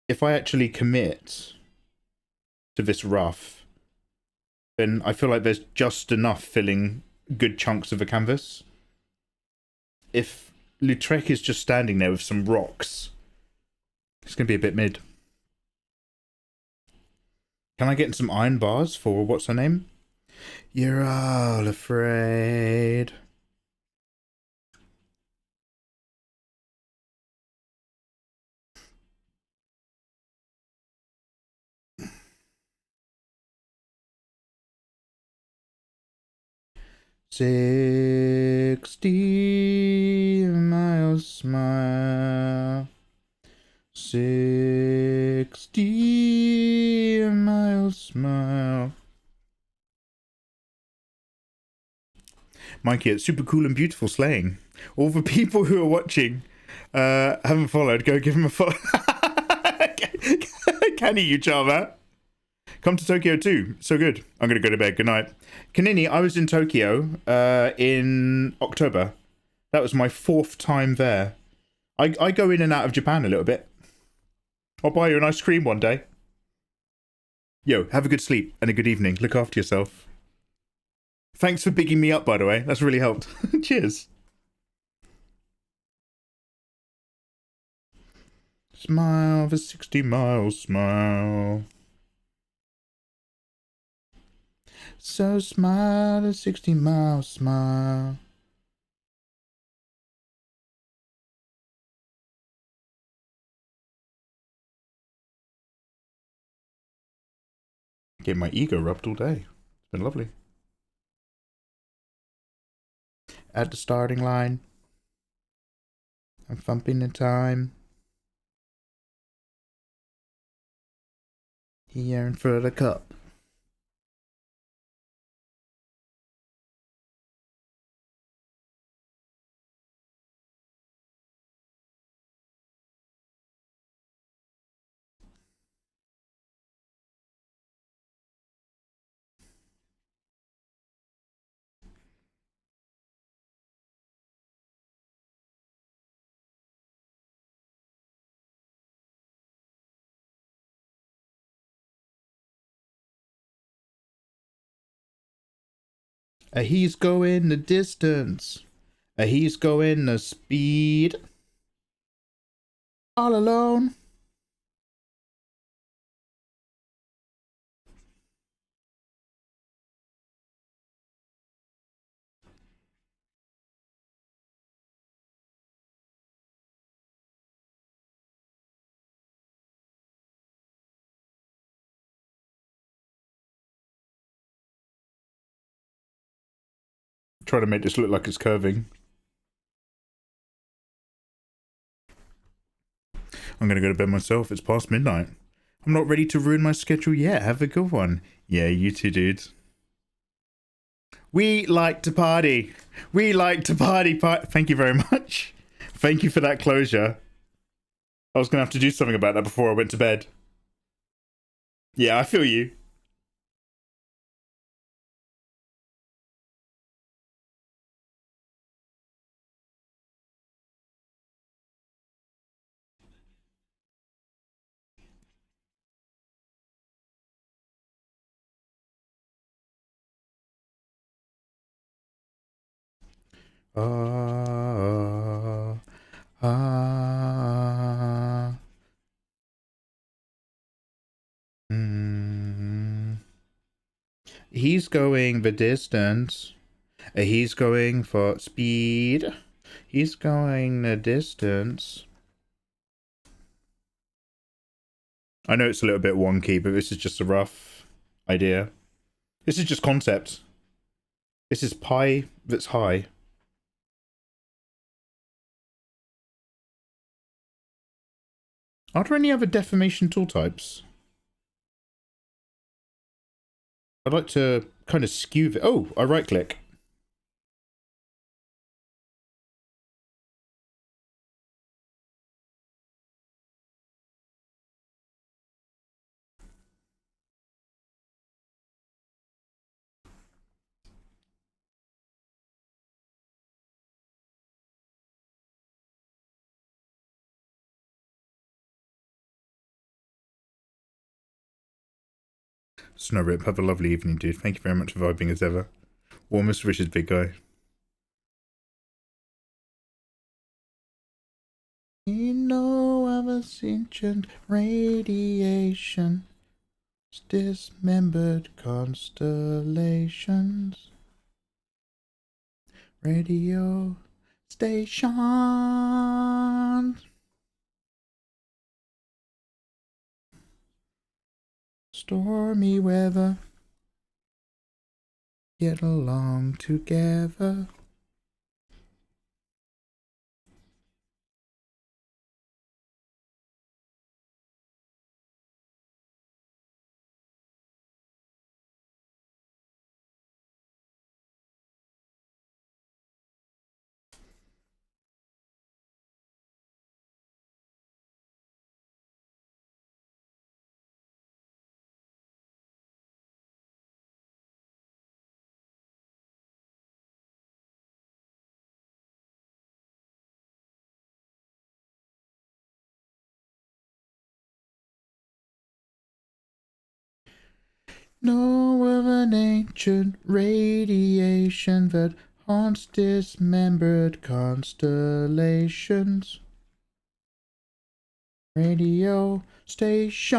If I actually commit to this rough, then I feel like there's just enough filling good chunks of the canvas. If Lautrec is just standing there with some rocks, it's going to be a bit mid. Can I get some iron bars for, what's her name? You're all afraid. $60 smile. 60 smile. Mikey, it's super cool and beautiful slaying. All the people who are watching haven't followed, go give him a follow. Can you, charmer? Come to Tokyo too. So good. I'm going to go to bed. Good night. Kanini, I was in Tokyo in October. That was my 4th time there. I go in and out of Japan a little bit. I'll buy you an ice cream one day. Yo, have a good sleep and a good evening. Look after yourself. Thanks for bigging me up, by the way. That's really helped. Cheers. Smile for 60 miles, smile. So smile a 60 smile. Get my ego rubbed all day. It's been lovely. At the starting line, I'm thumping in time. Here for the cup. He's going the distance. He's going the speed. All alone. Trying to make this look like it's curving. I'm gonna go to bed myself. It's past midnight. I'm not ready to ruin my schedule yet. Have a good one. Yeah, you too, dude. We like to party. We like to party. Thank you very much. Thank you for that closure. I was going to have to do something about that before I went to bed. Yeah, I feel you. He's going the distance. He's going for speed. He's going the distance. I know it's a little bit wonky, but this is just a rough idea. This is just concept. This is pi that's high. Are there any other deformation tool types? I'd like to kind of skew the... Oh, I right click. Snowrip, have a lovely evening, dude. Thank you very much for vibing as ever. Warmest wishes, big guy. You know of a ancient radiation, dismembered constellations, radio stations. Stormy weather, get along together. Know of an ancient radiation that haunts dismembered constellations. Radio station.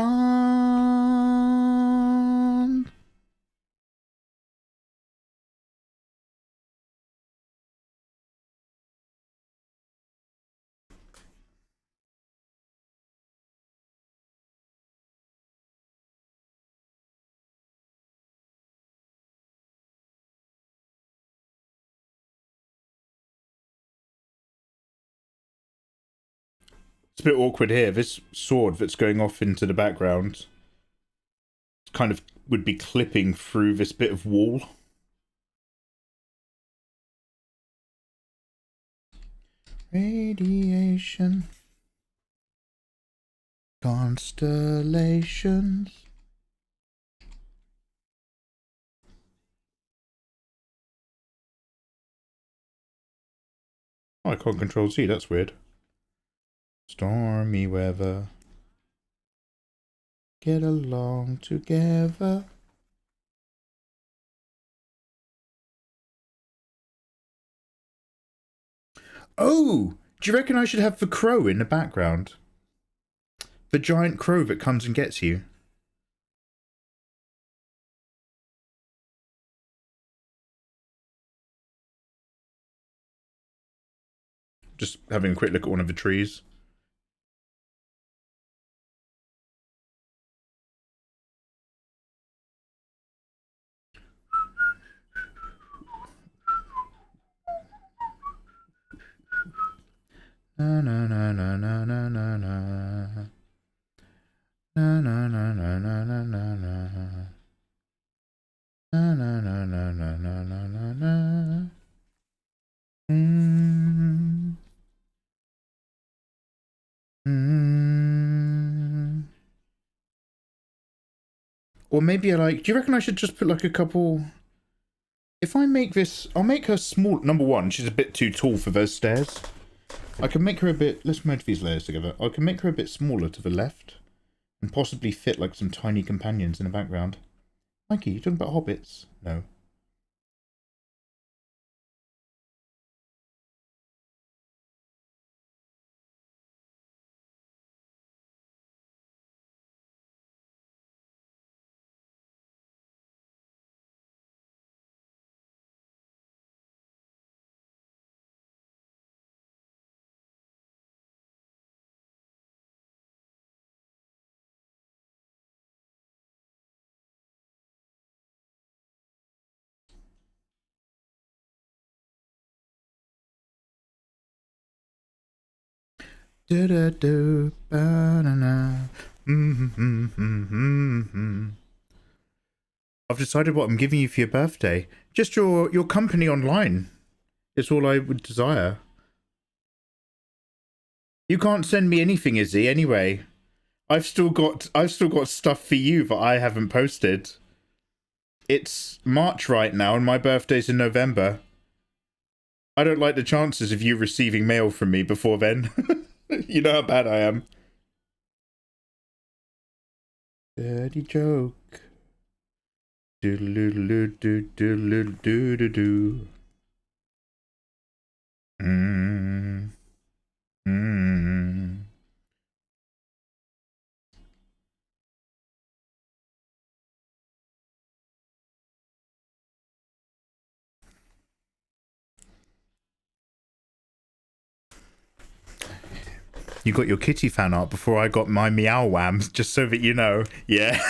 It's a bit awkward here. This sword that's going off into the background kind of would be clipping through this bit of wall. Radiation. Constellations. Oh, I can't control Z, that's weird. Stormy weather. Get along together. Oh! Do you reckon I should have the crow in the background? The giant crow that comes and gets you. Just having a quick look at one of the trees. Na na na na na na na na. Na na na na na na na na. Na na na na na na na na na. Or maybe do you reckon I should just put like a couple... If I make this, I'll make her small. Number one, she's a bit too tall for those stairs. I can make her a bit, let's merge these layers together. I can make her a bit smaller to the left. And possibly fit like some tiny companions in the background. Mikey, you talking about hobbits? No. Do-do-do, ba-na-na. I've decided what I'm giving you for your birthday. Just your company online. It's all I would desire. You can't send me anything, Izzy, anyway. I've still got stuff for you that I haven't posted. It's March right now and my birthday's in November. I don't like the chances of you receiving mail from me before then. You know how bad I am. Dirty joke. Doodle-doodle-doo-doodle-doo-doodle-doo. You got your kitty fan art before I got my meow whams, just so that you know. Yeah.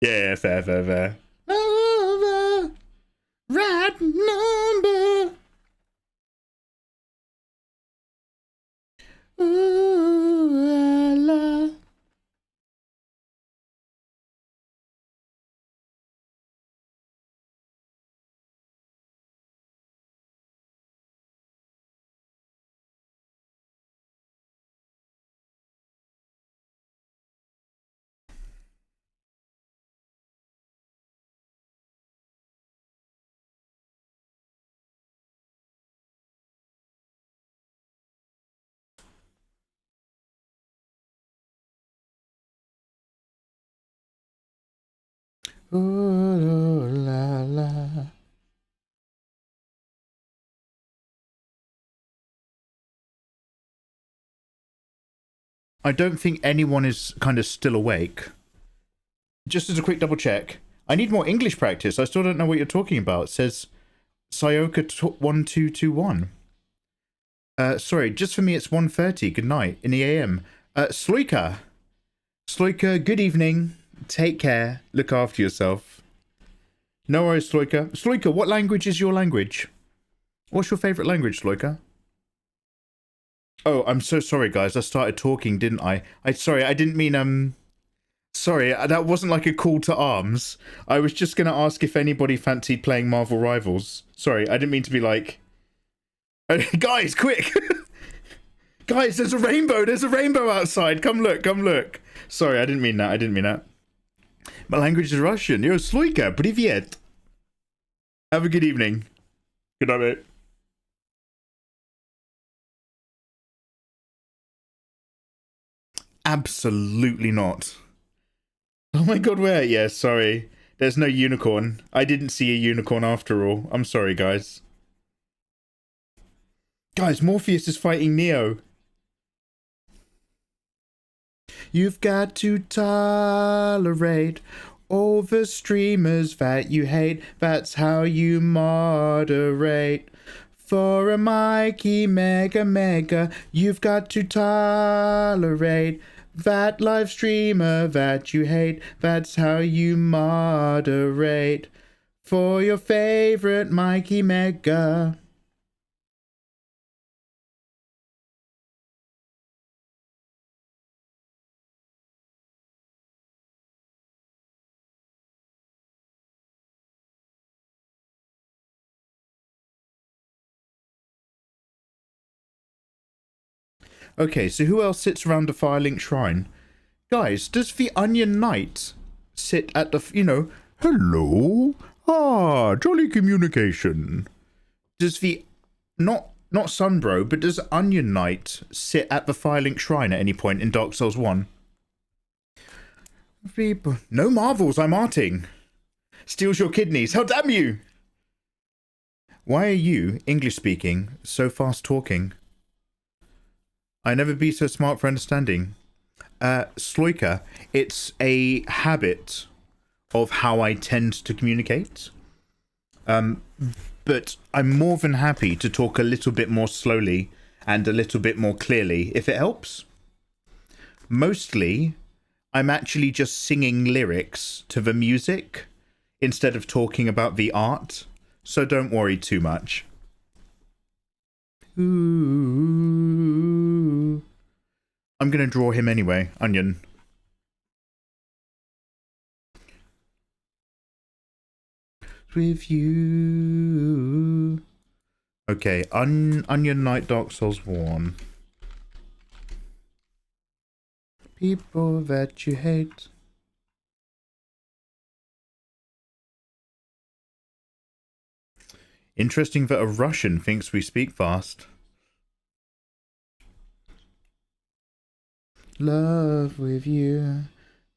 Yeah, fair. Over, right number. Ooh, la. Ooh, la, la. I don't think anyone is kind of still awake. Just as a quick double check, I need more English practice. I still don't know what you're talking about. It says Sayoka 1221. Sorry, just for me it's 1:30. Good night in the AM. Sloika, good evening. Take care. Look after yourself. No worries, Sloika. Sloika, what language is your language? What's your favourite language, Sloika? Oh, I'm so sorry, guys. I started talking, didn't I? Sorry, I didn't mean, Sorry, that wasn't like a call to arms. I was just going to ask if anybody fancied playing Marvel Rivals. Sorry, I didn't mean to be like... Guys, quick! Guys, there's a rainbow! There's a rainbow outside! Come look! Sorry, I didn't mean that. My language is Russian. Yo, Sloika, привет! Have a good evening. Good night, mate. Absolutely not. Oh my god, where? Yeah, sorry. There's no unicorn. I didn't see a unicorn after all. I'm sorry, guys. Guys, Morpheus is fighting Neo. You've got to tolerate all the streamers that you hate. That's how you moderate. For a Mikey mega, you've got to tolerate that live streamer that you hate. That's how you moderate. For your favorite Mikey mega. Okay, so who else sits around a Firelink shrine? Guys, does the Onion Knight sit at the, hello? Ah, jolly communication. Does the, not Sunbro, but does Onion Knight sit at the Firelink Shrine at any point in Dark Souls 1? No marvels, I'm arting. Steals your kidneys, how damn you! Why are you, English speaking, so fast talking? I never be so smart for understanding. Sloika, it's a habit of how I tend to communicate. But I'm more than happy to talk a little bit more slowly and a little bit more clearly, if it helps. Mostly, I'm actually just singing lyrics to the music instead of talking about the art, so don't worry too much. Ooh. I'm gonna draw him anyway, Onion. With you. Okay, Onion Knight Dark Souls 1. People that you hate. Interesting that a Russian thinks we speak fast. Love with you,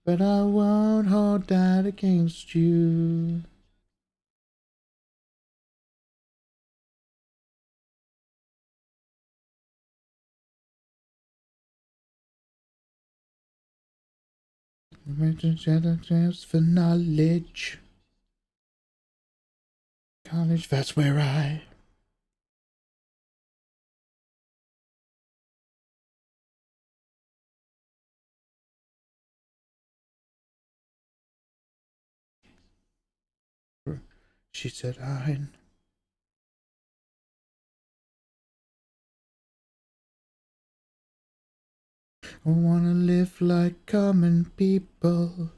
but I won't hold that against you. For knowledge. College, that's where I... She said I wanna live like common people.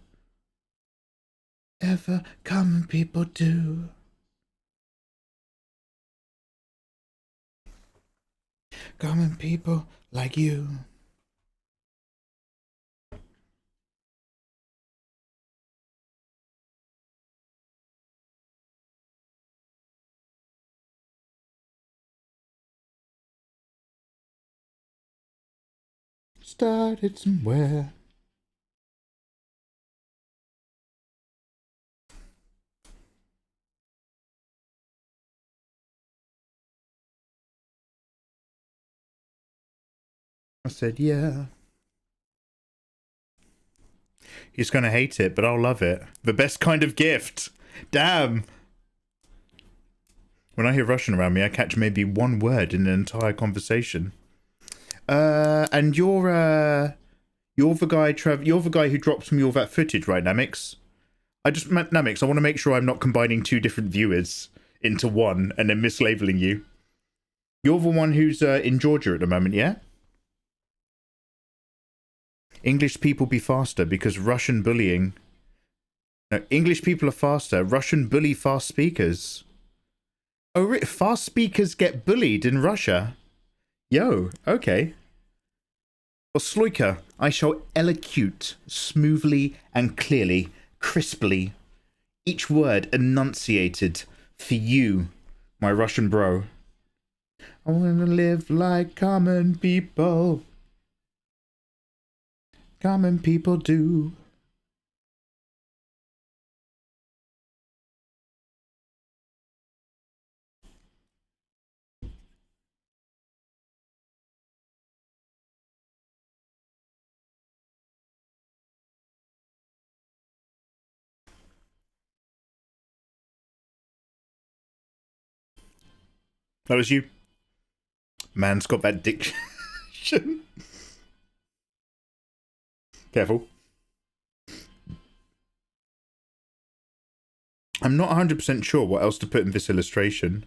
Ever common people do. Common people like you. Started somewhere. I said, yeah. He's gonna hate it, but I'll love it. The best kind of gift. Damn. When I hear Russian around me, I catch maybe one word in an entire conversation. And you're the guy, you're the guy who drops me all that footage, right, Namix? Namix, I want to make sure I'm not combining two different viewers into one and then mislabeling you. You're the one who's in Georgia at the moment, yeah? English people be faster because Russian bullying. No, English people are faster. Russian bully fast speakers. Oh, fast speakers get bullied in Russia? Yo, okay. Well, Sloika, I shall elocute smoothly and clearly, crisply, each word enunciated for you, my Russian bro. I want to live like common people. Common people do. That was you. Man's got that diction. Careful. I'm not 100% sure what else to put in this illustration.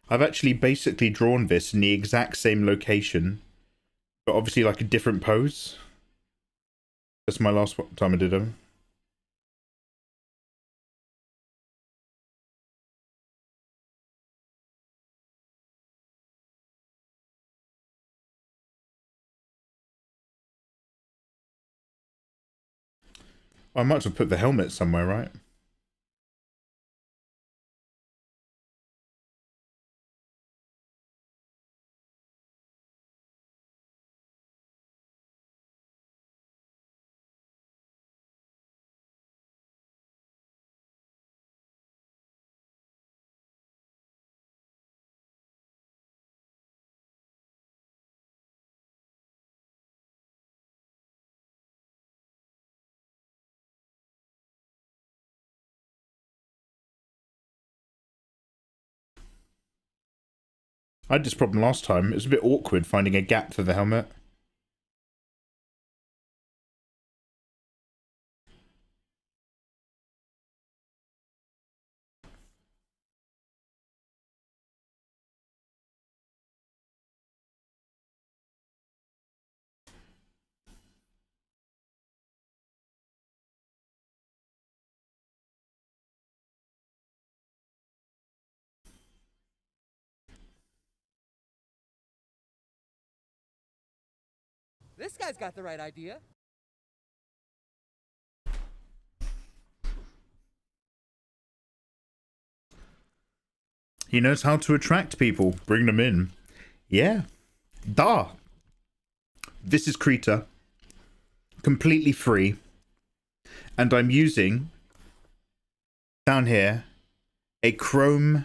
I've actually basically drawn this in the exact same location, but obviously like a different pose. That's my last time I did them. I might as well put the helmet somewhere, right? I had this problem last time. It was a bit awkward finding a gap for the helmet. This guy's got the right idea. He knows how to attract people, bring them in. Yeah. Da. This is Krita. Completely free. And I'm using, down here, a Chrome...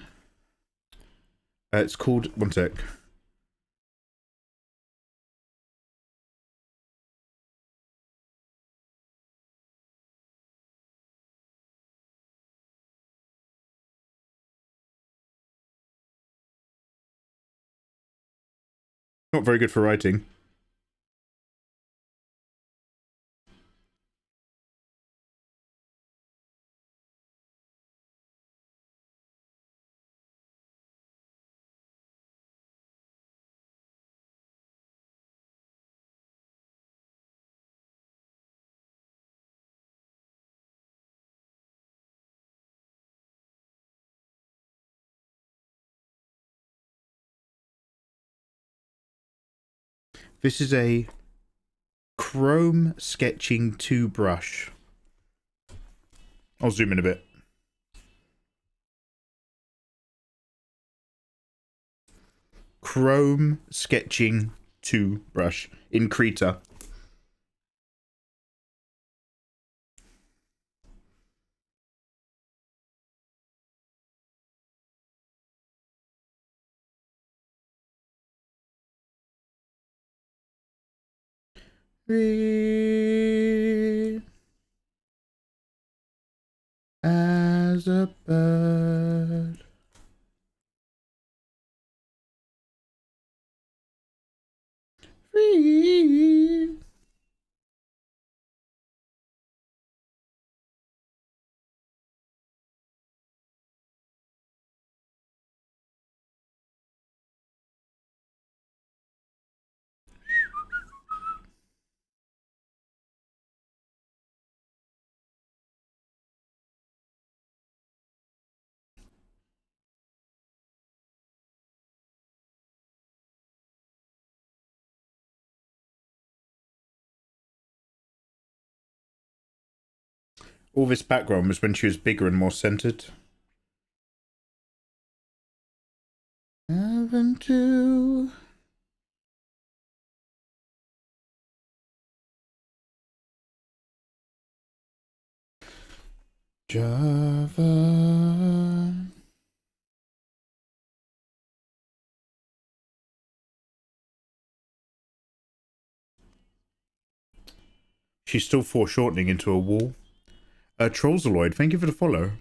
it's called... One sec. Not very good for writing. This is a Chrome Sketching 2 brush. I'll zoom in a bit. Chrome Sketching 2 brush in Krita. Free as a bird. Free. All this background was when she was bigger and more centered. Haven't you? Java. She's still foreshortening into a wall. Trollzoloid, thank you for the follow.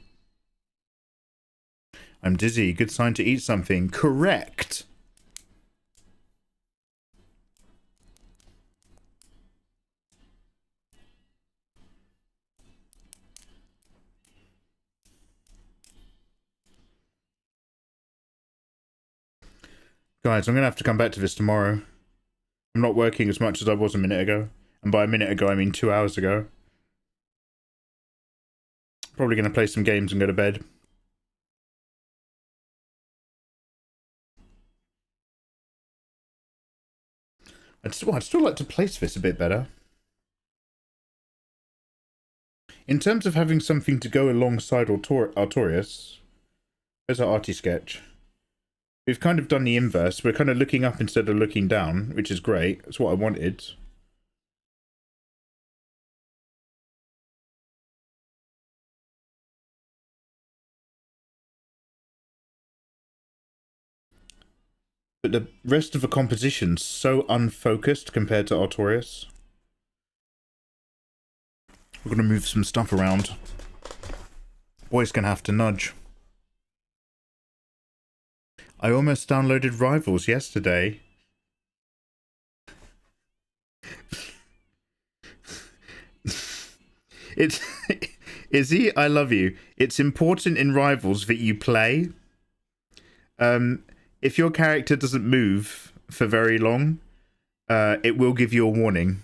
I'm dizzy. Good sign to eat something. Correct. Guys, I'm going to have to come back to this tomorrow. I'm not working as much as I was a minute ago. And by a minute ago, I mean 2 hours ago. Probably going to play some games and go to bed. I'd still like to place this a bit better. In terms of having something to go alongside Artorias, there's our arty sketch. We've kind of done the inverse. We're kind of looking up instead of looking down, which is great. That's what I wanted. But the rest of the composition's so unfocused compared to Artorias. We're going to move some stuff around. Boy's going to have to nudge. I almost downloaded Rivals yesterday. It's Izzy, I love you. It's important in Rivals that you play. If your character doesn't move for very long, it will give you a warning.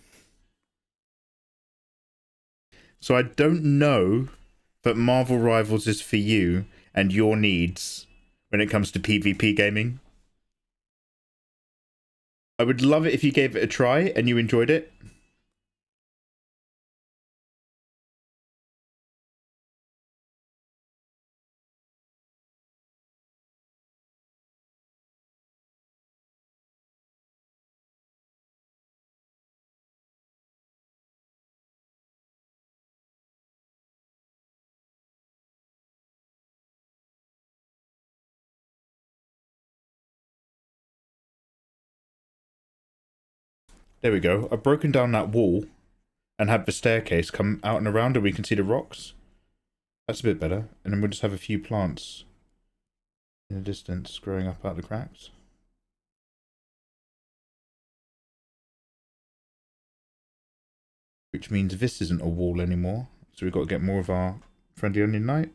So I don't know that Marvel Rivals is for you and your needs when it comes to PvP gaming. I would love it if you gave it a try and you enjoyed it. There we go. I've broken down that wall and had the staircase come out and around and we can see the rocks. That's a bit better. And then we'll just have a few plants in the distance growing up out of the cracks. Which means this isn't a wall anymore. So we've got to get more of our friendly onion knight.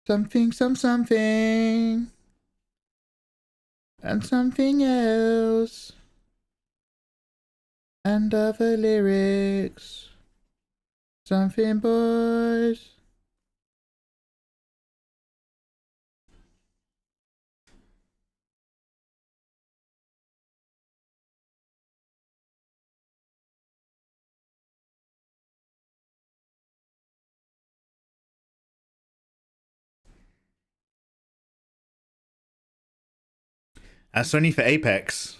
Something, something. And something else. And other lyrics. Something, boys. That's only for Apex.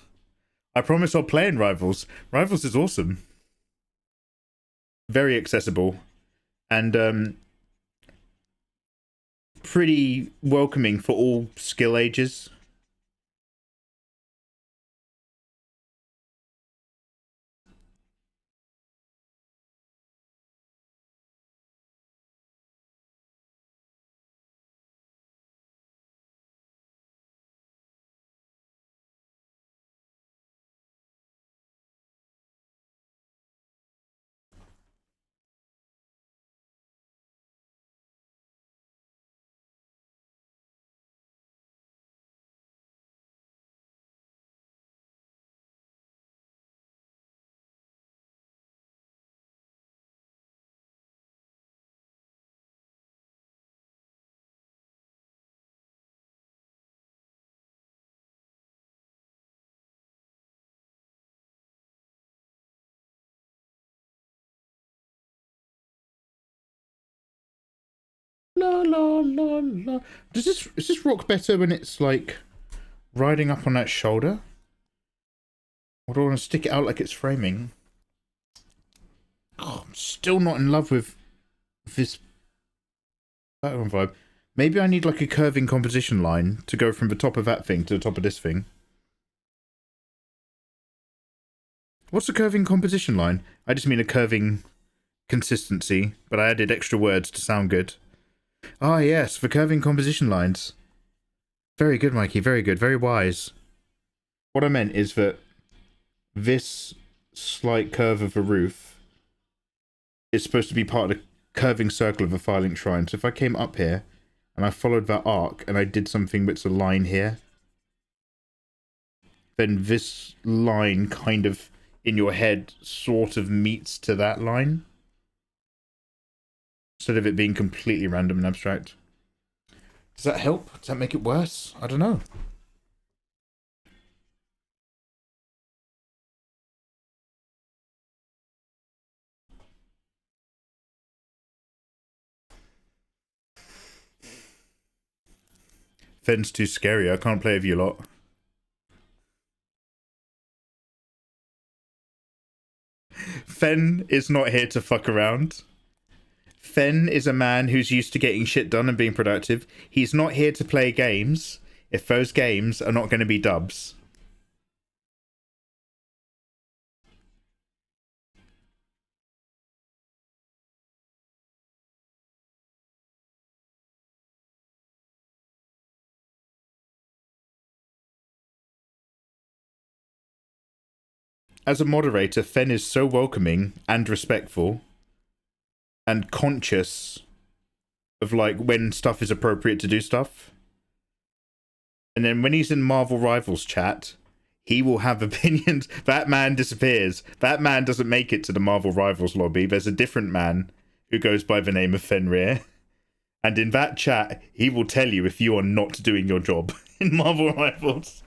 I promise I'll play in Rivals. Rivals is awesome. Very accessible. And pretty welcoming for all skill ages. La la la la. Is this rock better when it's like riding up on that shoulder? Or do I want to stick it out like it's framing? Oh, I'm still not in love with this background vibe. Maybe I need like a curving composition line to go from the top of that thing to the top of this thing. What's a curving composition line? I just mean a curving consistency, but I added extra words to sound good. Ah, yes, for curving composition lines. Very good, Mikey, very good, very wise. What I meant is that this slight curve of a roof is supposed to be part of the curving circle of a Firelink shrine. So if I came up here and I followed that arc and I did something that's a line here, then this line kind of in your head sort of meets to that line. Instead of it being completely random and abstract. Does that help? Does that make it worse? I don't know. Fenn's too scary. I can't play with you lot. Fenn is not here to fuck around. Fenn is a man who's used to getting shit done and being productive. He's not here to play games if those games are not going to be dubs. As a moderator, Fenn is so welcoming and respectful and conscious of like when stuff is appropriate to do stuff. And then when he's in Marvel Rivals chat, he will have opinions. That man disappears. That man doesn't make it to the Marvel Rivals lobby. There's a different man who goes by the name of Fenrir. And in that chat, he will tell you if you are not doing your job in Marvel Rivals.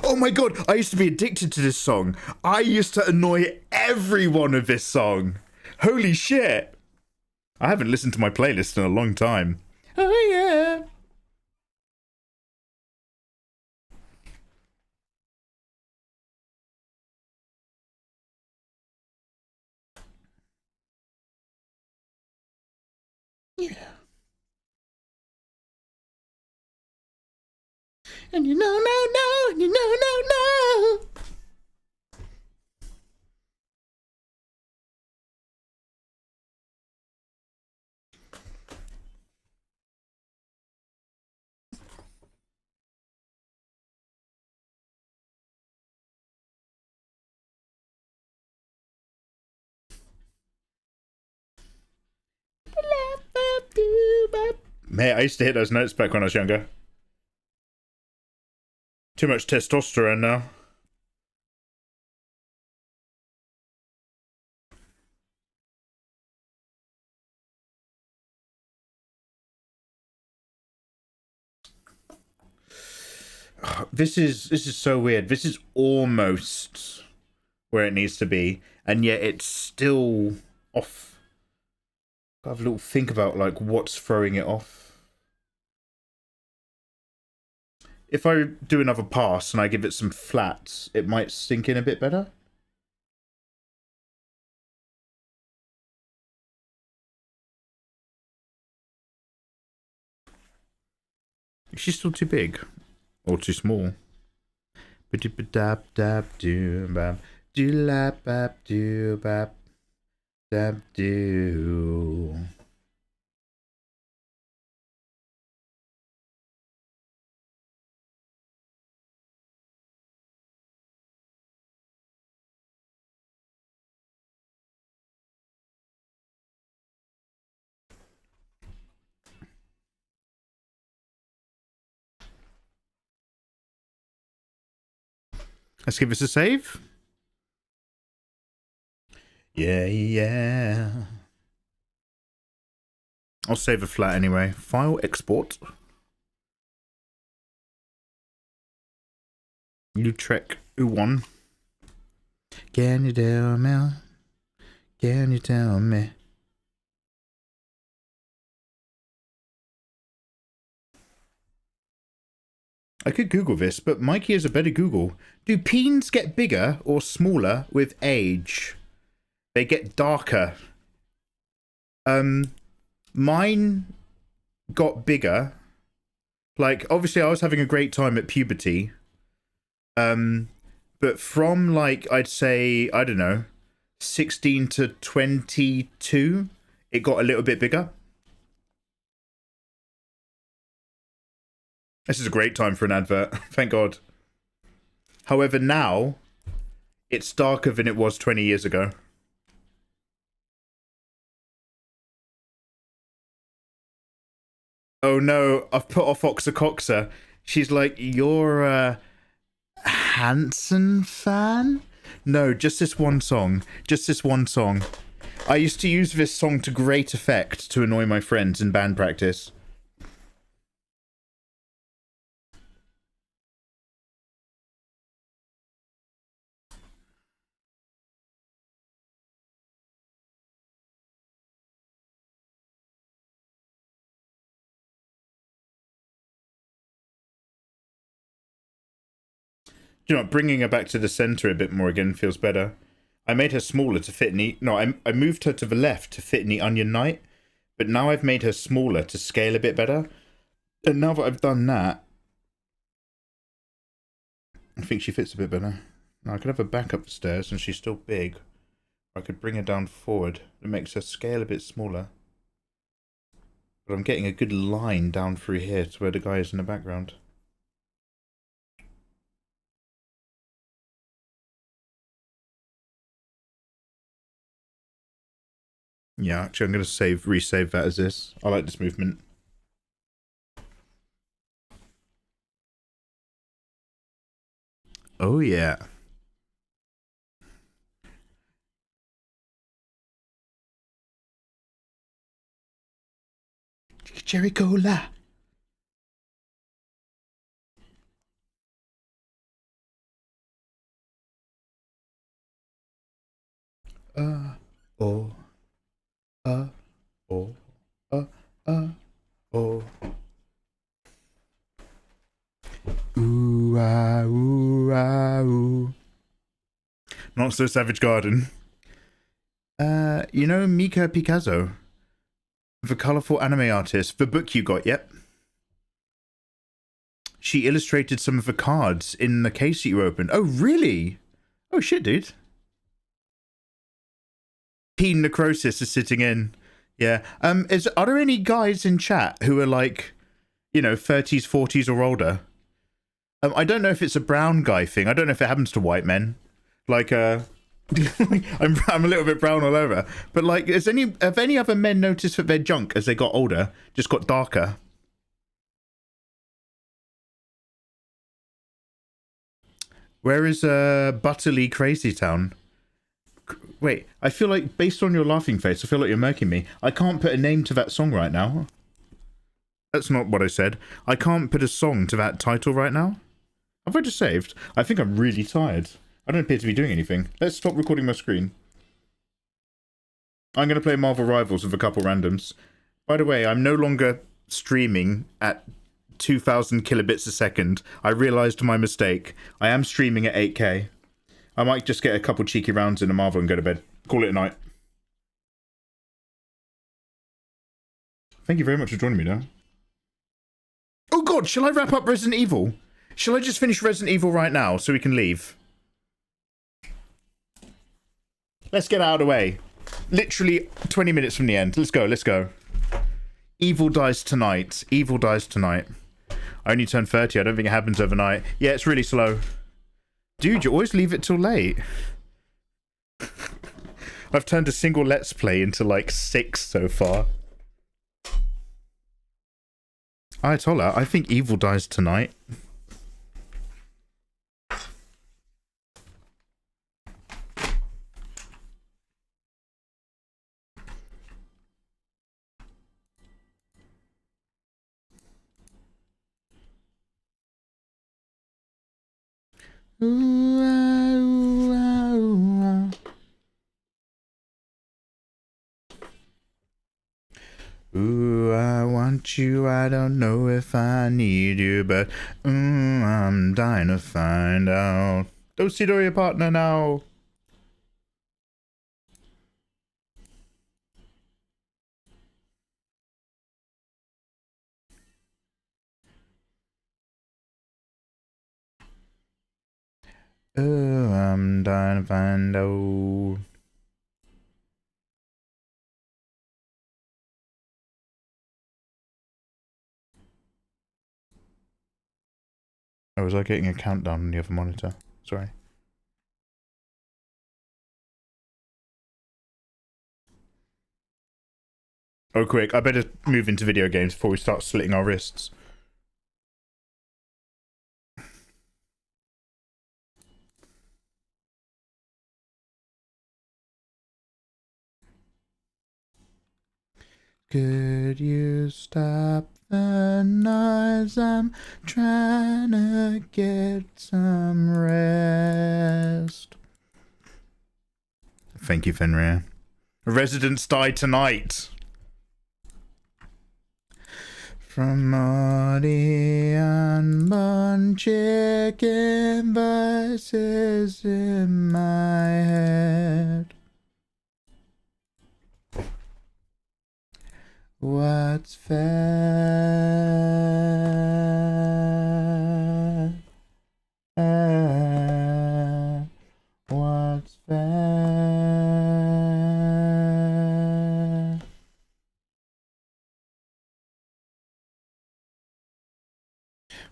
Oh my god, I used to be addicted to this song. I used to annoy everyone with this song. Holy shit. I haven't listened to my playlist in a long time. Oh yeah. Yeah. And you know, no, and you know, no. Man, I used to hit those notes back when I was younger. Too much testosterone now. This is so weird. This is almost where it needs to be, and yet it's still off. I have a little think about like what's throwing it off. If I do another pass and I give it some flats, it might sink in a bit better. Is she still too big? Or too small? Let's give this a save. Yeah. I'll save a flat anyway. File, export. Utrecht U1. Can you tell me? Can you tell me? I could Google this, but Mikey is a better Google. Do peens get bigger or smaller with age? They get darker. Mine got bigger. Like, obviously I was having a great time at puberty. But from like, I'd say, I don't know, 16 to 22, it got a little bit bigger. This is a great time for an advert. Thank God. However, now it's darker than it was 20 years ago. Oh no, I've put off Oxacoxa. She's like, you're a Hanson fan? No, just this one song. Just this one song. I used to use this song to great effect to annoy my friends in band practice. you know, bringing her back to the center a bit more again feels better. I made her smaller to fit in the... No, I moved her to the left to fit in the onion knight. But now I've made her smaller to scale a bit better. And now that I've done that, I think she fits a bit better. Now I could have her back up the stairs and she's still big. I could bring her down forward. It makes her scale a bit smaller. But I'm getting a good line down through here to where the guy is in the background. Yeah, actually I'm going to resave that as this. I like this movement. Oh yeah. Cherry cola. Oh. Oh. Ooh, ah, ooh, ah, ooh. Not so Savage Garden. You know Mika Picasso? The colourful anime artist. The book you got, yep. She illustrated some of the cards in the case that you opened. Oh, really? Oh, shit, dude. Peen Necrosis is sitting in. Yeah. Are there any guys in chat who are like, you know, 30s, 40s or older? I don't know if it's a brown guy thing. I don't know if it happens to white men. Like, I'm a little bit brown all over. But like, have any other men noticed that their junk as they got older just got darker? Where is Butterly Crazy Town? Wait, I feel like, based on your laughing face, I feel like you're murking me. I can't put a name to that song right now. That's not what I said. I can't put a song to that title right now. Have I just saved? I think I'm really tired. I don't appear to be doing anything. Let's stop recording my screen. I'm going to play Marvel Rivals with a couple randoms. By the way, I'm no longer streaming at 2,000 kilobits a second. I realised my mistake. I am streaming at 8K. I might just get a couple cheeky rounds in a Marvel and go to bed. Call it a night. Thank you very much for joining me now. Oh god, shall I wrap up Resident Evil? Shall I just finish Resident Evil right now so we can leave? Let's get out of the way. Literally 20 minutes from the end. Let's go, let's go. Evil dies tonight. Evil dies tonight. I only turned 30. I don't think it happens overnight. Yeah, it's really slow. Dude, you always leave it till late. I've turned a single Let's Play into like 6 so far. Ayatollah, I think Evil dies tonight. Ooh, ah, ooh, ah, ooh, ah. Ooh, I want you, I don't know if I need you, but I'm dying to find out. Don't see your partner now. Oh, I'm dying to find out. Oh, was I getting a countdown on the other monitor? Sorry. Oh, quick. I better move into video games before we start slitting our wrists. Could you stop the noise? I'm trying to get some rest. Thank you, Fenrir. Residents die tonight. From Marty unborn chicken voices in my head. What's fair? What's fair?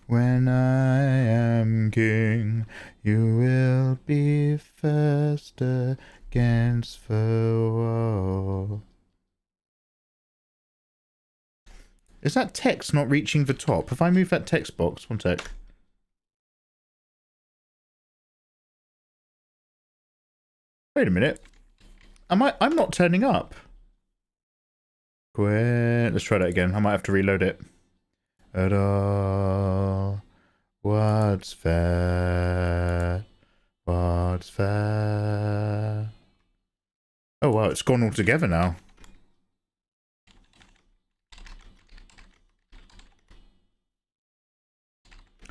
When I am king, you will be first against the wall. Is that text not reaching the top? If I move that text box, one sec. Wait a minute. I'm not turning up. Let's try that again. I might have to reload it. At all, what's fair? What's fair? Oh wow, it's gone all together now.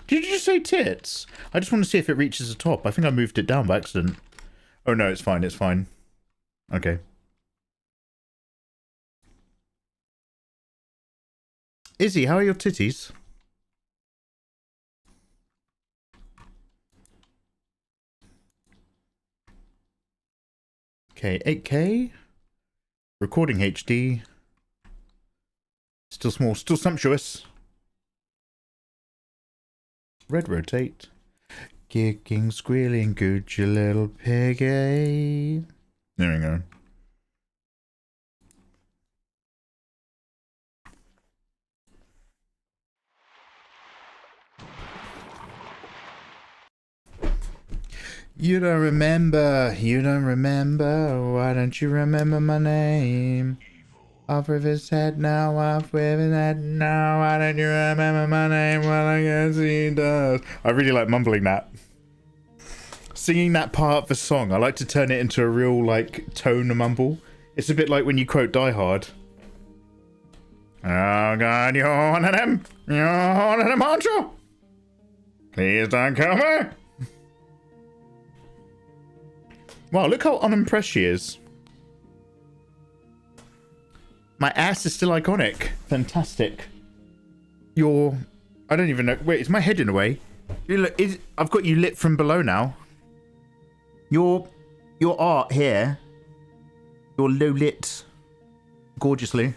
Did you just say tits? I just want to see if it reaches the top. I think I moved it down by accident. Oh no, it's fine, it's fine. Okay. Izzy, how are your titties? Okay, 8K. Recording HD. Still small, still sumptuous. Red rotate. Kicking, squealing, good you little piggy. There we go. You don't remember, why don't you remember my name? Off with his head now, off with his head now, why don't you remember my name? Well, I guess he does. I really like mumbling that. Singing that part of the song, I like to turn it into a real, like, tone mumble. It's a bit like when you quote Die Hard. Oh God, you're one of them! You're one of them, aren't you? Please don't kill me! Wow, look how unimpressed she is. My ass is still iconic. Fantastic. I don't even know. Wait, is my head in a way? I've got you lit from below now. Your art here. You're low lit. Gorgeously.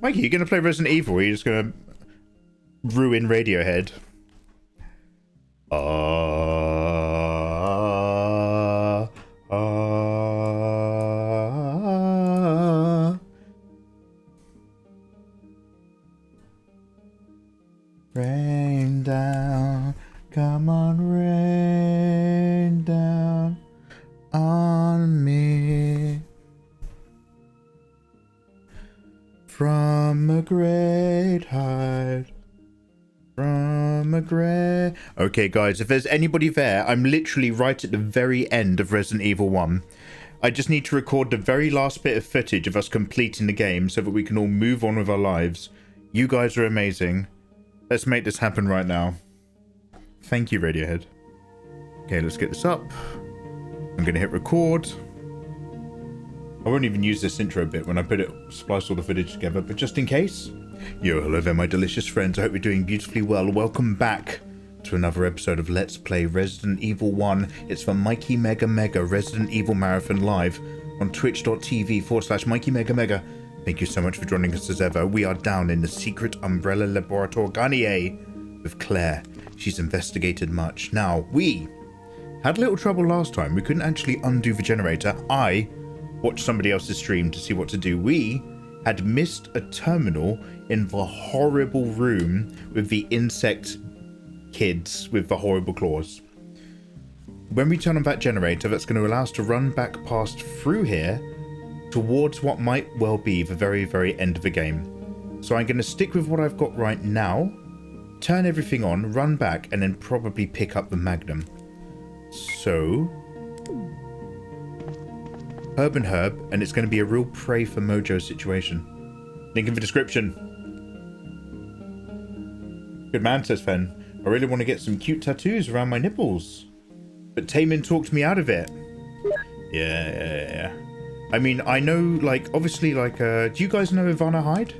Mikey, you gonna play Resident Evil or are you just gonna ruin Radiohead? Rain down, come on, rain down on me. From a great height. From a great... Okay, guys, if there's anybody there, I'm literally right at the very end of Resident Evil 1. I just need to record the very last bit of footage of us completing the game so that we can all move on with our lives. You guys are amazing. Let's make this happen right now. Thank you, Radiohead. Okay, let's get this up. I'm going to hit record. I won't even use this intro bit when I splice all the footage together, but just in case. Yo, hello there, my delicious friends. I hope you're doing beautifully well. Welcome back to another episode of Let's Play Resident Evil 1. It's the Mikey Mega Mega Resident Evil Marathon live on twitch.tv/Mikey Mega Mega. Thank you so much for joining us as ever. We are down in the secret Umbrella Laboratory Garnier with Claire. She's investigated much. Now, we had a little trouble last time. We couldn't actually undo the generator. I watched somebody else's stream to see what to do. We had missed a terminal in the horrible room with the insect kids with the horrible claws. When we turn on that generator, that's going to allow us to run back past through here towards what might well be the very, very end of the game. So I'm going to stick with what I've got right now, turn everything on, run back, and then probably pick up the Magnum. So, herb and herb, and it's going to be a real pray for mojo situation. Link in the description. Good man, says Fen. I really want to get some cute tattoos around my nipples. But Taemin talked me out of it. Yeah. I mean, I know, like, obviously, like, do you guys know Ivana Hyde?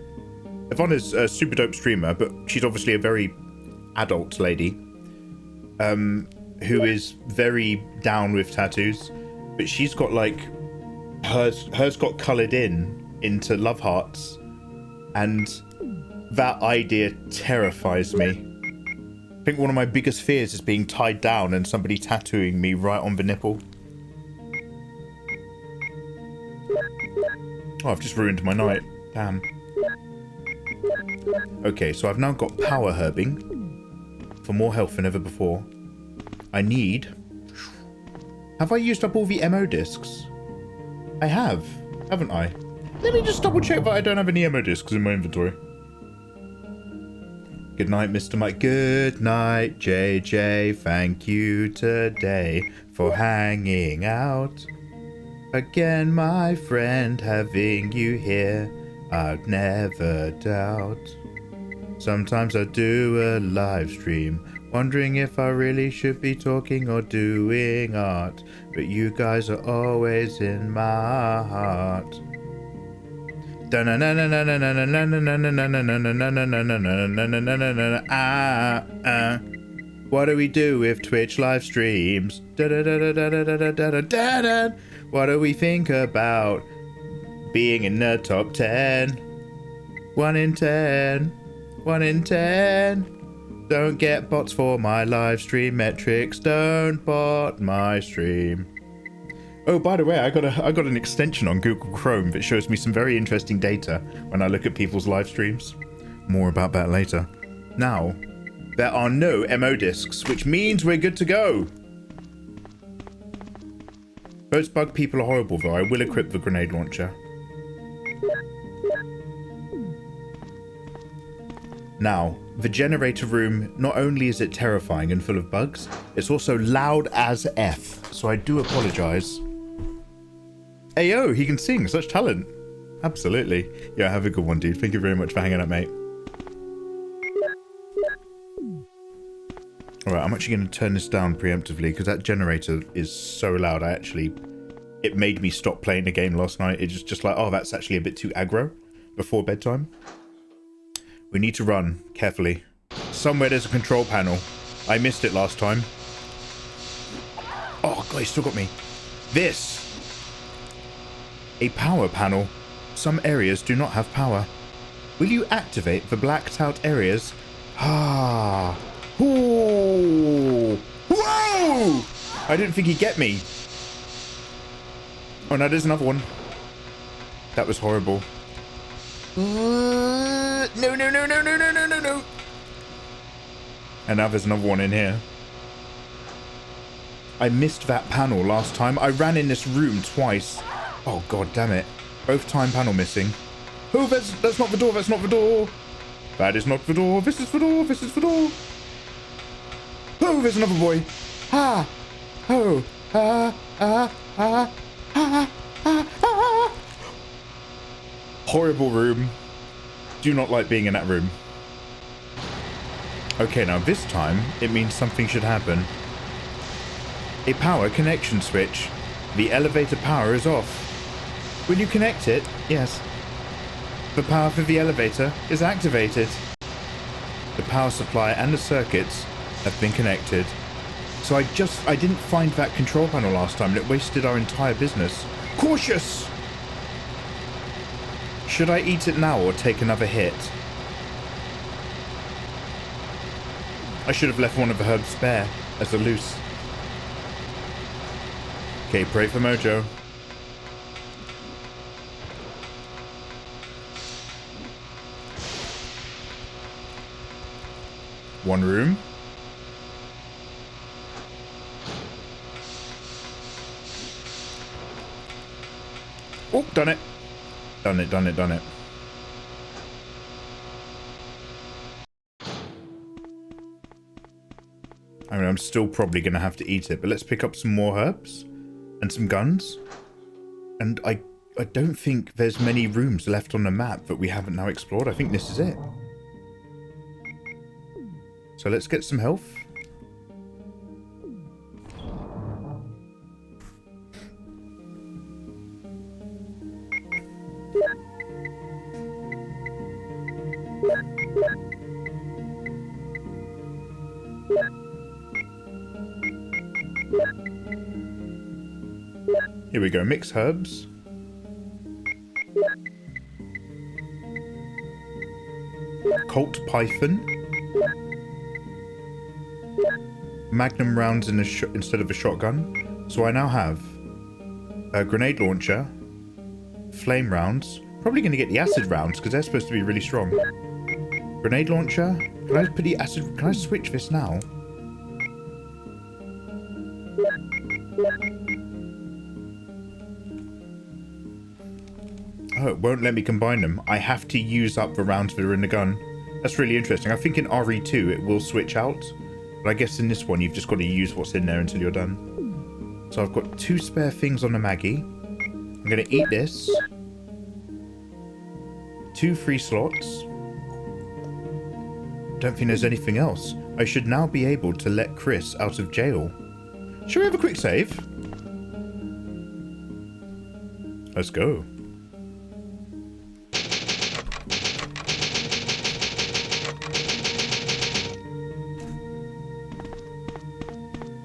Ivana's a super dope streamer, but she's obviously a very adult lady. Who is very down with tattoos. But she's got, like, hers got coloured into love hearts. And that idea terrifies me. I think one of my biggest fears is being tied down and somebody tattooing me right on the nipple. Oh, I've just ruined my night. Damn. Okay, so I've now got power herbing for more health than ever before. I need... Have I used up all the MO discs? I have, haven't I? Let me just double check that I don't have any MO discs in my inventory. Good night, Mr. Mike. Good night, JJ. Thank you today for hanging out. Again, my friend, having you here, I'd never doubt. Sometimes I do a live stream, wondering if I really should be talking or doing art. But you guys are always in my heart. What do we do with Twitch live streams? What do we think about being in the top 10? 1 in 10. 1 in 10. Don't get bots for my live stream metrics. Don't bot my stream. Oh, by the way, I got an extension on Google Chrome that shows me some very interesting data when I look at people's live streams. More about that later. Now, there are no MO discs, which means we're good to go. Those bug people are horrible, though. I will equip the grenade launcher. Now, the generator room, not only is it terrifying and full of bugs, it's also loud as F, so I do apologise. Ayo, he can sing, such talent. Absolutely. Yeah, have a good one, dude. Thank you very much for hanging out, mate. Alright, I'm actually going to turn this down preemptively because that generator is so loud. It made me stop playing the game last night. It's just like, oh, that's actually a bit too aggro before bedtime. We need to run carefully. Somewhere there's a control panel. I missed it last time. Oh, God, he still got me. This. A power panel. Some areas do not have power. Will you activate the blacked out areas? Ah. Ooh. Whoa! I didn't think he'd get me. Oh no, there's another one. That was horrible. No. And now there's another one in here. I missed that panel last time. I ran in this room twice. Oh, God damn it. Both time panel missing. Oh, that's not the door. That's not the door. That is not the door. This is the door. This is the door. Oh, there's another boy. Ah. Oh. Ah. Ah. Ah. Ah. Ah. Ah. Horrible room. Do not like being in that room. Okay, now this time, it means something should happen. A power connection switch. The elevator power is off. Will you connect it? Yes. The power for the elevator is activated. The power supply and the circuits have been connected. So I didn't find that control panel last time and it wasted our entire business. Cautious! Should I eat it now or take another hit? I should have left one of the herbs spare as a loose. Okay, pray for mojo. One room. Oh, done it. Done it. I mean, I'm still probably going to have to eat it, but let's pick up some more herbs and some guns. And I don't think there's many rooms left on the map that we haven't now explored. I think this is it. So let's get some health. Here we go, mix herbs. Colt Python. Magnum rounds instead of a shotgun. So I now have a grenade launcher, flame rounds. Probably going to get the acid rounds because they're supposed to be really strong. Grenade launcher. Can I put the acid? Can I switch this now? Oh, it won't let me combine them. I have to use up the rounds that are in the gun. That's really interesting. I think in RE2 it will switch out. But I guess in this one you've just got to use what's in there until you're done. So I've got 2 spare things on the Maggie. I'm going to eat this. 2 free slots. Don't think there's anything else. I should now be able to let Chris out of jail. Shall we have a quick save? Let's go.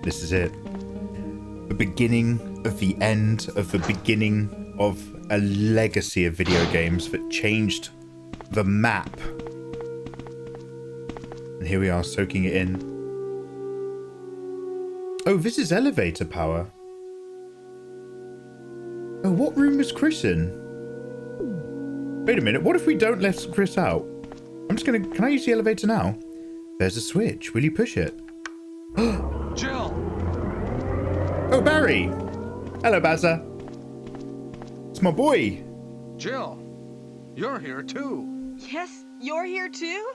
This is it. The beginning of the end of the beginning of a legacy of video games that changed the map. And here we are soaking it in. Oh, this is elevator power. Oh, what room is Chris in? Wait a minute, what if we don't let Chris out? I'm just gonna... Can I use the elevator now? There's a switch. Will you push it? Jill! Oh, Barry! Hello, Bazza. It's my boy. Jill, you're here too. Yes, you're here too?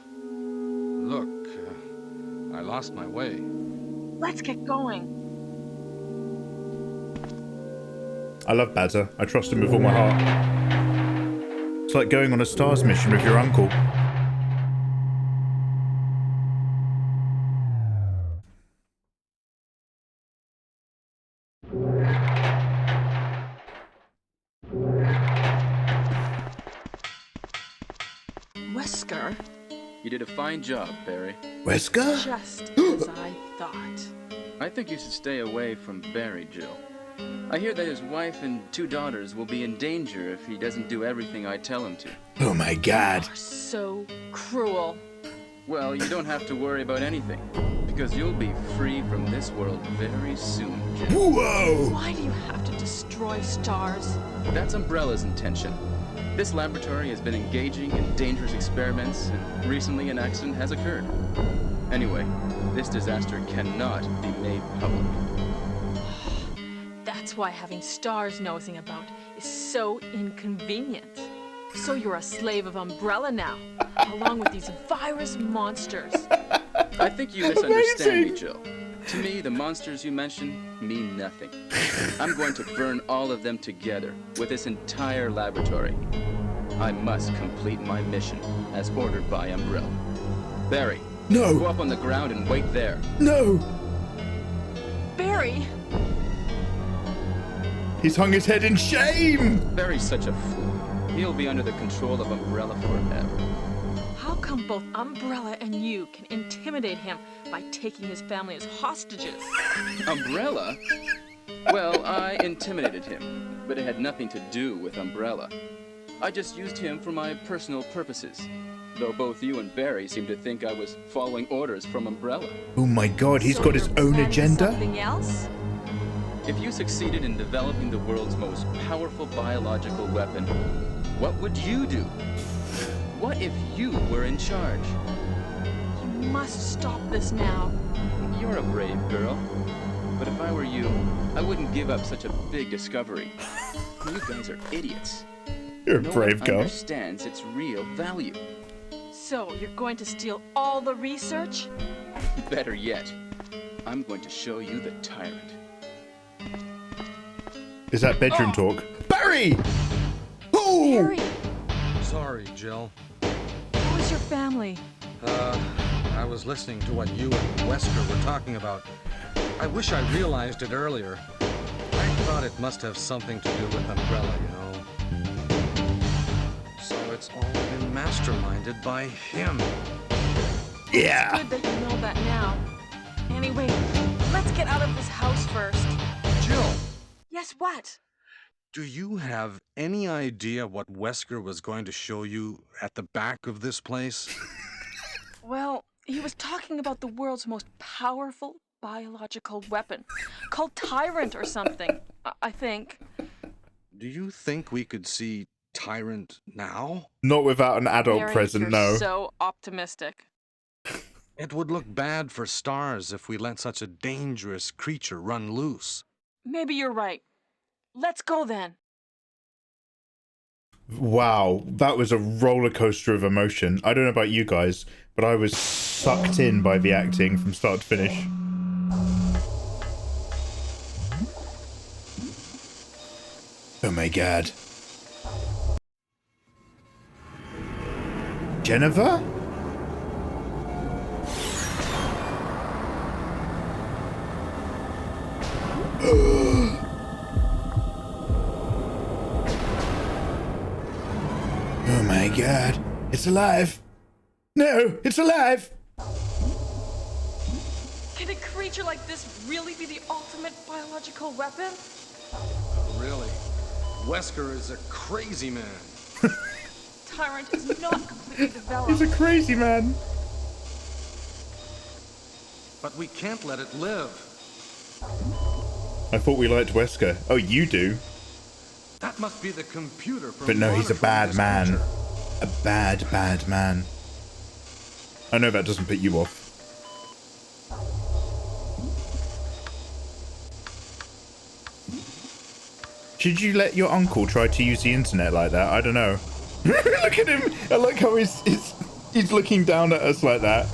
Look, I lost my way. Let's get going. I love Bazza. I trust him with all my heart. It's like going on a STARS mission with your uncle. Wesker? You did a fine job, Barry. Wesker? Just as I thought. I think you should stay away from Barry, Jill. I hear that his wife and 2 daughters will be in danger if he doesn't do everything I tell him to. Oh my god. You're so cruel. Well, you don't have to worry about anything, because you'll be free from this world very soon, Jill. Whoa! Why do you have to destroy stars? That's Umbrella's intention. This laboratory has been engaging in dangerous experiments, and recently an accident has occurred. Anyway, this disaster cannot be made public. That's why having stars nosing about is so inconvenient. So you're a slave of Umbrella now, along with these virus monsters. I think you misunderstand me, Jill. To me, the monsters you mention mean nothing. I'm going to burn all of them together with this entire laboratory. I must complete my mission as ordered by Umbrella. Barry, No! go up on the ground and wait there. No! Barry! He's hung his head in shame! Barry's such a fool. He'll be under the control of Umbrella forever. How come both Umbrella and you can intimidate him by taking his family as hostages? Umbrella? Well, I intimidated him, but it had nothing to do with Umbrella. I just used him for my personal purposes, though both you and Barry seem to think I was following orders from Umbrella. Oh my god, he's So got his your own plan is agenda? Something else? If you succeeded in developing the world's most powerful biological weapon, what would you do? What if you were in charge? You must stop this now. You're a brave girl. But if I were you, I wouldn't give up such a big discovery. You guys are idiots. You're a No brave one girl. understands its real value. So you're going to steal all the research? Better yet, I'm going to show you the tyrant. Is that bedroom talk? Barry! Oh! Barry, Sorry, Jill. how is your family? I was listening to what you and Wesker were talking about. I wish I realized it earlier. I thought it must have something to do with Umbrella, you know. So it's all been masterminded by him. Yeah! Good that you know that now. Anyway, let's get out of this house first. Jill, Yes, what? do you have any idea what Wesker was going to show you at the back of this place? Well, he was talking about the world's most powerful biological weapon, called Tyrant or something, I think. Do you think we could see Tyrant now? Not without an adult Mary, present, you're no. so optimistic. It would look bad for stars if we let such a dangerous creature run loose. Maybe you're right. Let's go then. Wow, that was a roller coaster of emotion. I don't know about you guys, but I was sucked in by the acting from start to finish. Oh my god. Jennifer? Oh my god. It's alive. No, it's alive. Can a creature like this really be the ultimate biological weapon? Really? Wesker is a crazy man. Tyrant is not completely developed. He's a crazy man. But we can't let it live. I thought we liked Wesker. Oh, you do? That must be the computer from But no, he's a monitoring bad this man. creature. A bad man. I know that doesn't put you off. Should you let your uncle try to use the internet like that? I don't know. Look at him. I like how he's looking down at us like that.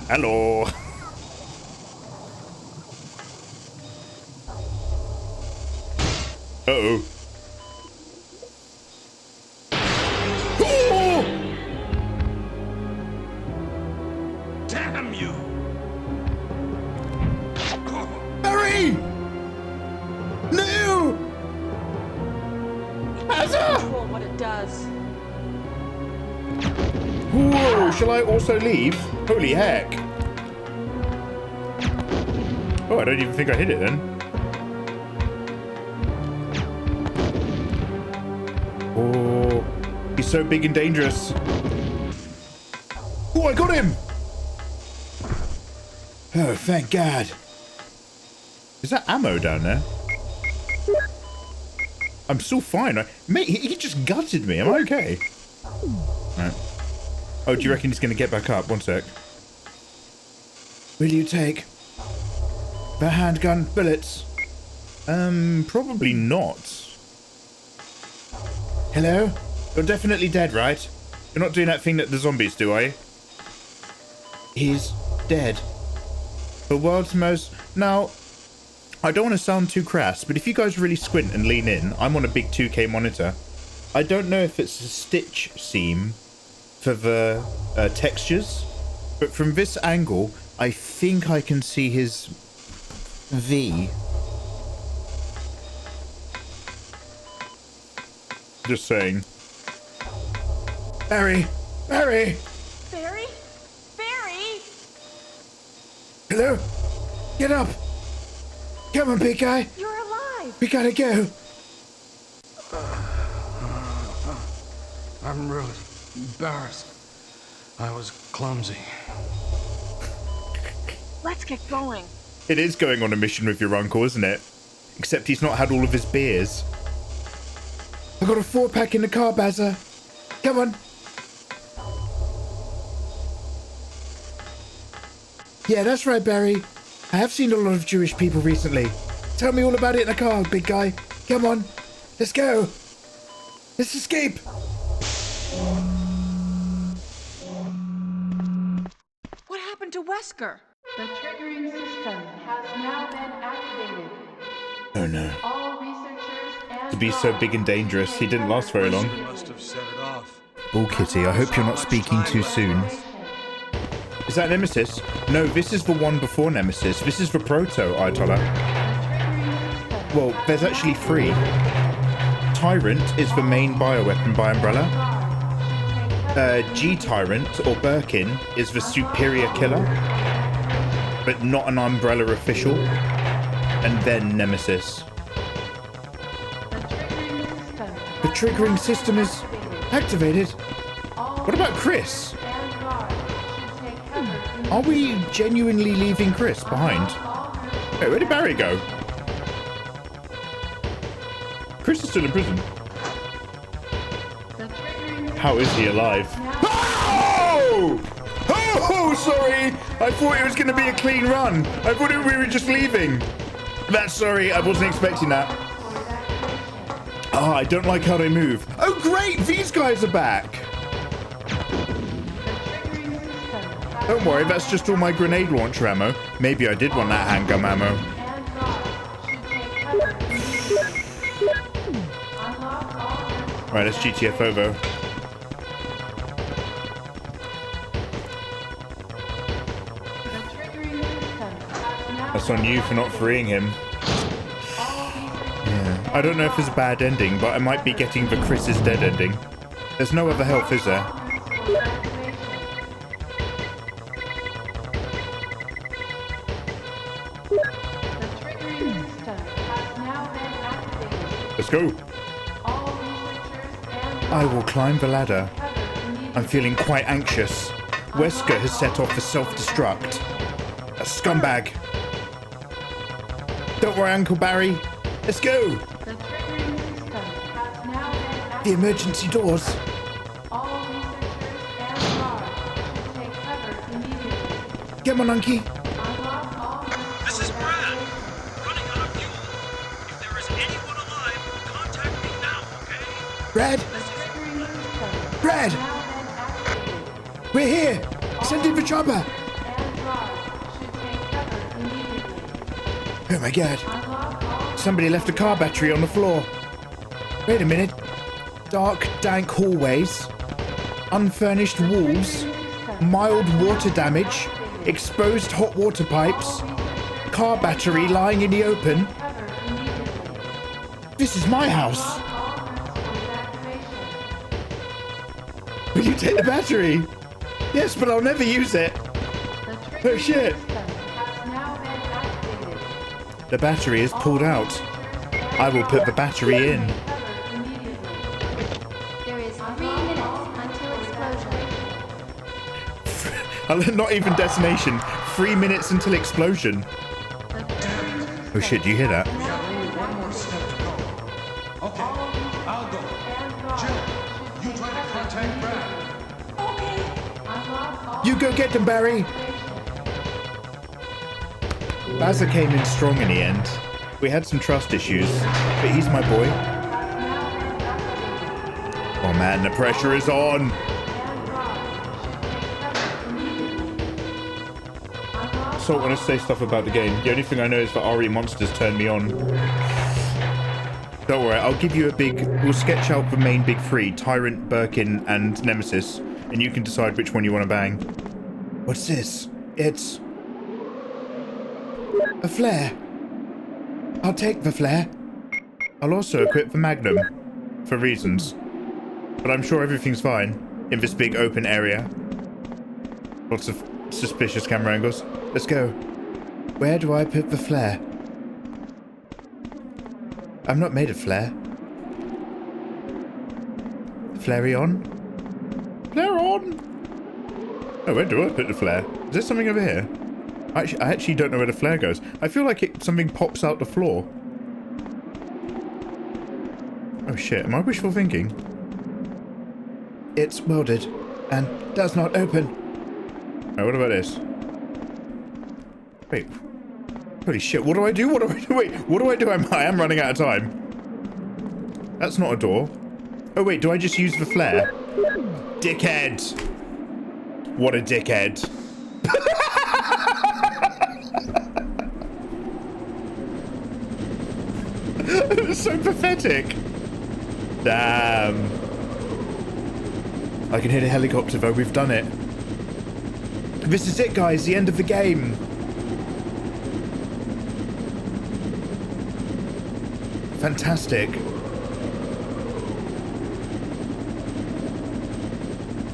Hello. Uh-oh. Oh! Damn you! Barry! No! Hazza! Control what it does. Whoa, shall I also leave? Holy heck. Oh, I don't even think I hit it then. Oh, he's so big and dangerous. Oh, I got him! Oh, thank God. Is that ammo down there? I'm still fine. Mate, he just gutted me. Am I okay? Right. Oh, do you reckon he's going to get back up? One sec. Will you take the handgun bullets? Probably not. Hello? You're definitely dead, right? You're not doing that thing that the zombies do, are you? He's dead. The world's most... Now, I don't want to sound too crass, but if you guys really squint and lean in, I'm on a big 2K monitor. I don't know if it's a stitch seam for the textures, but from this angle, I think I can see his V. Just saying. Barry! Barry! Barry? Barry? Hello? Get up! Come on, big guy! You're alive! We gotta go! I'm really embarrassed. I was clumsy. Let's get going. It is going on a mission with your uncle, isn't it? Except he's not had all of his beers. I got a 4-pack in the car, Bazza. Come on. Yeah, that's right, Barry. I have seen a lot of Jewish people recently. Tell me all about it in the car, big guy. Come on. Let's go. Let's escape. What happened to Wesker? The triggering system has now been activated. Oh no. All researchers and To be so big and dangerous, he didn't last very long. Must have set it off. Bull Kitty, I hope you're not speaking too soon. Is that Nemesis? No, this is the one before Nemesis. This is the Proto Ayatollah. Well, there's actually 3. Tyrant is the main bioweapon by Umbrella. G-Tyrant, or Birkin, is the superior killer, but not an Umbrella official. And then Nemesis. The triggering system is activated. What about Chris? Are we genuinely leaving Chris behind? Hey, where did Barry go? Chris is still in prison. How is he alive? Oh! Oh, sorry! I thought it was going to be a clean run. I thought we were just leaving. That's sorry, I wasn't expecting that. Oh, I don't like how they move. Oh, great! These guys are back! Don't worry, that's just all my grenade launcher ammo. Maybe I did want that handgun ammo. Right, let's GTFO though. That's on you for not freeing him. Yeah. I don't know if it's a bad ending, but I might be getting the Chris is dead ending. There's no other health, is there? Let's go. I will climb the ladder. I'm feeling quite anxious. Wesker has set off the self-destruct. A scumbag. Don't worry, Uncle Barry. Let's go. The emergency doors. Come on, Unky. This is Brad. Running out of fuel. If there is anyone alive, contact me now, okay? Brad? Brad! We're here! Send in the chopper! Oh my god. Somebody left a car battery on the floor. Wait a minute. Dark, dank hallways. Unfurnished walls. Mild water damage. Exposed hot water pipes. Car battery lying in the open. This is my house. Will you take the battery? Yes, but I'll never use it. Oh shit. The battery is pulled out. I will put the battery in. There is 3 minutes until explosion. Not even detonation. 3 minutes until explosion. Oh shit, do you hear that? We have only one more step to go. Okay, I'll go. Jill, you try to contact Brad. You go get them, Barry. Bazza came in strong in the end. We had some trust issues, but he's my boy. Oh man, the pressure is on. So when I say stuff about the game, the only thing I know is that RE monsters turn me on. Don't worry, I'll give you we'll sketch out the main big 3, Tyrant, Birkin, and Nemesis, and you can decide which one you want to bang. What's this? It's a flare. I'll take the flare. I'll also equip the Magnum, for reasons. But I'm sure everything's fine in this big open area. Lots of suspicious camera angles. Let's go. Where do I put the flare? I'm not made of flare. Flare on? Flare on! Oh, where do I put the flare? Is there something over here? I actually don't know where the flare goes. I feel like something pops out the floor. Oh shit, am I wishful thinking? It's welded and does not open. Oh, what about this? Wait. Holy shit, what do I do? What do I do? Wait, what do I do? I am running out of time. That's not a door. Oh wait, do I just use the flare? Dickhead! What a dickhead. It was so pathetic. Damn. I can hear the helicopter though. We've done it. This is it, guys. The end of the game. Fantastic.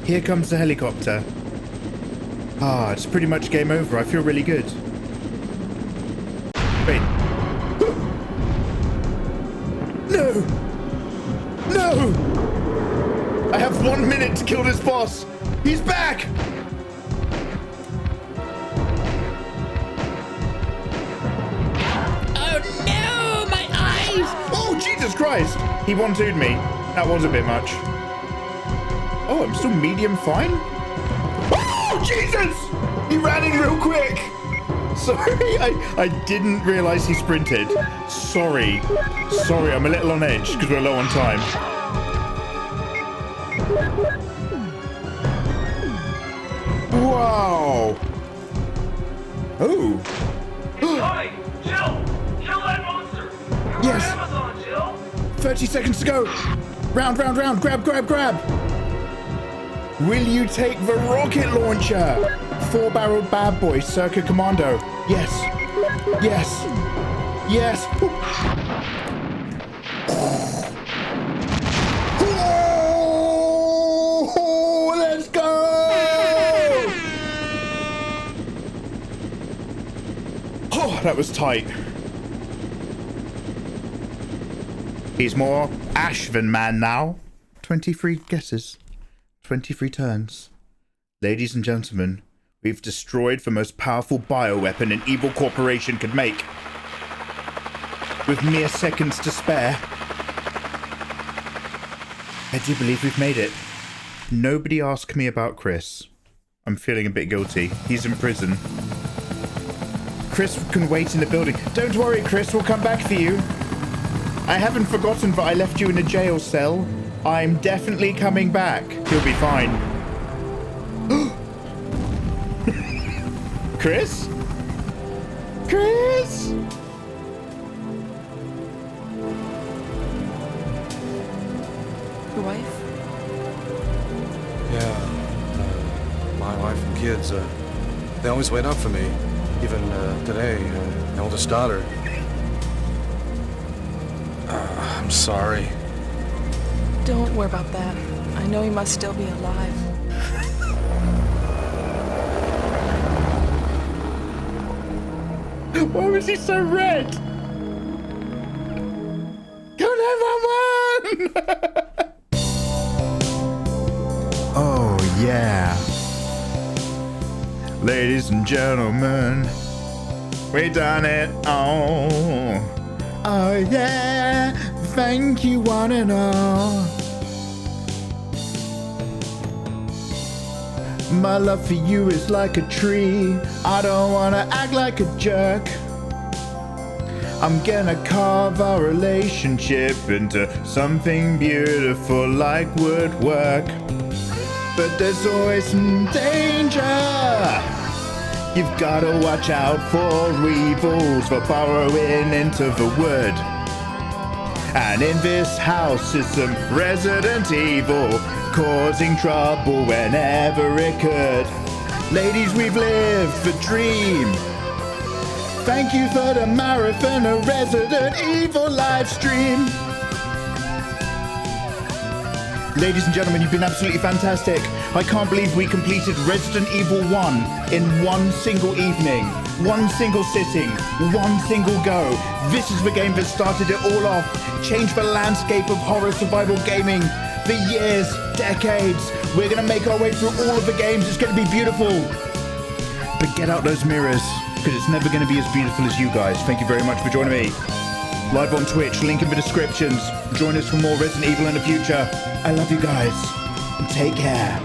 Here comes the helicopter. Ah, it's pretty much game over. I feel really good. Wait. No! No! I have 1 minute to kill this boss. He's back! Oh no, my eyes! Oh, Jesus Christ! He one-two'd me. That was a bit much. Oh, I'm still medium fine? Oh, Jesus! He ran in real quick. Sorry, I didn't realize he sprinted. Sorry. Sorry, I'm a little on edge because we're low on time. Wow. Oh. Hey, Jill! Kill that monster! You're Yes. on Amazon, Jill! 30 seconds to go. Round, round, round. Grab, grab, grab. Will you take the rocket launcher? 4-barreled bad boy, Circa Commando. Yes. Yes. Yes. Oh, let's go. Oh, that was tight. He's more ash than man now. 23 guesses. 23 turns. Ladies and gentlemen, we've destroyed the most powerful bioweapon an evil corporation could make. With mere seconds to spare. I do believe we've made it. Nobody asked me about Chris. I'm feeling a bit guilty. He's in prison. Chris can wait in the building. Don't worry, Chris, we'll come back for you. I haven't forgotten that I left you in a jail cell. I'm definitely coming back. You'll be fine. Chris? Chris? Your wife? Yeah, my wife and kids, they always wait up for me. Even today, my oldest daughter. I'm sorry. Don't worry about that. I know he must still be alive. Why was he so red? Go 911! Oh, yeah. Ladies and gentlemen, we done it. Oh, oh yeah. Thank you, one and all. My love for you is like a tree. I don't wanna act like a jerk. I'm gonna carve our relationship into something beautiful like woodwork. But there's always some danger. You've gotta watch out for evils for borrowing into the wood. And in this house is some Resident Evil, causing trouble whenever it could. Ladies, we've lived the dream. Thank you for the marathon of Resident Evil live stream. Ladies and gentlemen, you've been absolutely fantastic. I can't believe we completed Resident Evil 1 in one single evening, one single sitting, one single go. This is the game that started it all off, changed the landscape of horror survival gaming for years, decades. We're gonna make our way through all of the games. It's gonna be beautiful. But get out those mirrors, because it's never gonna be as beautiful as you guys. Thank you very much for joining me. Live on Twitch, link in the descriptions. Join us for more Resident Evil in the future. I love you guys, and take care.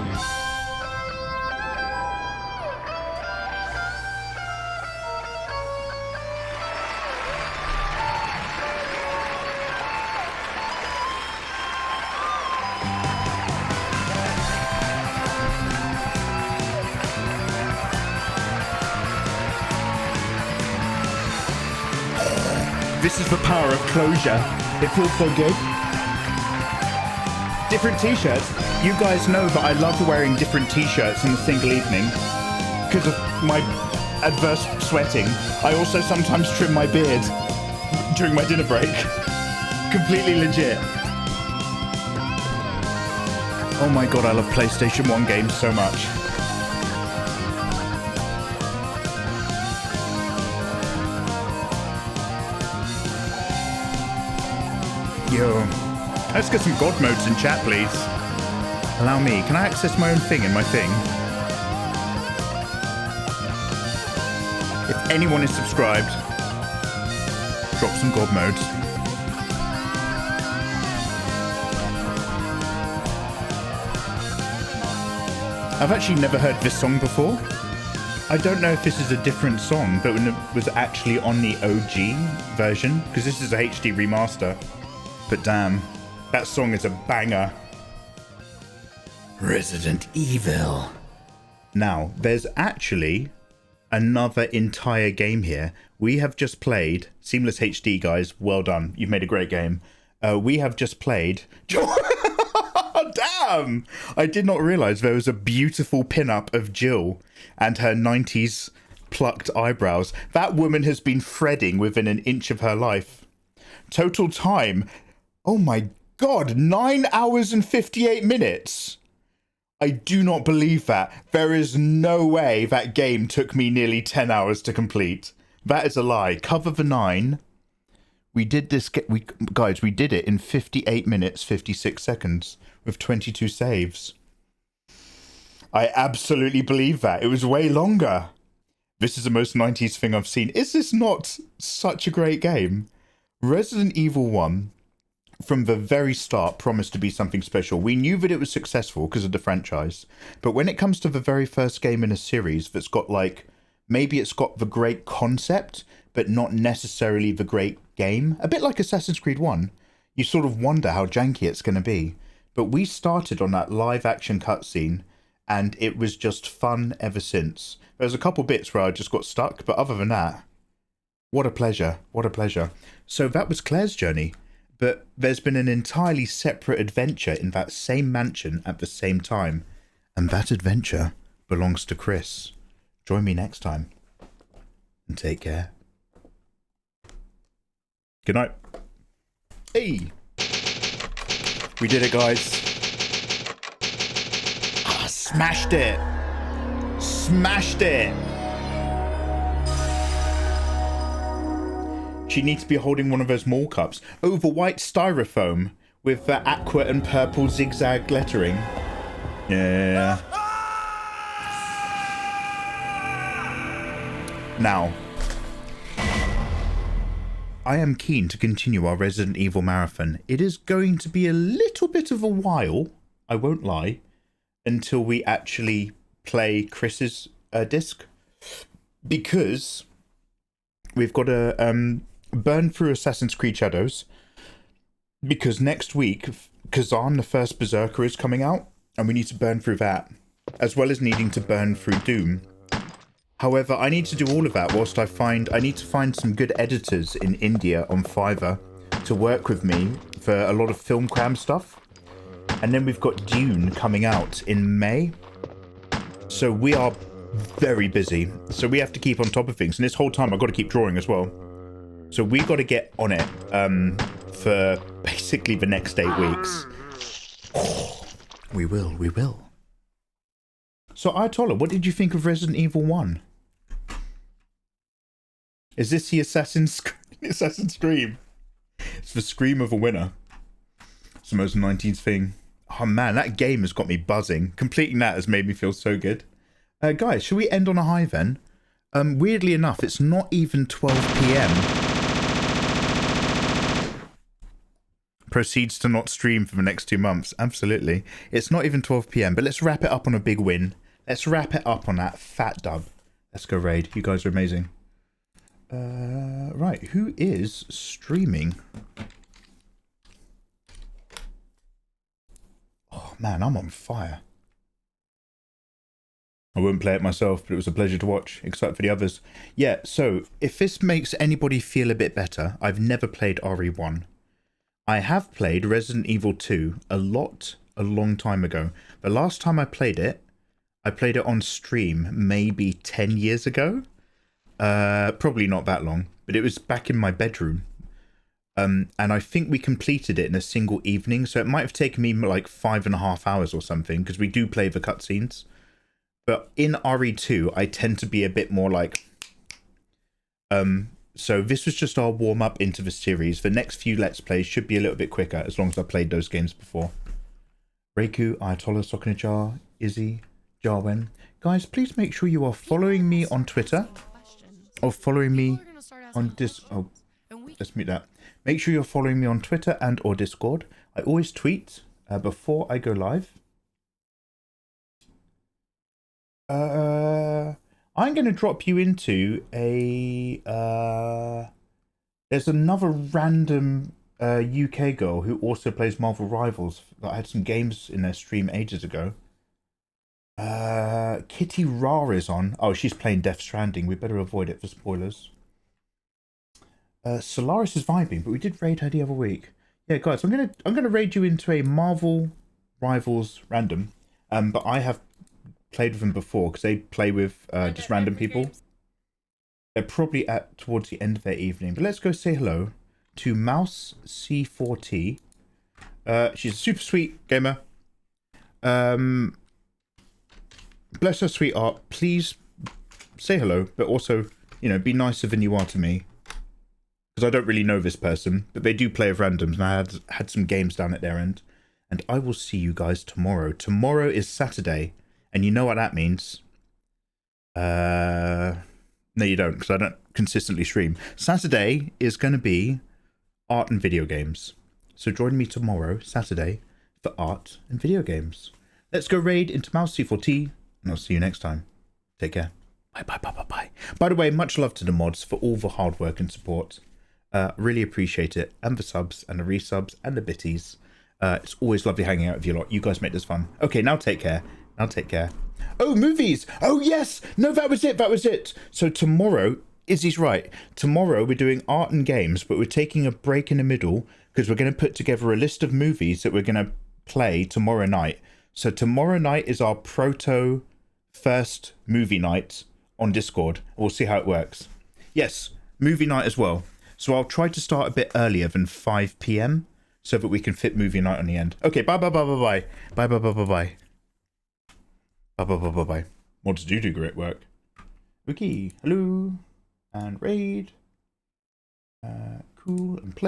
This is the power of closure. It feels so good. Different t-shirts. You guys know that I love wearing different t-shirts in a single evening because of my adverse sweating. I also sometimes trim my beard during my dinner break. Completely legit. Oh my god, I love PlayStation 1 games so much. Yo, let's get some god modes in chat, please. Allow me. Can I access my own thing in my thing? If anyone is subscribed, drop some god modes. I've actually never heard this song before. I don't know if this is a different song that was actually on the OG version, because this is a HD remaster. But damn, that song is a banger. Resident Evil. Now, there's actually another entire game here. We have just played Seamless HD, guys. Well done. You've made a great game. We have just played. Damn! I did not realize there was a beautiful pin-up of Jill and her 90s plucked eyebrows. That woman has been threading within an inch of her life. Total time. Oh my god, 9 hours and 58 minutes. I do not believe that. There is no way that game took me nearly 10 hours to complete. That is a lie. Cover the 9. We did this, guys, we did it in 58 minutes, 56 seconds with 22 saves. I absolutely believe that. It was way longer. This is the most 90s thing I've seen. Is this not such a great game? Resident Evil 1, from the very start, promised to be something special. We knew that it was successful because of the franchise. But when it comes to the very first game in a series that's got like, maybe it's got the great concept, but not necessarily the great game. A bit like Assassin's Creed 1. You sort of wonder how janky it's going to be. But we started on that live action cutscene, and it was just fun ever since. There was a couple bits where I just got stuck, but other than that, what a pleasure. What a pleasure. So that was Claire's journey. But there's been an entirely separate adventure in that same mansion at the same time. And that adventure belongs to Chris. Join me next time. And take care. Good night. Hey! We did it, guys. Ah, smashed it. Smashed it. She needs to be holding one of those mall cups over white styrofoam with the aqua and purple zigzag lettering. Yeah. Now, I am keen to continue our Resident Evil marathon. It is going to be a little bit of a while, I won't lie, until we actually play Chris's disc, because we've got to burn through Assassin's Creed Shadows, because next week Kazan, the first Berserker, is coming out, and we need to burn through that, as well as needing to burn through Doom. However, I need to do all of that whilst I need to find some good editors in India on Fiverr to work with me for a lot of film cram stuff. And then we've got Dune coming out in May. So we are very busy. So we have to keep on top of things. And this whole time I've got to keep drawing as well. So we got to get on it for basically the next 8 weeks. We will. So Ayatollah, what did you think of Resident Evil 1? Is this the Assassin's Scream? It's the scream of a winner. It's the most 90s thing. Oh man, that game has got me buzzing. Completing that has made me feel so good. Guys, should we end on a high then? Weirdly enough, it's not even 12 p.m. Proceeds to not stream for the next 2 months. Absolutely. It's not even 12 p.m, but let's wrap it up on a big win. Let's wrap it up on that fat dub. Let's go raid. You guys are amazing. Right, who is streaming? Oh man, I'm on fire. I wouldn't play it myself, but it was a pleasure to watch, except for the others. Yeah, so if this makes anybody feel a bit better, I've never played RE1. I have played Resident Evil 2 a long time ago. The last time I played it on stream maybe 10 years ago. Probably not that long, but it was back in my bedroom. And I think we completed it in a single evening, so it might have taken me like 5.5 hours or something, because we do play the cutscenes. But in RE2, I tend to be a bit more like... So this was just our warm-up into the series. The next few Let's Plays should be a little bit quicker, as long as I played those games before. Reiku, Ayatollah, Sokinajar, Izzy, Jarwen. Guys, please make sure you are following me on Twitter. Or following me on Oh, let's mute that. Make sure you're following me on Twitter and or Discord. I always tweet before I go live. I'm going to drop you into a... there's another random UK girl who also plays Marvel Rivals that I had some games in their stream ages ago. Kitty Ra is on. Oh, she's playing Death Stranding. We better avoid it for spoilers. Solaris is vibing, but we did raid her the other week. Yeah, guys, I'm gonna raid you into a Marvel Rivals random. But I have played with them before because they play with just random people. They're probably towards the end of their evening. But let's go say hello to Mouse C4T. She's a super sweet gamer. Bless her sweetheart. Please say hello, but also, you know, be nicer than you are to me. Because I don't really know this person, but they do play with randoms, and I had some games down at their end. And I will see you guys tomorrow. Tomorrow is Saturday, and you know what that means. No, you don't, because I don't consistently stream. Saturday is going to be art and video games. So join me tomorrow, Saturday, for art and video games. Let's go raid into Mouse C4T, and I'll see you next time. Take care. Bye, bye, bye, bye, bye. By the way, much love to the mods for all the hard work and support. Really appreciate it. And the subs, and the resubs, and the bitties. It's always lovely hanging out with you lot. You guys make this fun. Okay, now take care. Now take care. Oh, movies! Oh, yes! No, that was it. That was it. So tomorrow, Izzy's right. Tomorrow we're doing art and games, but we're taking a break in the middle because we're going to put together a list of movies that we're going to play tomorrow night. So tomorrow night is our proto first movie night on Discord. We'll see how it works. Yes, movie night as well. So I'll try to start a bit earlier than 5 PM so that we can fit movie night on the end. Okay, bye, bye, bye, bye, bye. Bye, bye, bye, bye, bye. Bye, bye, bye, bye, bye. Mods do great work. Wiki, hello. And raid. Cool, and play.